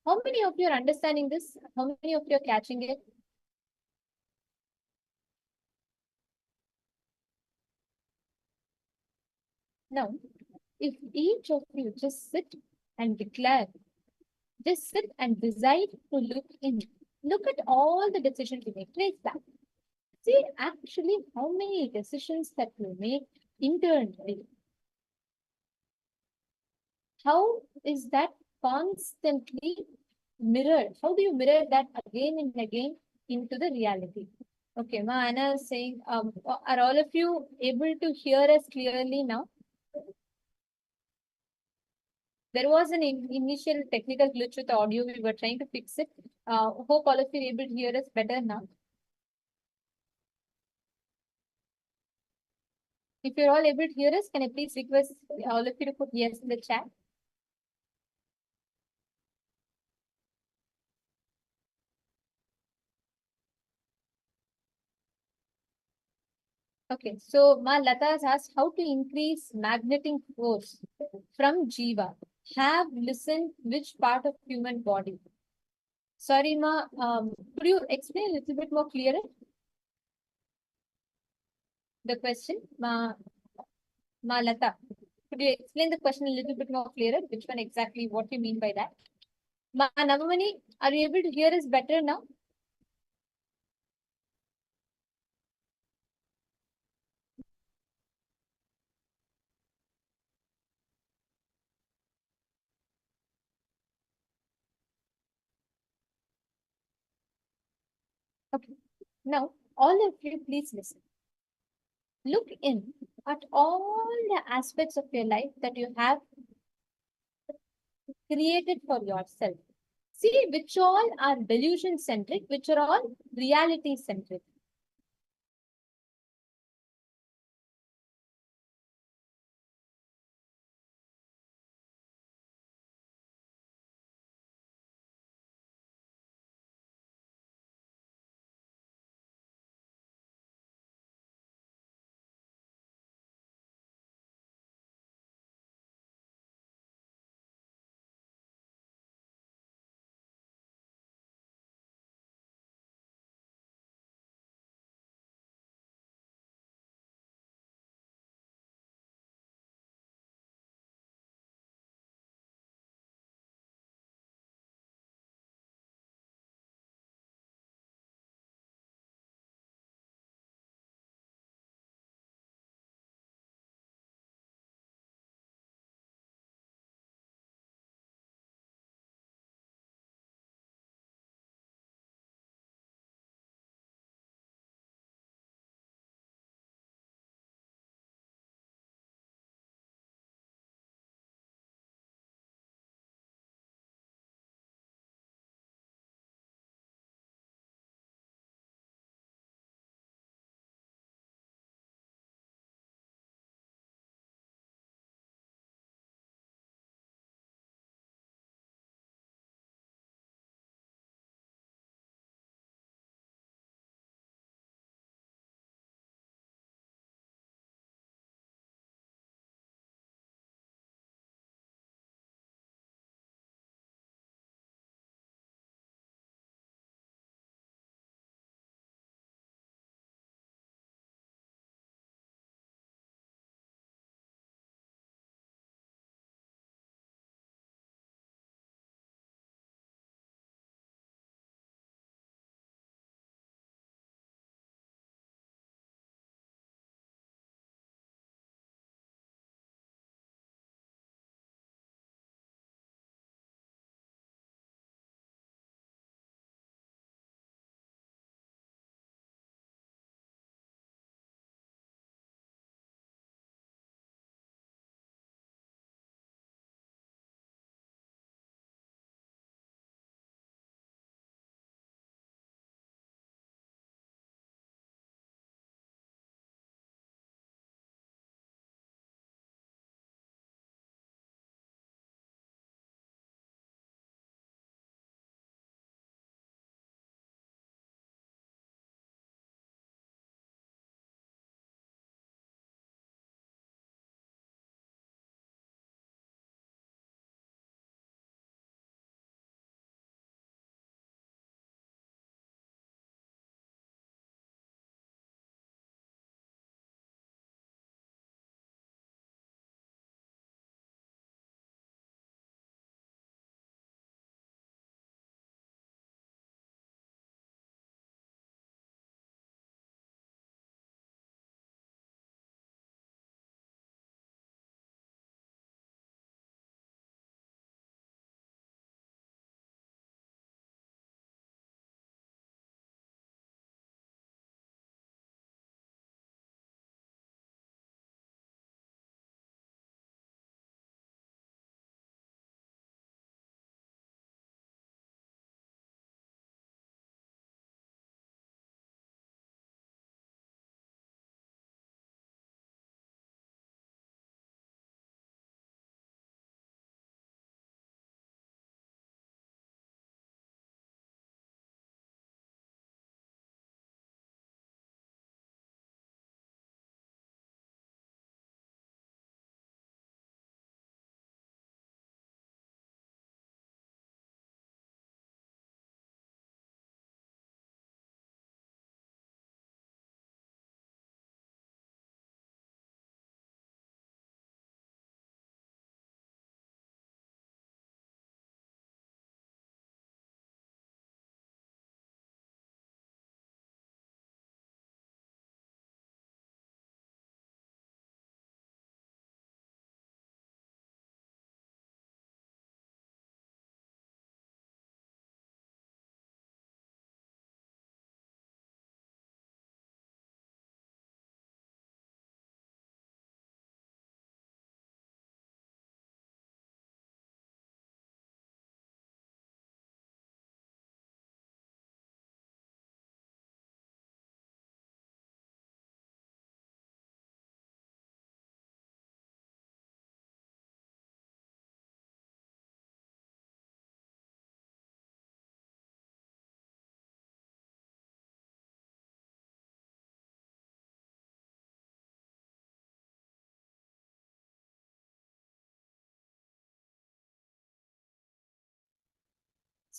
How many of you are understanding this? How many of you are catching it? Now, if each of you just sit and declare, just sit and decide to look in, look at all the decisions you make, trace back. See actually how many decisions that you make internally. How is that constantly mirrored? How do you mirror that again and again into the reality? Okay, Ma Anna is saying, are all of you able to hear us clearly now? There was an initial technical glitch with the audio. We were trying to fix it. Hope all of you are able to hear us better now. If you're all able to hear us, can I please request all of you to put yes in the chat? Okay, so Ma Lata has asked how to increase magnetic force from Jiva. Have listened which part of human body? Sorry, Ma, could you explain a little bit more clearer the question? Ma Lata, could you explain the question a little bit more clearer? Which one exactly, what you mean by that? Ma Navamani, are you able to hear us better now? Okay. Now, all of you, please listen. Look in at all the aspects of your life that you have created for yourself. See which all are delusion centric, which are all reality centric.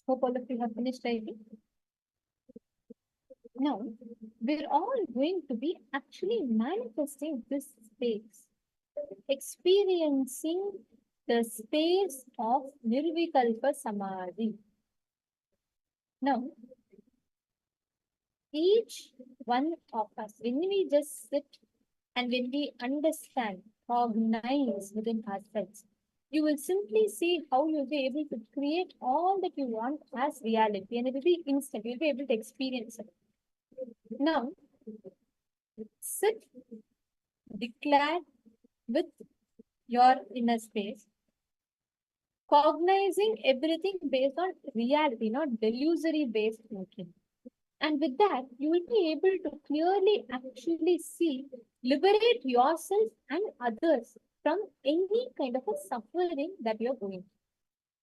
Hope all of you have finished writing. Now, we're all going to be actually manifesting this space, experiencing the space of Nirvikalpa Samadhi. Now, each one of us, when we just sit and when we understand, cognize within ourselves, you will simply see how you'll be able to create all that you want as reality, and it will be instant. You'll be able to experience it. Now, sit, declare with your inner space, cognizing everything based on reality, not delusory based thinking. And with that, you will be able to clearly actually see, liberate yourself and others from any kind of a suffering that you're going.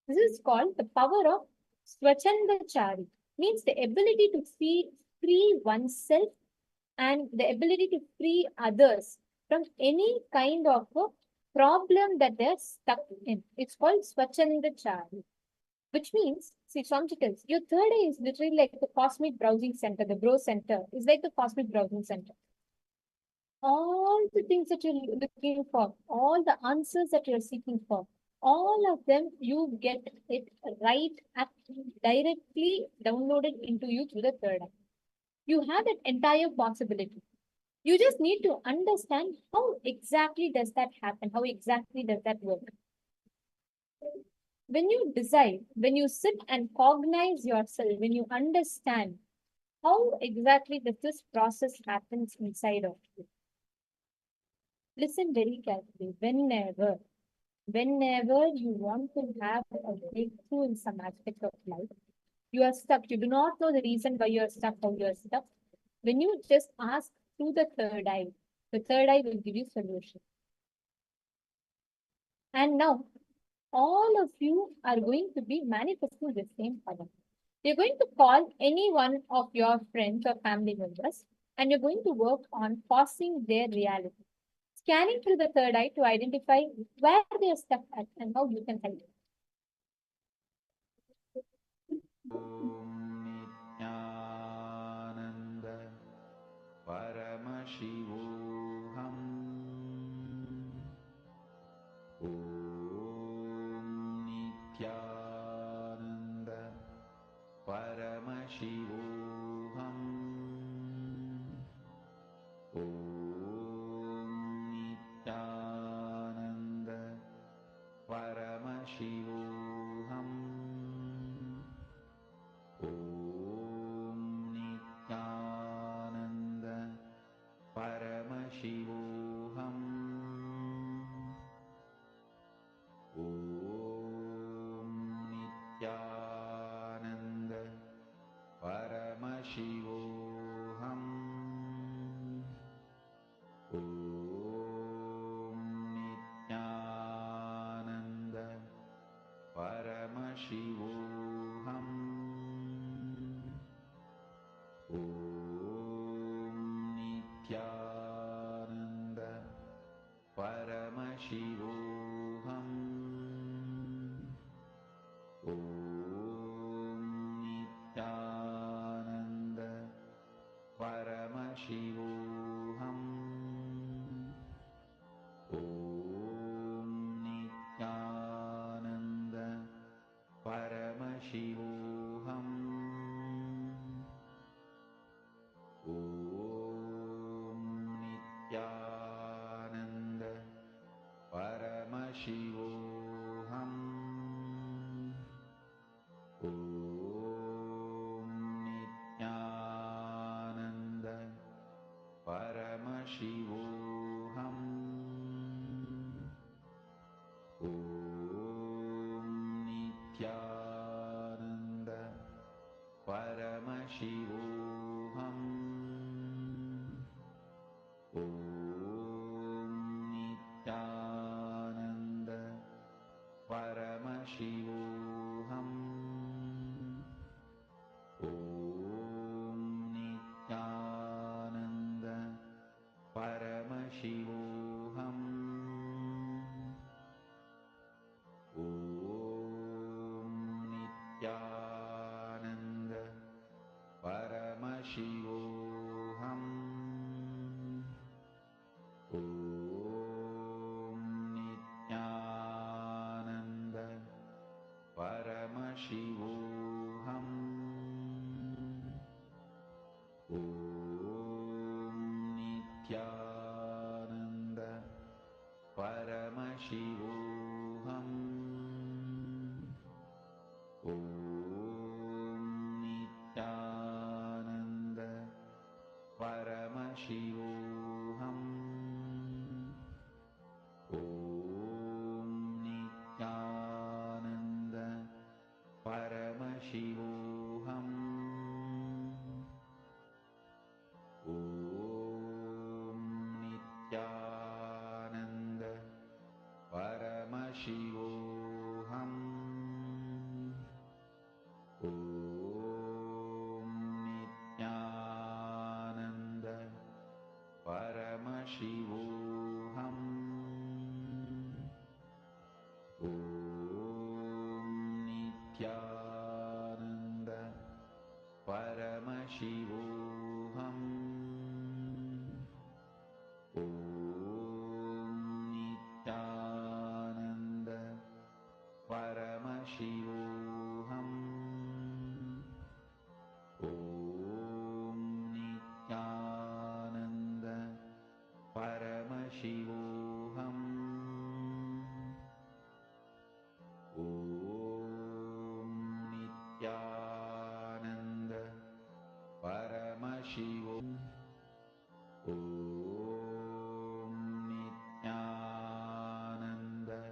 This is called the power of Swachandachari, means the ability to free oneself and the ability to free others from any kind of a problem that they're stuck in. It's called Swachandachari. Which means, see, Swamji tells, your third eye is literally like the cosmic browsing center, the bro center is like the cosmic browsing center. All the things that you're looking for, all the answers that you're seeking for, all of them, you get it right at directly downloaded into you through the third eye. You have that entire possibility. You just need to understand how exactly does that happen, how exactly does that work. When you decide, when you sit and cognize yourself, when you understand how exactly does this process happens inside of you, listen very carefully. Whenever you want to have a breakthrough in some aspect of life, you are stuck. You do not know the reason why you are stuck, how you are stuck. When you just ask through the third eye will give you solution. And now, all of you are going to be manifesting the same power. You're going to call any one of your friends or family members and you're going to work on forcing their reality. Scanning through the third eye to identify where they are stuck at and how you can help.
Paramashivoham. Om Nityananda Paramashivoham. Om Nityananda Paramashivoham. Om Nityananda Paramashivoham. Om Nityananda Paramashivoham. Om Nityananda Paramashivoham. Om Nityananda Paramashivoham. Om Nityananda Paramashivoham. Om Nityananda Paramashivoham. Om Nityananda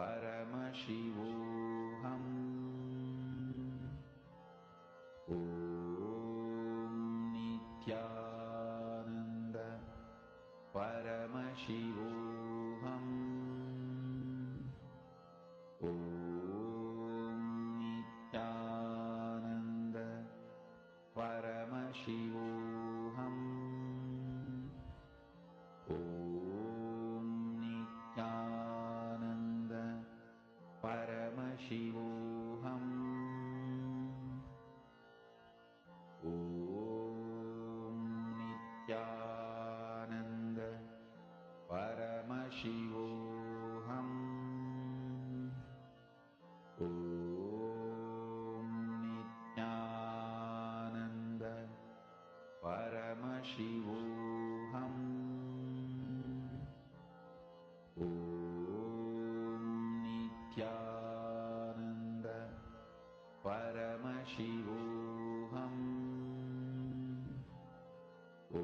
Paramashivoham. Om Nityananda Paramashivoham. Om Nityananda Paramashivoham. Om Nityananda Paramashivoham. Om Nityananda Paramashivoham. Om Nityananda Paramashivoham. Om Nityananda Paramashivoham. Om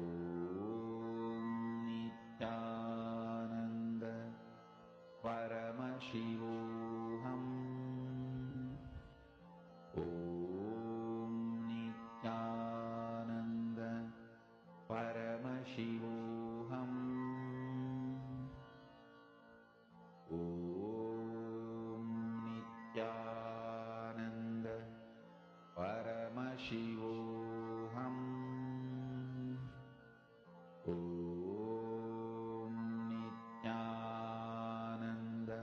Nityananda Paramashivoham. Om Nityananda Paramashivoham. Om Nityananda Paramashivoham. Om Nityananda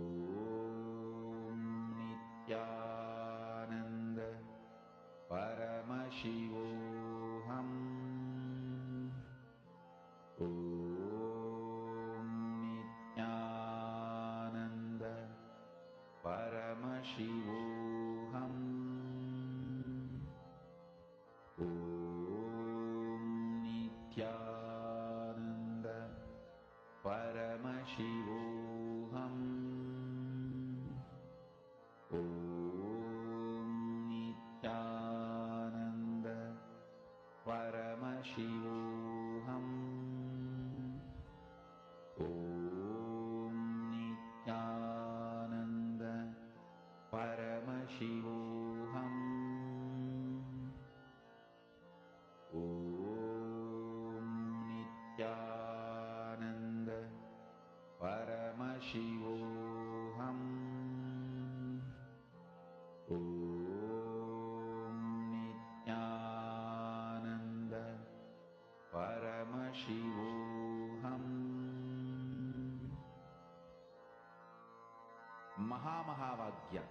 Paramashivoham. Om Nityananda Paramashivoham. Om Nityananda Paramashivoham. Mahamahavagya,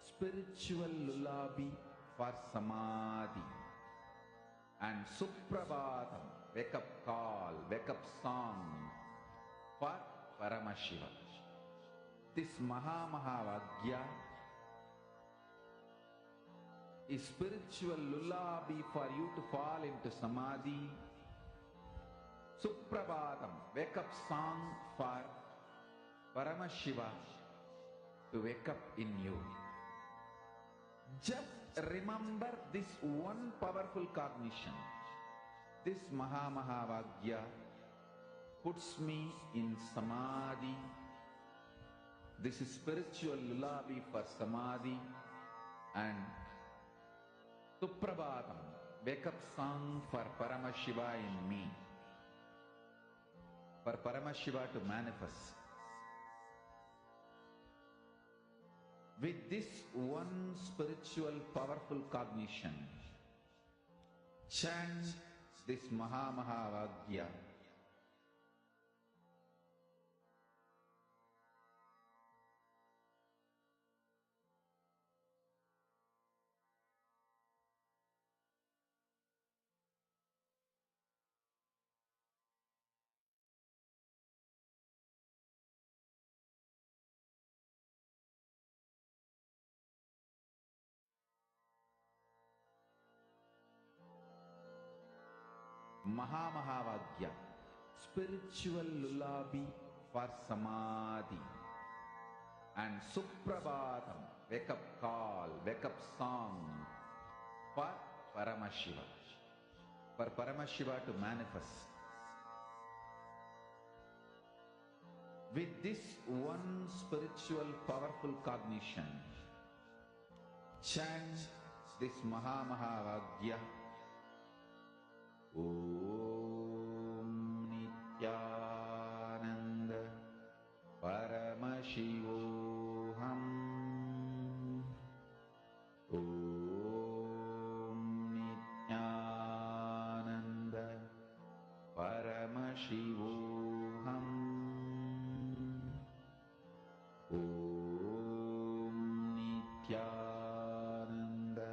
spiritual lullaby for samadhi, and Suprabhatam, wake up call, wake up song for Paramashiva. This Mahamahavagya is spiritual lullaby for you to fall into samadhi. Suprabhatam, wake up song for Paramashiva to wake up in you. Just remember this one powerful cognition. This Mahamahavagya puts me in samadhi. This is spiritual lullaby for samadhi, and Suprabhatam, wake up song for Paramashiva in me. For Paramashiva to manifest. With this one spiritual powerful cognition, chant this Mahamahavagya. Mahamahavagya, spiritual lullaby for samadhi, and Suprabhatam, wake up call, wake up song for Paramashiva. For Paramashiva to manifest. With this one spiritual powerful cognition, chant this Mahamahavagya. Om Nityananda Paramashivoham. Om Nityananda Paramashivoham. Om Nityananda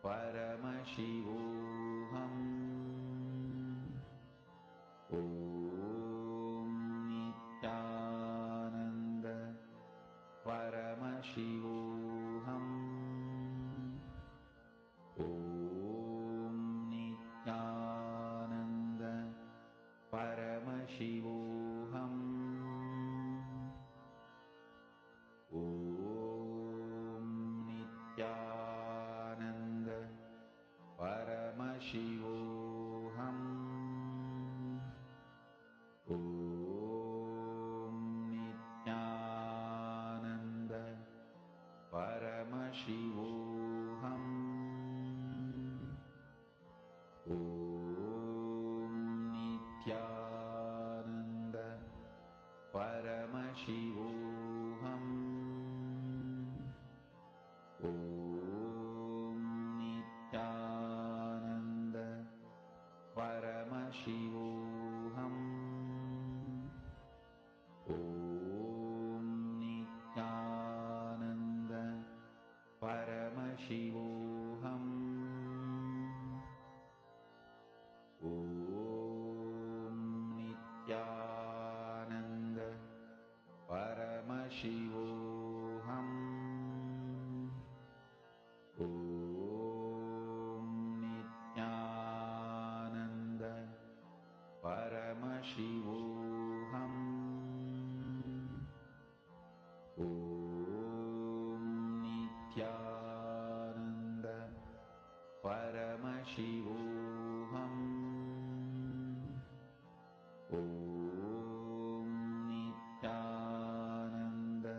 Paramashivoham. Om Nityananda Paramashivoham. Om Nityananda Paramashivoham. Om Nityananda Paramashivoham. Om Nityananda Paramashivoham. Om Nityananda Paramashivoham. Om Nityananda Paramashivoham. Om Nityananda Paramashivoham. Om Nityananda Paramashivoham. Om Nityananda Paramashivoham. Om Nityananda Paramashivoham. Om Nityananda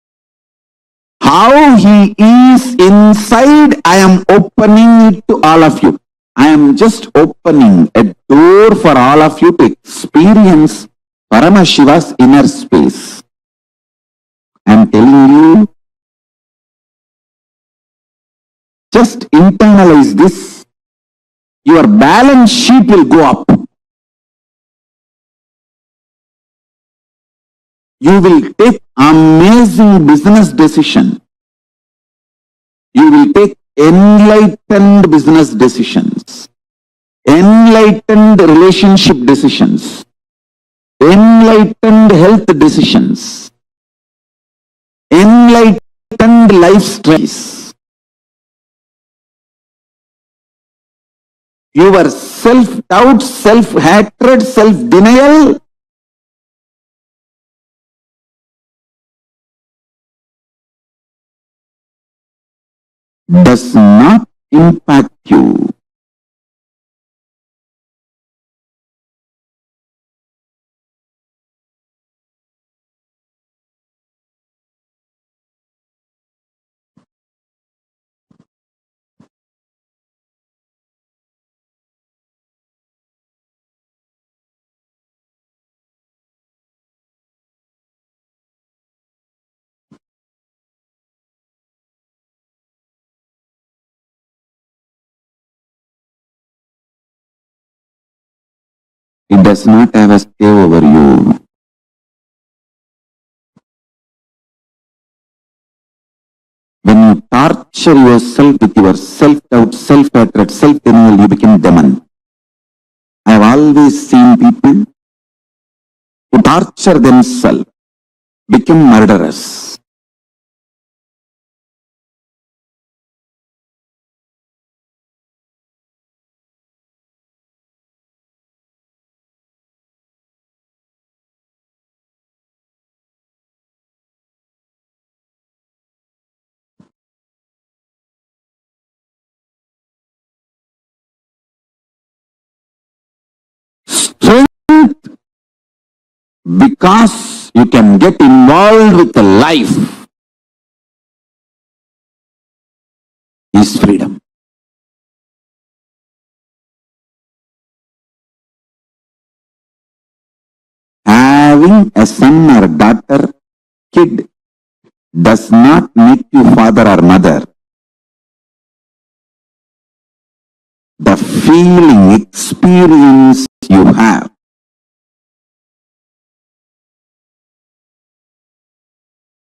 now he is inside, I am opening it to all of you. I am just opening a door for all of you to experience Paramashiva's inner space. I am telling you, just internalize this. Your balance sheet will go up. You will take amazing business decision. You will take enlightened business decisions, enlightened relationship decisions, enlightened health decisions, enlightened life strategies. Your self-doubt, self-hatred, self-denial does not impact you. It does not have a stay over you. When you torture yourself with your self-doubt, self-hatred, self-denial, you become demon. I have always seen people who torture themselves, become murderers. Strength because you can get involved with the life is freedom. Having a son or daughter, kid, does not make you father or mother. The feeling, experience you have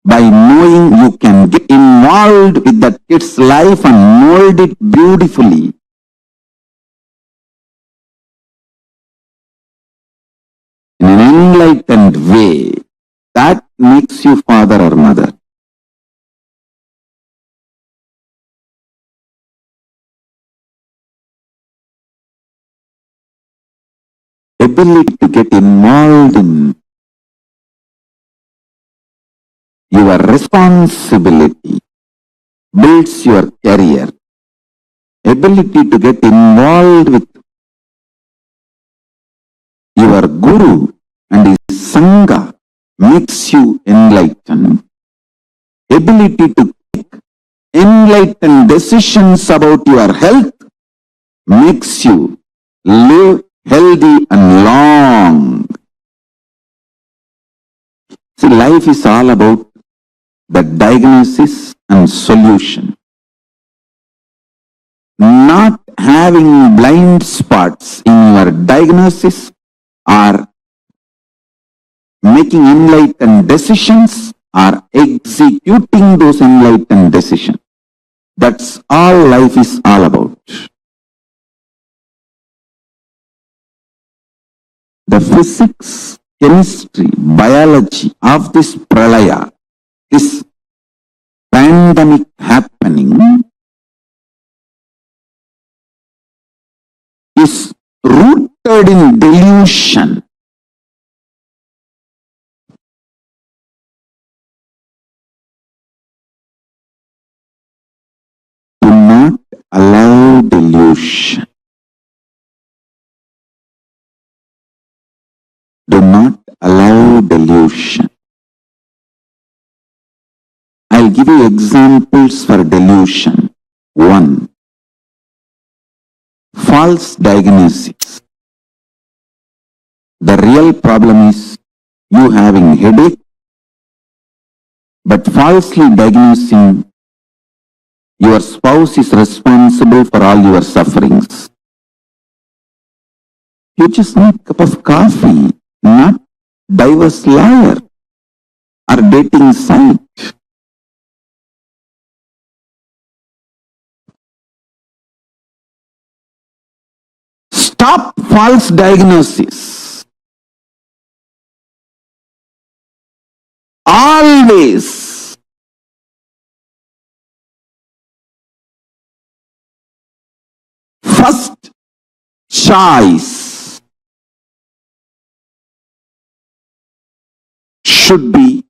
by knowing you can get involved with that kid's life and mold it beautifully. In an enlightened way, that makes you father or mother. Ability to get involved in your responsibility builds your career. Ability to get involved with your guru and his sangha makes you enlightened. Ability to make enlightened decisions about your health makes you live healthy and long. See, life is all about the diagnosis and solution. Not having blind spots in your diagnosis or making enlightened decisions or executing those enlightened decisions. That's all life is all about. The physics, chemistry, biology of this pralaya, this pandemic happening, is rooted in delusion. Do not allow delusion. Do not allow delusion. I'll give you examples for delusion. 1. False diagnosis. The real problem is you having headache, but falsely diagnosing your spouse is responsible for all your sufferings. You just need a cup of coffee, not diverse liar or dating site. Stop false diagnosis. Always. First choice should be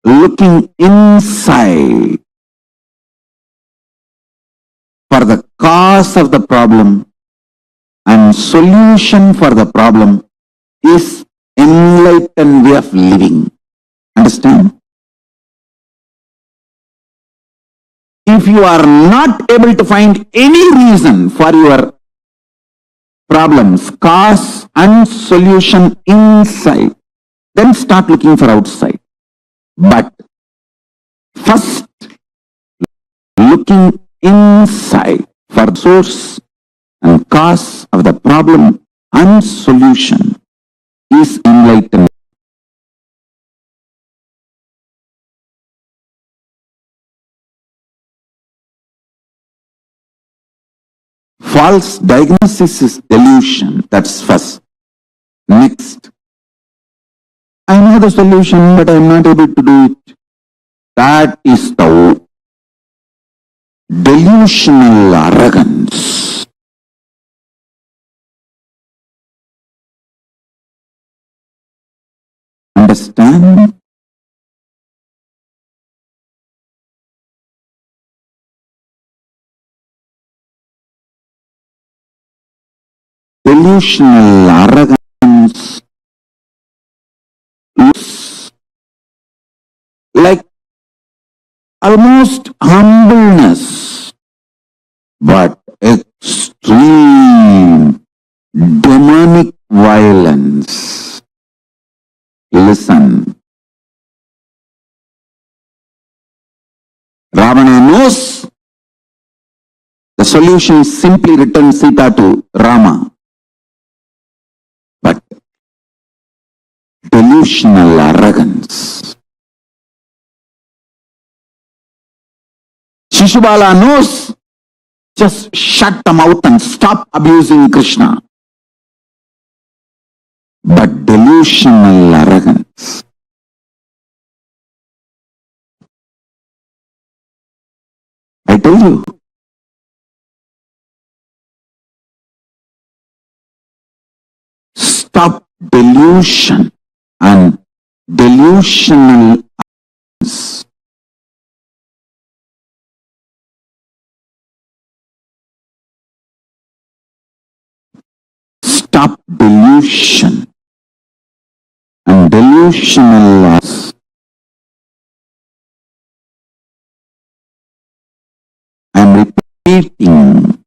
looking inside for the cause of the problem, and solution for the problem is enlightened way of living. Understand? If you are not able to find any reason for your problems, cause and solution inside, then start looking for outside. But first, looking inside for the source and cause of the problem and solution is enlightenment. False diagnosis is delusion. That's first. Next, I know the solution, but I'm not able to do it. That is the delusional arrogance. Understand? Delusional arrogance looks like almost humbleness, but extreme demonic violence. Listen. Ravana knows the solution is simply return Sita to Rama. But delusional arrogance. Shishubala knows, just shut the mouth and stop abusing Krishna. But delusional arrogance. I tell you, stop delusion and delusional arrogance. Stop delusion and delusional loss. I am repeating.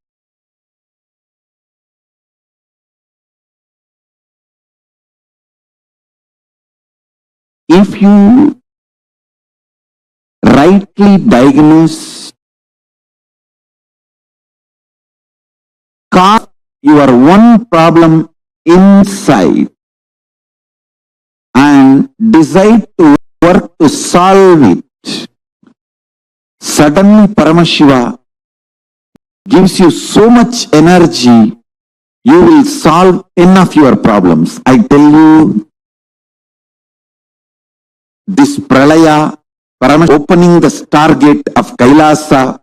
If you rightly diagnose cause your one problem inside and decide to work to solve it, suddenly Paramashiva gives you so much energy, you will solve 10 of your problems. I tell you, this Pralaya, Paramashiva opening the stargate of Kailasa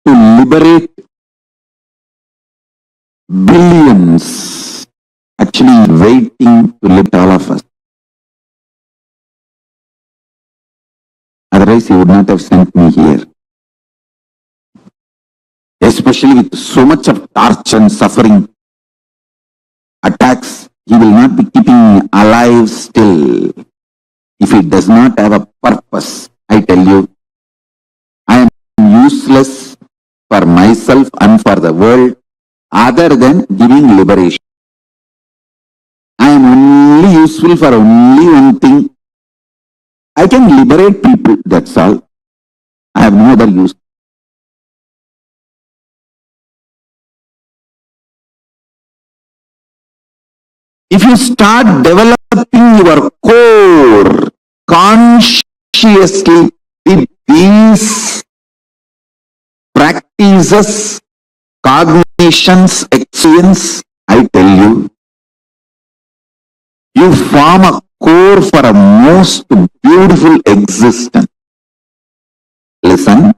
to liberate billions, actually waiting to liberate all of us. Otherwise, he would not have sent me here. Especially with so much of torture and suffering, attacks, he will not be keeping me alive still if he does not have a purpose. I I tell you, I am useless for myself and for the world other than giving liberation. I am only useful for only one thing. I can liberate people, that's all. I have no other use. If you start developing your core consciously with these practices, cognitions, experience, I tell you, you form a core for a most beautiful existence. Listen,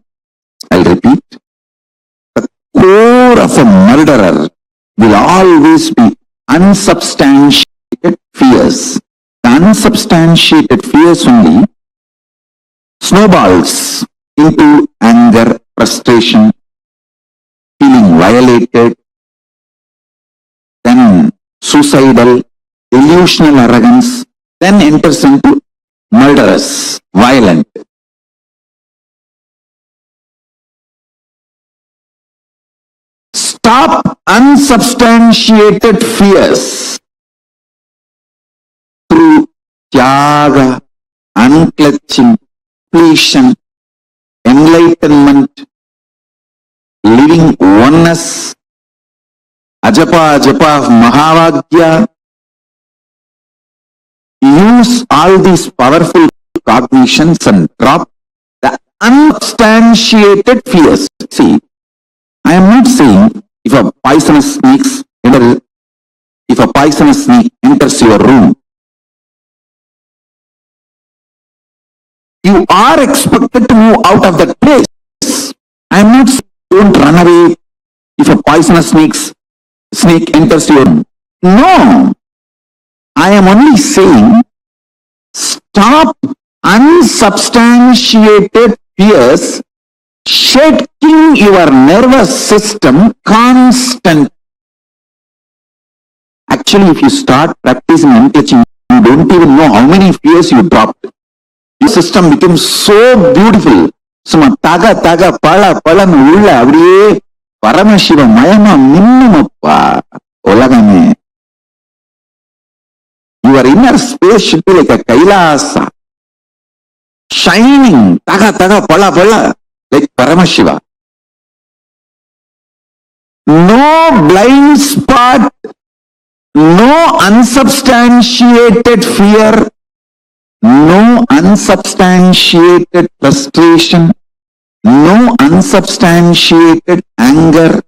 I'll repeat. The core of a murderer will always be unsubstantiated fears. The unsubstantiated fears only snowballs into anger, frustration, feeling violated, then suicidal, delusional arrogance, then enters into murderous, violent. Stop unsubstantiated fears through tyaga, unclutching, completion, enlightenment, living oneness, ajapa ajapa of Mahavagya. Use all these powerful cognitions and drop the unsubstantiated fears. See, I am not saying if a poisonous snake enters your room, you are expected to move out of that place. I am not saying don't run away if a poisonous snake enters your room. No, I am only saying stop unsubstantiated fears shaking your nervous system constant. Actually, if you start practicing unclutching, you don't even know how many fears you dropped. Your system becomes so beautiful. Suma taga taga pala pala ulla avriye Paramashiva mayama minnumappa ulagame. Your inner space should be like a Kailasa, shining taga taga pala pala like Paramashiva. No blind spot, no unsubstantiated fear, no unsubstantiated frustration, no unsubstantiated anger.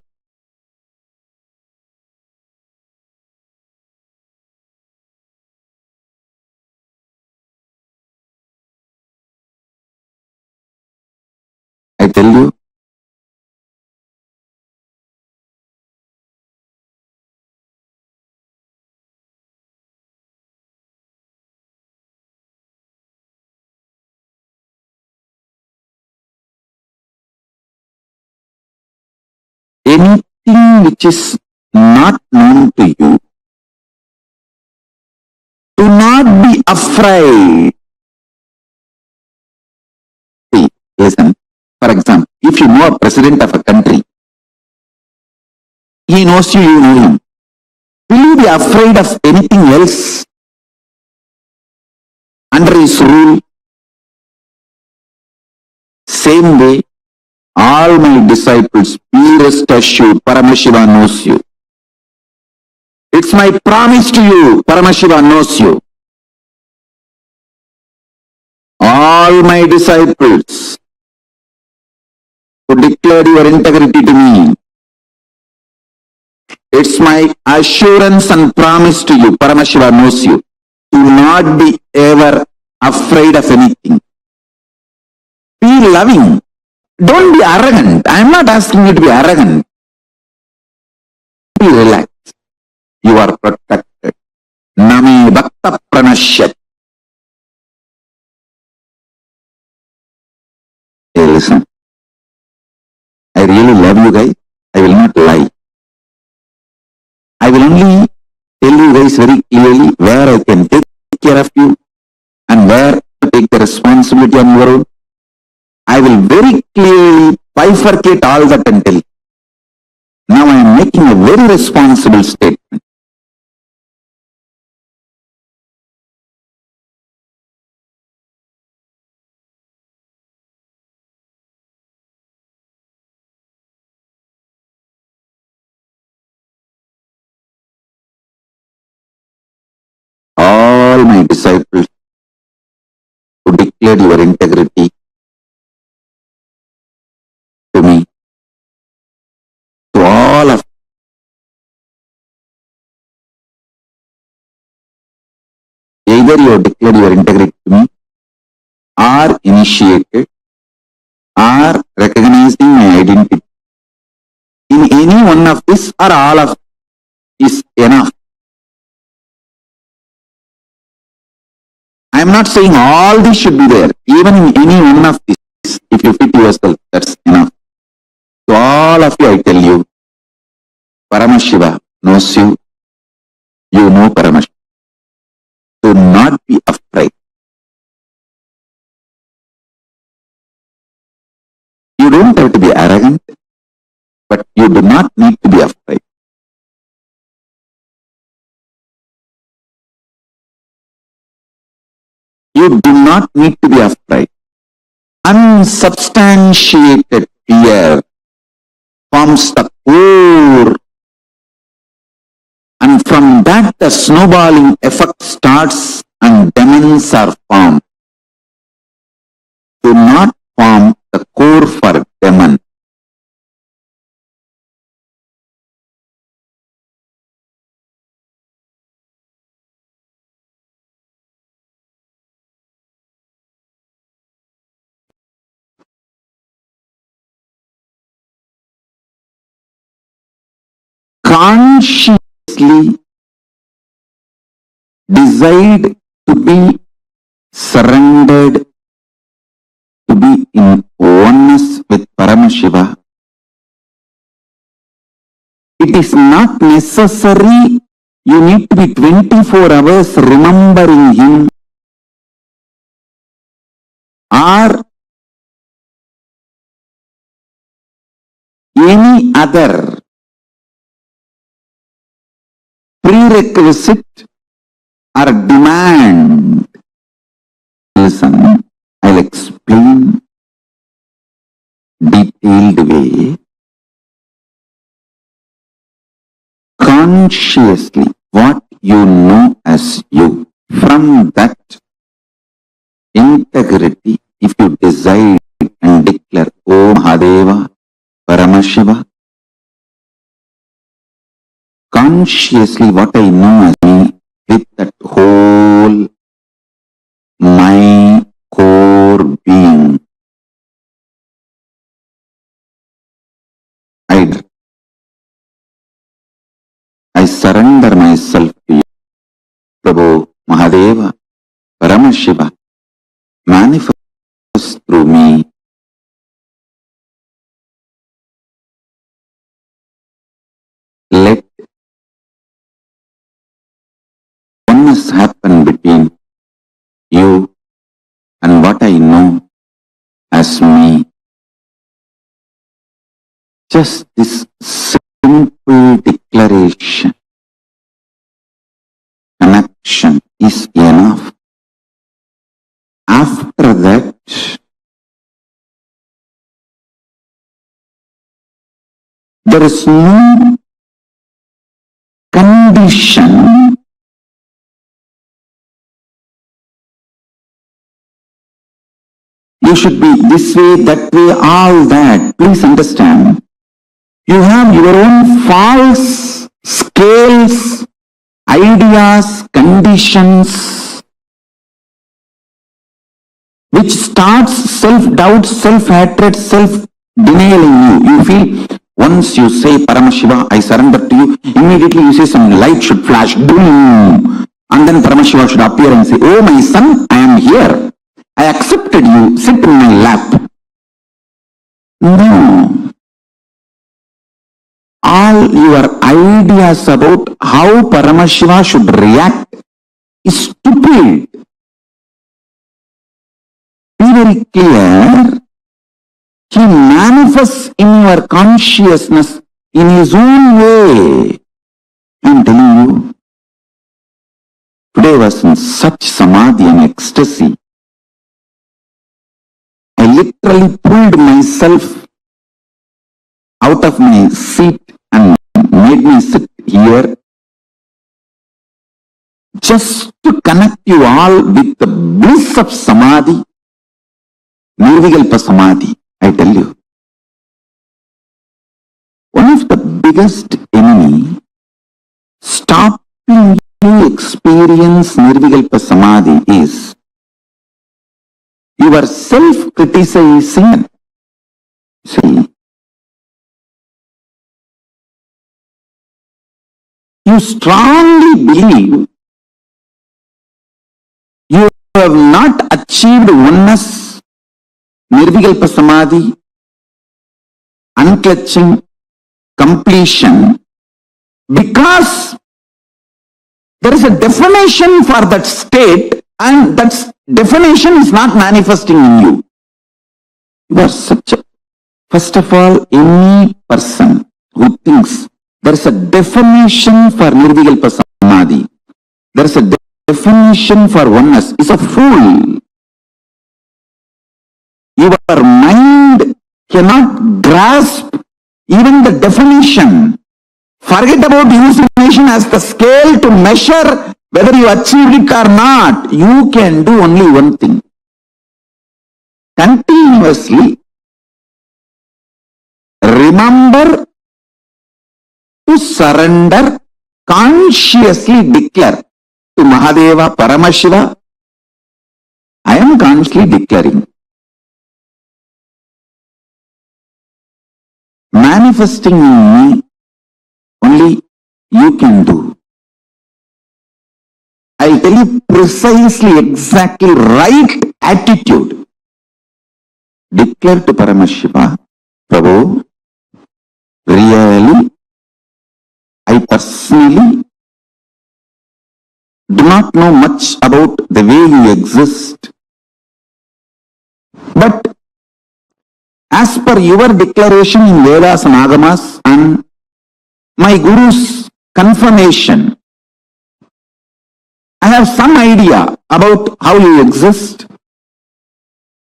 I tell you, anything which is not known to you, do not be afraid. See, listen, for example, if you know a president of a country, he knows you, you know him. Will you be afraid of anything else under his rule? Same way, all my disciples, be rest assured, Paramashiva knows you. It's my promise to you, Paramashiva knows you. All my disciples who declared your integrity to me, it's my assurance and promise to you, Paramashiva knows you. Do not be ever afraid of anything. Be loving. Don't be arrogant. I am not asking you to be arrogant. Be relaxed. You are protected. Nami bhakta pranashyat. Hey, listen. I really love you guys. I will not lie. I will only tell you guys very clearly where I can take care of you and where to take the responsibility on your own. will very clearly bifurcate all that and tell. Now I am making a very responsible statement. All my disciples who declared your integrity to me, to all of either you have declared your integrity to me, or initiated, or recognizing my identity. In any one of this or all of is enough. I am not saying all this should be there. Even in any one of these, if you fit yourself, that's enough. To all of you, I tell you, Paramashiva knows you. You know Paramashiva. Do not be afraid. You don't have to be arrogant, but you do not need to be afraid. You do not need to be afraid. Unsubstantiated fear forms the core, and from that the snowballing effect starts and demons are formed. Do not form the core for demon. Consciously decide to be surrendered, to be in oneness with Paramashiva. It is not necessary you need to be 24 hours remembering him or any other prerequisite or demand. Listen, I'll explain detailed way. Consciously, what you know as you, from that integrity, if you decide and declare, O Mahadeva, Paramashiva, consciously what I know as me, with that whole my core being, I surrender myself to you. Prabhu, Mahadeva, Paramashiva, manifest through me. Let oneness happen between you and what I know as me. Just this simple declaration, connection is enough. After that, there is no condition you should be this way, that way, all that. Please understand. You have your own false scales, ideas, conditions, which starts self-doubt, self-hatred, self-denial in you. You feel, once you say, Paramashiva, I surrender to you, immediately you say some light should flash, boom, and then Paramashiva should appear and say, oh my son, I am here. I accepted you, sit in my lap. No. All your ideas about how Paramashiva should react is stupid. Be very clear. He manifests in your consciousness in his own way. I'm telling you, today I was in such samadhi and ecstasy. I literally pulled myself out of my seat and made me sit here just to connect you all with the bliss of samadhi, nirvikalpa samadhi. I tell you, one of the biggest enemy stopping you experience nirvikalpa samadhi is your self-criticizing. See, you strongly believe you have not achieved oneness, nirvikalpa samadhi, unclutching, completion, because there is a definition for that state and that definition is not manifesting in you. You are such a, first of all, any person who thinks there is a definition for nirvikalpa samadhi, there is a definition for oneness, is a fool. Your mind cannot grasp even the definition. Forget about using definition as the scale to measure whether you achieved it or not. You can do only one thing. Continuously remember to surrender, consciously declare to Mahadeva, Paramashiva, I am consciously declaring. Manifesting in me, only you can do. I'll tell you precisely, exactly right attitude. Declare to Paramashiva, Prabhu, really, I personally do not know much about the way you exist. But as per your declaration in Vedas and Agamas and my Guru's confirmation, I have some idea about how you exist.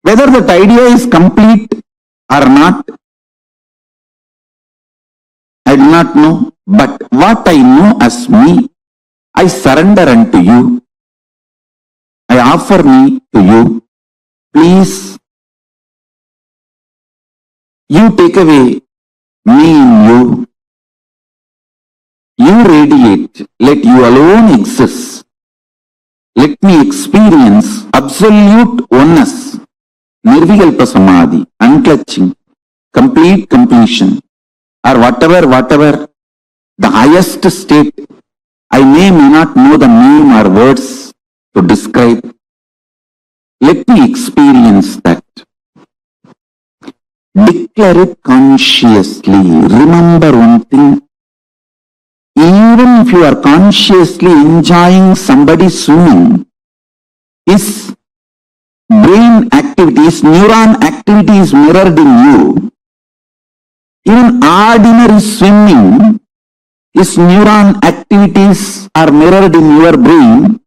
Whether that idea is complete or not, I do not know. But what I know as me, I surrender unto you. I offer me to you. Please, you take away me in you. You radiate. Let you alone exist. Let me experience absolute oneness, nirvikalpa samadhi, unclutching, complete completion, or whatever, the highest state. I may not know the name or words to describe. Let me experience that. Declare it consciously. Remember one thing. Even if you are consciously enjoying somebody swimming, his brain activity, his neuron activity is mirrored in you. Even ordinary swimming, his neuron activities are mirrored in your brain.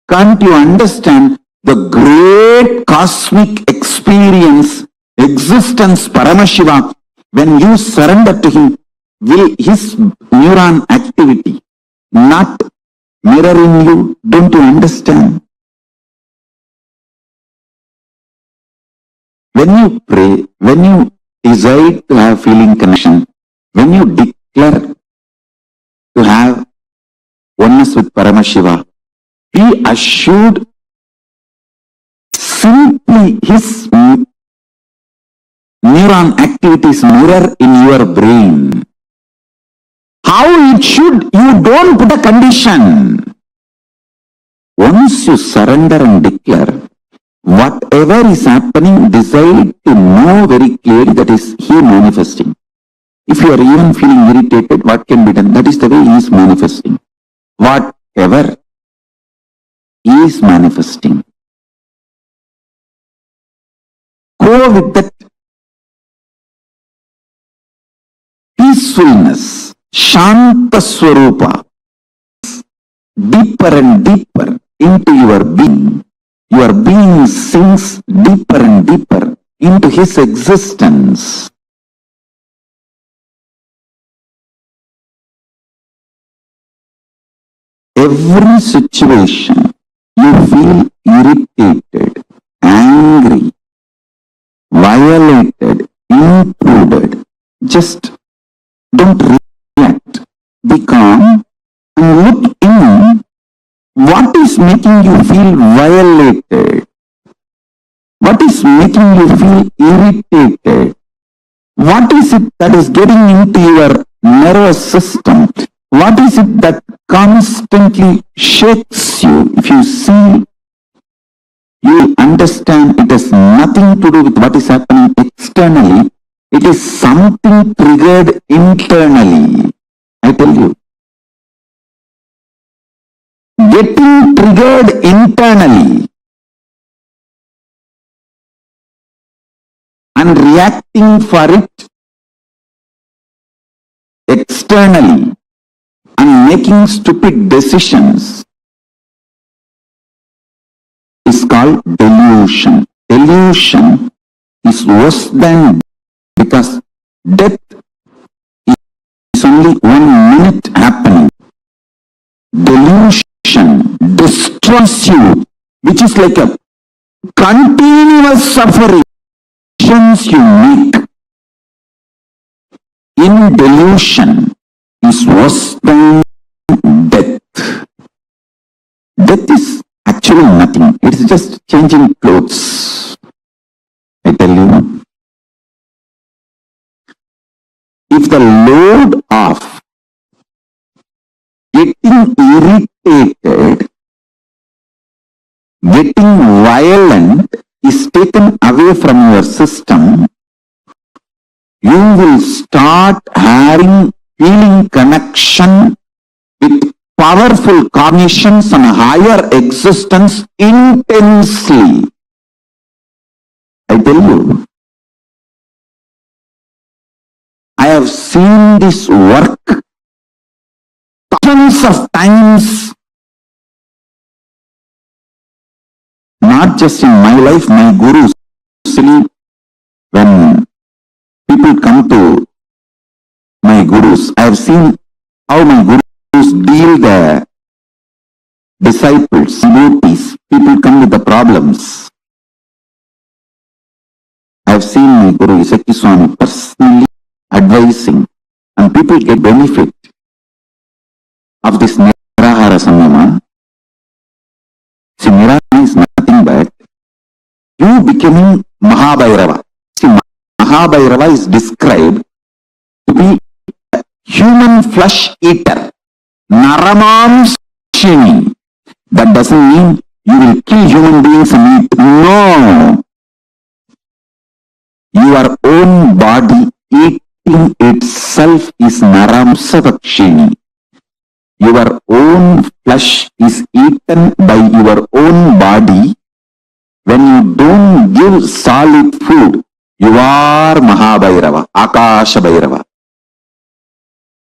Can't you understand the great cosmic experience, existence, Paramashiva, when you surrender to him? Will his neuron activity not mirror in you? Don't you understand? When you pray, when you desire to have feeling connection, when you declare to have oneness with Paramashiva, be assured simply his neuron activities mirror in your brain. How it should, you don't put a condition. Once you surrender and declare, whatever is happening, decide to know very clearly that is he manifesting. If you are even feeling irritated, what can be done? That is the way he is manifesting. Whatever he is manifesting. Go with that peacefulness, Shanta Swarupa, deeper and deeper into your being. Your being sinks deeper and deeper into his existence. Every situation you feel irritated, angry, violated, intruded, just don't react. Be calm and look in. What is making you feel violated? What is making you feel irritated? What is it that is getting into your nervous system? What is it that constantly shakes you? If you see, you understand it has nothing to do with what is happening externally. It is something triggered internally. I tell you. Getting triggered internally and reacting for it externally and making stupid decisions is called delusion. Delusion is worse than death, because death is only 1 minute happening. Delusion destroys you, which is like a continuous suffering you make. In delusion is worse than death. Death is actually nothing. It's just changing clothes. I tell you. If the load of getting irritated, getting violent is taken away from your system, you will start feeling connection with powerful cognitions and higher existence intensely. I tell you, I have seen this work thousands of times, not just in my life, my gurus. When people come to my gurus, I have seen how my gurus deal the disciples, devotees. People come with the problems. I have seen my Guru Isaki Swami personally advising, and people get benefit of this Nirahara Samyama. See, Nirahara is nothing but you becoming Mahabhairava. See, Mahabhairava is described to be a human flesh eater. Naramam Shini. That doesn't mean you will kill human beings and eat. No. Your own body eating itself is Naramsavakshini. Your own flesh is eaten by your own body. When you don't give solid food, you are Mahabhairava, Akasha Bhairava.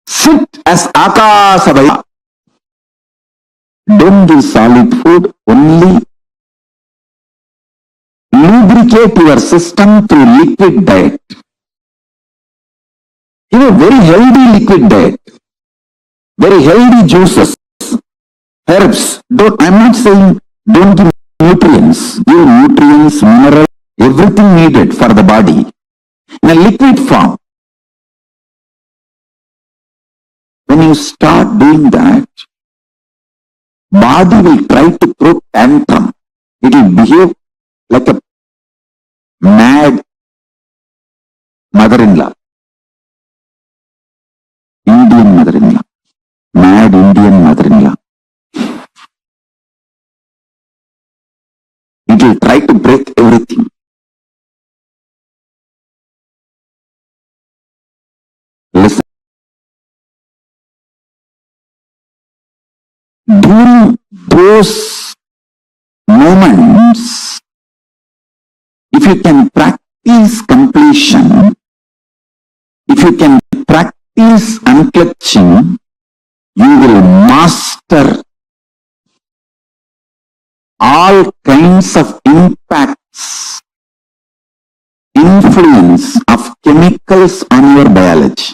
Sit as Akasha Bhairava. Don't give solid food, only lubricate your system through liquid diet. Give a very healthy liquid diet, very healthy juices, herbs. I'm not saying don't give nutrients. Give nutrients, minerals, everything needed for the body in a liquid form. When you start doing that, body will try to throw tantrum. It will behave like a mad mother-in-law. Indian mother-in-law. Mad Indian mother-in-law. It will try to break everything. Listen. During those moments, if you can practice completion, if you can practice is unclutching, you will master all kinds of impacts, influence of chemicals on your biology.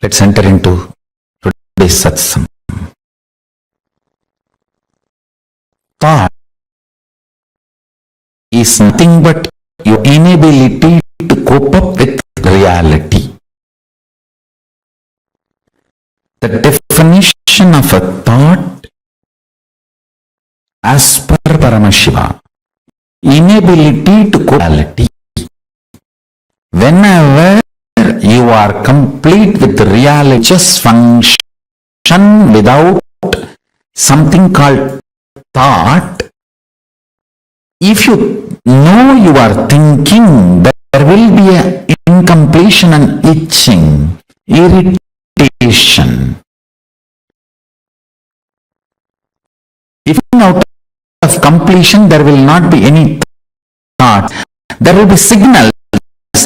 Let's enter into today's satsang. Thought is nothing but your inability to cope up with reality. The definition of a thought as per Paramashiva, inability to cope with reality. Whenever you are complete with reality, just function without something called thought. If you know you are thinking, there will be an incompletion and itching, irritation. If out of completion, there will not be any thought. There will be signals,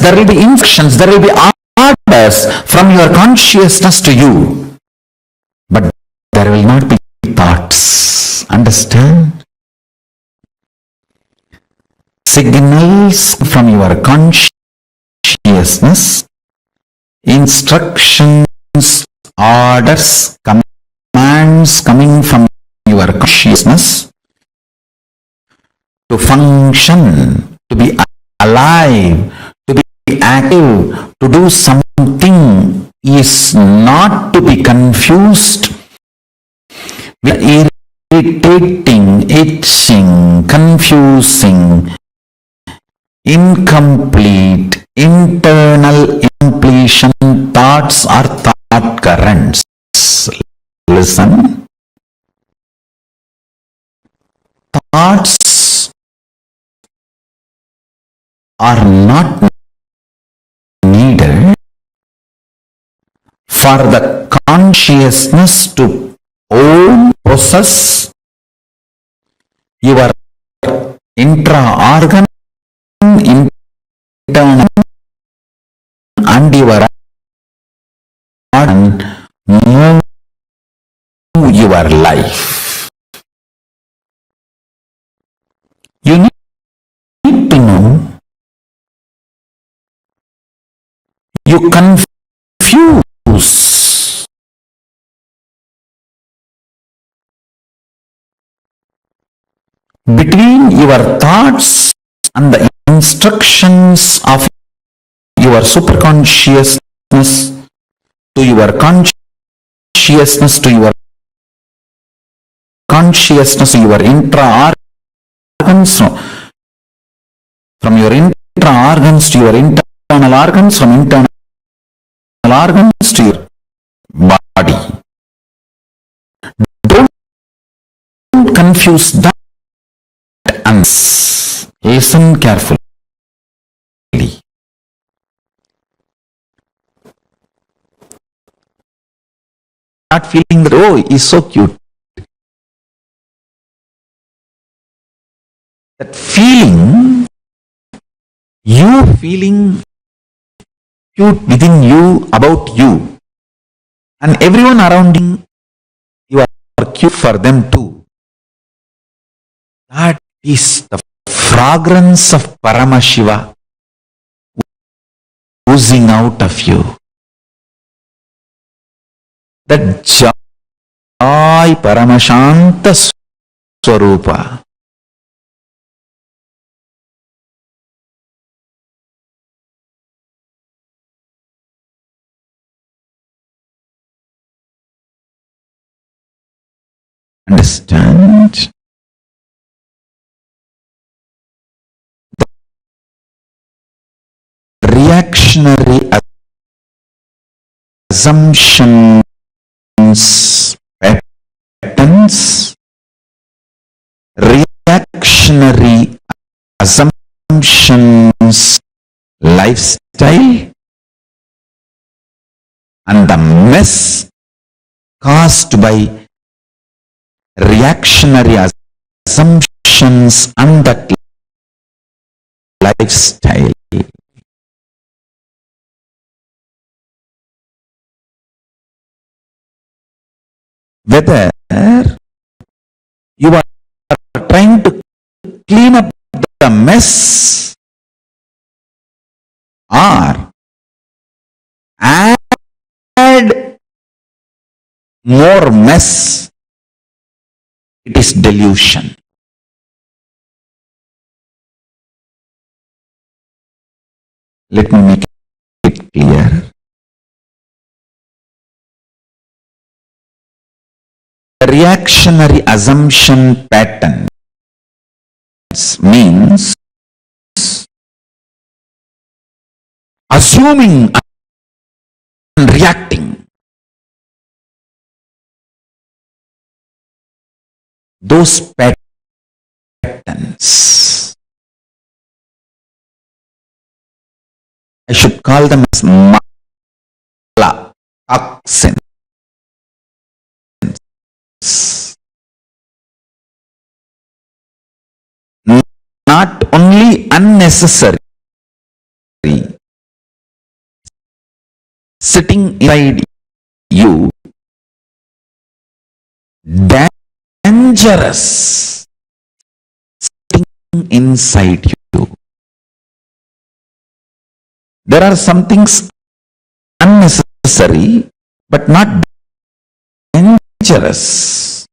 there will be instructions, there will be orders from your consciousness to you. But there will not be thoughts. Understand? Signals from your consciousness, instructions, orders, commands coming from your consciousness to function, to be alive, to be active, to do something is not to be confused with irritating, itching, confusing, incomplete, internal completion thoughts or thought currents. Listen. Thoughts are not needed for the consciousness to own, possess your intra-organ, internal and your organ move your life. You need to know you confuse between your thoughts and the instructions of your superconsciousness to your consciousness to your consciousness, your intra-organs, from your intra-organs to your internal organs, from internal organs to your body. Don't confuse that and listen carefully. Not feeling that, oh, he's so cute. That feeling, you feeling cute within you, about you, and everyone around you are cute for them too. That is the fragrance of Paramashiva oozing out of you. That joy, Paramashanta Swarupa. Understand? Reactionary assumptions, patterns, reactionary assumptions, lifestyle, and the mess caused by reactionary assumptions and that lifestyle. Whether you are trying to clean up the mess or add more mess, it is delusion. Let me make it clear. The reactionary assumption patterns means assuming and reacting. Those patterns, I should call them as mala, toxins. Not only unnecessary, sitting inside you, dangerous, sitting inside you. There are some things unnecessary but not dangerous.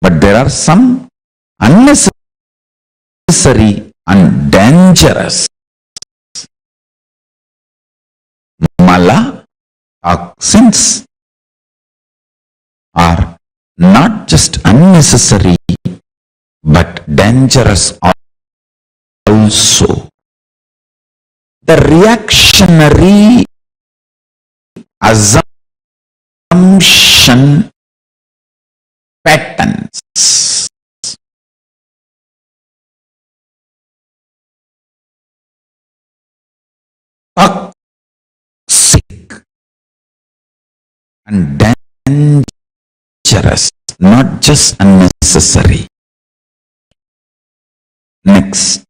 But there are some unnecessary and dangerous. Mala, toxins are not just unnecessary but dangerous also. The reactionary assumption patterns toxic and dangerous, not just unnecessary. Next.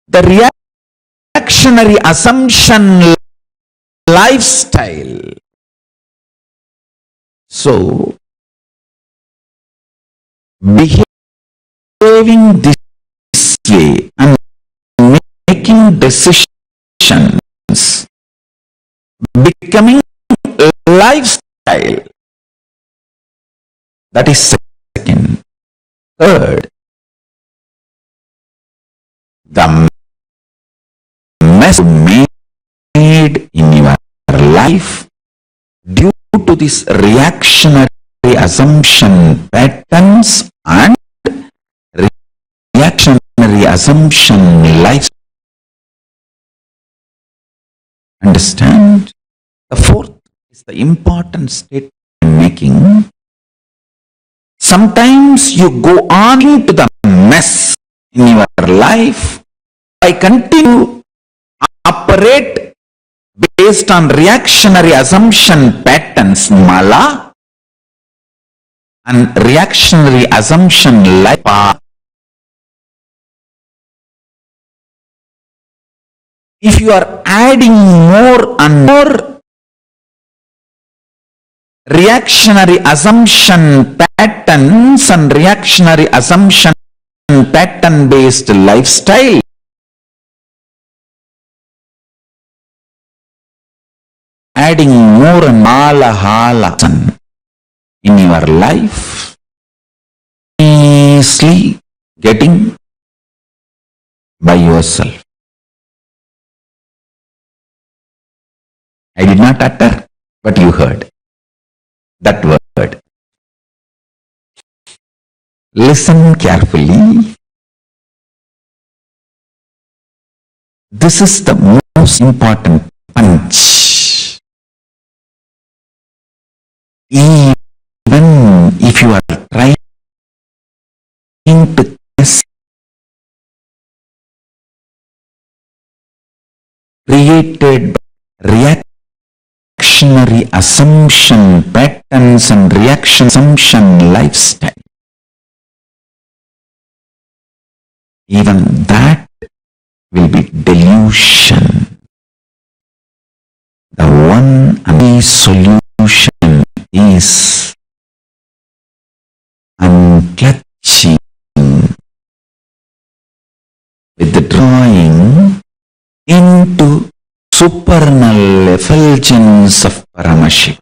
The reactionary assumption lifestyle. So, behaving this way and making decisions, becoming a lifestyle. That is second. Third, the mess made in your life due to this reactionary assumption patterns and reactionary assumption life. Understand? The fourth is the important statement I'm making. Sometimes you go on into the mess in your life by continue operate based on reactionary assumption patterns, mala, and reactionary assumption life. If you are adding more and more reactionary assumption patterns and reactionary assumption pattern based lifestyle, adding more and mala in your life, easily getting by yourself. I did not utter, but you heard that word. Listen carefully. This is the most important punch. Even if you are trying to guess, created reactionary assumption patterns and reaction assumption lifestyle, even that will be delusion. The one and only solution is unclutching, withdrawing into supernal effulgence of Paramashivoham.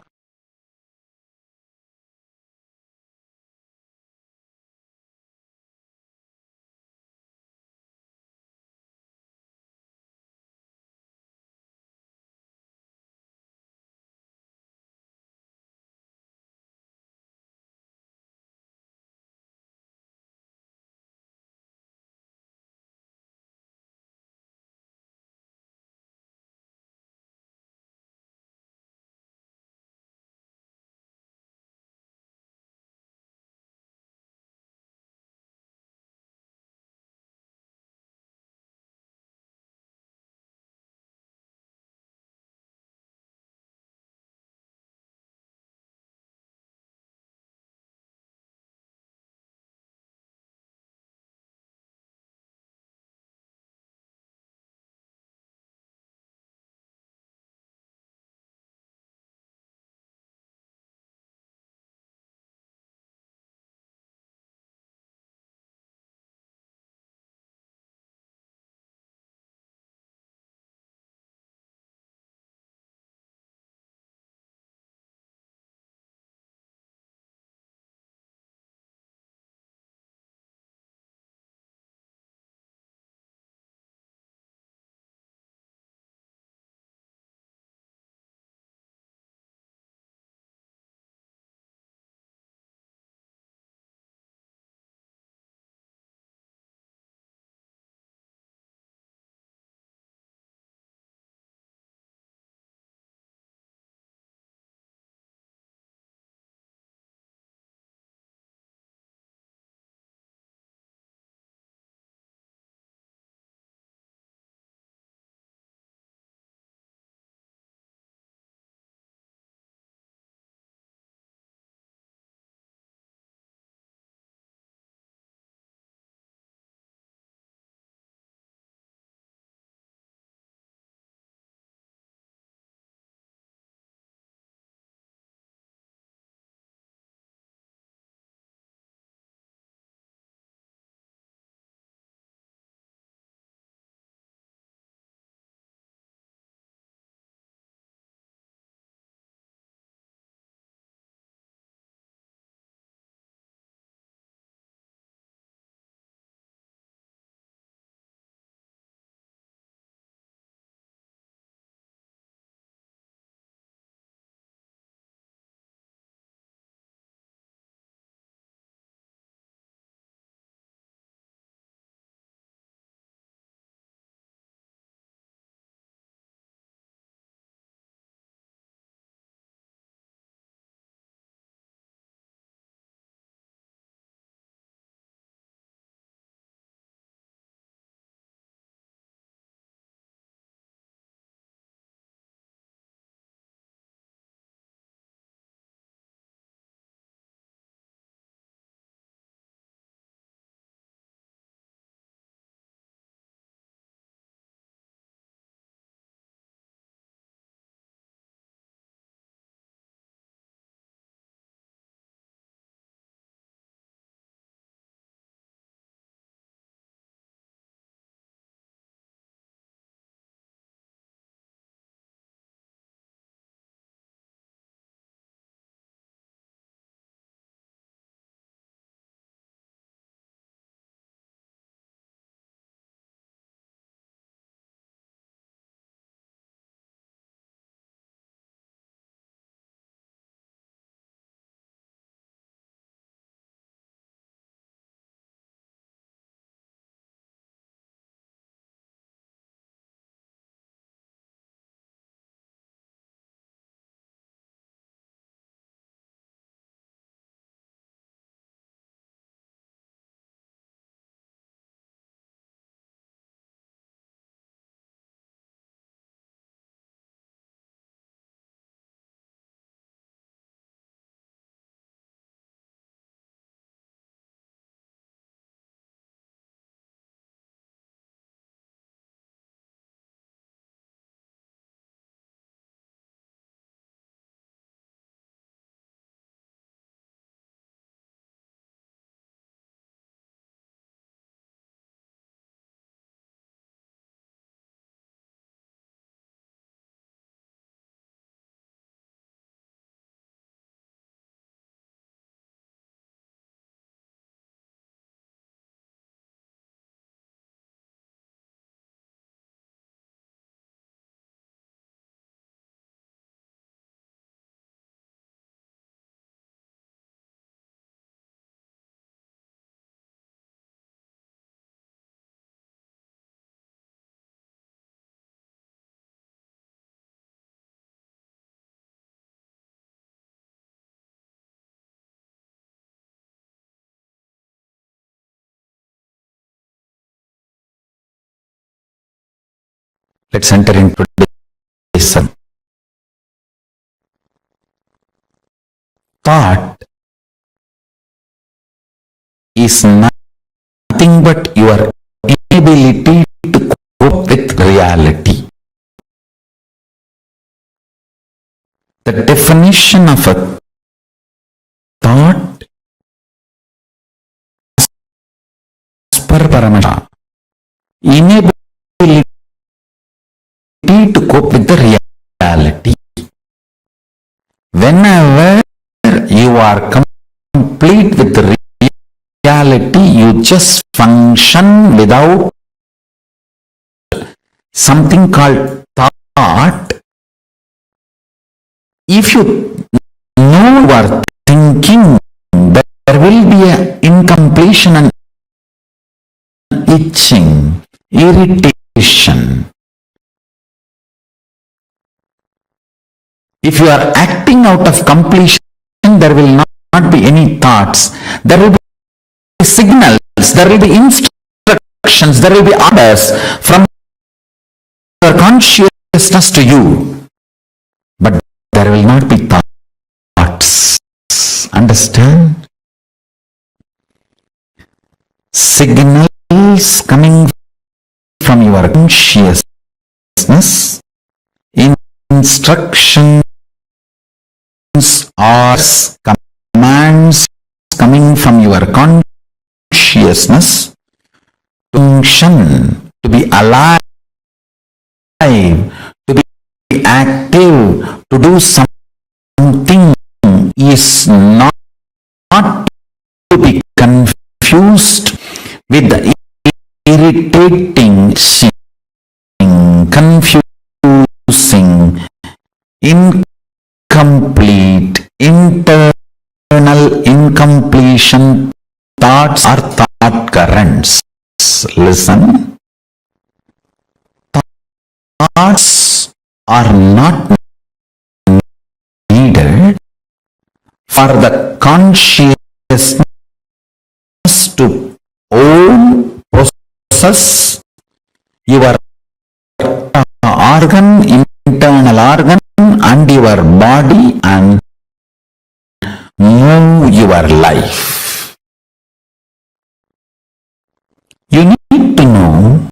Let's enter into lesson. Thought is nothing but your inability to cope with reality. The definition of a thought as per Paramashivoham, inability to cope with the reality. Whenever you are complete with the reality, you just function without something called thought. If you know you are thinking, there will be an incompletion and itching, irritation. If you are acting out of completion, there will not be any thoughts. There will be signals, there will be instructions, there will be orders from your consciousness to you. But there will not be thoughts. Understand? Signals coming from your consciousness, instructions or commands coming from your consciousness to function, to be alive, to be active, to do something is not to be confused with the irritating, confusing, incomplete, internal incompletion thoughts or thought currents. Listen. Thoughts are not needed for the consciousness to own, process your organ, internal organ and your body and move your life. You need to know,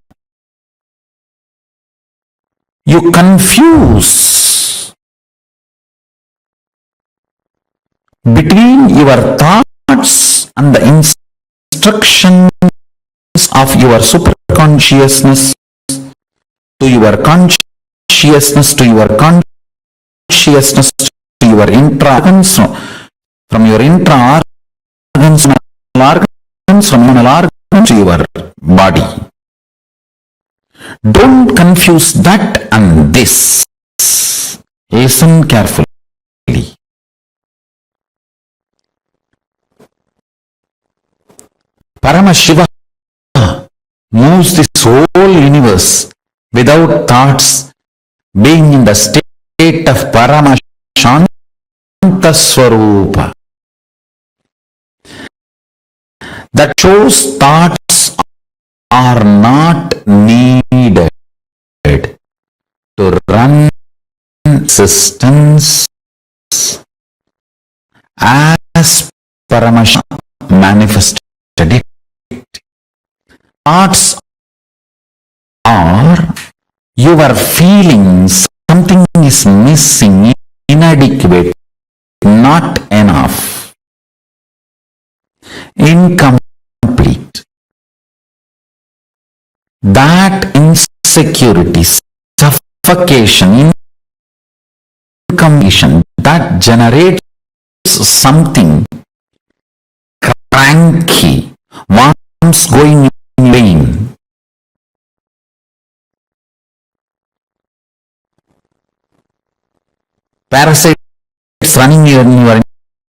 you confuse between your thoughts and the instructions of your superconsciousness to your consciousness, to your consciousness, to your intra-organs, from your intra-organs, from organs to your body. Don't confuse that and this. Listen carefully. Paramashivoham moves this whole universe without thoughts, being in the state of Paramashanta Swarupa. That shows thoughts are not needed to run systems as Paramashivoham manifested it. Thoughts are your feelings, something is missing, inadequate, not enough, incomplete. That insecurity, suffocation, incompletion, that generates something cranky, worms going in vain. Parasites running in your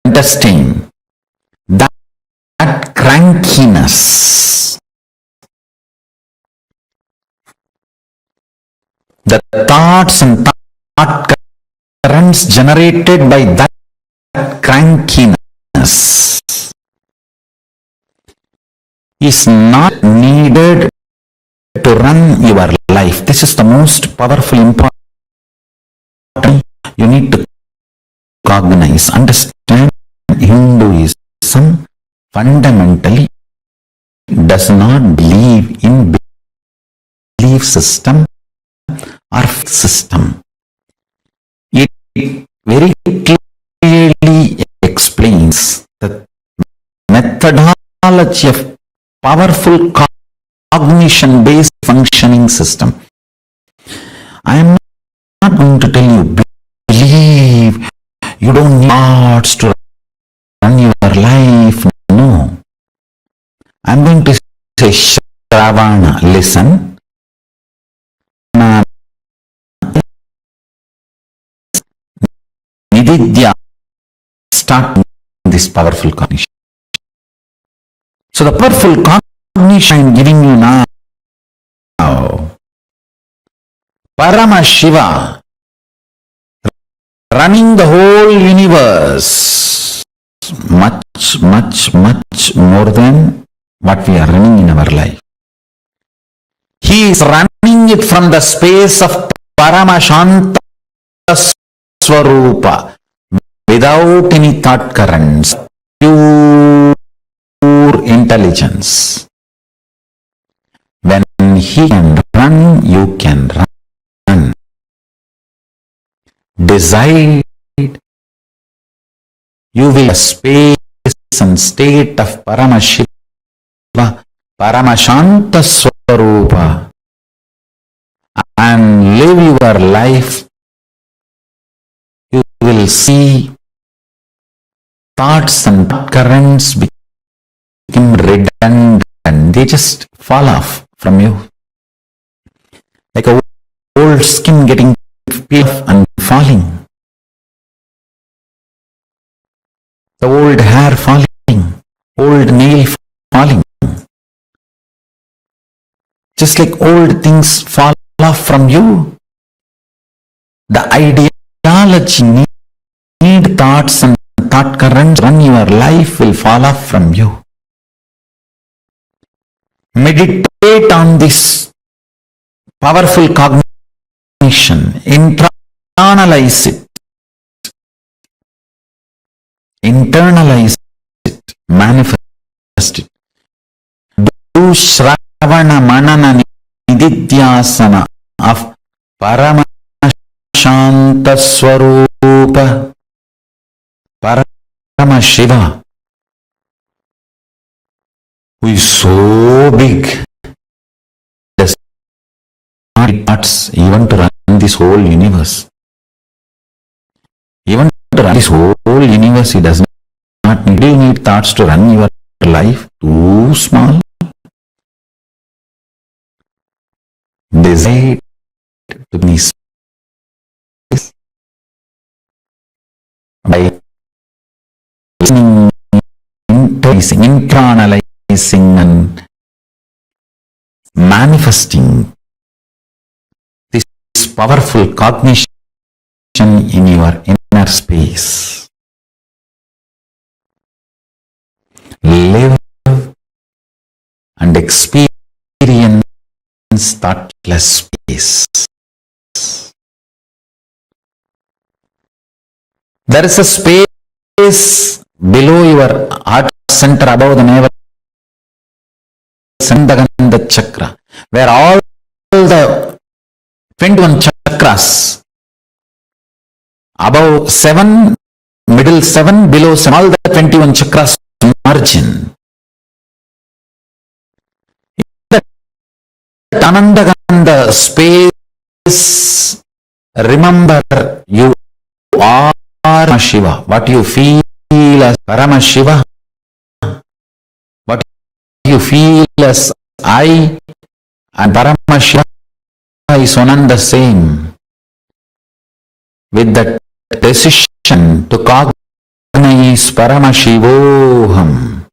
intestine. That crankiness. The thoughts and thought currents generated by that crankiness is not needed to run your life. This is the most powerful, important. You need to cognize, understand. Hinduism fundamentally does not believe in belief system or faith system. It very clearly explains the methodology of powerful cognition-based functioning system. I am not going to tell you, believe, you don't need thoughts to run your life. No. I'm going to say, Shravana, listen. Nididya, start this powerful cognition. So the powerful cognition I'm giving you now, Paramashiva, running the whole universe, much more than what we are running in our life. He is running it from the space of Paramashanta Swarupa, without any thought currents, pure intelligence. When he can run, you can run. Decide, you will space and state of Paramashiva, Paramashanta Swarupa, and live your life. You will see thoughts and currents become redundant. They just fall off from you. Like a old skin getting peeled off and falling. The old hair falling. Old nail falling. Just like old things fall off from you. The ideology, need thoughts and thought currents run your life will fall off from you. Meditate on this powerful cognition. Internalize it. Internalize it. Manifest it. Do Shravana Manana Nididhyasana of Paramashanta Swarupa, Paramashiva, who is so big, does not need thoughts even to run this whole universe. Even to run this whole universe, he does not need thoughts to run your life. Too small. Decide to be by listening, internalizing and manifesting this powerful cognition in your inner space. Live and experience thoughtless space. There is a space below your heart center, above the navel center, chakra, where all the 21 chakras, above 7, middle 7, below 7, all the 21 chakras merge in. Anandaganda space, remember you are Paramashiva. What you feel as Paramashiva, what you feel as I and Paramashiva is one and the same. With that decision to cognize Paramashivoham,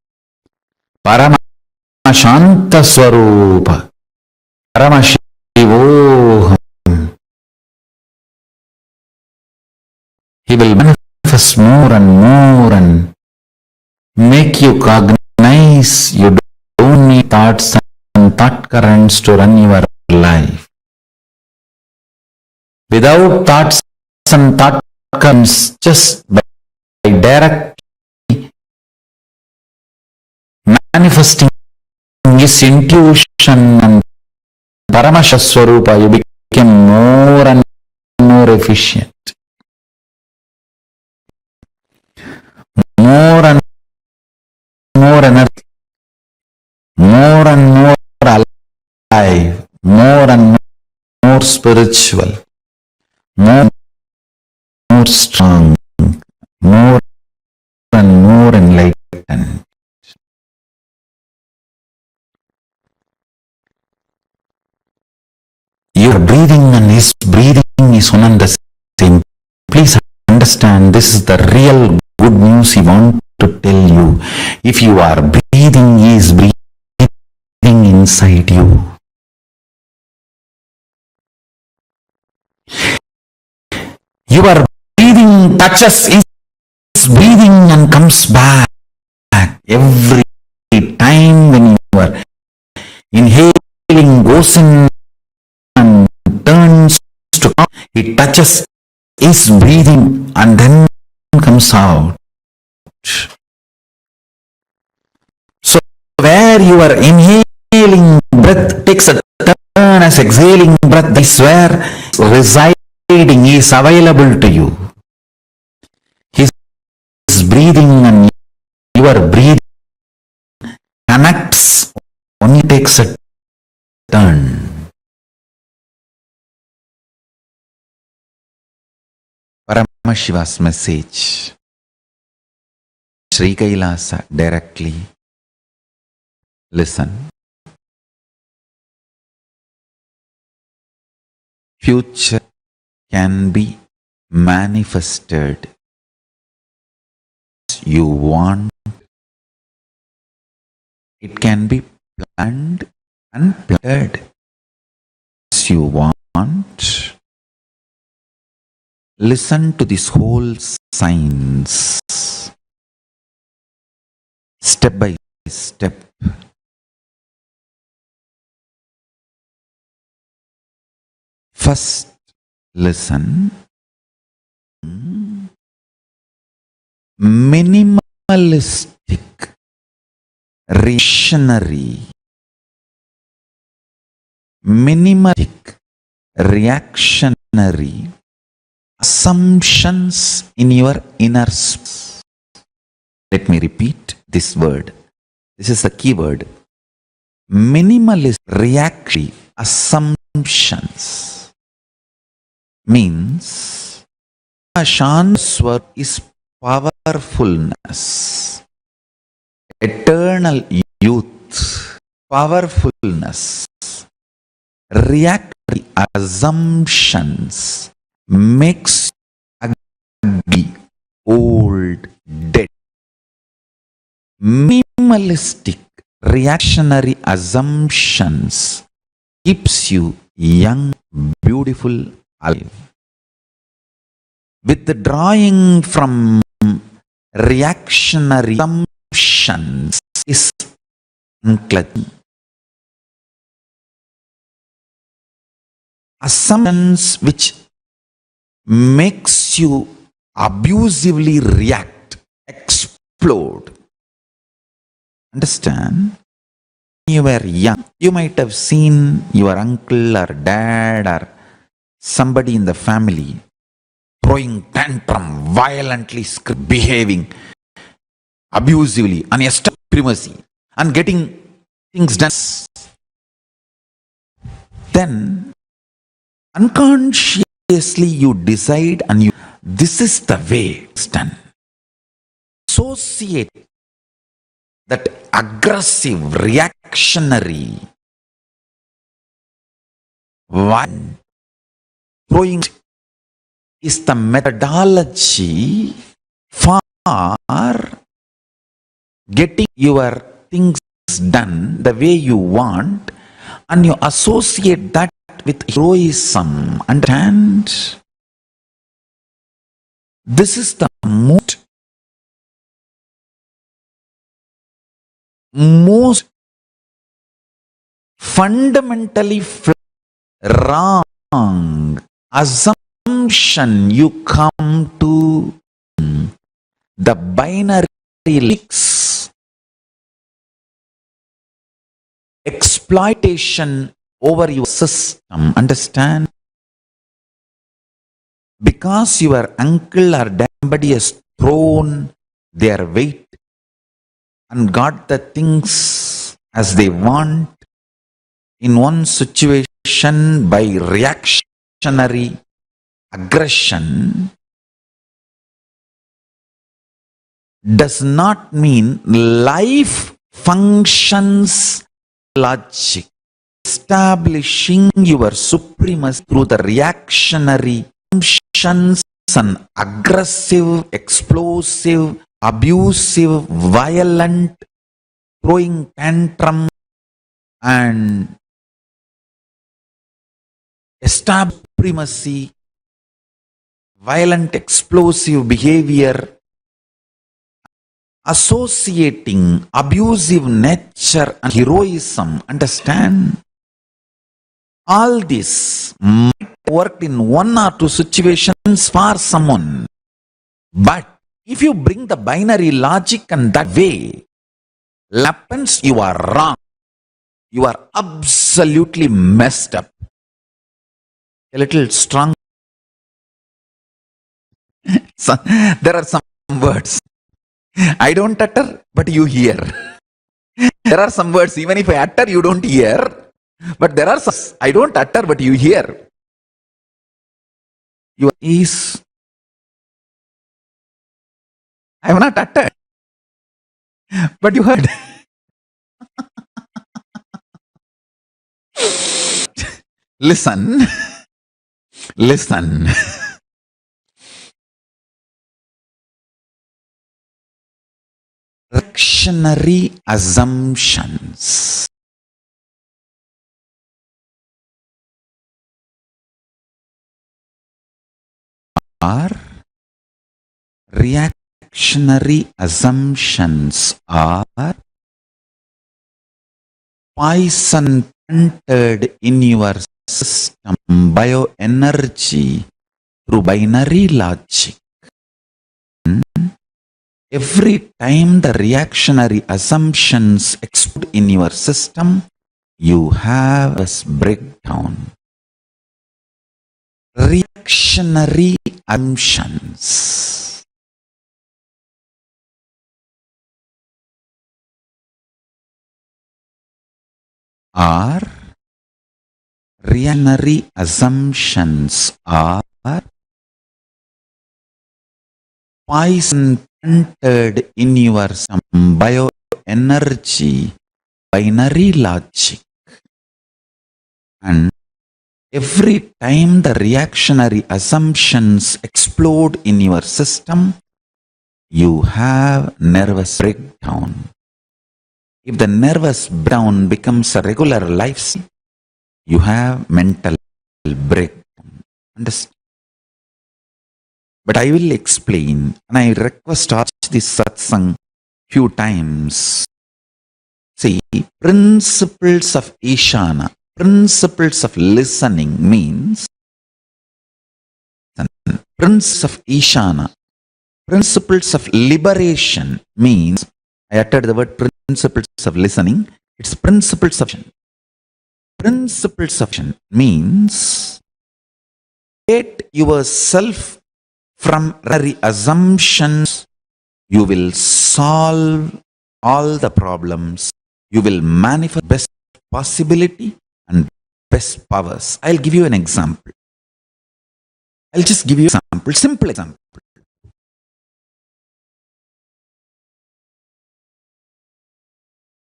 Paramashanta Swarupa, Paramashivoham, he will manifest more and make you cognize you don't need thoughts and thought currents to run your life. without thoughts and thought comes just by direct manifesting his intuition and Paramashivoham, you become more and more efficient, more and more energetic, more and more alive, more and more spiritual, more strong, more and more enlightened. Your breathing and his breathing is one and the same. Please understand, this is the real good news he wants to tell you. If you are breathing, he is breathing inside you. Your breathing touches his breathing and comes back every time when you are inhaling, goes in and turns to come, it touches his breathing and then comes out. So where you are inhaling breath takes a turn as exhaling breath, this is where residing is available to you. His breathing and your breathing connects, only takes a turn. Paramashiva's message. Sri Kailasa directly. Listen. Future can be manifested as you want. It can be planned and planted as you want. Listen to this whole science, step by step. First, listen. Minimalistic, reactionary, reactionary assumptions in your inner space. Let me repeat this word. This is the key word. Minimalist reactionary assumptions means Shantaswar is powerfulness, eternal youth, powerfulness. Reactionary assumptions makes ugly, old, dead. Minimalistic reactionary assumptions keeps you young, beautiful, alive. Withdrawing from reactionary assumptions is unclothing. Assumptions which makes you abusively react, explode. Understand? When you were young, you might have seen your uncle or dad or somebody in the family throwing tantrum, violently behaving abusively, unexpected supremacy, and getting things done. Then unconsciously you decide and this is the way it's done. Associate that aggressive, reactionary, one throwing is the methodology for getting your things done the way you want, and you associate that with heroism. Understand? This is the most fundamentally wrong assumption assumption you come to the binary leaks, exploitation over your system. Understand? Because your uncle or somebody has thrown their weight and got the things as they want in one situation by reactionary aggression, does not mean life functions logic. Establishing your supremacy through the reactionary assumptions and aggressive, explosive, abusive, violent, throwing tantrum and establish supremacy, violent, explosive behavior, associating abusive nature and heroism. Understand? All this might work in one or two situations for someone. But if you bring the binary logic and that way, happens, you are wrong. You are absolutely messed up. A little strong. So, there are some words I don't utter, but you hear. There are some words, even if I utter, you don't hear. But there are some I don't utter, but you hear. Your ease. I have not uttered, but you heard. Listen. Listen. Reactionary assumptions are poison entered in your system, bioenergy through binary logic. Every time the reactionary assumptions explode in your system, you have a breakdown. Reactionary assumptions are poison entered in your bioenergy, binary logic. And every time the reactionary assumptions explode in your system, you have nervous breakdown. If the nervous breakdown becomes a regular lifestyle, you have mental breakdown. Understand? But I will explain, and I request watch this satsang few times. See, principles of Ishana, principles of listening means, principles of Ishana, principles of liberation means, I uttered the word principles of listening, it's principles of action. Principles of action means, get yourself from assumptions, you will solve all the problems, you will manifest best possibility and best powers. I'll give you an example. I'll just give you an example, simple example.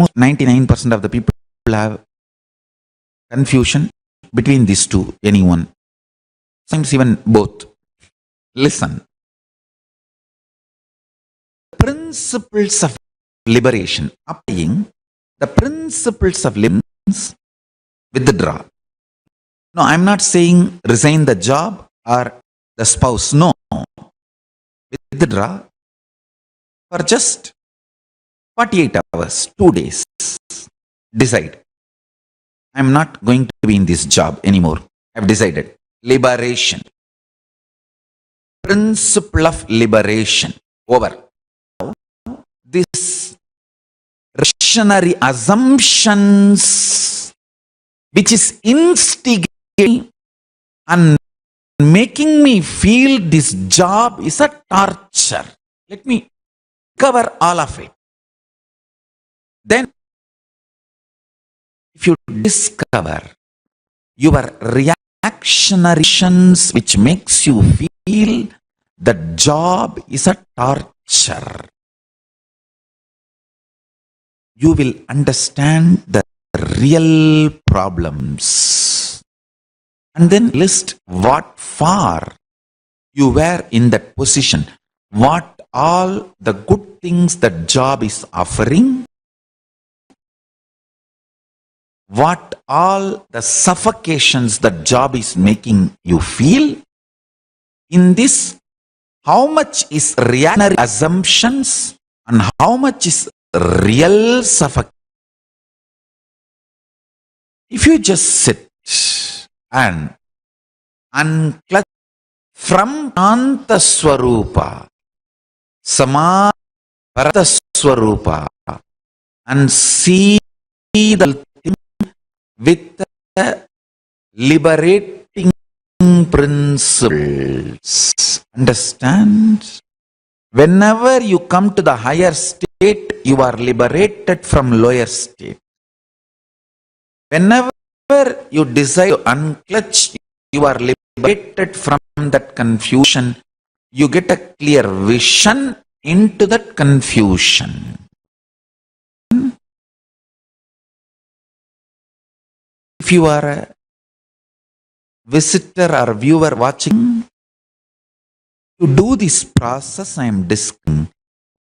Almost 99% of the people have confusion between these two, anyone. Sometimes even both. Listen. Principles of liberation. Applying the principles of liberation, withdraw. No, I'm not saying resign the job or the spouse. No. Withdraw for just 48 hours, 2 days. Decide. I'm not going to be in this job anymore. I've decided. Liberation. principle of liberation over. This reactionary assumptions which is instigating and making me feel this job is a torture. Let me cover all of it. Then, if you discover your reactionaries which makes you feel the job is a torture, you will understand the real problems. And then list what for you were in that position, what all the good things that job is offering, what all the suffocations that job is making you feel. In this, how much is reactionary assumptions and how much is real suffocation? If you just sit and unclutch from Anta Swarupa, Sama Parata Swarupa, and see the thing with the liberating principles. Understand? Whenever you come to the higher state, you are liberated from lower state. Whenever you decide to unclutch, you are liberated from that confusion. You get a clear vision into that confusion. If you are a visitor or viewer watching, to do this process I am discussing,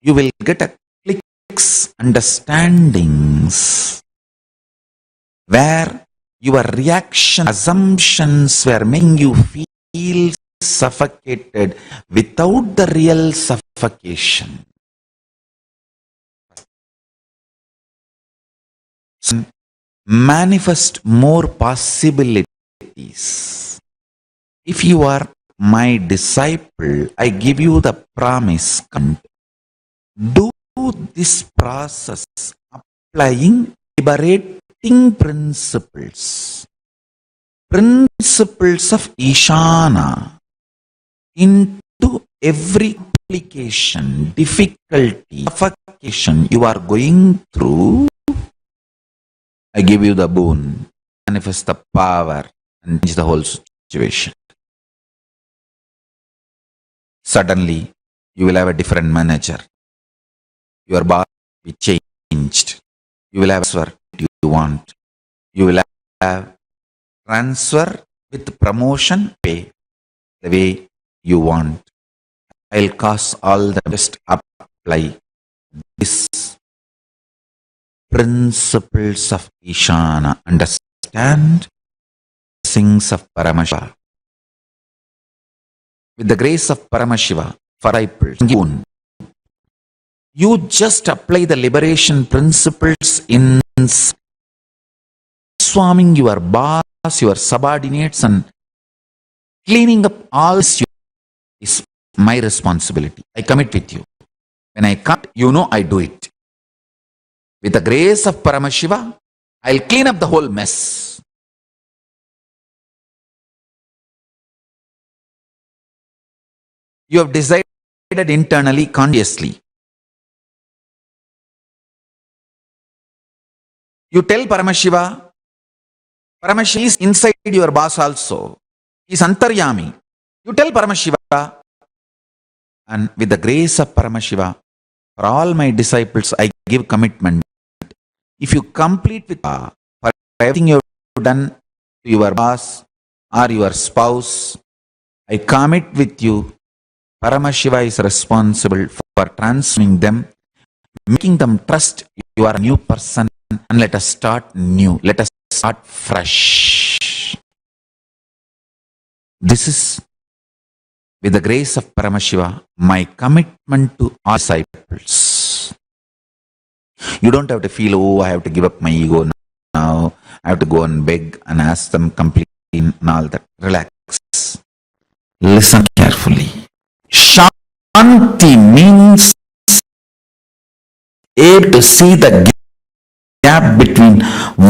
you will get a clicks understandings where your reaction assumptions were making you feel suffocated without the real suffocation. Manifest more possibilities. If you are my disciple, I give you the promise, do this process applying liberating principles of Ishana into every complication, difficulty, suffocation you are going through. I give you the boon, manifest the power and change the whole situation. Suddenly, you will have a different manager. Your boss will be changed. You will have transfer you want. You will have transfer with promotion pay the way you want. I'll cause all the best apply this principles of Ishana. Understand things of Paramashiva. With the grace of Paramashiva, for disciples, you just apply the liberation principles in transforming your boss, your subordinates, and cleaning up all this is my responsibility. I commit with you. When I commit, you know I do it. With the grace of Paramashiva, I'll clean up the whole mess. You have decided internally, consciously. You tell Paramashiva, Paramashiva is inside your boss also. He is Antaryami. You tell Paramashiva, and with the grace of Paramashiva, for all my disciples, I give commitment. If you complete with for everything you have done to your boss or your spouse, I commit with you. Paramashiva is responsible for transforming them, making them trust you are a new person, and let us start new. Let us start fresh. This is, with the grace of Paramashiva, my commitment to all disciples. You don't have to feel, oh, I have to give up my ego now. I have to go and beg and ask them completely and all that. Relax. Listen carefully. Shanti means able to see the gap between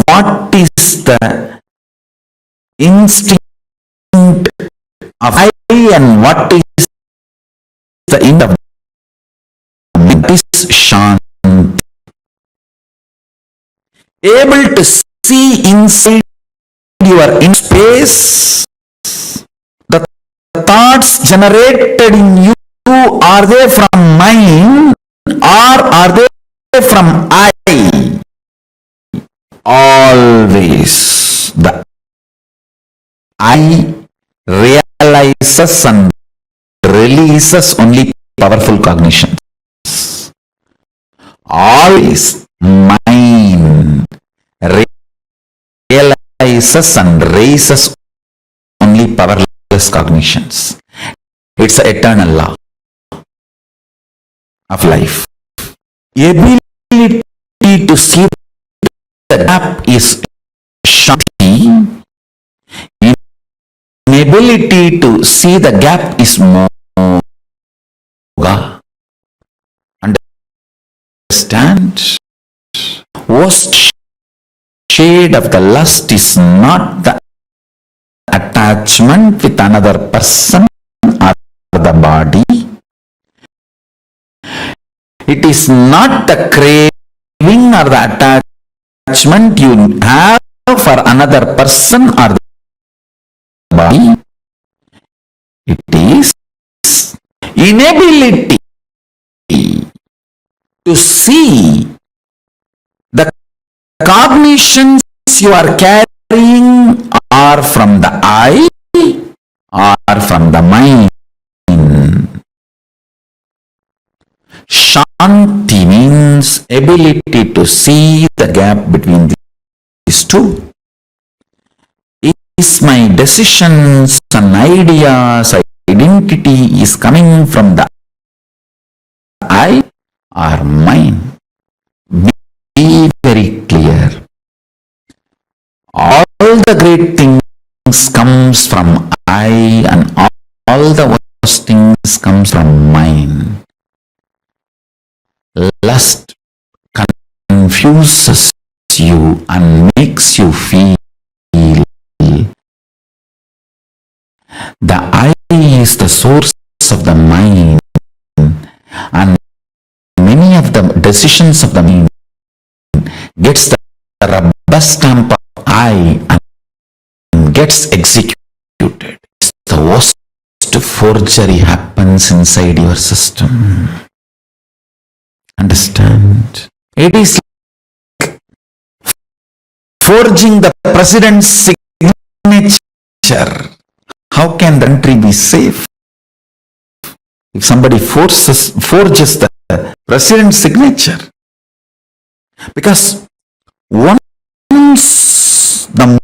what is the instinct of I and what is the end of it is Shanti. Able to see inside your in space, the thoughts generated in you, are they from mind or are they from I? Always the I realizes and releases only powerful cognitions. Always mind realizes and raises only powerless cognitions. It's an eternal law of life. Ability to see the gap is Shanti. Inability to see the gap is Moga. Understand? Worst shade of the lust is not the attachment with another person or the body. It is not the craving or the attachment you have for another person or the body. It is inability to see the cognitions you are carrying are from the I or from the mind. Shanti means ability to see the gap between these two. Is my decisions and ideas, identity is coming from the I or mine? Be very clear. All the great things comes from I and all the worst things comes from mine. Lust confuses you and makes you feel the I is the source of the mind, and many of the decisions of the mind gets the rubber stamp of I and gets executed. The worst forgery happens inside your system. Understand? It is like forging the president's signature. How can the country be safe? If somebody forges the president's signature. Because once the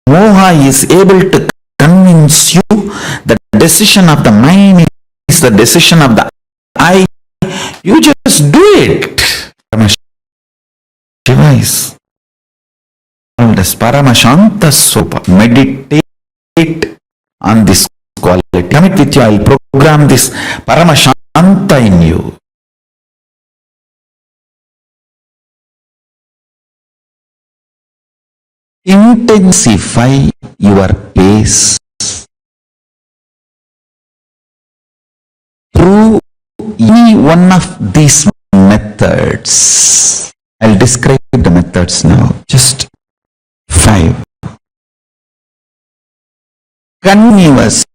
moha is able to convince you the decision of the mind is the decision of the I, you just do it. Shiva is called as Paramashanta Sopa. Meditate on this quality. Come it with you. I'll program this Paramashanta in you. Intensify your pace through any one of these methods. I'll describe the methods now. Just 5. Continuous,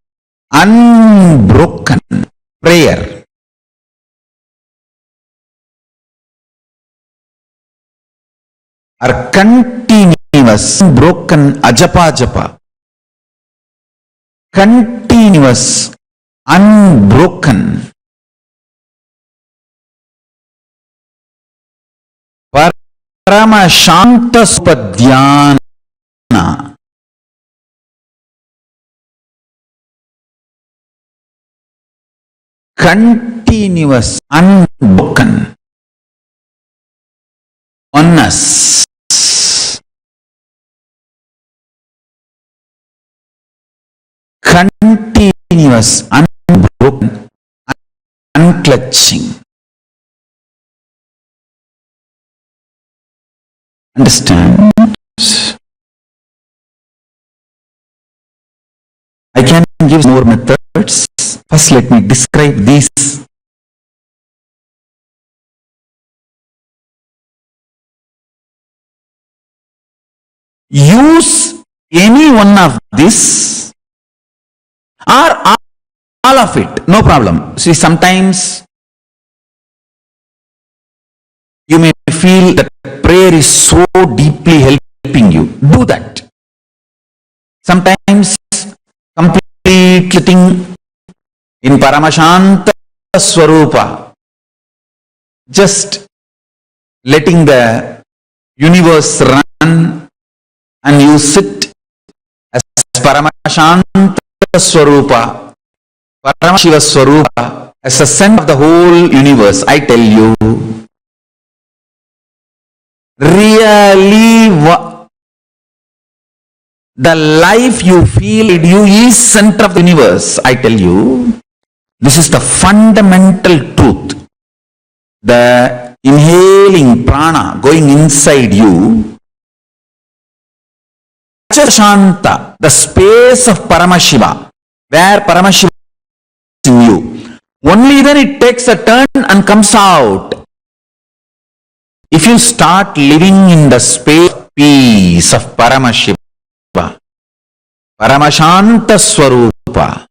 unbroken prayer. Or continuous, unbroken ajapa japa. Continuous, unbroken Paramashanta Spadhyana. Continuous, unbroken oneness. Continuous, unbroken unclutching. Understand? I can give more methods. First, let me describe these. Use any one of this or all of it, no problem. See, sometimes you may feel that prayer is so deeply helping you. Do that. Sometimes complete sitting in Paramashanta Swarupa, just letting the universe run, and you sit as Paramashanta Swarupa, Paramashiva Swarupa, as a center of the whole universe. I tell you, really, the life you feel you is center of the universe. I tell you, this is the fundamental truth. The inhaling prana going inside you, Shanta, the space of Paramashiva, where Paramashiva is in you. Only then it takes a turn and comes out. If you start living in the space of peace of Paramashiva, Paramashanta Swarupa,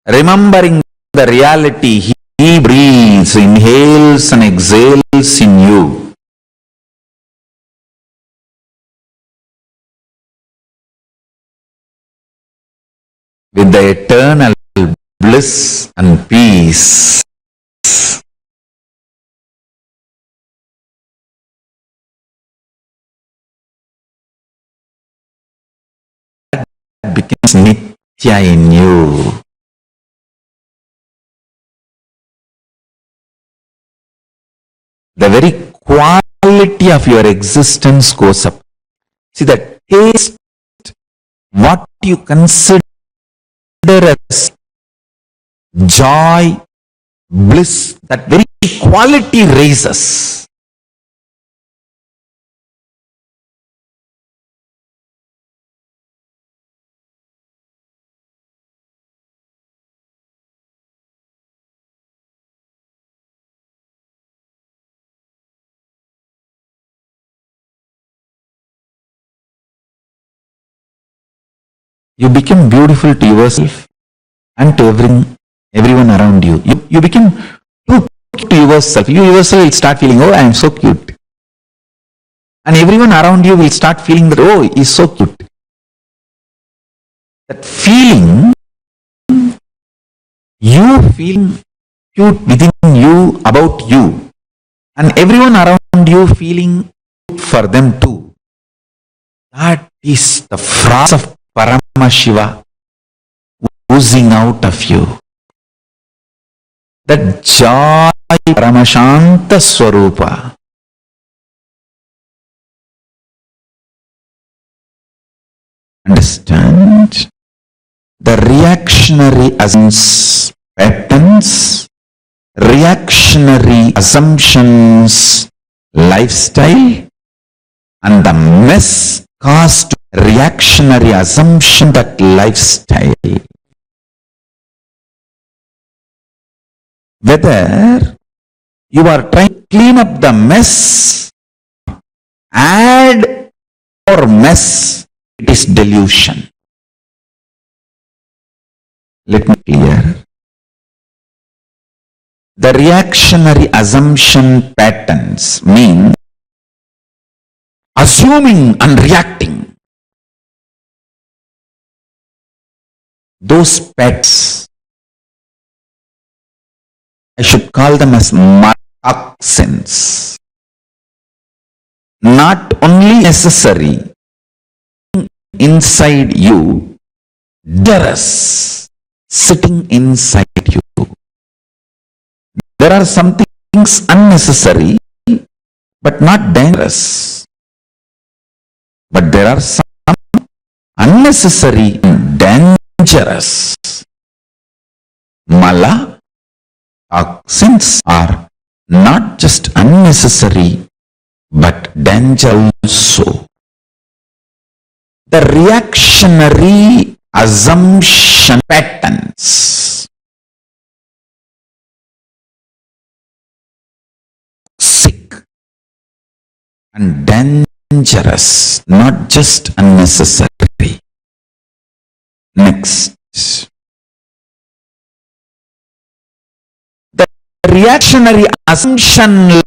remembering the reality, he breathes, inhales and exhales in you. With the eternal bliss and peace. That becomes Nitya in you. The very quality of your existence goes up. See, the taste, what you consider as joy, bliss, that very quality raises. You become beautiful to yourself and to everyone around you. You become too cute to yourself. You yourself will start feeling, oh, I am so cute. And everyone around you will start feeling that, oh, he is so cute. That feeling, you feeling cute within you, about you, and everyone around you feeling cute for them too. That is the fragrance of Paramashiva oozing out of you. That joy, Paramashanta Swarupa. Understand? The reactionary assumptions, patterns, reactionary assumptions, lifestyle, and the mess caused reactionary assumption, that lifestyle. Whether you are trying to clean up the mess, add more mess, it is delusion. Let me clear. The reactionary assumption patterns mean assuming and reacting. Those pets, I should call them as toxins. Not only necessary inside you, dangerous sitting inside you. There are some things unnecessary but not dangerous. But there are some unnecessary and dangerous. mala, toxins are not just unnecessary but danger also. The reactionary assumption patterns, sick and dangerous, not just unnecessary. Next. The reactionary assumption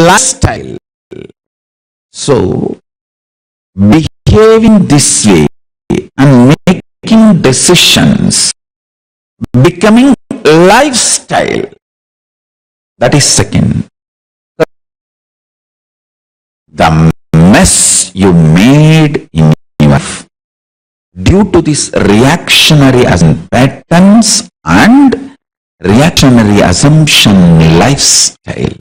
lifestyle. So, behaving this way and making decisions, becoming lifestyle, that is second. The mess you made in your life due to this reactionary patterns and reactionary assumption lifestyle.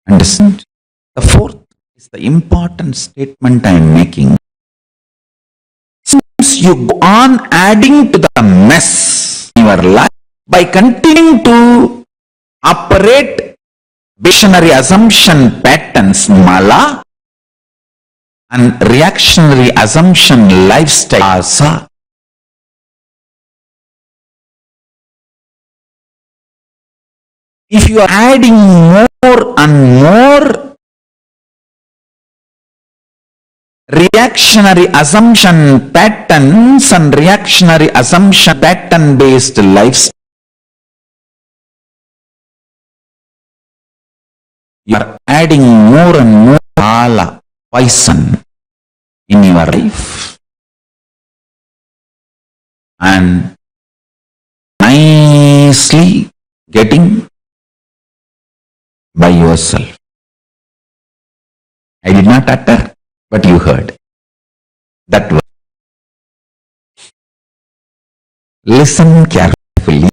Understand? The fourth is the important statement I am making. Since you go on adding to the mess in your life by continuing to operate reactionary assumption patterns, mala, and reactionary assumption lifestyle, asa. If you are adding more and more reactionary assumption patterns and reactionary assumption pattern based lifestyle, you are adding more and more mala, poison in your life and nicely getting by yourself. I did not utter, but you heard that word. Listen carefully.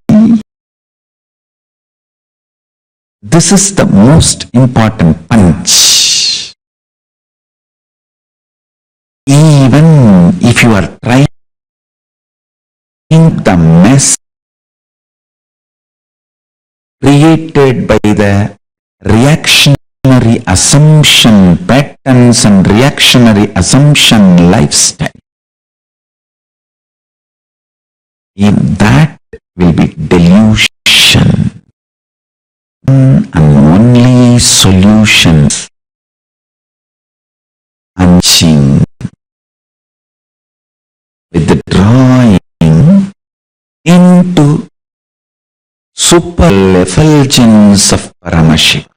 This is the most important punch. Even if you are trying the mess created by the reactionary assumption patterns and reactionary assumption lifestyle, in that will be delusion. And only solutions and withdrawing into super effulgence of Paramashivoham.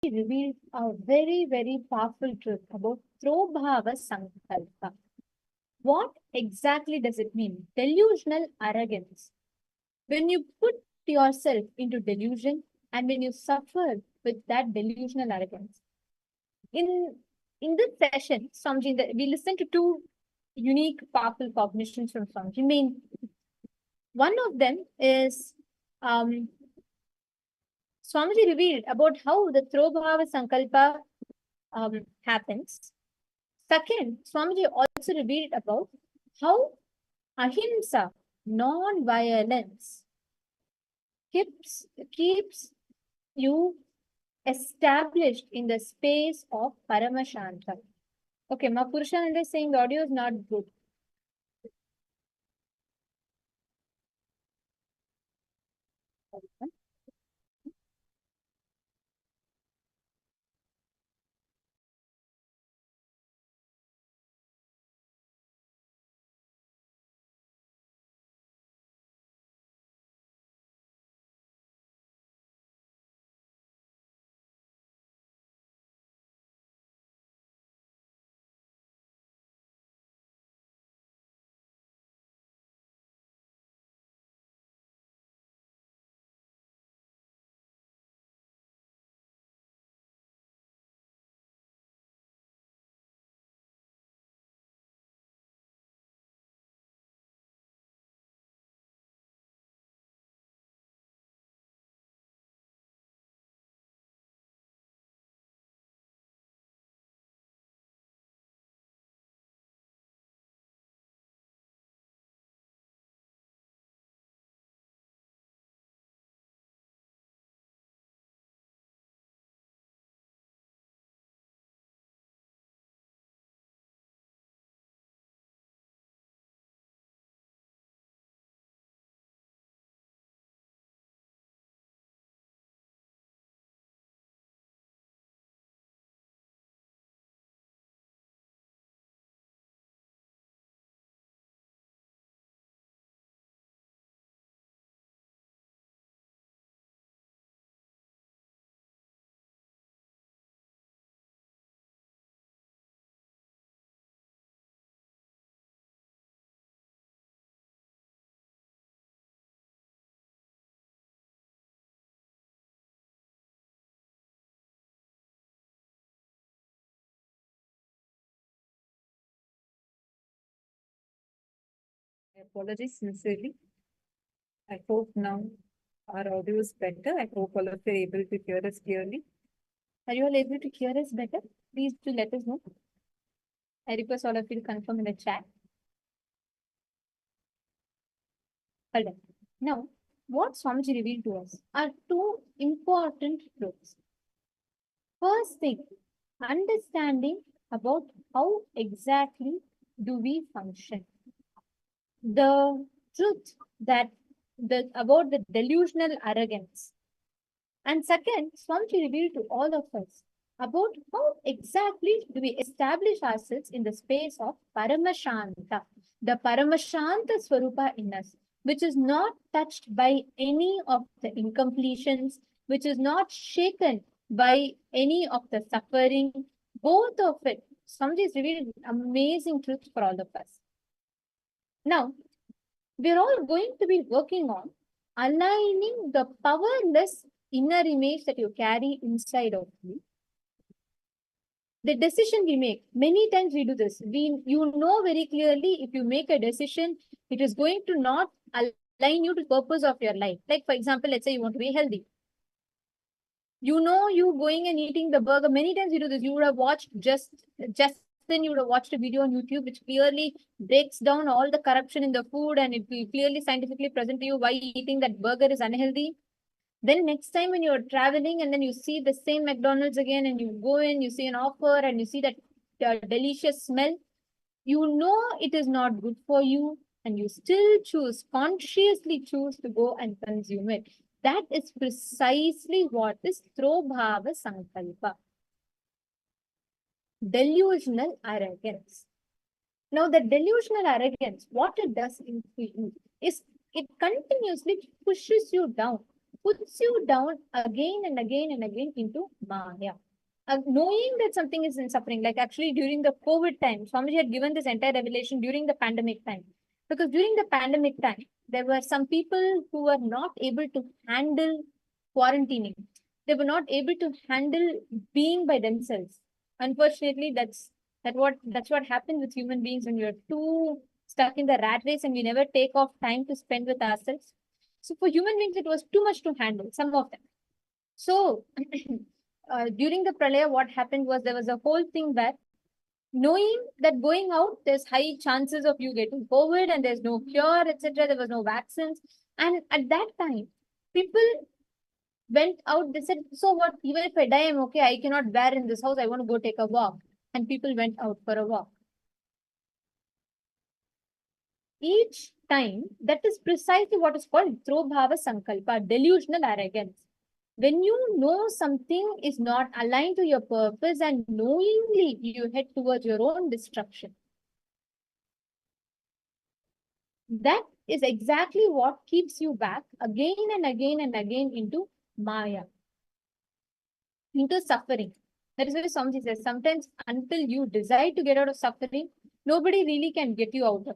revealed a very, very powerful truth about Trobhava Sankalpa. What exactly does it mean? Delusional arrogance. When you put yourself into delusion and when you suffer with that delusional arrogance. In this session, Swamiji, we listened to two unique, powerful cognitions from Swamiji. I mean, one of them is Swamiji revealed about how the Trobhava Sankalpa happens. Second, Swamiji also revealed about how ahimsa, non-violence, keeps you established in the space of Paramashanta. Okay, Mahapurushananda is saying the audio is not good. I apologize sincerely. I hope now our audio is better. I hope all of you are able to hear us clearly. Are you all able to hear us better? Please do let us know. I request all of you to confirm in the chat. Hold on. Now, what Swamiji revealed to us are two important truths. First thing, understanding about how exactly do we function. The truth that about the delusional arrogance. And second, Swamiji revealed to all of us about how exactly do we establish ourselves in the space of Paramashanta, the Paramashanta Swarupa in us, which is not touched by any of the incompletions, which is not shaken by any of the suffering, both of it. Swamiji is revealed amazing truth for all of us. Now, we're all going to be working on aligning the powerless inner image that you carry inside of you. The decision we make, many times we do this. You know very clearly if you make a decision, it is going to not align you to the purpose of your life. Like, for example, let's say you want to be healthy. You know, you going and eating the burger. Many times you do this. You would have watched just then you would have watched a video on YouTube which clearly breaks down all the corruption in the food and it will clearly scientifically present to you why eating that burger is unhealthy. Then next time when you're traveling and then you see the same McDonald's again and you go in, you see an offer and you see that delicious smell, you know it is not good for you and you still consciously choose to go and consume it. That is precisely what is Trobhava Sankalpa. Delusional arrogance. Now, the delusional arrogance, what it does in you is it continuously pushes you down. puts you down again and again and again into Maya. Knowing that something is in suffering, like actually during the COVID time, Swamiji had given this entire revelation during the pandemic time. Because during the pandemic time, there were some people who were not able to handle quarantining. They were not able to handle being by themselves. Unfortunately, that's what happens with human beings when you're too stuck in the rat race and we never take off time to spend with ourselves. So for human beings, it was too much to handle, some of them. So during the pralaya, what happened was there was a whole thing where knowing that going out, there's high chances of you getting COVID and there's no cure, etc. There was no vaccines. And at that time, people went out, they said, so what, even if I die, I'm okay. I cannot bear in this house. I want to go take a walk. And people went out for a walk. Each time, that is precisely what is called Throbhava Sankalpa, delusional arrogance. When you know something is not aligned to your purpose and knowingly you head towards your own destruction, that is exactly what keeps you back again and again and again into Maya, into suffering. That is why Swamiji says, sometimes until you decide to get out of suffering, nobody really can get you out of it.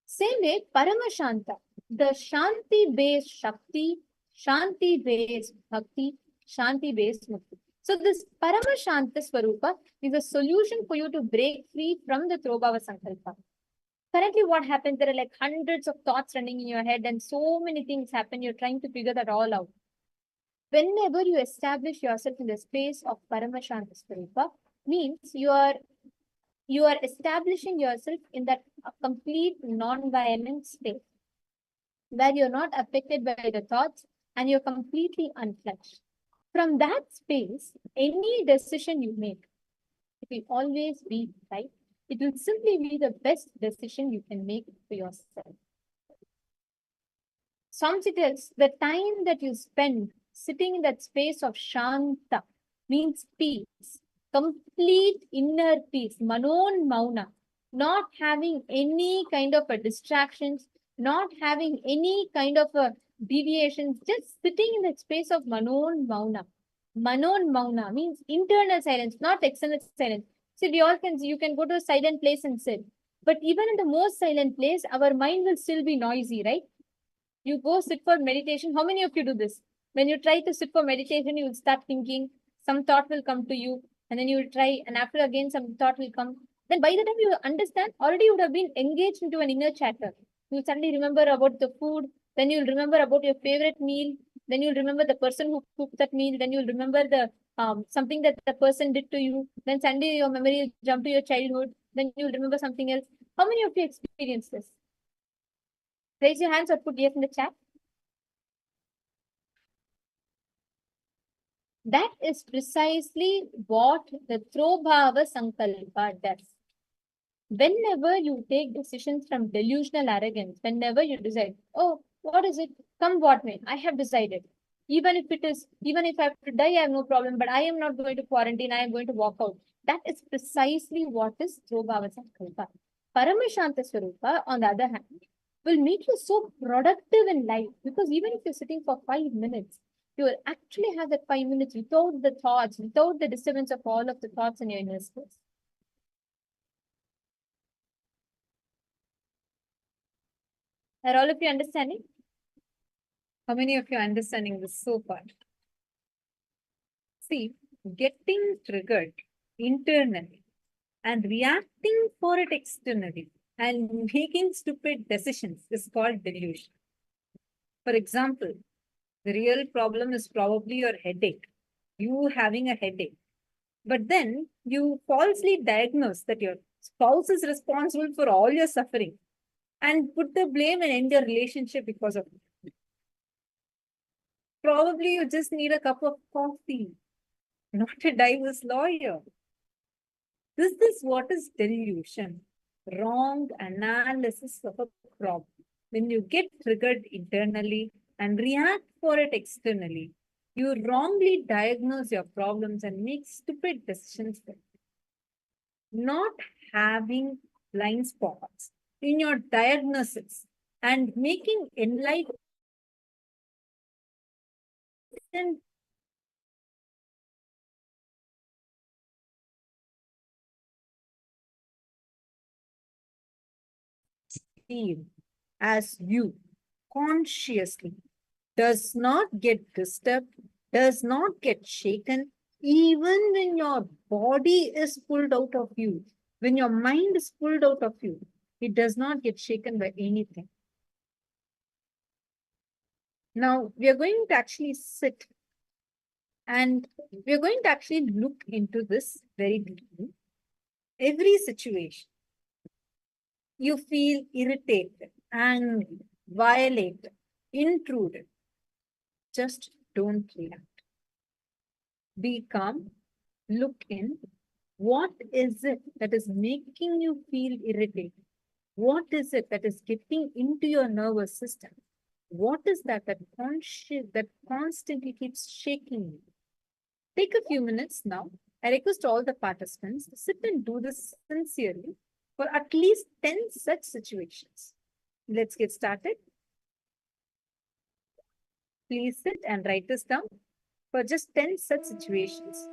Same way, Paramashanta, the Shanti-based Shakti, Shanti-based Bhakti, Shanti-based Mukti. So this Paramashanta Swarupa is a solution for you to break free from the Throbhava Sankalpa. Currently, what happens, there are like hundreds of thoughts running in your head and so many things happen. You're trying to figure that all out. Whenever you establish yourself in the space of Paramashanta Swarupa, means you are establishing yourself in that complete non-violent state where you're not affected by the thoughts and you're completely unfledged. From that space, any decision you make, it will always be right. It will simply be the best decision you can make for yourself. Swamiji tells the time that you spend sitting in that space of Shanta means peace, complete inner peace, manon mauna, not having any kind of a distractions, not having any kind of a deviations, just sitting in that space of manon mauna. Manon mauna means internal silence, not external silence. See, we all can, you can go to a silent place and sit. But even in the most silent place, our mind will still be noisy, right? You go sit for meditation. How many of you do this? When you try to sit for meditation, you will start thinking, some thought will come to you, and then you will try, and after again, some thought will come. Then by the time you understand, already you would have been engaged into an inner chatter. You'll suddenly remember about the food, then you'll remember about your favorite meal, then you'll remember the person who cooked that meal, then you'll remember the something that the person did to you, then suddenly your memory will jump to your childhood, then you'll remember something else. How many of you experienced this? Raise your hands or put yes in the chat. That is precisely what the Throbhava Sankalpa does. Whenever you take decisions from delusional arrogance, whenever you decide, oh, what is it? Come what may, I have decided. Even if I have to die, I have no problem, but I am not going to quarantine, I am going to walk out. That is precisely what is Throbhava Sankalpa. Paramashanta Swarupa, on the other hand, will make you so productive in life, because even if you're sitting for 5 minutes, you will actually have that 5 minutes without the thoughts, without the disturbance of all of the thoughts in your inner space. Are all of you understanding? How many of you are understanding this so far? See, getting triggered internally and reacting for it externally and making stupid decisions is called delusion. For example, the real problem is probably your headache, you having a headache. But then you falsely diagnose that your spouse is responsible for all your suffering and put the blame and end your relationship because of it. Probably you just need a cup of coffee, not a divorce lawyer. This is what is delusion, wrong analysis of a problem. When you get triggered internally and react for it externally, you wrongly diagnose your problems and make stupid decisions. Not having blind spots in your diagnosis and making enlightened feel as you consciously does not get disturbed, does not get shaken, even when your body is pulled out of you, when your mind is pulled out of you, it does not get shaken by anything. Now, we are going to actually sit and we are going to actually look into this very deeply. Every situation, you feel irritated, angry, violated, intruded, just don't react. Be calm, look in. What is it that is making you feel irritated? What is it that is getting into your nervous system? What is that conscious that constantly keeps shaking you? Take a few minutes now. I request all the participants to sit and do this sincerely for at least 10 such situations. Let's get started. Please sit and write this down for just 10 such situations.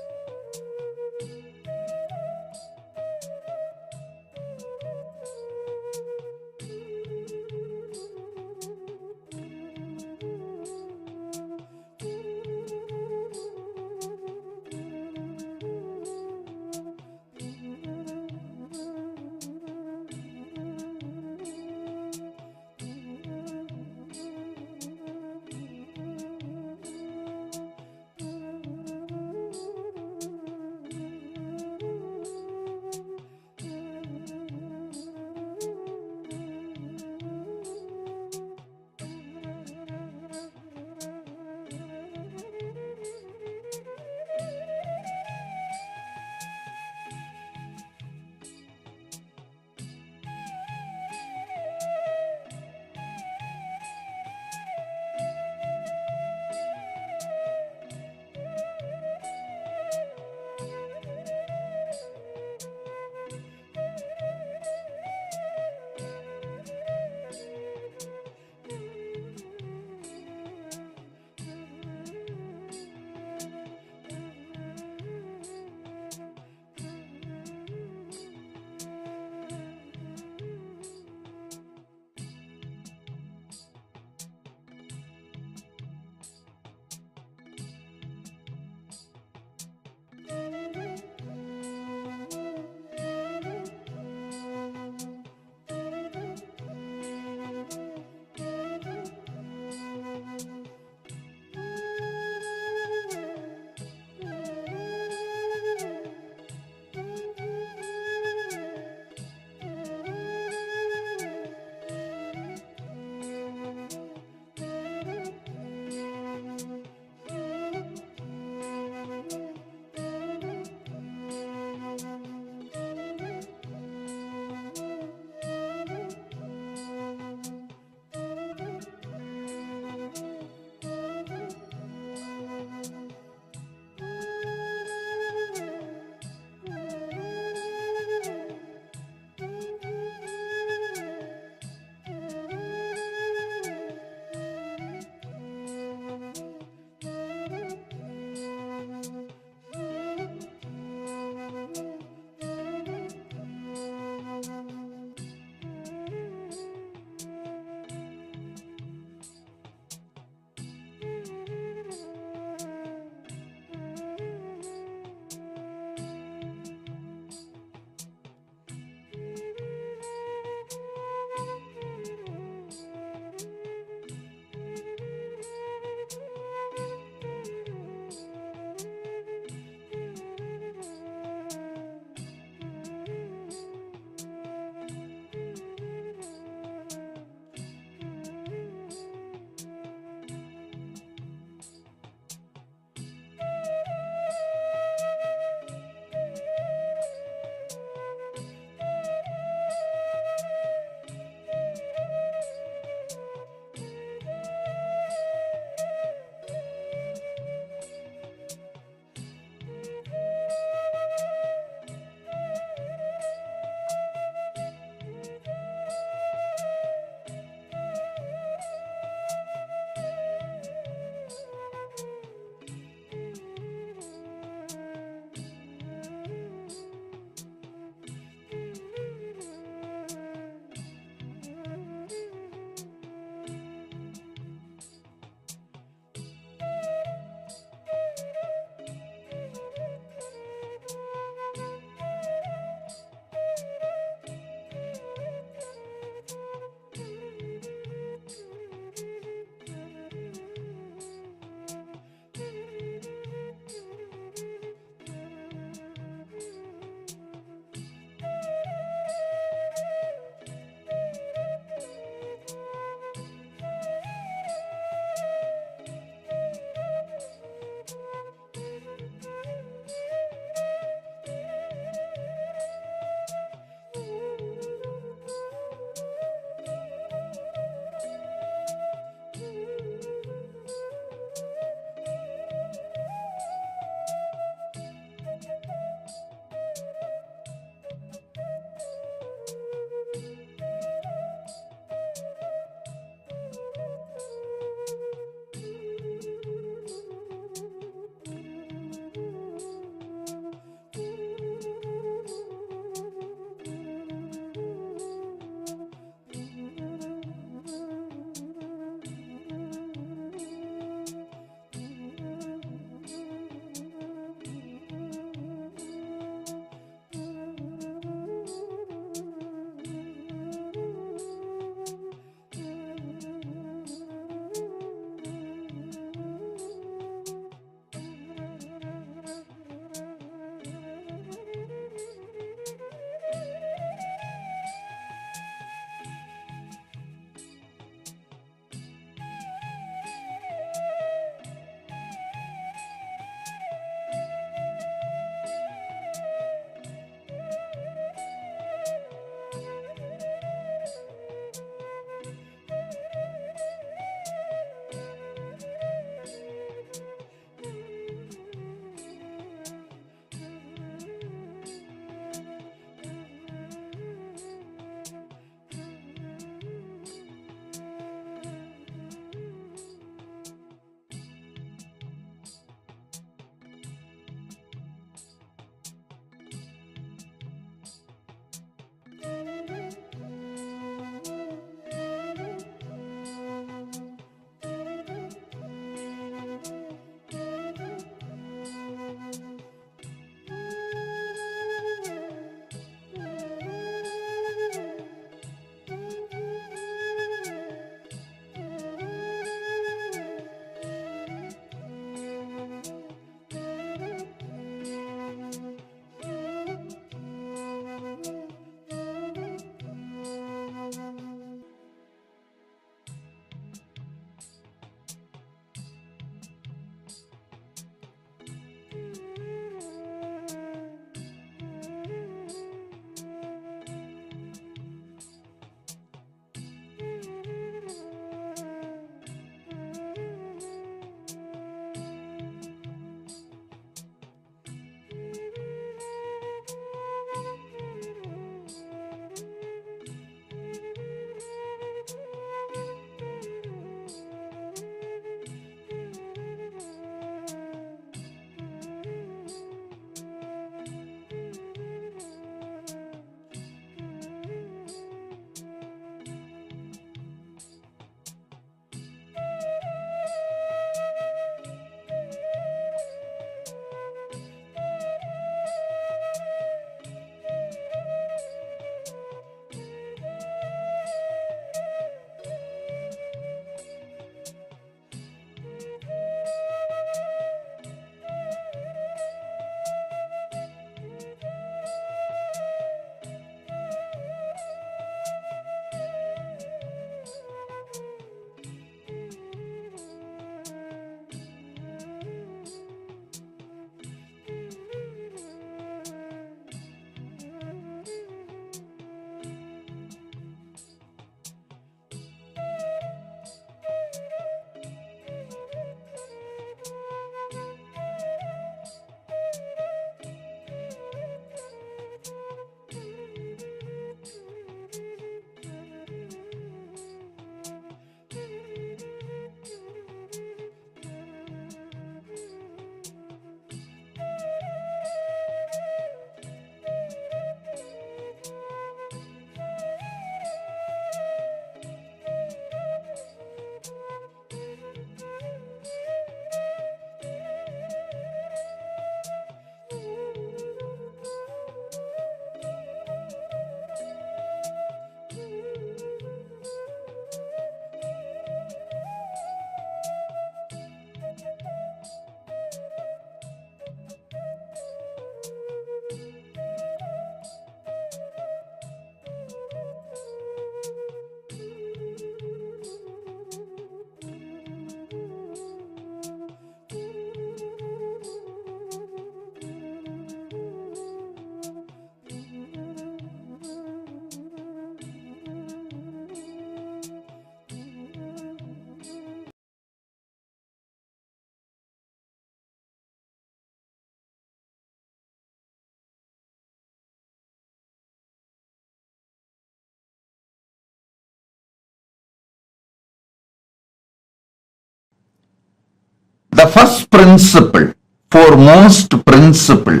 The first principle, foremost principle,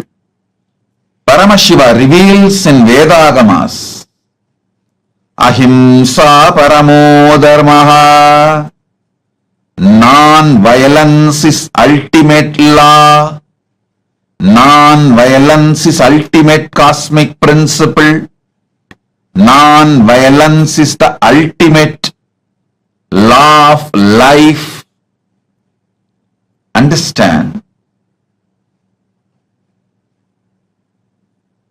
Paramashiva reveals in Vedagamas, Ahimsa Paramo Dharmaha. Non-violence is ultimate law. Non-violence is ultimate cosmic principle. Non-violence is the ultimate law of life. Understand?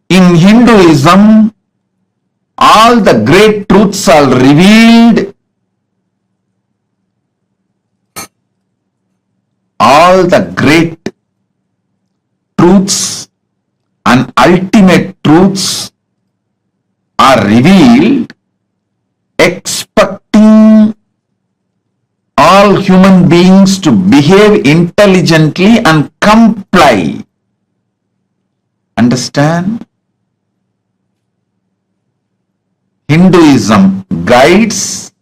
In Hinduism, all the great truths are revealed. All the great truths and ultimate truths are revealed, expecting all human beings to behave intelligently and comply. Understand? Hinduism guides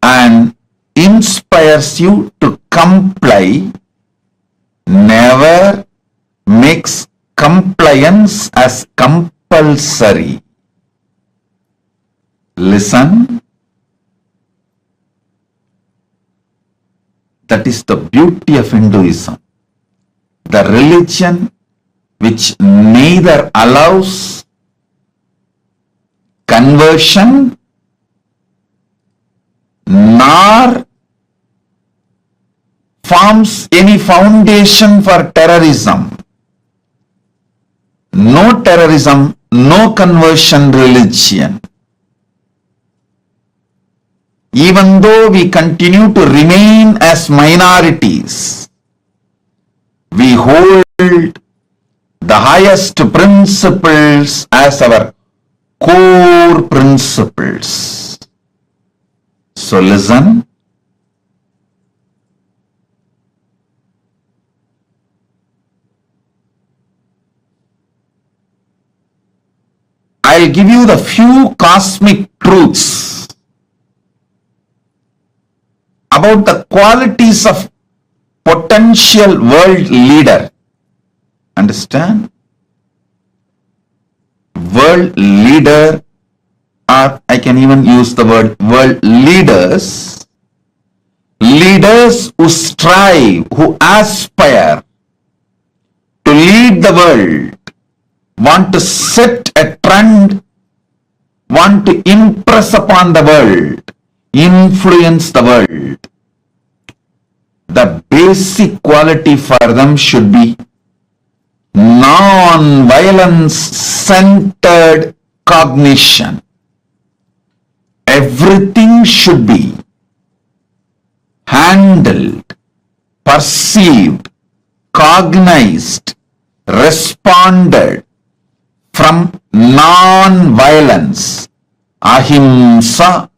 and inspires you to comply, never makes compliance as compulsory. Listen. That is the beauty of Hinduism. The religion which neither allows conversion nor forms any foundation for terrorism. No terrorism, no conversion religion. Even though we continue to remain as minorities, we hold the highest principles as our core principles. So listen. I'll give you the few cosmic truths about the qualities of potential world leader. Understand? World leader, or I can even use the word world leaders. Leaders who strive, who aspire to lead the world, want to set a trend, want to impress upon the world, influence the world. The basic quality for them should be non-violence centered cognition. Everything should be handled, perceived, cognized, responded from non-violence. Ahimsa.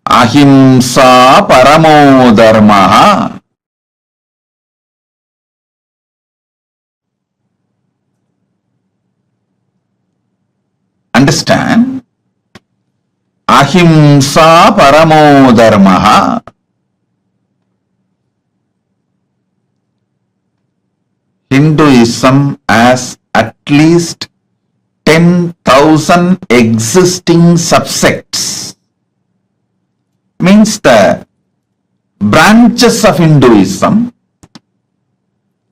Ahimsa paramo dharmaha. Understand? Ahimsa paramo dharmaha. Hinduism has at least 10,000 existing subsects. Means the branches of Hinduism,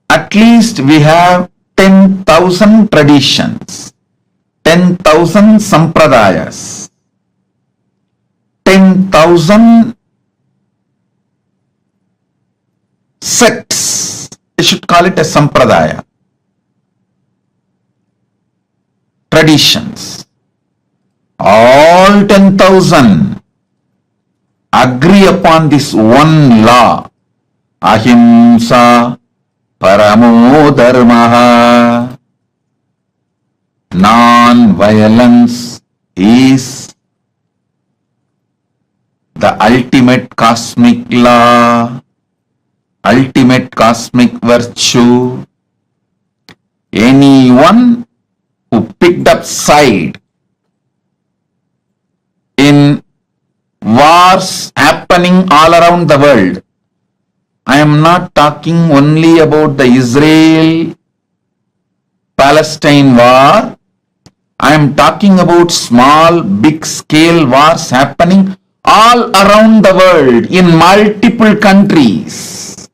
at least we have 10,000 traditions, 10,000 sampradayas, 10,000 sects. I should call it a sampradaya. Traditions. All 10,000 agree upon this one law. Ahimsa paramo dharmaha. Non-violence is the ultimate cosmic law, ultimate cosmic virtue. Anyone who picked up side in wars happening all around the world, I am not talking only about the Israel-Palestine war. I am talking about small, big scale wars happening all around the world in multiple countries.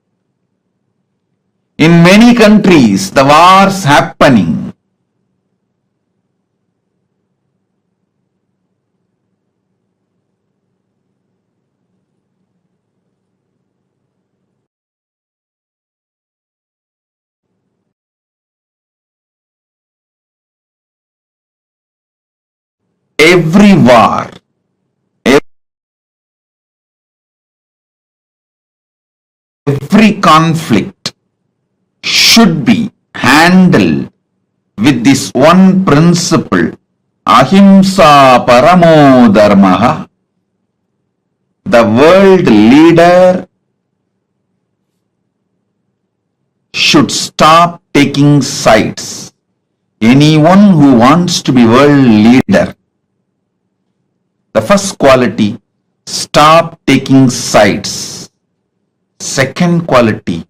In many countries, the wars happening. Every war, every conflict should be handled with this one principle, ahimsa paramo dharmaha. The world leader should stop taking sides. Anyone who wants to be world leader, the first quality, stop taking sides. Second quality,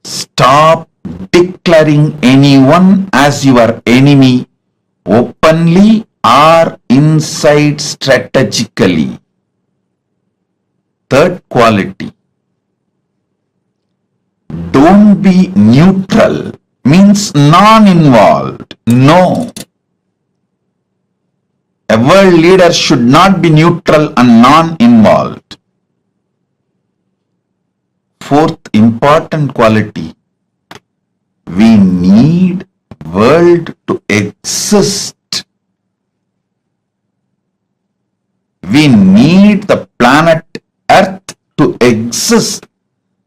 stop declaring anyone as your enemy openly or inside strategically. Third quality, don't be neutral, means non-involved. No. A world leader should not be neutral and non-involved. Fourth important quality, we need world to exist. We need the planet Earth to exist.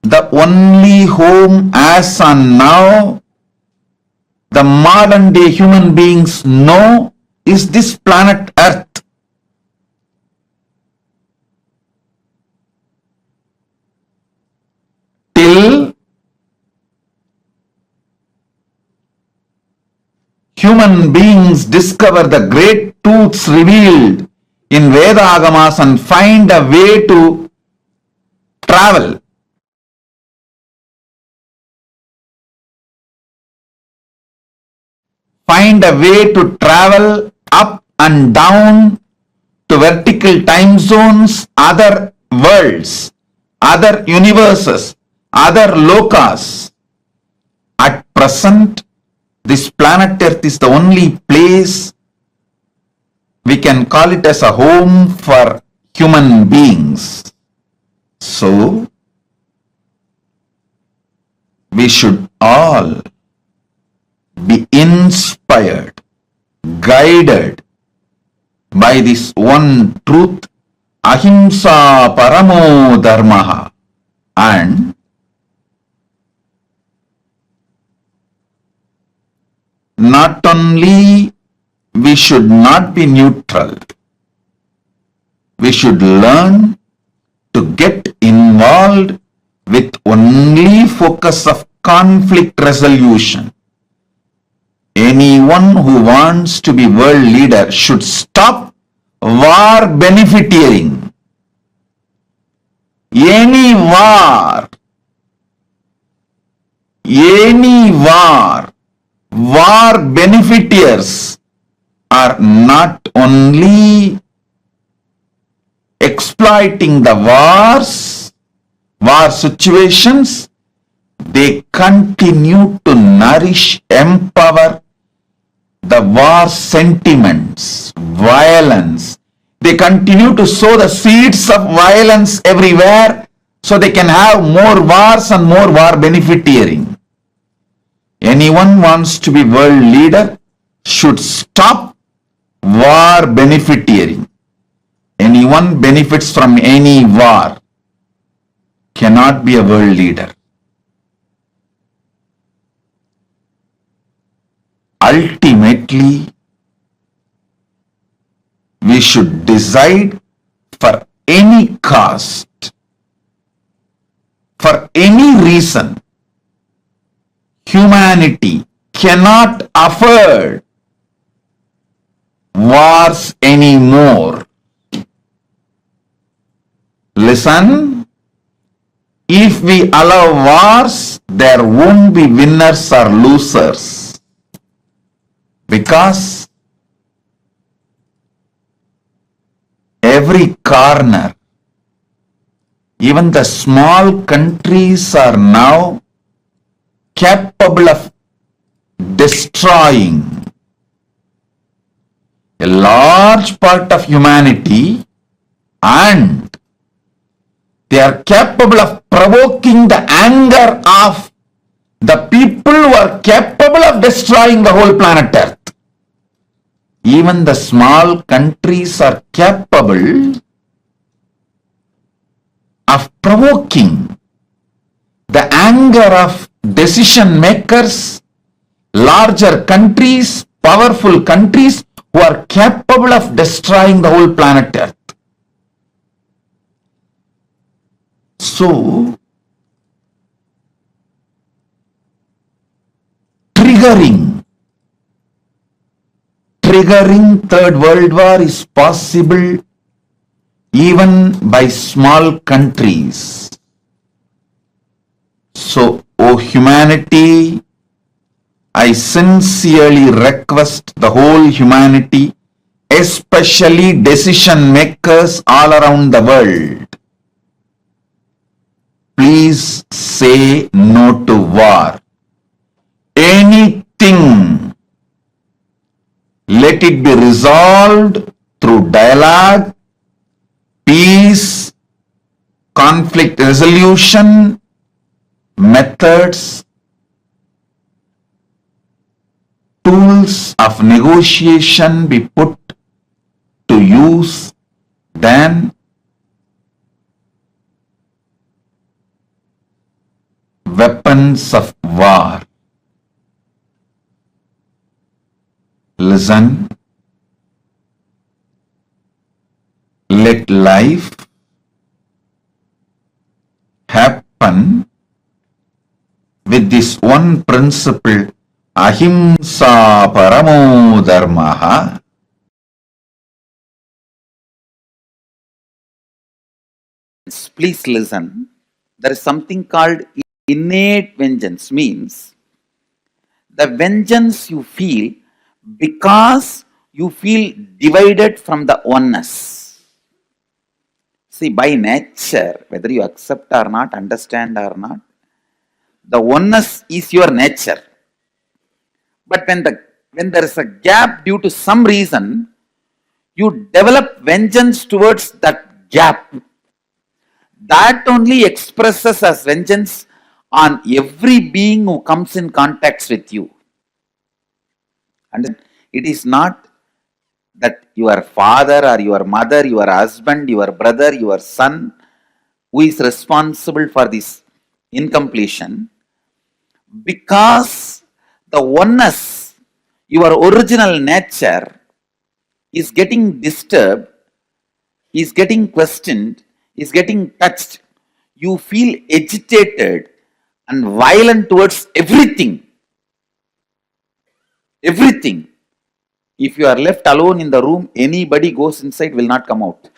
The only home as on now the modern day human beings know is this planet Earth. Till human beings discover the great truths revealed in Veda Agamas and find a way to travel. Find a way to travel up and down to vertical time zones, other worlds, other universes, other lokas. At present, this planet Earth is the only place we can call it as a home for human beings. So, we should all be inspired, guided by this one truth, ahimsa paramo dharmaha, and not only we should not be neutral, we should learn to get involved with only focus of conflict resolution. Anyone who wants to be world leader should stop war benefiting. Any war, war benefiteers are not only exploiting the war situations, they continue to nourish, empower the war sentiments, violence. They continue to sow the seeds of violence everywhere so they can have more wars and more war benefiting. Anyone wants to be world leader should stop war benefiting. Anyone benefits from any war cannot be a world leader. Ultimately, we should decide for any cost, for any reason, humanity cannot afford wars anymore. Listen, If we allow wars, there won't be winners or losers. Because every corner, even the small countries are now capable of destroying a large part of humanity, and they are capable of provoking the anger of the people who are capable of destroying the whole planet Earth. Even the small countries are capable of provoking the anger of decision makers, larger countries, powerful countries who are capable of destroying the whole planet Earth. So, triggering Third World War is possible even by small countries. So, O humanity, I sincerely request the whole humanity, especially decision makers all around the world, please say no to war. Anything, let it be resolved through dialogue, peace, conflict resolution methods, tools of negotiation be put to use than weapons of war. Listen, let life happen with this one principle, ahimsa paramo dharmaha.
Please listen. There is something called innate vengeance, means the vengeance you feel because you feel divided from the oneness. See, by nature, whether you accept or not, understand or not, the oneness is your nature. But when there is a gap due to some reason, you develop vengeance towards that gap. That only expresses as vengeance on every being who comes in contact with you. And it is not that your father or your mother, your husband, your brother, your son, who is responsible for this incompletion, because the oneness, your original nature, is getting disturbed, is getting questioned, is getting touched. You feel agitated and violent towards everything. Everything. If you are left alone in the room, anybody goes inside will not come out.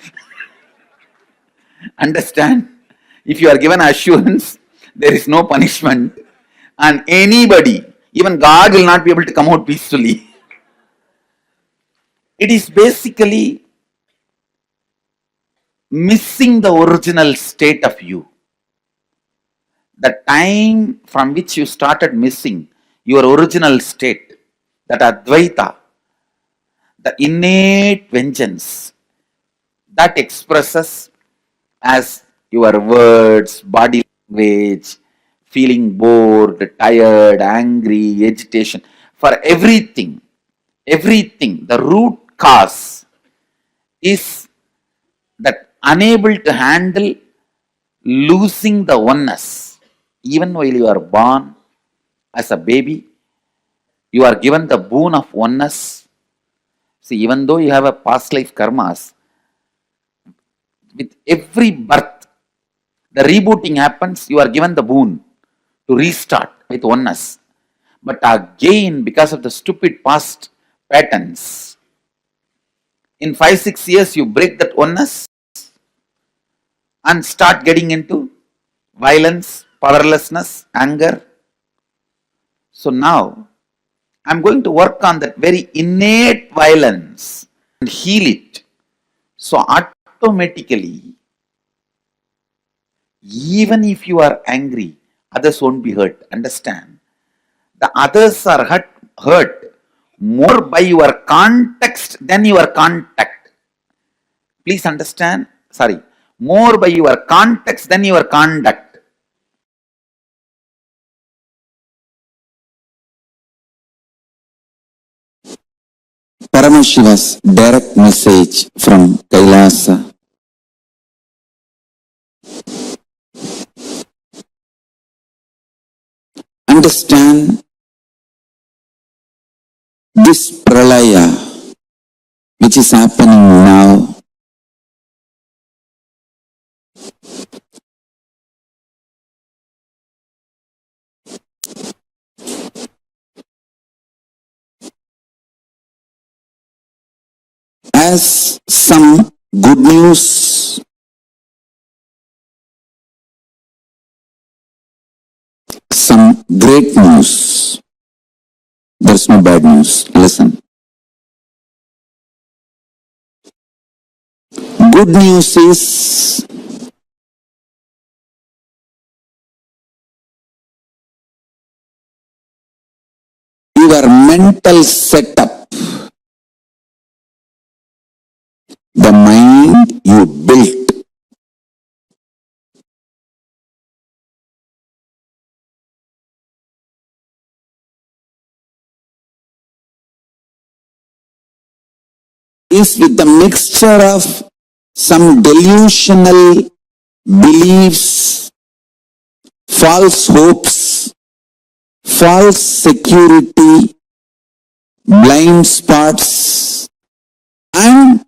Understand? If you are given assurance, there is no punishment, and anybody, even God, will not be able to come out peacefully. It is basically missing the original state of you. The time from which you started missing your original state, that Advaita, the innate vengeance, that expresses as your words, body language, feeling bored, tired, angry, agitation, for everything, the root cause is that unable to handle losing the oneness. Even while you are born as a baby, you are given the boon of oneness. See, even though you have a past life karmas, with every birth, the rebooting happens, you are given the boon to restart with oneness. But again, because of the stupid past patterns, in 5-6 years, you break that oneness and start getting into violence, powerlessness, anger. So now I'm going to work on that very innate violence and heal it. So automatically, even if you are angry, others won't be hurt. Understand? The others are hurt more by your context than your contact. Please understand? Sorry. More by your context than your conduct.
Paramashiva's direct message from Kailasa. Understand this pralaya which is happening now. As some good news, some great news. There's no bad news. Listen. Good news is your mental setup, the mind you built, is with the mixture of some delusional beliefs, false hopes, false security, blind spots, and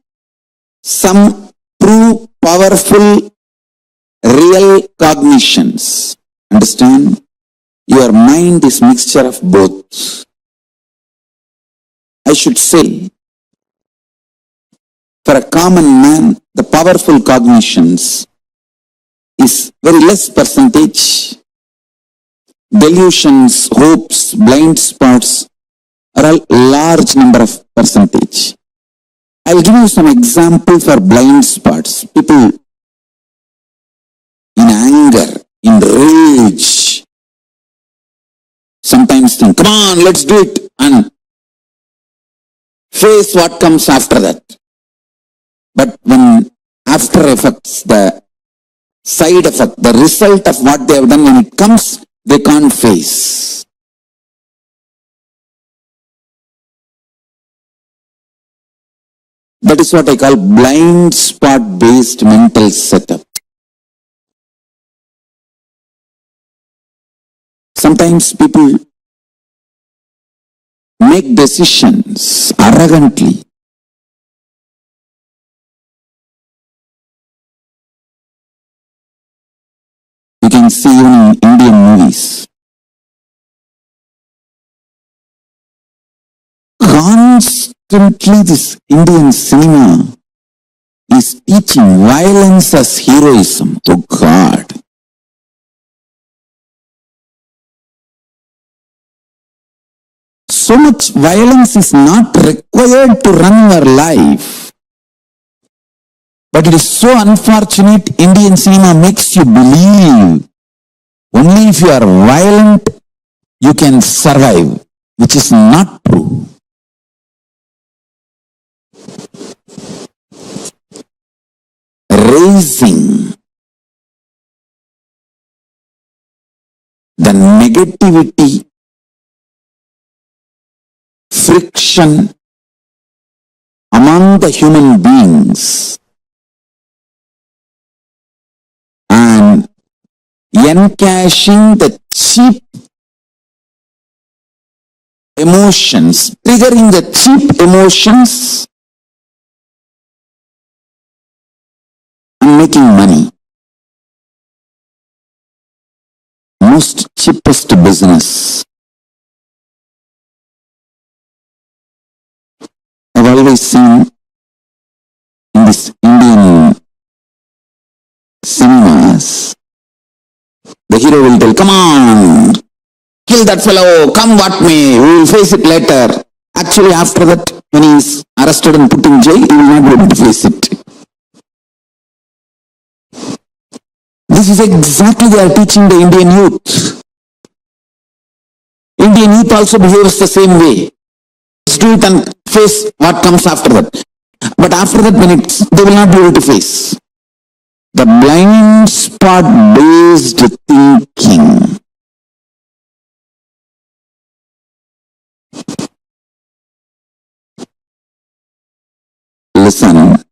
some true powerful real cognitions. Understand? Your mind is mixture of both. I should say, for a common man, the powerful cognitions is very less percentage. Delusions, hopes, blind spots are a large number of percentage. I'll give you some example for blind spots. People in anger, in rage, sometimes think, come on, let's do it, and face what comes after that. But when after effects, the side effect, the result of what they have done, when it comes, they can't face. That is what I call blind spot based mental setup. Sometimes people make decisions arrogantly. You can see even in Indian movies. Constantly this Indian cinema is teaching violence as heroism. Oh God. So much violence is not required to run your life. But it is so unfortunate, Indian cinema makes you believe only if you are violent, you can survive, which is not true. Raising the negativity, friction among the human beings and encashing the cheap emotions, triggering the cheap emotions and making money. Most cheapest business. I've always seen in this Indian cinemas, The hero will tell, come on, kill that fellow, come what may, we will face it later. Actually, after that, when he is arrested and put in jail, he will not be able to face it. This is exactly they are teaching the Indian youth. Indian youth also behaves the same way. Let's do it and face what comes after that. But after that, when they will not be able to face. The blind spot based thinking. Listen.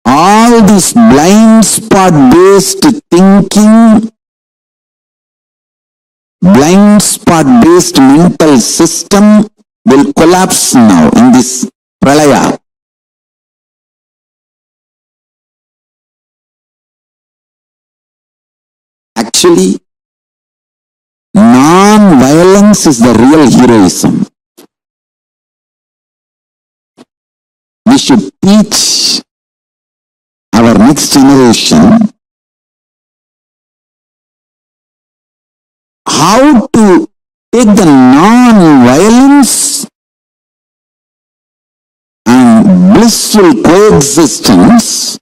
All this blind spot based thinking, blind spot based mental system will collapse now in this pralaya. Actually, non-violence is the real heroism. We should teach our next generation how to take the non-violence and blissful coexistence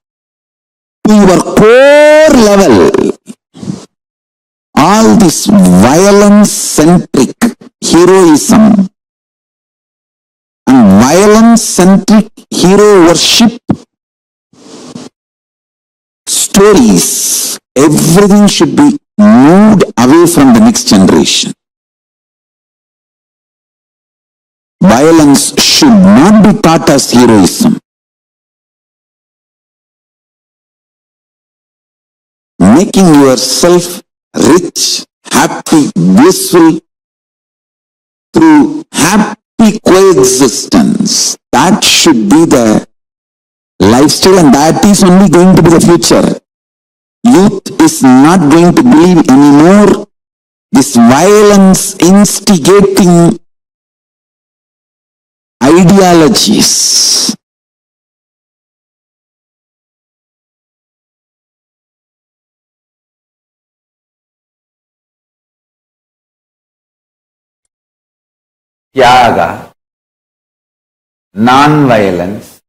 to your core level. All this violence-centric heroism and violence-centric hero worship stories, everything should be moved away from the next generation. Violence should not be taught as heroism. Making yourself rich, happy, blissful through happy coexistence. That should be the lifestyle, and that is only going to be the future. Youth is not going to believe anymore this violence instigating ideologies.
Tyaga, non-violence,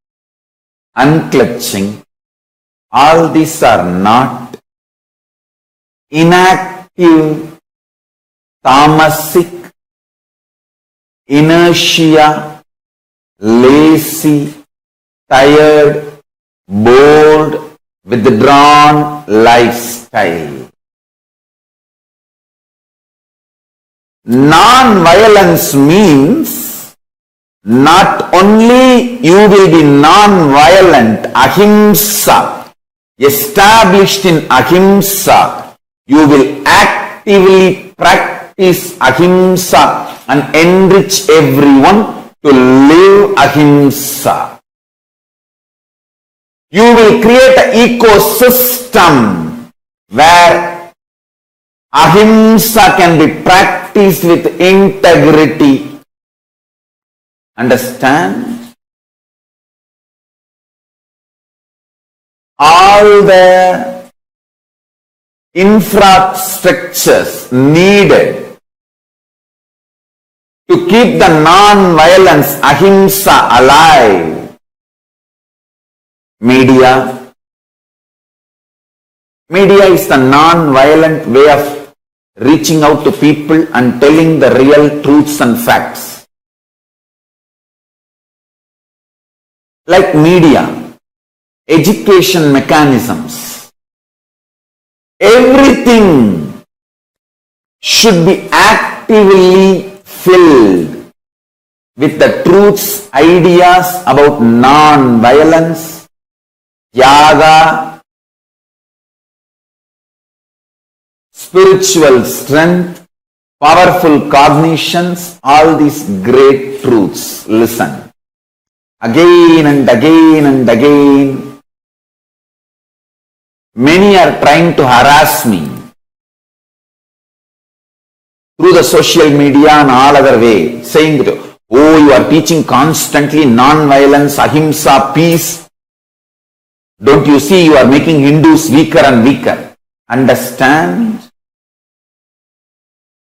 unclutching, all these are not inactive, tamasic, inertia, lazy, tired, bored, withdrawn lifestyle. Non-violence means not only you will be non-violent, ahimsa, established in ahimsa, you will actively practice ahimsa and enrich everyone to live ahimsa. You will create an ecosystem where ahimsa can be practiced with integrity. Understand? All the infrastructures needed to keep the non-violence ahimsa alive. Media is the non-violent way of reaching out to people and telling the real truths and facts. Like media, education mechanisms, everything should be actively filled with the truths, ideas about non-violence, tyaga, spiritual strength, powerful cognitions, all these great truths. Listen. Again and again and again, many are trying to harass me through the social media and all other way, saying that, oh, you are teaching constantly non-violence, ahimsa, peace.
Don't you see you are making Hindus weaker and weaker? Understand?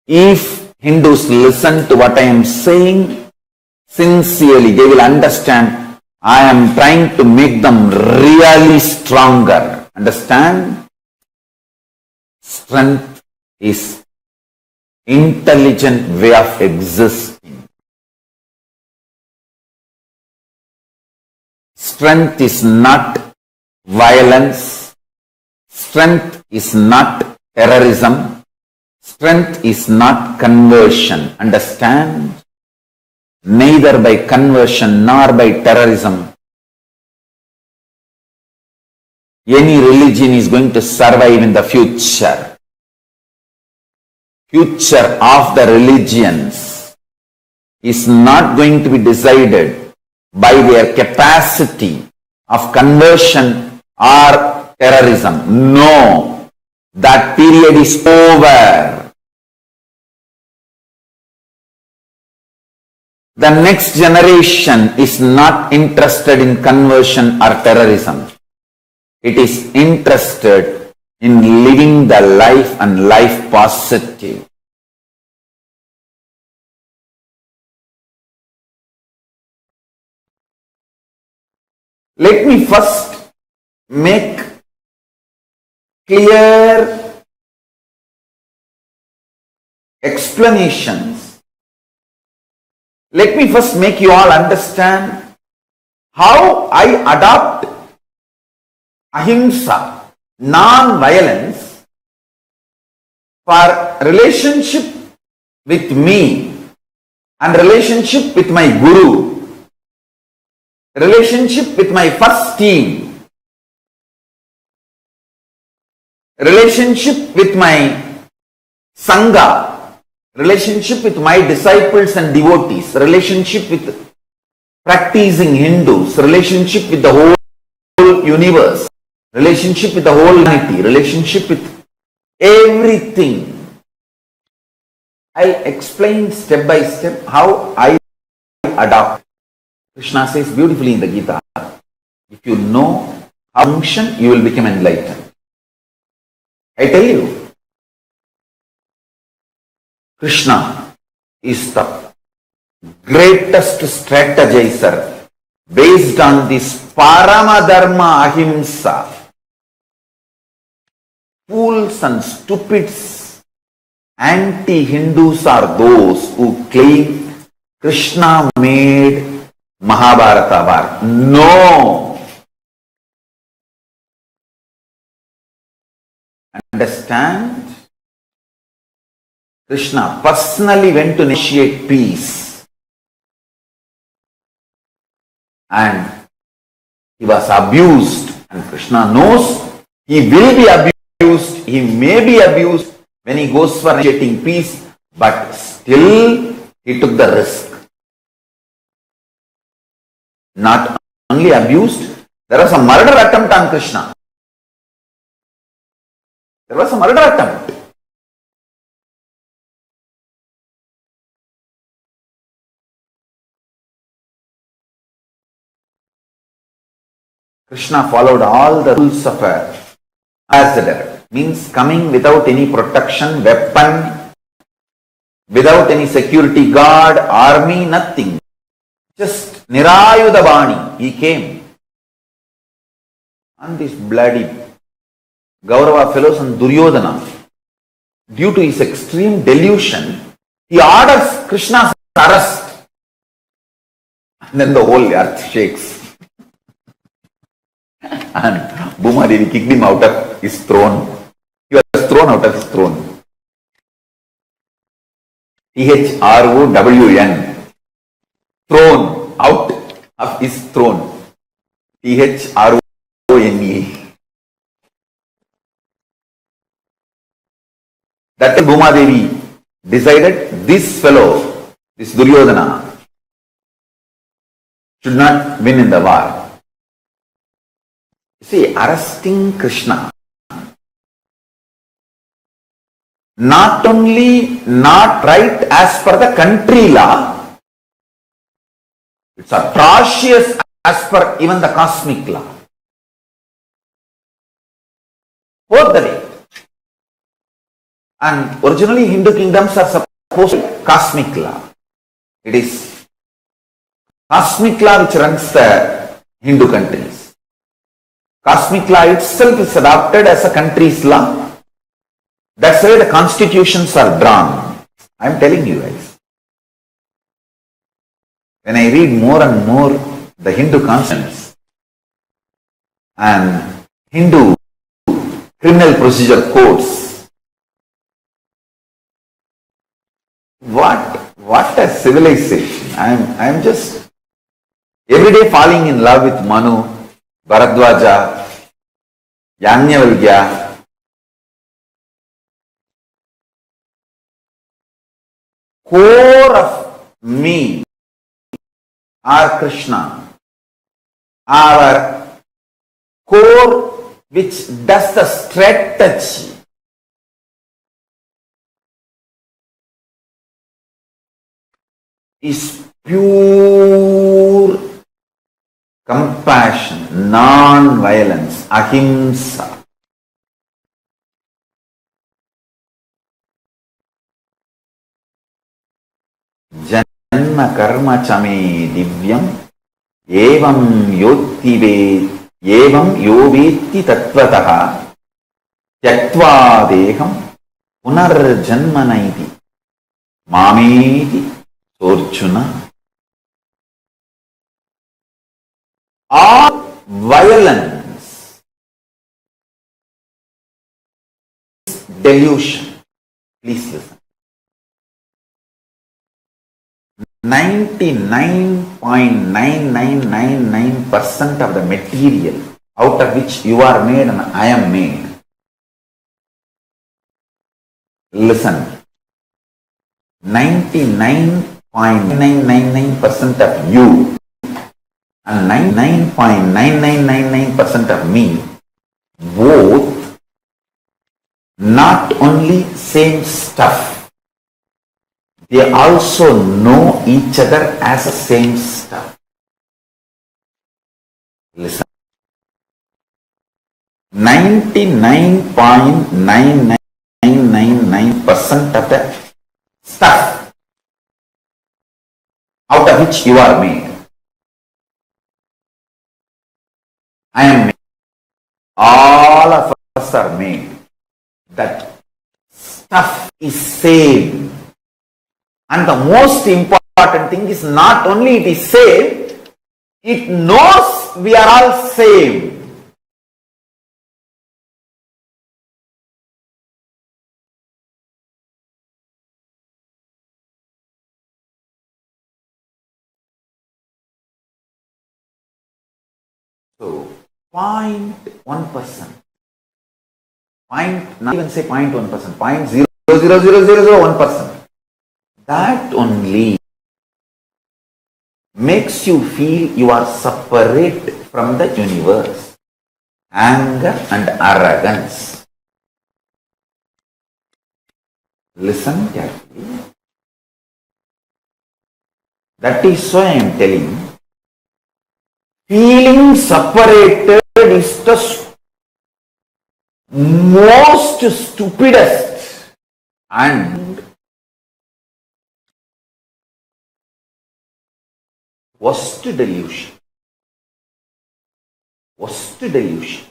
If Hindus listen to what I am saying sincerely, they will understand I am trying to make them really stronger. Understand? Strength is intelligent way of existing. Strength is not violence. Strength is not terrorism. Strength is not conversion. Understand? Neither by conversion nor by terrorism any religion is going to survive in the future. Future of the religions is not going to be decided by their capacity of conversion or terrorism. No, that period is over. The next generation is not interested in conversion or terrorism. It is interested in living the life and life positive. Let me first make clear explanations. Let me first make you all understand how I adopt ahimsa, non-violence, for relationship with me and relationship with my guru, relationship with my first team, relationship with my sangha, relationship with my disciples and devotees, relationship with practicing Hindus, relationship with the whole universe, relationship with the whole humanity, relationship with everything. I explain step by step how I adopt. Krishna says beautifully in the Gita, if you know how to function, you will become enlightened. I tell you, Krishna is the greatest strategizer based on this Paramadharma ahimsa. Fools and stupids, anti-Hindus are those who claim Krishna made Mahabharata war. No! Understand? Krishna personally went to initiate peace. And he was abused. And Krishna knows he will be abused. He may be abused when he goes for initiating peace. But still, he took the risk. Not only abused, there was a murder attempt on Krishna. There was a murder attempt. Krishna followed all the rules of a ambassador, means coming without any protection, weapon, without any security guard, army, nothing. Just Nirayuda Bani, he came. And these bloody Gaurava fellows and Duryodhana, due to his extreme delusion, he orders Krishna's arrest. And then the whole earth shakes. And Bhuma Devi kicked him out of his throne. He was thrown out of his throne. THROWN. Thrown out of his throne. THRONE. That time Bhuma Devi decided this fellow, this Duryodhana, should not win in the war. See, arresting Krishna, not only not right as per the country law, it's atrocious as per even the cosmic law. both the way. And originally Hindu kingdoms are supposed to be cosmic law. It is cosmic law which runs the Hindu countries. Cosmic law itself is adopted as a country's law. That's why the constitutions are drawn. I am telling you guys. When I read more and more the Hindu constitutions and Hindu criminal procedure codes, what a civilization. I'm just every day falling in love with Manu, Bharadwaja, Yajnavalkya. Core of me are Krishna. Our core which does the strategy is pure compassion, non-violence, ahimsa. Janma karma chame divyam evam yovetti tattvataha tyaktva deham punarjanmanaiti mameti Arjuna. All violence is delusion. Please listen. 99.9999% of the material out of which you are made and I am made. Listen. 99.999% of you and 99.9999% of me, both not only same stuff, they also know each other as the same stuff. Listen. 99.9999% of the stuff out of which you are made, I am made. All of us are made. That stuff is same. And the most important thing is not only it is same, it knows we are all same. So, 0.1%, not even say 0.1%, 0.00001%, that only makes you feel you are separate from the universe. Anger and arrogance. Listen carefully. That is why I am telling you, feeling separated is the most stupidest and worst delusion. Worst delusion.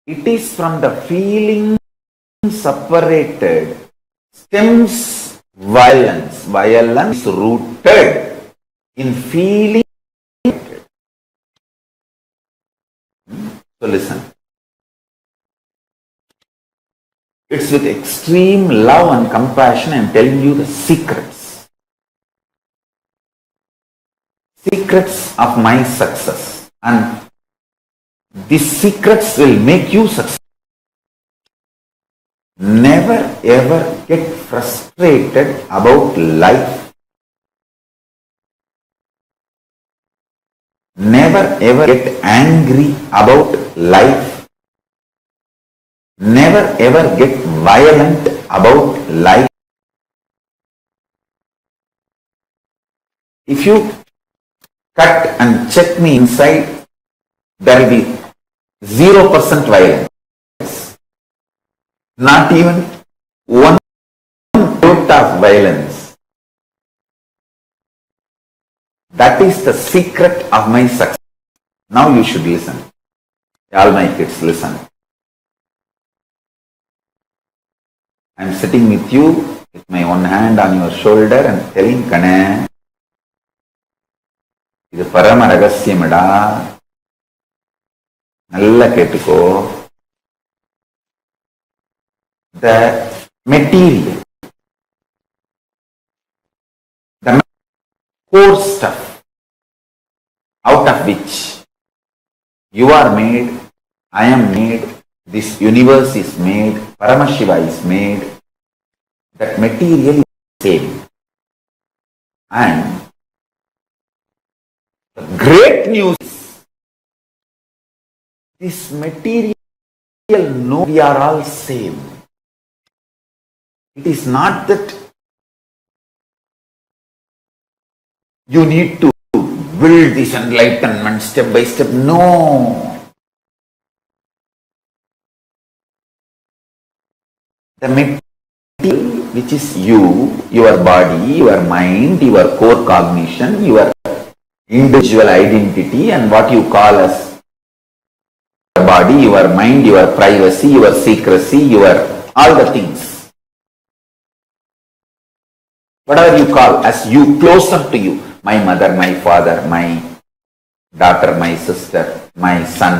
It is from the feeling separated stems violence. Violence rooted in feeling. So listen. It's with extreme love and compassion I am telling you the secrets. Secrets of my success. And these secrets will make you successful. Never ever get frustrated about life. Never ever get angry about life. Never ever get violent about life. If you cut and check me inside, there will be 0% violence. Not even one note of violence. That is the secret of my success. Now you should listen. All my kids, listen. I am sitting with you with my one hand on your shoulder and telling Kana, இது பரம ரகசியமடா, நல்லா கேட்டுக்கோ. The material, the core stuff out of which you are made, I am made, this universe is made, Paramashiva is made, that material is same. And the great news is, this material, no, we are all same. It is not that you need to build this enlightenment step by step. No. The material which is you, your body, your mind, your core cognition, your individual identity, and what you call as your body, your mind, your privacy, your secrecy, your all the things. Whatever you call as you, close up to you, my mother, my father, my daughter, my sister, my son,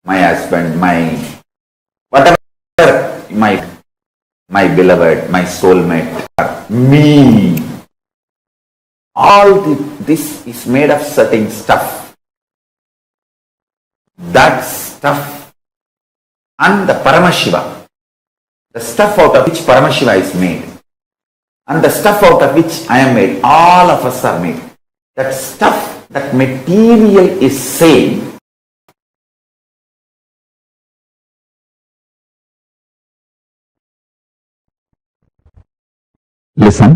my husband, my whatever, my beloved, my soulmate, me. All this is made of certain stuff. That stuff and the Paramashiva, the stuff out of which Paramashiva is made, and the stuff out of which I am made, all of us are made. That stuff, that material is same. Listen.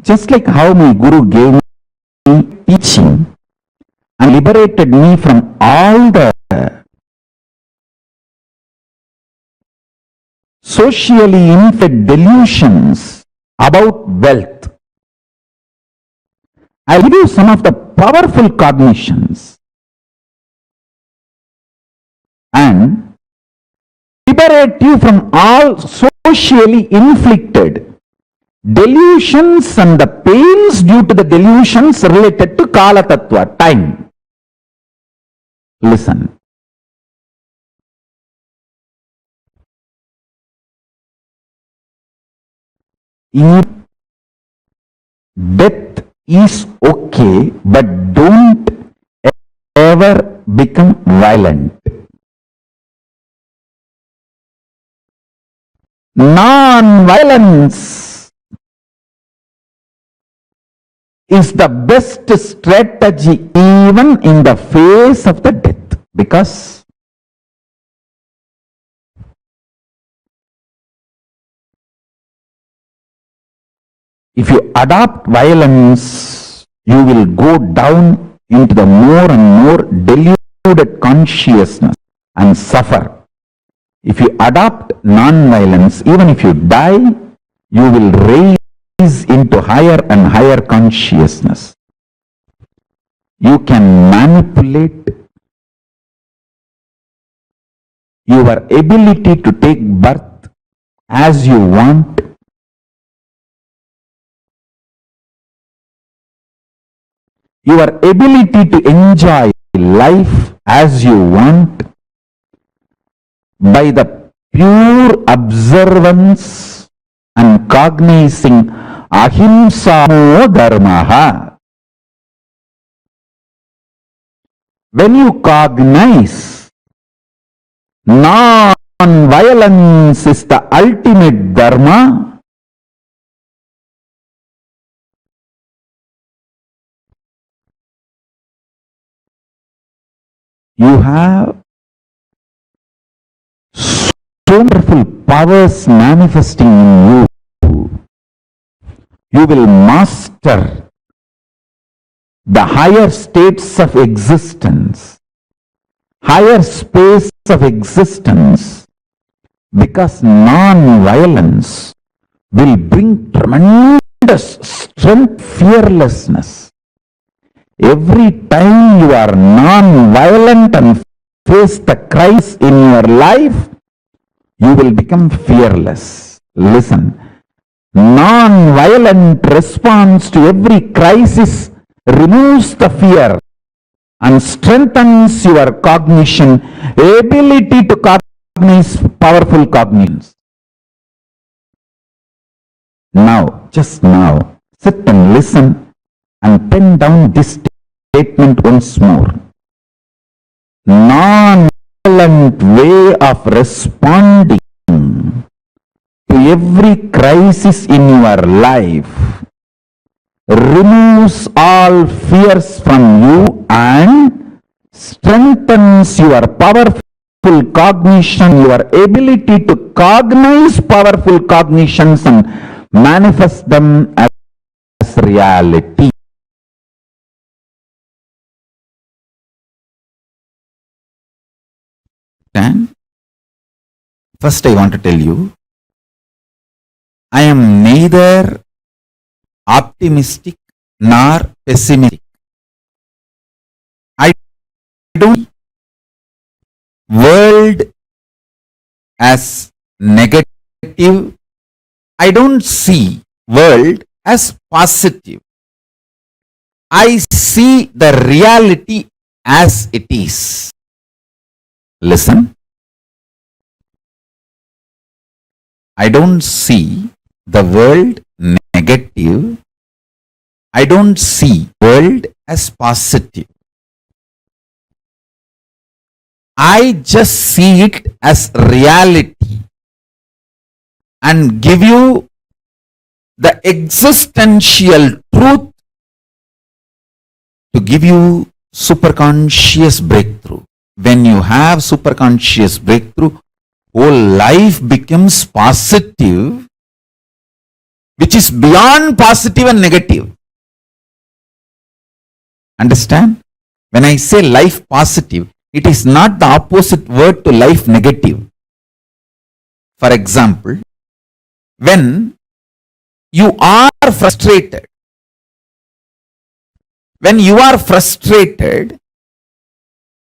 Just like how my Guru gave me teaching and liberated me from all the socially infed delusions about wealth, I'll give you some of the powerful cognitions and liberate you from all socially inflicted delusions and the pains due to the delusions related to Kala Tattva, time. Listen. Death is okay, but don't ever become violent. Non-violence is the best strategy even in the face of the death, because if you adopt violence, you will go down into the more and more deluded consciousness and suffer. If you adopt non-violence, even if you die, you will raise into higher and higher consciousness. You can manipulate your ability to take birth as you want. Your ability to enjoy life as you want by the pure observance and cognizing ahimsa dharmaha. When you cognize non-violence is the ultimate dharma, you have wonderful powers manifesting in you. You will master the higher states of existence, higher space of existence, because non-violence will bring tremendous strength, fearlessness. Every time you are non-violent and face the crisis in your life, you will become fearless. Listen, non-violent response to every crisis removes the fear and strengthens your cognition, ability to cognize powerful cognitions. Now, just now, sit and listen and pen down this statement once more. Non-violent way of responding to every crisis in your life removes all fears from you and strengthens your powerful cognition, your ability to cognize powerful cognitions and manifest them as reality. And first I want to tell you, I am neither optimistic nor pessimistic. I don't world as negative. I don't see world as positive. I see the reality as it is. Listen. I don't see the world negative. I don't see world as positive. I just see it as reality and give you the existential truth to give you superconscious breakthrough. When you have superconscious breakthrough, whole life becomes positive, which is beyond positive and negative. Understand? When I say life positive, it is not the opposite word to life negative. For example, when you are frustrated,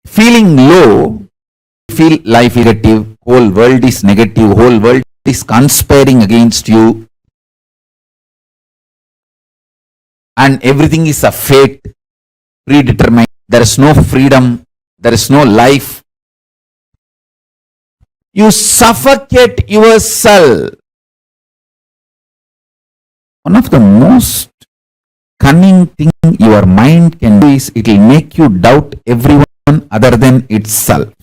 feeling low, feel life negative, whole world is negative, whole world is conspiring against you, and everything is a fate, predetermined, there is no freedom, there is no life. You suffocate yourself. One of the most cunning thing your mind can do is it will make you doubt everyone other than itself.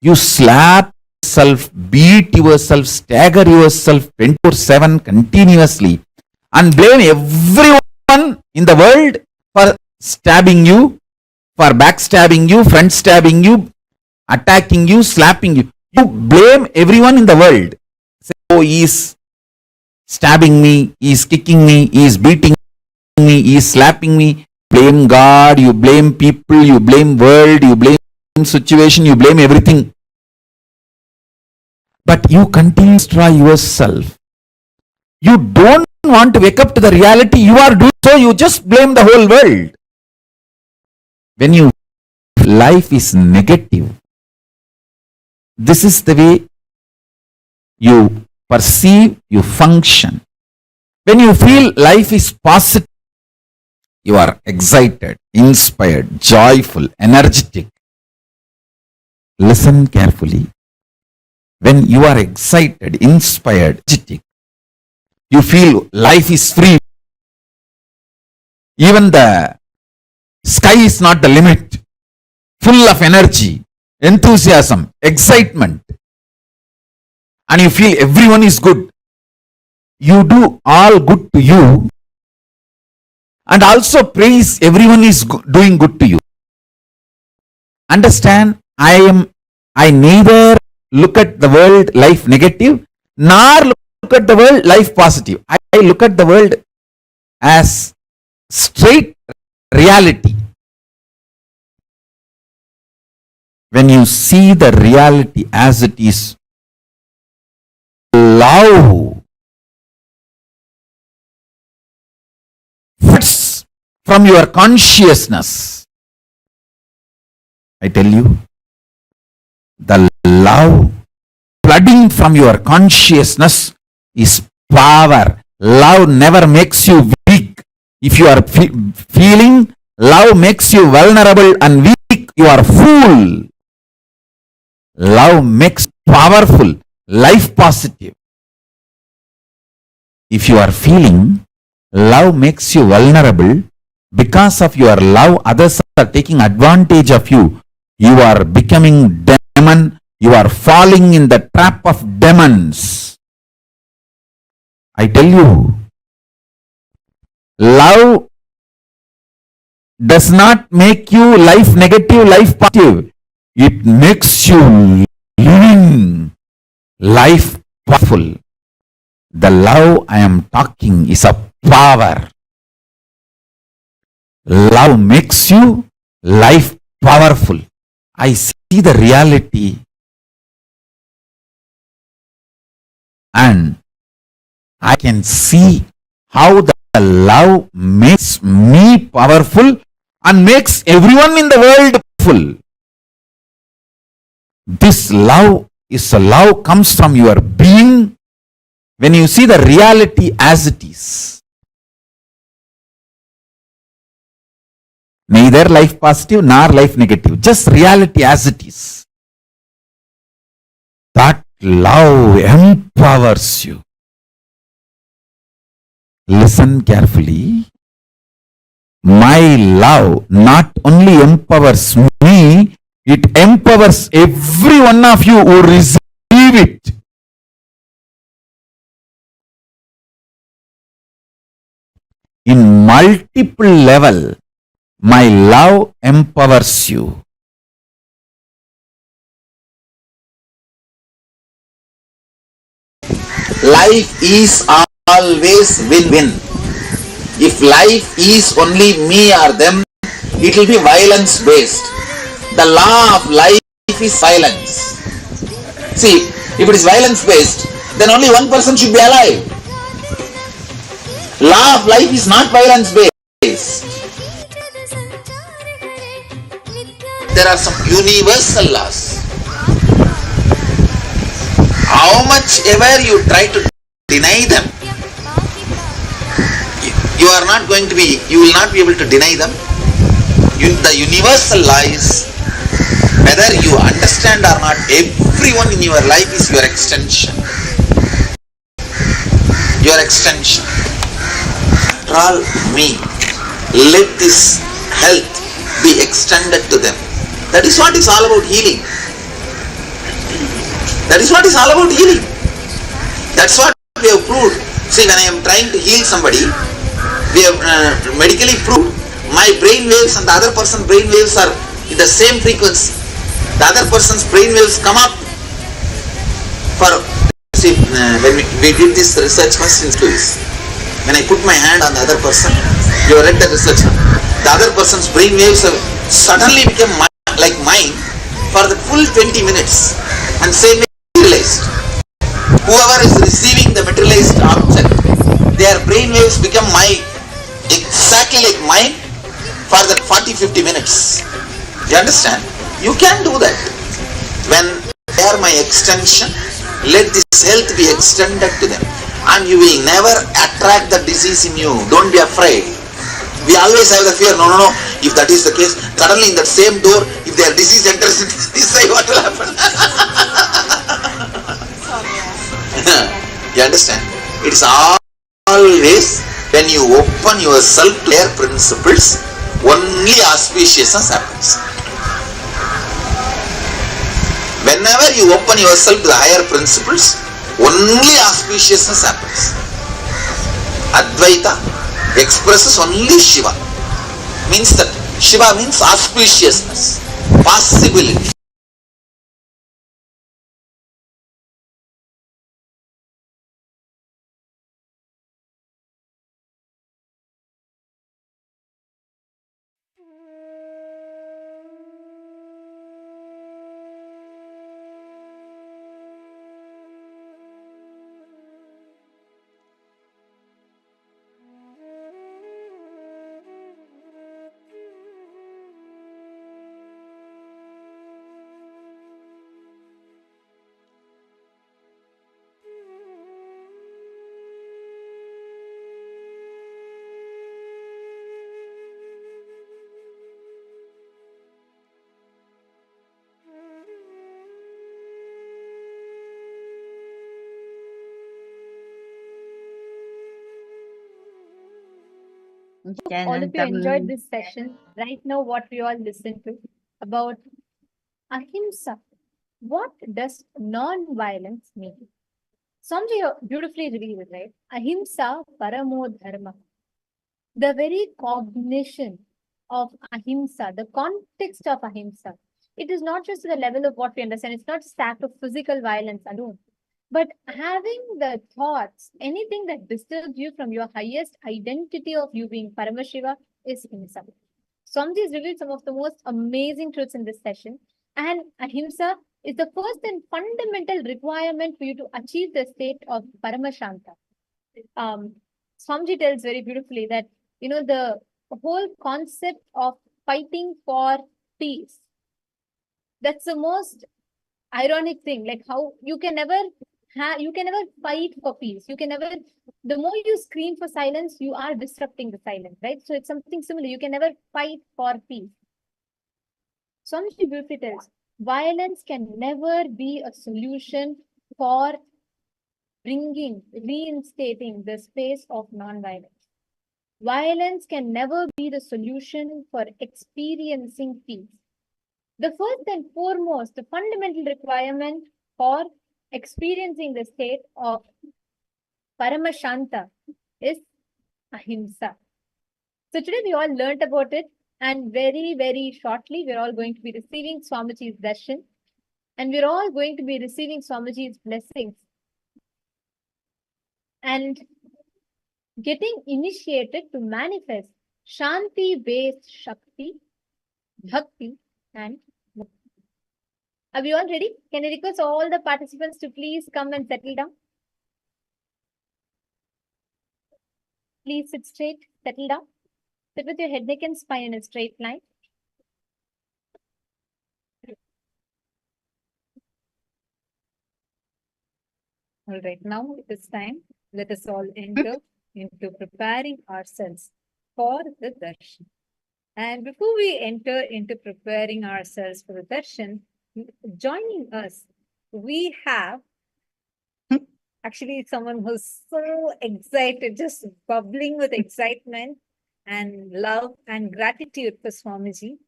You slap yourself, beat yourself, stagger yourself 24/7 continuously and blame everyone in the world for stabbing you, for backstabbing you, front stabbing you, attacking you, slapping you. You blame everyone in the world. Say, oh, he is stabbing me, he is kicking me, he is beating me, he is slapping me. Blame God, you blame people, you blame world, you blame situation, you blame everything. But you continue to destroy yourself. You don't want to wake up to the reality you are doing, so you just blame the whole world. When your life is negative, this is the way you perceive, you function. When you feel life is positive, you are excited, inspired, joyful, energetic. Listen carefully. When you are excited, inspired, energetic, you feel life is free. Even the sky is not the limit. Full of energy, enthusiasm, excitement. And you feel everyone is good. You do all good to you and also praise everyone is doing good to you. Understand, I neither look at the world life negative, nor look at the world life positive. I look at the world as straight reality. When you see the reality as it is, love floods from your consciousness. I tell you, the love flooding from your consciousness is power. Love never makes you weak. If you are feeling love makes you vulnerable and weak, you are fool. Love makes powerful, life positive. If you are feeling love makes you vulnerable, because of your love, others are taking advantage of you. You are becoming demon. You are falling in the trap of demons. I tell you, love does not make you life negative, life positive. It makes you living life powerful. The love I am talking is a power. Love makes you life powerful. I see the reality and I can see how the love makes me powerful and makes everyone in the world powerful. This love is a love comes from your being when you see the reality as it is. Neither life positive nor life negative, just reality as it is. That love empowers you. Listen carefully. My love not only empowers me, it empowers every one of you who receive it. In multiple level, my love empowers you.
Life is always win-win. If life is only me or them, it will be violence based. The law of life is violence. See, if it is violence based, then only one person should be alive. Law of life is not violence based. There are some universal laws. How much ever you try to deny them, you will not be able to deny them. The universal law is, whether you understand or not, everyone in your life is your extension. Your extension. After all, me, let this health be extended to them. That is what is all about healing. That is what is all about healing. That's what we have proved. See, when I am trying to heal somebody, we have medically proved my brain waves and the other person's brain waves are in the same frequency. The other person's brain waves come up. See, when we did this research first in Swiss, when I put my hand on the other person, you read the research. The other person's brain waves have suddenly become like mine for the full 20 minutes and same materialized. Whoever is receiving the materialized object, their brain waves become exactly like mine for the 40-50 minutes. You understand? You can do that. When they are my extension, let this health be extended to them. And you will never attract the disease in you. Don't be afraid. We always have the fear, no. If that is the case, suddenly in that same door, if their disease enters into this side, what will happen? You understand? It's always when you open yourself to their principles, only auspiciousness happens. Whenever you open yourself to the higher principles, only auspiciousness happens. Advaita expresses only Shiva. Means that Shiva means auspiciousness, possibility.
All of you enjoyed this session. Right now, what we all listened to about ahimsa. What does non-violence mean? Swamiji beautifully revealed, right? Ahimsa paramo dharma. The very cognition of ahimsa, the context of ahimsa, it is not just the level of what we understand. It's not just act of physical violence alone, but having the thoughts, anything that disturbs you from your highest identity of you being Paramashiva is ahimsa. Swamiji has revealed some of the most amazing truths in this session, and ahimsa is the first and fundamental requirement for you to achieve the state of Paramashanta. Swamiji tells very beautifully that, the whole concept of fighting for peace, that's the most ironic thing. Like how you can never fight for peace. You can never, the more you scream for silence, you are disrupting the silence, right? So it's something similar. You can never fight for peace. Swamiji beautifully tells, violence can never be a solution for reinstating the space of non-violence. Violence can never be the solution for experiencing peace. The first and foremost, the fundamental requirement for experiencing the state of Paramashanta is ahimsa. So today we all learnt about it, and very, very shortly we're all going to be receiving Swamiji's darshan, and we're all going to be receiving Swamiji's blessings and getting initiated to manifest Shanti-based Shakti, Bhakti, and Mukti. Are we all ready? Can I request all the participants to please come and settle down? Please sit straight, settle down. Sit with your head, neck, and spine in a straight line. All right, now it is time. Let us all enter into preparing ourselves for the darshan. And before we enter into preparing ourselves for the darshan, joining us, we have actually someone who's so excited, just bubbling with excitement and love and gratitude for Swamiji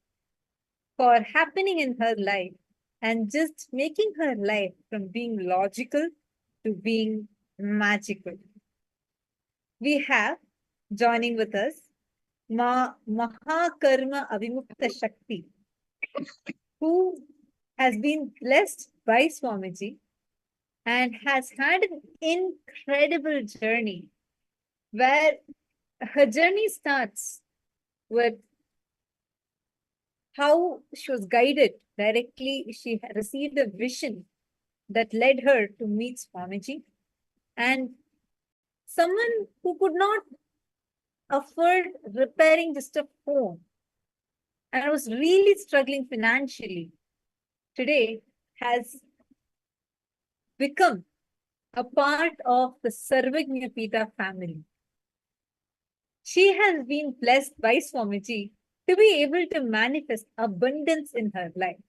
for happening in her life and just making her life from being logical to being magical. We have joining with us Mahakarma Avimukta Shakti, who has been blessed by Swamiji and has had an incredible journey where her journey starts with how she was guided directly. She received a vision that led her to meet Swamiji, and someone who could not afford repairing just a phone and was really struggling financially, today has become a part of the Sarvagnya Pita family. She has been blessed by Swamiji to be able to manifest abundance in her life.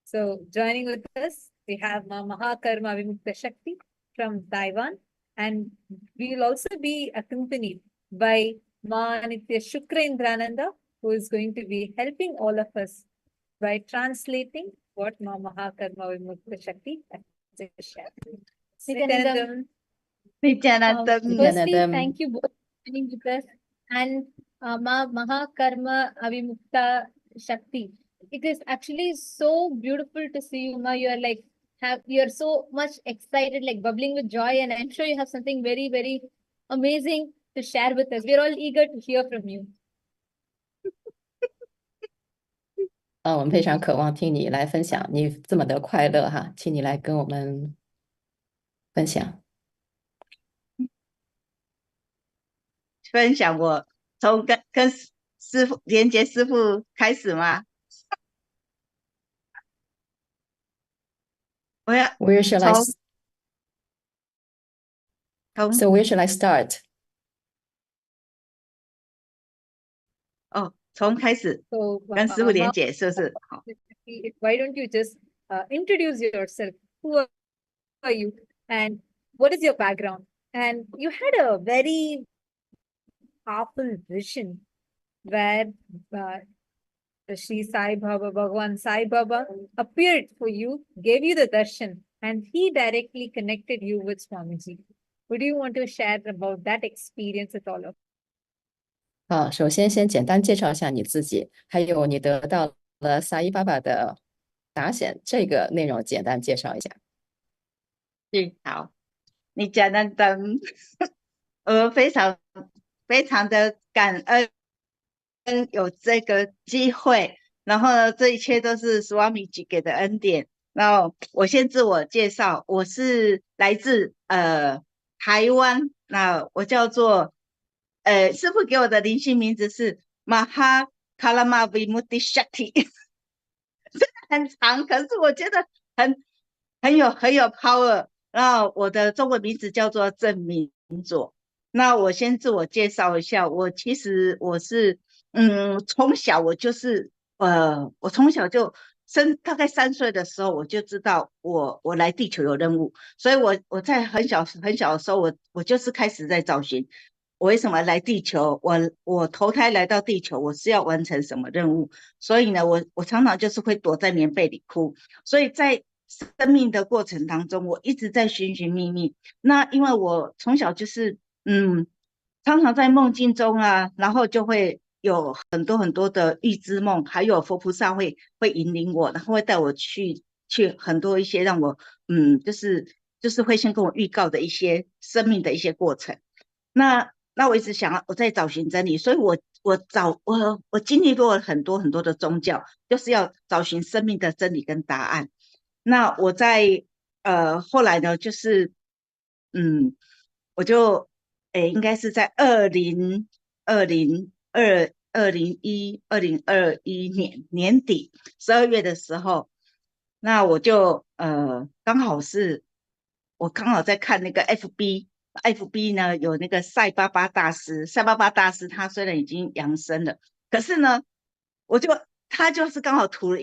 So joining with us, we have Mahakarma Vimukta Shakti from Taiwan, and we will also be accompanied by Ma Nitya Shukra Indrananda, who is going to be helping all of us by translating what Mahakarma Vimukta Shakti has to share. Nityanandam. Firstly, thank you both for being with us. And Mahakarma Avimukta Shakti. It is actually so beautiful to see you, Ma. You're so much excited, like bubbling with joy, and I'm sure you have something very, very amazing to share with us. We're all eager to hear from you.
我们非常渴望听你来分享你这么的快乐哈，请你来跟我们分享。
分享我从跟师傅连杰师傅开始吗？我要
Where shall I?
从
So where shall I start?
从开始
So
跟师傅连结，是不是？好。
Why don't you just introduce yourself? Who are you? And what is your background? And you had a very powerful vision where Sri Sai Baba, Bhagwan Sai Baba appeared for you, gave you the darshan, and he directly connected you with Swamiji. Would you want to share about that experience with all of us?
好，首先先简单介绍一下你自己，还有你得到了萨伊爸爸的打显，这个内容简单介绍一下。
好，你讲的等，我非常非常的感恩有这个机会，然后呢，这一切都是 Swamiji 给的恩典。然后我先自我介绍，我是来自台湾，那我叫做师父给我的灵性名字是 Maha Kalama Vimutti Shakti， 很长，可是我觉得很有 power。然后我的中文名字叫做郑明佐。那我先自我介绍一下，其实我是从小我就是我从小就大概3岁的时候我就知道我来地球有任务，所以我在很小很小的时候我就是开始在找寻我为什么来地球，我投胎来到地球，我是要完成什么任务。所以呢，我常常就是会躲在棉被里哭。所以在生命的过程当中，我一直在寻寻觅觅。那因为我从小就是常常在梦境中啊，然后就会有很多很多的预知梦，还有佛菩萨会引领我，然后会带我去很多一些让我就是会先跟我预告的一些生命的一些过程。那我一直想要我在找寻真理，所以我经历过很多很多的宗教，就是要找寻生命的真理跟答案。那我在后来呢，就是我就应该是在2021年年底12月的时候，那我就我刚好在看那个 FB 呢有那个赛巴巴大师，他虽然已经阳生了，可是呢，他就是刚好吐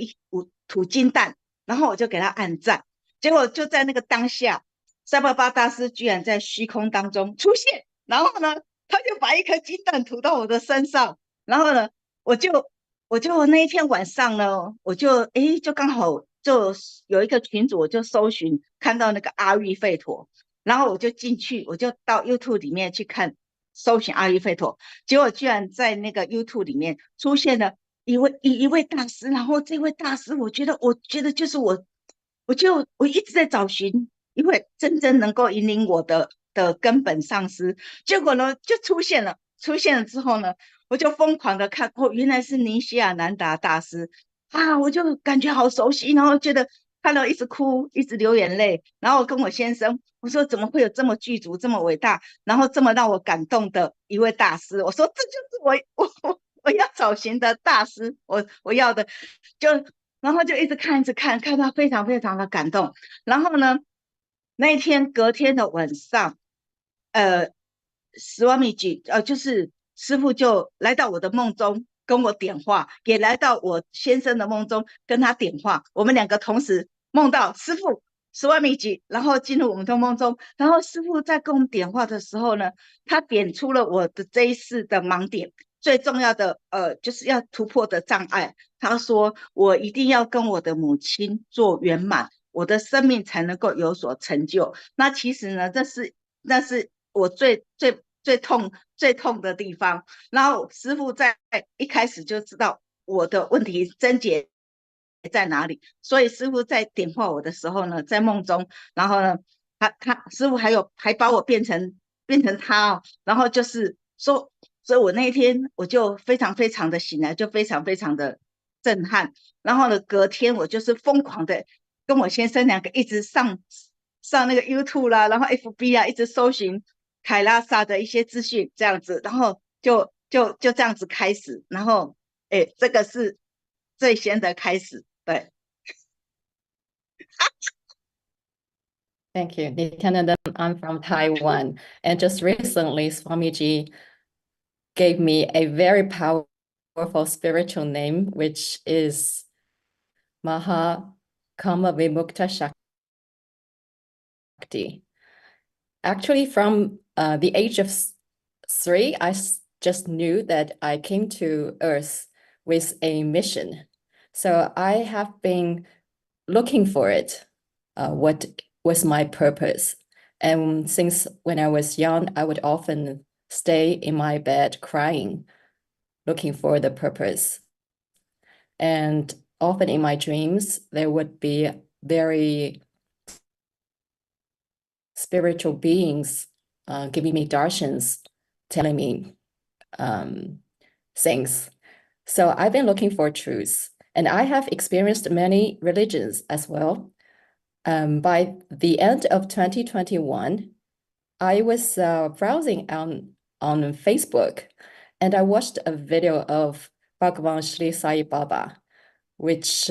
金蛋，然后我就给他按赞，结果就在那个当下，赛巴巴大师居然在虚空当中出现，然后呢，他就把一颗金蛋吐到我的身上，然后呢，我就那一天晚上呢，我就刚好就有一个群组，我就搜寻看到那个阿育吠陀。然后我就进去，我就到 YouTube 里面去看，搜寻阿育吠陀，结果居然在那个 YouTube 里面出现了一位大师，然后这位大师，我觉得就是我一直在找寻一位真正能够引领我的根本上师，结果呢就出现了之后呢，我就疯狂的看，原来是尼西亚南达大师啊，我就感觉好熟悉，然后觉得看到一直哭，一直流眼泪，然后我跟我先生我说怎么会有这么具足、这么伟大，然后这么让我感动的一位大师？我说这就是我要找寻的大师，我要的然后就一直看看到非常非常的感动。然后呢，那一天隔天的晚上，Swamiji 就是师父就来到我的梦中跟我点化，也来到我先生的梦中跟他点化，我们两个同时梦到师父Swamiji，然后进入我们的梦中，然后师父在跟我们点化的时候呢，他点出了我的这一世的盲点，最重要的就是要突破的障碍。他说我一定要跟我的母亲做圆满，我的生命才能够有所成就。那其实呢，那是我最痛的地方。然后师父在一开始就知道我的问题症结在哪里，所以师父在点化我的时候呢，在梦中，然后呢，师父还把我变成他然后就是说，所以我那一天我就非常非常的醒来，就非常非常的震撼。然后呢，隔天我就是疯狂的跟我先生两个一直上那个 YouTube 啦，然后 FB 啊，一直搜寻凯拉萨的一些资讯，这样子，然后就这样子开始，然后这个是最先的开始，对。
Thank you, Nityananda. I'm from Taiwan, and just recently, Swamiji gave me a very powerful spiritual name, which is Maha Kama Vimukta Shakti. Actually, from the age of 3, just knew that I came to Earth with a mission. So I have been looking for it, what was my purpose. And since when I was young, I would often stay in my bed crying, looking for the purpose. And often in my dreams, there would be very spiritual beings giving me darshans, telling me things. So I've been looking for truth, and I have experienced many religions as well. By the end of 2021, I was browsing on Facebook, and I watched a video of Bhagavan Sri Sai Baba, which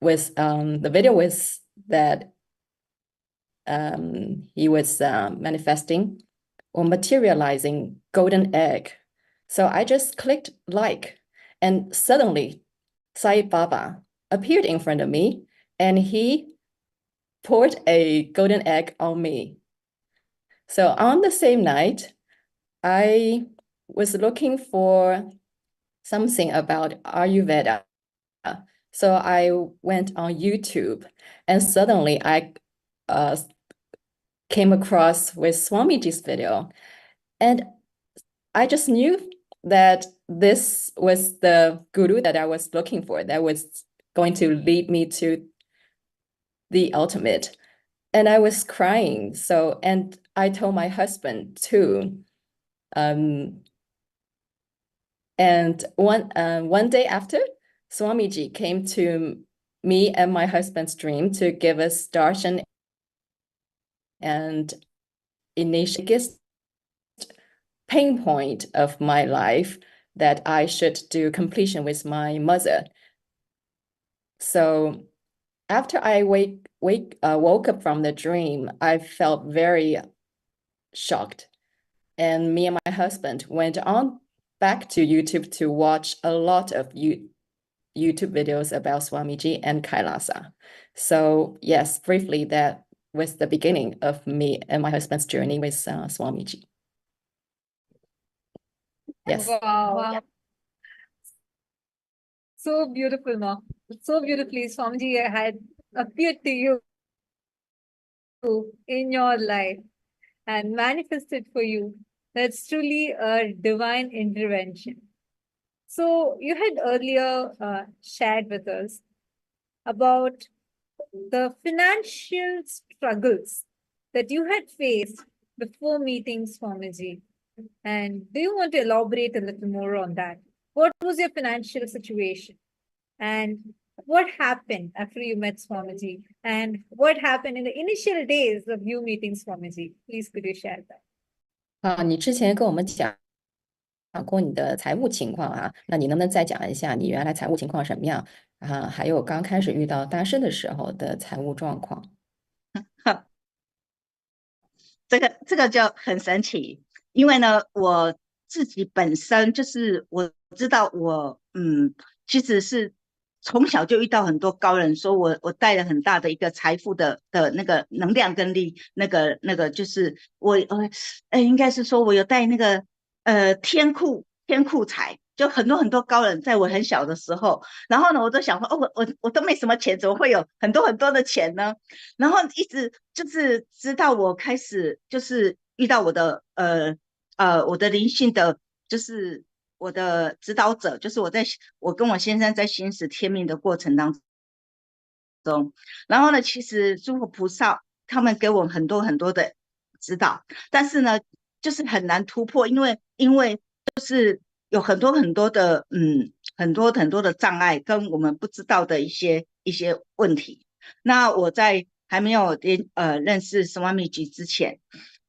was the video was that he was manifesting or materializing golden egg. So I just clicked like, and suddenly Sai Baba appeared in front of me, and he poured a golden egg on me. So on the same night, I was looking for something about Ayurveda. So I went on YouTube, and suddenly I came across with Swamiji's video, and I just knew that this was the guru that I was looking for, that was going to lead me to the ultimate. And I was crying. So, and I told my husband too. And one day after, Swamiji came to me and my husband's dream to give us darshan and initiate pain point of my life that I should do completion with my mother. So after I woke up from the dream, I felt very shocked. And me and my husband went on back to YouTube to watch a lot of YouTube videos about Swamiji and Kailasa. So yes, briefly, that was the beginning of me and my husband's journey with Swamiji. Yes.
Wow. So beautiful, Ma. So beautifully, Swamiji had appeared to you in your life and manifested for you. That's truly a divine intervention. So you had earlier shared with us about the financial struggles that you had faced before meeting Swamiji. And do you want to elaborate a little more on that? What was your financial situation? And what happened after you met Swamiji? And what happened in the initial days of you meeting Swamiji? Please, could you share that?
你之前跟我们讲过你的财务情况啊，那你能不能再讲一下你原来财务情况什么样啊？还有刚开始遇到大师的时候的财务状况？
这个就很神奇，因为呢，我自己本身就是我知道我其实是从小就遇到很多高人，说我带了很大的一个财富的那个能量跟力，那个就是我应该是说我有带那个天库财。就很多很多高人，在我很小的时候，然后呢，我都想说，我都没什么钱，怎么会有很多很多的钱呢？然后一直就是直到我开始就是遇到我的我的灵性的，就是我的指导者，就是我跟我先生在行使天命的过程当中，然后呢，其实诸佛菩萨他们给我很多很多的指导，但是呢，就是很难突破，因为就是有很多很多的很多很多的障碍跟我们不知道的一些问题。那我在还没有认识Swamiji之前，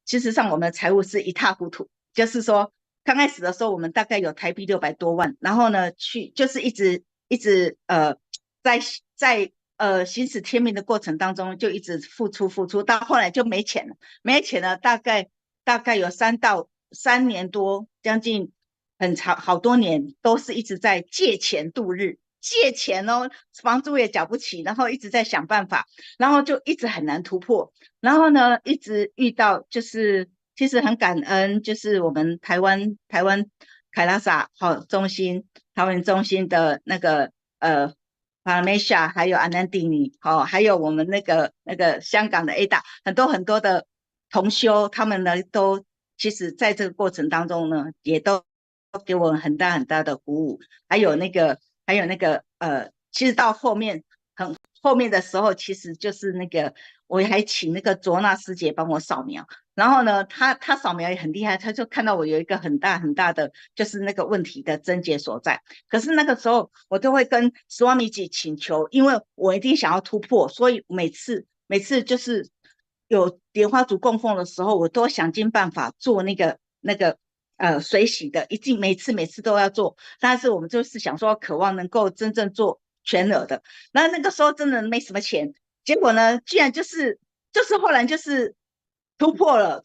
其实上我们的财务是一塌糊涂，就是说刚开始的时候我们大概有台币600多万，然后呢就是一直在行使天命的过程当中就一直付出，到后来就没钱了，大概有3年多，将近很长好多年都是一直在借钱度日，借钱哦，房租也缴不起，然后一直在想办法，然后就一直很难突破，然后呢一直遇到就是其实很感恩，就是我们台湾凯拉萨中心桃园中心的那个Paramasha 还有 Anandini 还有我们那个香港的 Ada 很多的同修，他们呢都其实在这个过程当中呢，也都给我很大很大的鼓舞，还有那个其实到后面的时候，其实就是那个我还请那个卓娜师姐帮我扫描。然后呢，他扫描也很厉害，他就看到我有一个很大很大的就是那个问题的症结所在。可是那个时候我都会跟史瓦米吉请求，因为我一定想要突破，所以每次就是有莲花烛供奉的时候，我都想尽办法做那个水洗的，一定每次都要做。但是我们就是想说，渴望能够真正做全额的。那个时候真的没什么钱，结果呢，居然就是后来就是突破了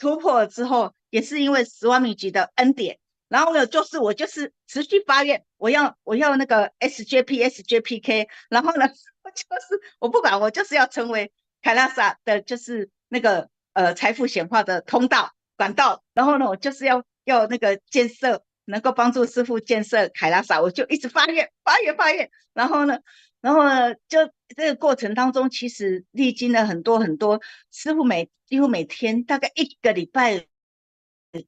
之后，也是因为十万米级的恩典，然后呢，我就是持续发愿，我要那个 SJPK，然后呢，我不管，我就是要成为凯拉萨的，就是那个财富显化的管道，然后呢，我就是要那个建设，能够帮助师傅建设凯拉萨，我就一直发愿，然后呢，就这个过程当中，其实历经了很多很多，几乎每天大概一个礼拜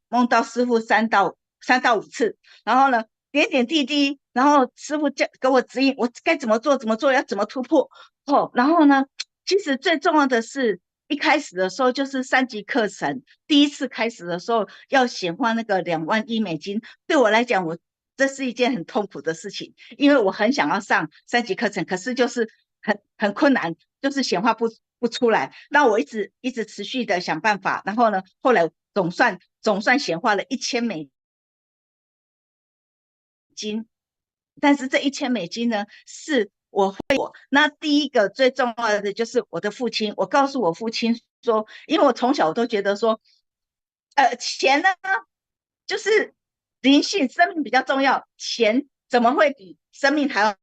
梦到师傅3到5次，然后呢点点滴滴，然后师傅给我指引，我该怎么做，要怎么突破然后呢，其实最重要的是。一开始的时候就是3级课程，第一次开始的时候要显化那个$21,000，对我来讲，这是一件很痛苦的事情，因为我很想要上3级课程，可是就是很困难，就是显化不出来。那我一直持续的想办法，然后呢，后来总算显化了$1,000，但是这$1,000呢是。那第一个最重要的就是我的父亲，我告诉我父亲说，因为我从小都觉得说，钱呢就是灵性生命比较重要，钱怎么会比生命还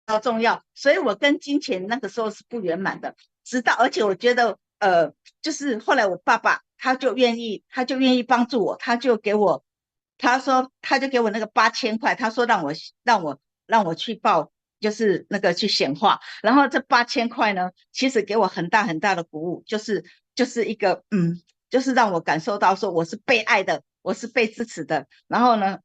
要重要？所以我跟金钱那个时候是不圆满的，而且我觉得就是后来我爸爸他就愿意帮助我，他就给我那个$8,000，他说让我去报，就是那个去显化。然后这$8,000呢，其实给我很大很大的鼓舞，就是一个就是让我感受到说我是被爱的，我是被支持的。然后呢，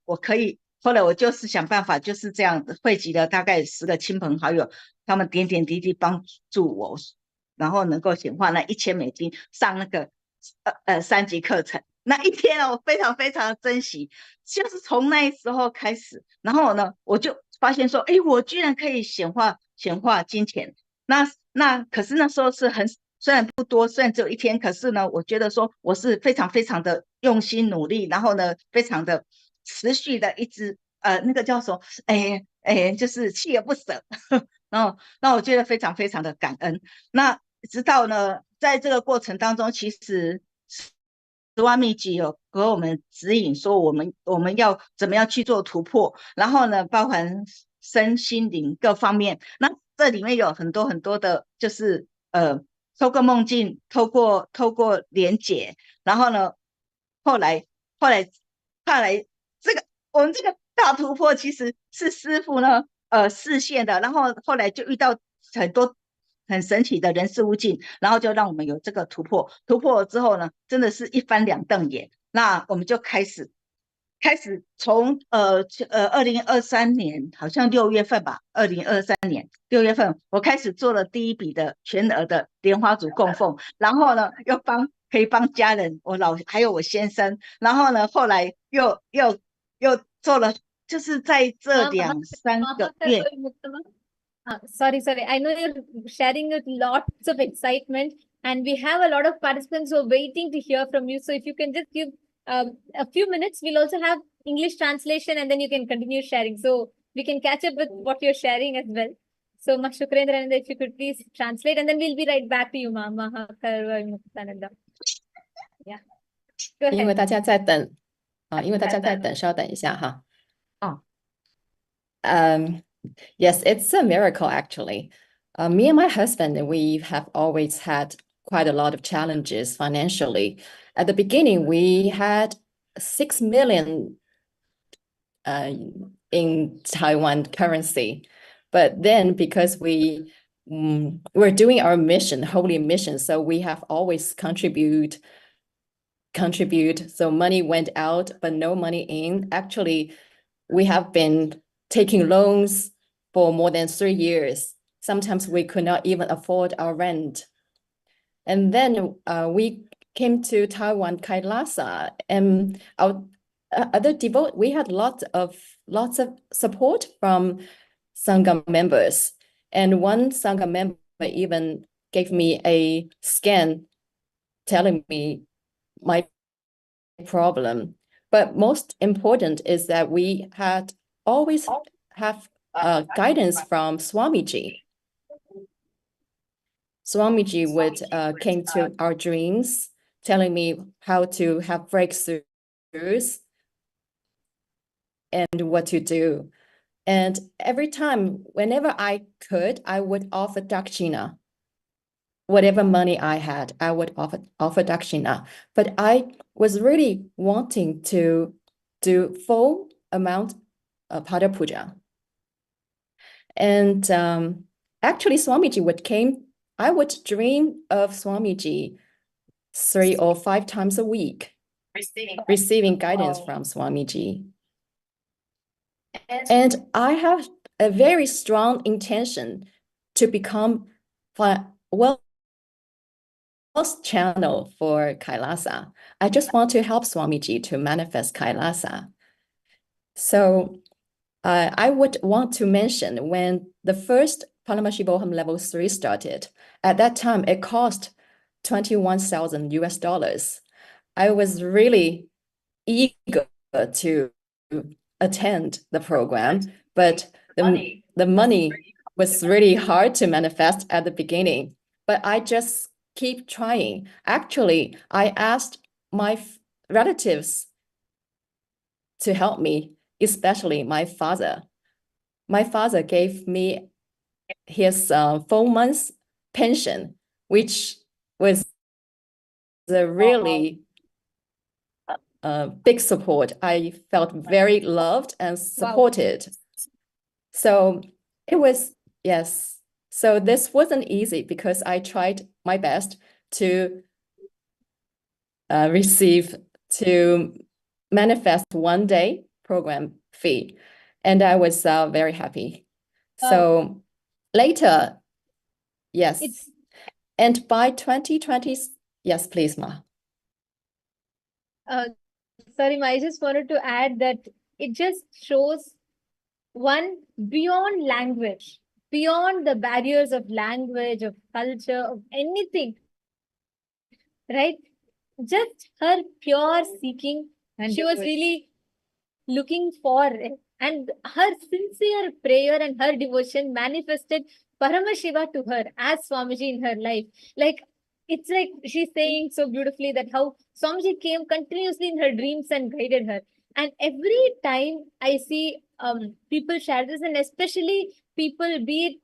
后来我就是想办法，就是这样汇集了大概10个亲朋好友，他们点点滴滴帮助我，然后能够显化那$1,000上那个3级课程。那一天我非常非常的珍惜，就是从那时候开始，然后呢，我就发现说，我居然可以显化金钱。可是那时候虽然不多，虽然只有一天，可是呢，我觉得说我是非常非常的用心努力，然后呢，非常的持续的一直那个叫什么，就是锲而不舍，然后让我觉得非常非常的感恩。那直到呢，在这个过程当中，其实十万秘籍有给我们指引说我们要怎么样去做突破，然后呢，包含身心灵各方面。那这里面有很多很多的，就是透过梦境，透过连结，然后呢，后来我们这个大突破其实是师父呢示现的，然后后来就遇到很多很神奇的人事物境，然后就让我们有这个突破。突破了之后呢，真的是一翻两瞪眼。那我们就开始从2023年好像6月份吧，2023年6月份，我开始做了第一笔的全额的莲花烛供奉，然后呢可以帮家人，还有我先生，然后呢后来又做了，就是在这2-3个月。
Sorry. I know you're sharing with lots of excitement, and we have a lot of participants who are waiting to hear from you. So if you can just give a few minutes, we'll also have English translation, and then you can continue sharing. So we can catch up with what you're sharing as well. So, Shukrendraనంద, if you could please translate, and then we'll be right back to you, Mama. Yeah, go
因为
ahead.
大家在等稍等一下哈。Yes, it's a miracle actually. Me and my husband, we have always had quite a lot of challenges financially. At the beginning, we had 6 million in Taiwan currency. But then because we're doing our mission, holy mission, so we have always contribute. So money went out, but no money in. Actually, we have been taking loans for more than 3 years. Sometimes we could not even afford our rent. And then we came to Taiwan Kailasa, and our we had lots of support from Sangha members. And one Sangha member even gave me a scan telling me my problem. But most important is that we had always have guidance from Swamiji. Swamiji would came to our dreams, telling me how to have breakthroughs and what to do. And every time, whenever I could, I would offer dakshina. Whatever money I had, I would offer dakshina. But I was really wanting to do full amount of Pada Puja. And actually, Swamiji I would dream of Swamiji 3 or 5 times a week, receiving guidance from Swamiji. And I have a very strong intention to become well channel for Kailasa. I just want to help Swamiji to manifest Kailasa. So I would want to mention when the first Paramashivoham Level-3 started, at that time it cost $21,000. I was really eager to attend the program, but the money was really hard to manifest at the beginning. But I just keep trying. Actually, I asked my relatives to help me, especially my father. My father gave me his 4 months pension, which was a really big support. I felt very loved and supported. Wow. So it was, yes. So this wasn't easy because I tried my best to manifest 1 day program fee. And I was very happy. So later, yes. And by 2020, yes, please, Ma.
Sorry, Ma, I just wanted to add that it just shows one beyond language, beyond the barriers of language, of culture, of anything, right? Just her pure seeking, and she was really looking for it. And her sincere prayer and her devotion manifested Paramashiva to her as Swamiji in her life. Like, it's like she's saying so beautifully that how Swamiji came continuously in her dreams and guided her. And every time I see people share this, and especially people, be it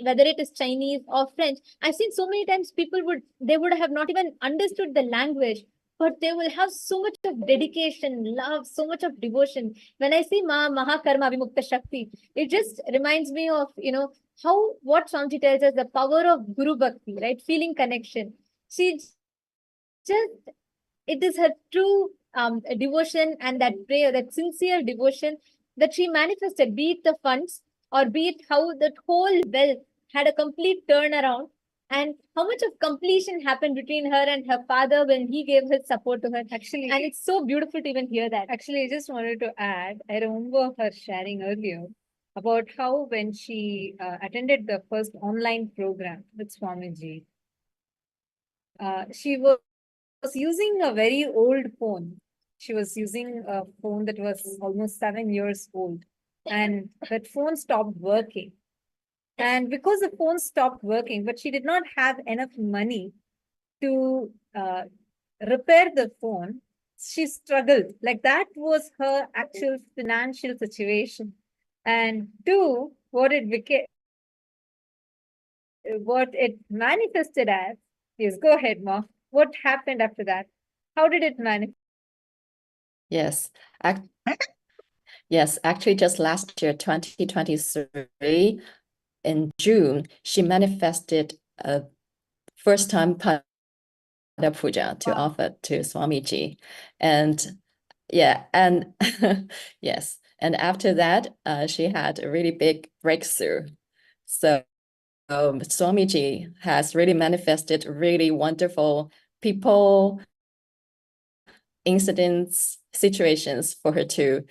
whether it is Chinese or French, I've seen so many times people would have not even understood the language, but they will have so much of dedication, love, so much of devotion. When I see Mahakarma Vimukta Shakti, it just reminds me of, how what Swamiji tells us, the power of Guru Bhakti, right? Feeling connection. She just, it is her true devotion and that prayer, that sincere devotion that she manifested, be it the funds or be it how that whole wealth had a complete turnaround, and how much of completion happened between her and her father when he gave his support to her. Actually, and it's so beautiful to even hear that.
Actually, I just wanted to add, I remember her sharing earlier about how when she attended the first online program with Swamiji, she was using a very old phone. She was using a phone that was almost 7 years old, and that phone stopped working. And because the phone stopped working, but she did not have enough money to repair the phone, she struggled. Like, that was her actual financial situation. And two, what it became,
what it manifested as. Yes, go ahead, Ma. What happened after that? How did it manifest?
Yes. Yes, actually just last year, 2023, in June, she manifested a first time Pada Puja to offer to Swamiji. And yeah, and yes, and after that, she had a really big breakthrough. So Swamiji has really manifested really wonderful people, incidents, situations for her to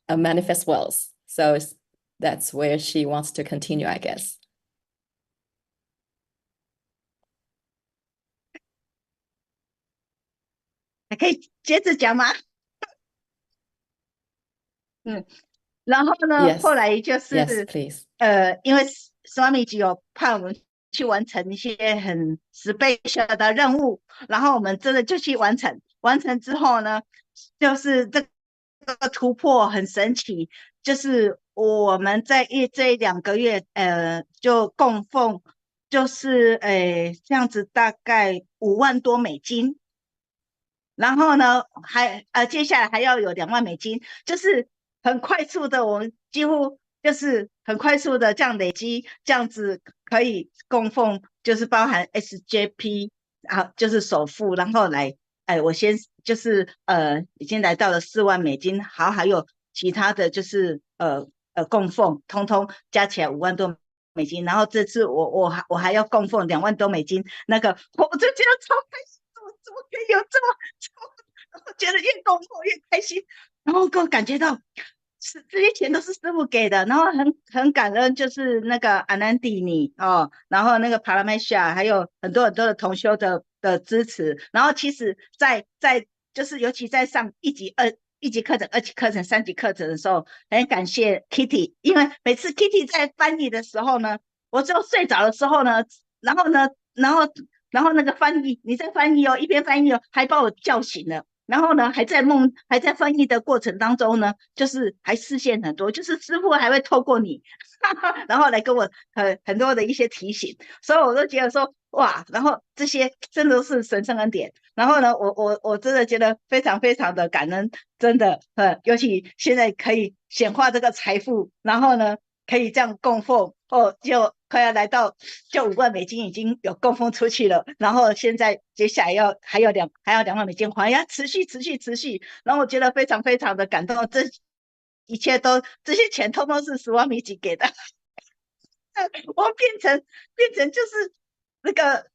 manifest wealth. So that's where she wants to continue, I guess.
还可以接着讲吗？然后呢，
Yes.
后来就
Yes,
是
please.
因为 Swamiji 有派我们去完成一些很 special 的任务，然后我们真的就去完成。完成之后呢，就是这个突破很神奇，就是我们在这2个月，就供奉，就是这样子大概5万多美金。然后呢，接下来还要有2万美金，就是很快速的，我们几乎就是很快速的这样累积，这样子可以供奉，就是包含 SJP 啊，就是首付，然后来，我先就是已经来到了4万美金，好，还有其他的就是供奉，通通加起来5万多美金，然后这次我还要供奉2万多美金，那个我就觉得超开心。怎么可以有这么，我觉得越供奉越开心，然后给我感觉到这些钱都是师父给的，然后很感恩，就是那个阿南蒂尼哦，然后那个 Paramashivoham 还有很多很多的同修的支持，然后其实在就是尤其在上1级课程、2级课程、3级课程的时候，很感谢 Kitty， 因为每次 Kitty 在翻译的时候呢，我就睡着的时候呢，然后那个翻译，你在翻译哦，一边翻译哦，还把我叫醒了。然后呢，还在翻译的过程当中呢，就是还视线很多，就是师父还会透过你，然后来跟我很多的一些提醒，所以我都觉得说哇，然后这些真的是神圣恩典。然后呢，我真的觉得非常非常的感恩，真的尤其现在可以显化这个财富，然后呢可以这样供奉哦，就快要来到就5万美金已经有供奉出去了，然后现在接下来还要2万美金还要持续，然后我觉得非常非常的感动，这一切这些钱通通是Swamiji给的，我变成就是那个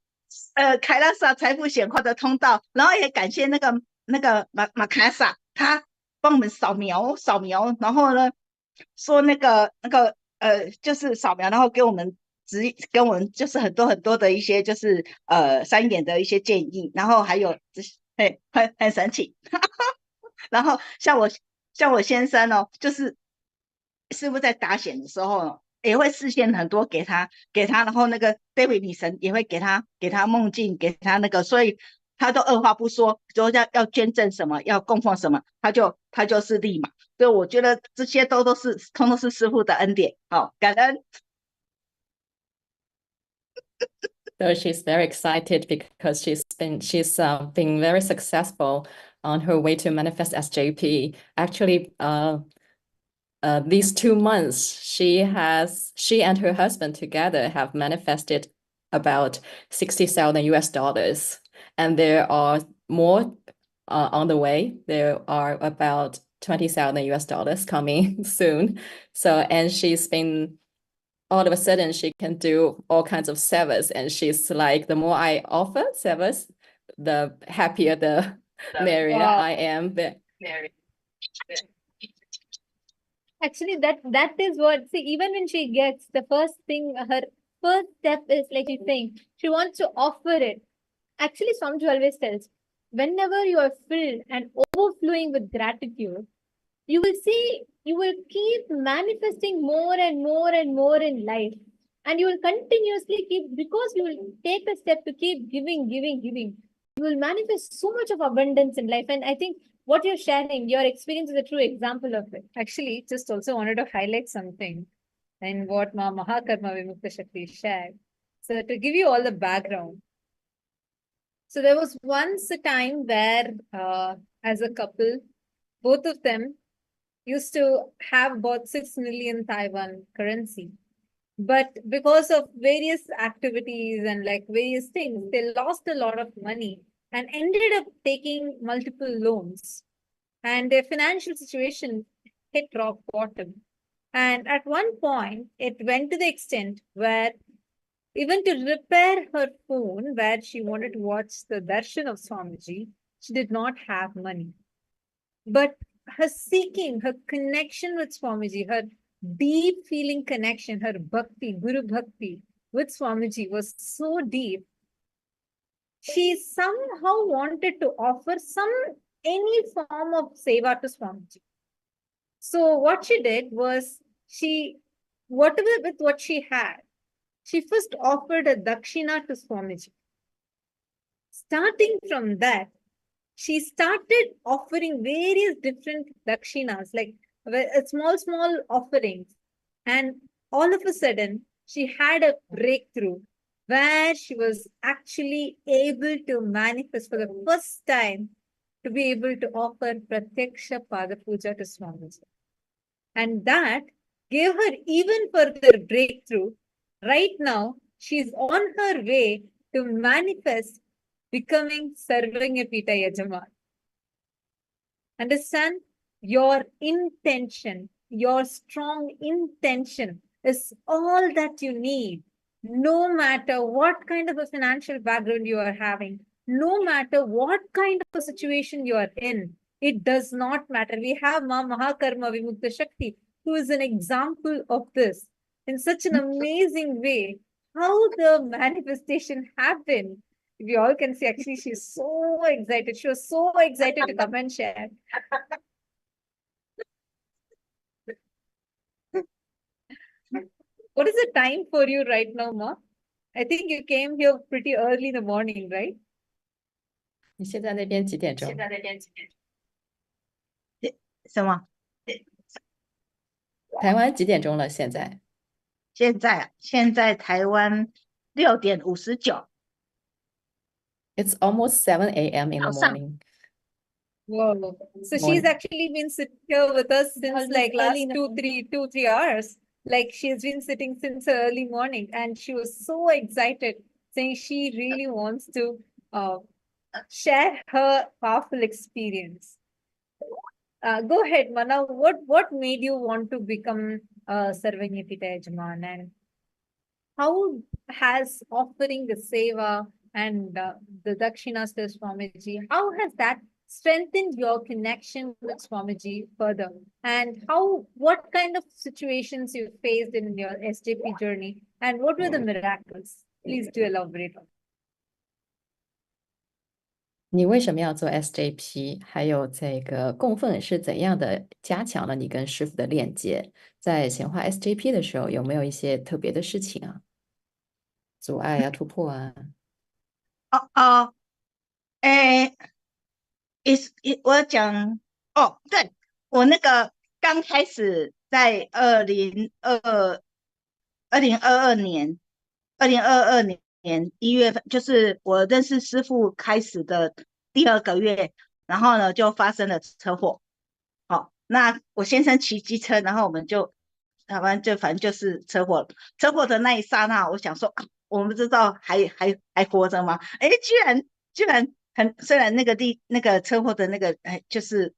凯拉萨财富显化的通道，然后也感谢那个马卡萨，他帮我们扫描，然后呢说那个就是扫描，然后给我们就是很多很多的一些就是3眼的一些建议，然后还有很神奇，然后像我先生哦，就是师傅在打显的时候也会视线很多给他，然后那个 David 女神也会给他梦境，给他那个，所以他都二话不说，说要捐赠什么，要供奉什么，他就是立马。所以我觉得这些通通是师父的恩典，好，感恩。
So she's very excited because she's been very successful on her way to manifest SJP. Actually, these 2 months, she and her husband together have manifested about 60,000 US dollars, and there are more on the way. There are about 20,000 US dollars coming soon. So, and she's been all of a sudden she can do all kinds of service, and she's like, the more I offer service, the happier the merrier I am.
Actually, that is what, see, even when she gets the first thing, her first step is like she's saying, she wants to offer it. Actually, Swamiji always tells, whenever you are filled and overflowing with gratitude, you will see, you will keep manifesting more and more and more in life. And you will continuously keep, because you will take a step to keep giving. You will manifest so much of abundance in life. And I think what you're sharing, your experience is a true example of it. Actually, just also wanted to highlight something.
and what Ma Mahakarma Vimukta Shakti shared. So to give you all the background, so there was once a time where, as a couple, both of them used to have about 6 million Taiwan currency. But because of various activities and like various things, they lost a lot of money and ended up taking multiple loans. And their financial situation hit rock bottom. And at one point, it went to the extent where even to repair her phone, where she wanted to watch the darshan of Swamiji, she did not have money. But her seeking, her connection with Swamiji, her deep feeling connection, her bhakti, Guru Bhakti with Swamiji was so deep. She somehow wanted to offer any form of seva to Swamiji. So what she did was whatever with what she had, she first offered a dakshina to Swamiji. Starting from that, she started offering various different dakshinas, like small offerings. And all of a sudden, she had a breakthrough where she was actually able to manifest for the first time to be able to offer Pratyaksha Pada Puja to Swamiji. And that gave her even further breakthrough. Right now, she's on her way to manifest becoming Sarvanyapita Yajaman. Understand? Your intention, your strong intention is all that you need. No matter what kind of a financial background you are having, no matter what kind of a situation you are in, it does not matter. We have Ma Mahakarma Vimukta Shakti, who is an example of this in such an amazing way. How the manifestation happened. We all can see, actually, she's so excited. She was so excited to come and share. What is the time for you right now, Ma? I think you came here pretty early in the morning, right?
你现在那边几点钟？
什么？
台湾几点钟了？现在
现在台湾6:59。
？It's almost 7 a.m. in the
早上。
morning.
Whoa. So she's
Morning.
actually been sitting here with us since
Almost
like last
early in the
2-3 hours. Like she's been sitting since early morning, and she was so excited, saying she really wants to share her powerful experience. Go ahead, Mana. What made you want to become Sarvanyapita Yajaman, and how has offering the seva and the dakshinas to Swamiji, how has that strengthened your connection with Swamiji further? And what kind of situations you faced in your SJP journey, and what were the miracles? Please do elaborate on.
你为什么要做 SJP？还有这个供奉是怎样的加强了你跟师傅的链接？在显化 SJP 的时候，有没有一些特别的事情啊？阻碍啊，突破啊？
我讲对，我那个刚开始在2022年1月份，就是我认识师傅开始的第2个月，然后呢就发生了车祸。那我先生骑机车，然后我们就反正就是车祸。车祸的那一刹那，我想说，我们不知道还活着吗？居然虽然那个车祸的那个就是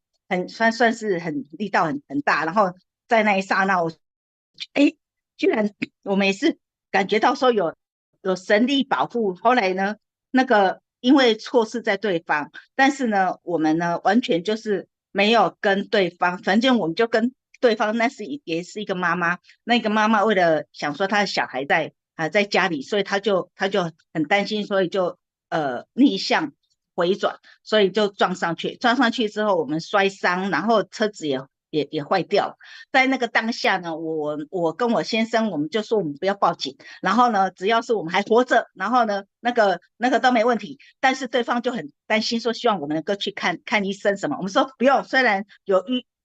算是很力道很大，然后在那一刹那居然我们也是感觉到说有神力保护。后来呢，那个因为错是在对方，但是呢我们呢完全就是没有跟对方，反正我们就跟对方，也是一个妈妈，那个妈妈为了想说她的小孩在家里，所以她就很担心，所以就逆向回转，所以就撞上去之后我们摔伤，然后车子也坏掉。在那个当下呢，我跟我先生我们就说我们不要报警，然后呢只要是我们还活着，然后呢那个都没问题。但是对方就很担心说希望我们能够去看医生什么，我们说不用，虽然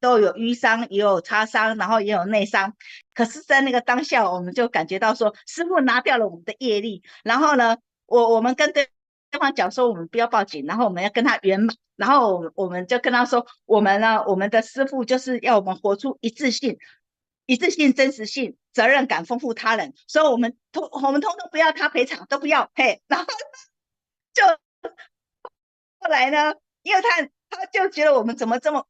都有淤伤，也有擦伤，然后也有内伤。可是，在那个当下，我们就感觉到说，师父拿掉了我们的业力。然后呢，我们跟对方讲说，我们不要报警，然后我们要跟他圆满。然后我们就跟他说，我们呢，我们的师父就是要我们活出一致性、真实性、责任感，丰富他人。所以我们通通不要他赔偿，都不要嘿。然后就后来呢，因为他就觉得我们怎么这么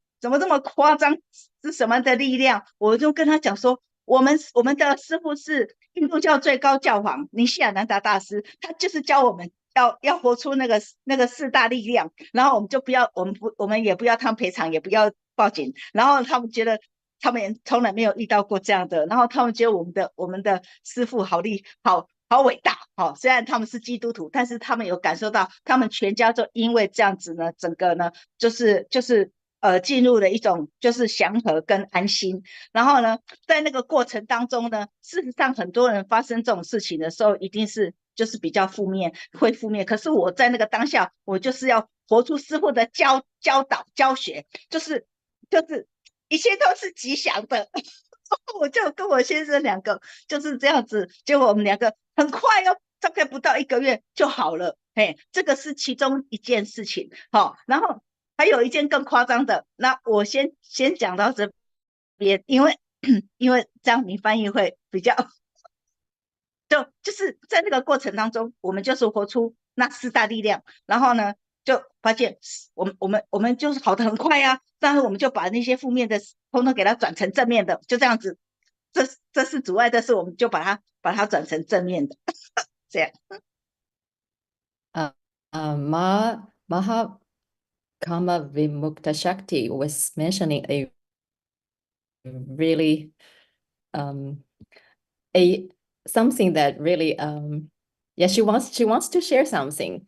夸张，是什么的力量？我就跟他讲说，我们的师父是印度教最高教皇尼西亚南达大师，他就是教我们要活出那个四大力量，然后我们就不要，我们也不要他们赔偿，也不要报警，然后他们觉得他们也从来没有遇到过这样的，然后他们觉得我们的师父好伟大，虽然他们是基督徒，但是他们有感受到，他们全家就因为这样子呢，整个呢就是进入了一种就是祥和跟安心。然后呢，在那个过程当中呢，事实上很多人发生这种事情的时候，一定是就是比较负面，会负面。可是我在那个当下，我就是要活出师父的教导教学，就是一切都是吉祥的。我就跟我先生两个就是这样子，结果我们两个很快哦，大概不到1个月就好了。这个是其中一件事情。然后还有一件更夸张的，那我先讲到这边，因为这样你翻译会比较就是在那个过程当中，我们就是活出那4大力量，然后呢就发现我们就是好的很快啊，但是我们就把那些负面的通通给它转成正面的，就这样子。这是阻碍，但是我们就把它转成正面的，这样。
Mahakama Vimukta Shakti was mentioning a really something that really yeah, she wants to share something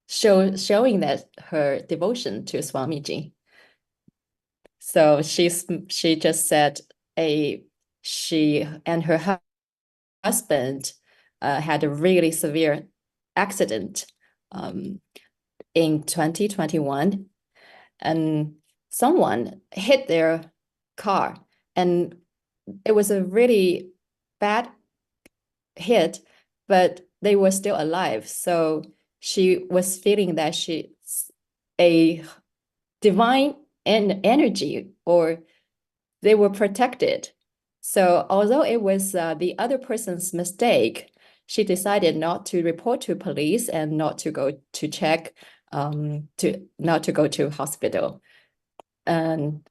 showing that her devotion to Swamiji. So she just said she and her husband had a really severe accident in 2021, and someone hit their car, and it was a really bad hit, but they were still alive. So she was feeling that she's a divine energy, or they were protected. So although it was the other person's mistake, she decided not to report to police and not to go to check, not to go to hospital. And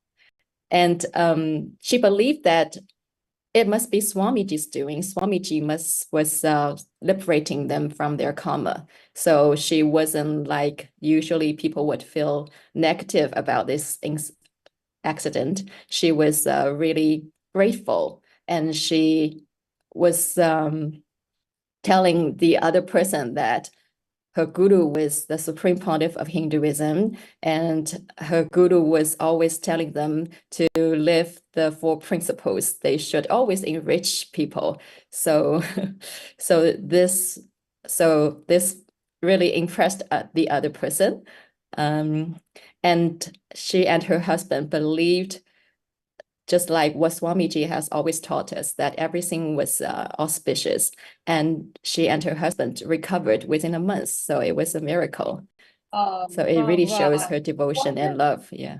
she believed that it must be Swamiji's doing. Swamiji was liberating them from their karma. So she wasn't like usually people would feel negative about this accident. She was really grateful, and she was telling the other person that her guru was the supreme pontiff of Hinduism, and her guru was always telling them to live the 4 principles. They should always enrich people. So this really impressed the other person. And she and her husband believed, just like what Swamiji has always taught us, that everything was auspicious. And she and her husband recovered within a month. So it was a miracle. So it really shows her devotion and love. Yeah.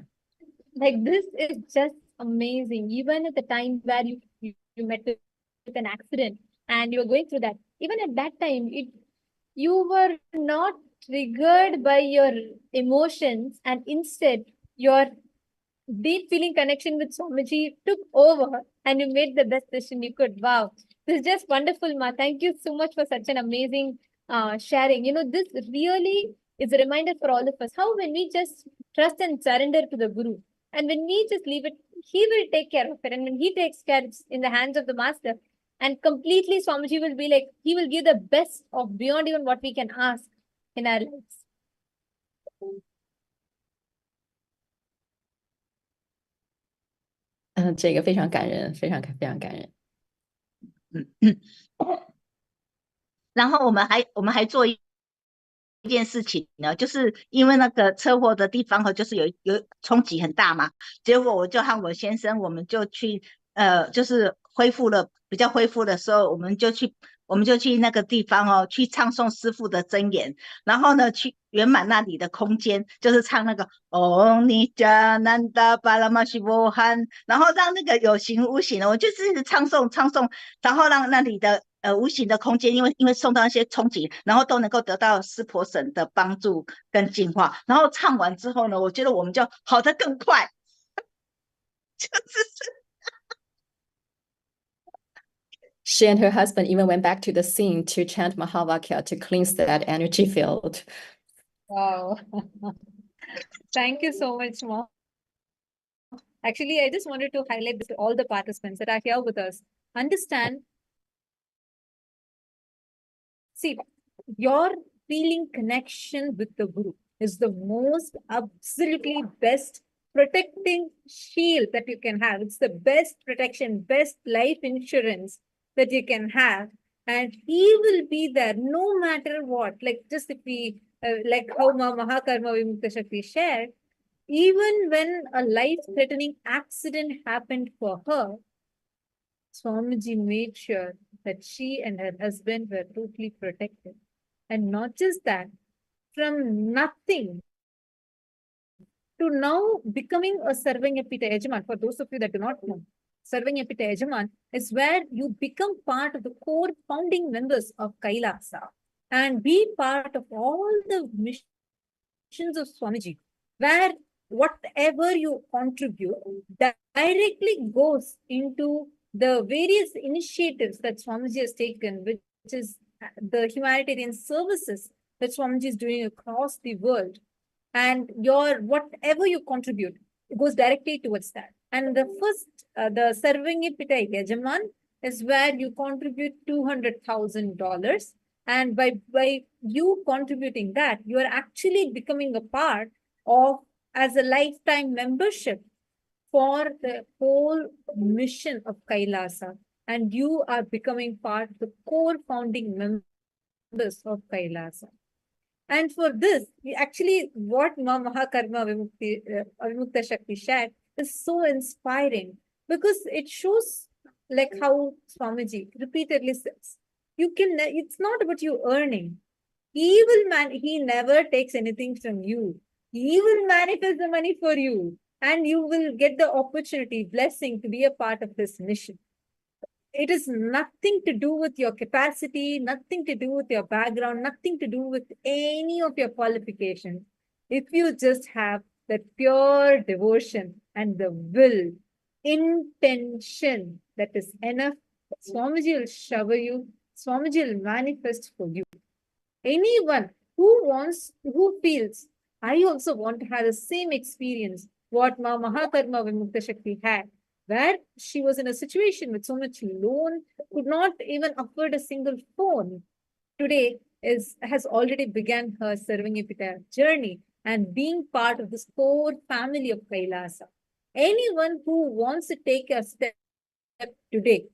Like, this is just amazing. Even at the time where you met with an accident and you were going through that, even at that time, you were not triggered by your emotions, and instead your deep feeling connection with Swamiji took over and you made the best decision you could. Wow. This is just wonderful, Ma. Thank you so much for such an amazing sharing. This really is a reminder for all of us how when we just trust and surrender to the Guru, and when we just leave it, he will take care of it. And when he takes care, it's in the hands of the master. And completely Swamiji will be like, he will give the best of beyond even what we can ask in our lives.
这个非常感人，非常感人。
然后我们还做一件事情呢，就是因为那个车祸的地方就是有冲击很大嘛，结果我就和我先生，我们就去就是比较恢复的时候，我们就去那个地方哦，去唱诵师父的真言，然后呢，去圆满那里的空间，就是唱那个嗡尼迦南达巴拉玛西波汉，然后让那个有形无形的，我就是一直唱诵，然后让那里的无形的空间，因为受到一些冲击，然后都能够得到湿婆神的帮助跟净化，然后唱完之后呢，我觉得我们就好得更快，就是。
She and her husband even went back to the scene to chant Mahavakya to cleanse that energy field.
Wow. Thank you so much, Ma. Actually, I just wanted to highlight this to all the participants that are here with us. Understand, see, your feeling connection with the Guru is the most absolutely best protecting shield that you can have. It's the best protection, best life insurance that you can have. And he will be there no matter what. Like just if we, like how Mahakarma Vimukta Shakti shared, even when a life-threatening accident happened for her, Swamiji made sure that she and her husband were totally protected. And not just that, from nothing to now becoming a serving Epita Yajaman. For those of you that do not know, serving Epita Yajaman is where you become part of the core founding members of Kailasa and be part of all the missions of Swamiji, where whatever you contribute directly goes into the various initiatives that Swamiji has taken, which is the humanitarian services that Swamiji is doing across the world. And your whatever you contribute, it goes directly towards that. And the first, the Sarvangi Pitai Yajaman is where you contribute $200,000. And by you contributing that, you are actually becoming a part of as a lifetime membership for the whole mission of Kailasa. And you are becoming part of the core founding members of Kailasa. And for this, actually, what Mahakarma Vimukta Shakti shared is so inspiring because it shows like how Swamiji repeatedly says, it's not about you earning. He never takes anything from you. He will manifest the money for you and you will get the opportunity, blessing to be a part of this mission. It is nothing to do with your capacity, nothing to do with your background, nothing to do with any of your qualifications. If you just have that pure devotion and the will, intention, that is enough, Swamiji will shower you, Swamiji will manifest for you. Anyone who feels, I also want to have the same experience what Mahakarma Vimukta Shakti had, where she was in a situation with so much loan, could not even afford a single phone. Today has already begun her serving Epita journey and being part of this core family of Kailasa. Anyone who wants to take a step today,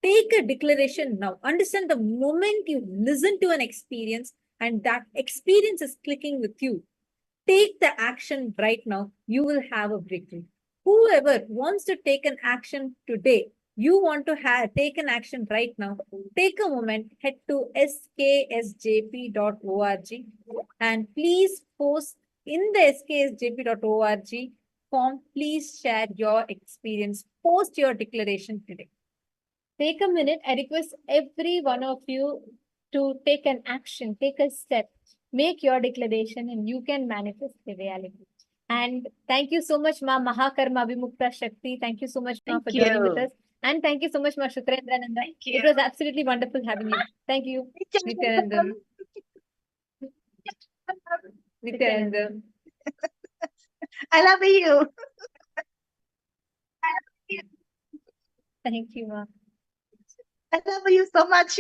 take a declaration now. Understand the moment you listen to an experience and that experience is clicking with you, take the action right now. You will have a breakthrough. Whoever wants to take an action today, you want to take an action right now, take a moment, head to sksjp.org and please post in the sksjp.org form, please share your experience, post your declaration today. Take a minute. I request every one of you to take an action, take a step, make your declaration, and you can manifest the reality. And thank you so much, Ma Mahakarma Vimukta Shakti. Thank you so much, Ma, for joining with us. And thank you so much, Ma Shutrendrananda. It was absolutely wonderful having you. Thank you, Nityanandam. Nityanandam.
I love you.
Thank you, Ma.
I love you so much.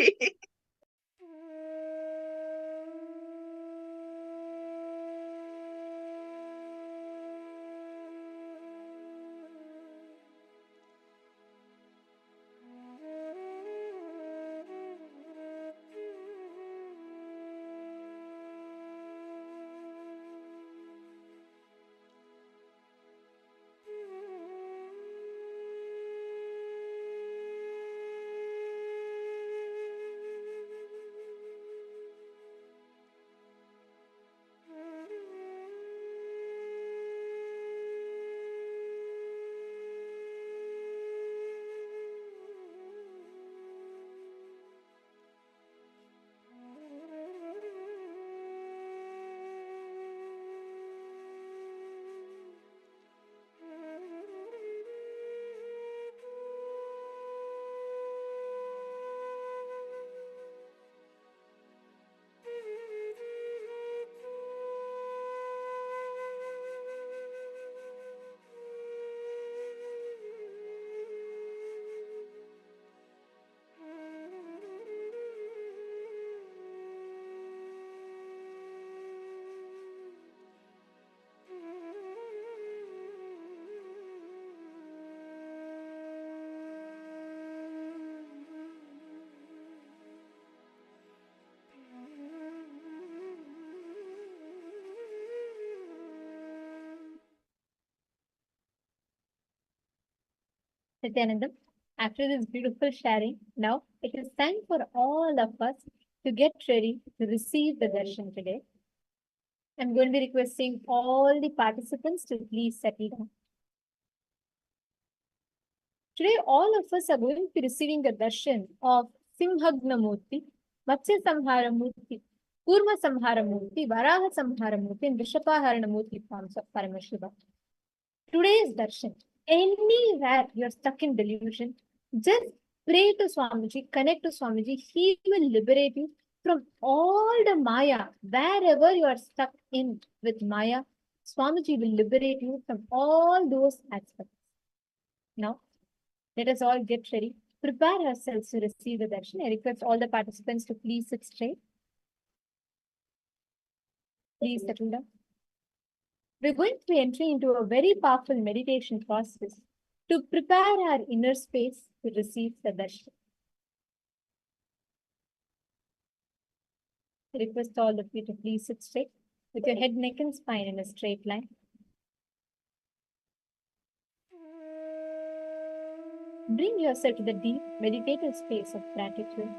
Nityanandam, after this beautiful sharing, now it is time for all of us to get ready to receive the darshan today. I'm going to be requesting all the participants to please settle down. Today, all of us are going to be receiving the darshan of Simhagna Murti, Matsya Samhara Murti, Kurma Samhara Murti, Varaha Samhara Murti, and Vishapaharana Murti forms of Paramashiva. Today's darshan, anywhere you're stuck in delusion, just pray to Swamiji, connect to Swamiji. He will liberate you from all the Maya. Wherever you are stuck in with Maya, Swamiji will liberate you from all those aspects. Now, let us all get ready. Prepare ourselves to receive the darshan. I request all the participants to please sit straight. Please settle down. We're going to be entering into a very powerful meditation process to prepare our inner space to receive the darshan. I request all of you to please sit straight with your head, neck, and spine in a straight line. Bring yourself to the deep meditative space of gratitude.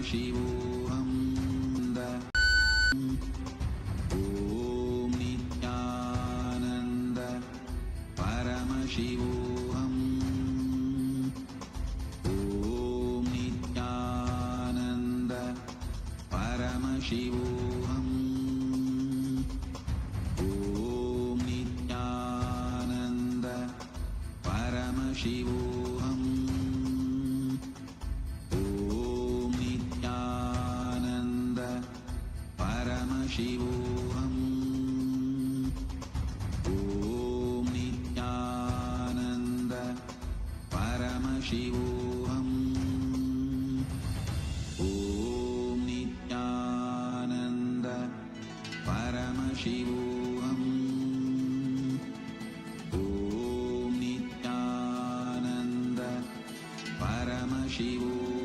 Paramashivoham Om Nityananda Paramashivoham Om Nityananda Paramashivoham Om Nityananda Paramashivoham Om Nityananda Paramashivoham Om Nityananda Paramashivoham Om Nityananda Paramashivoham Om Nityananda Paramashivoham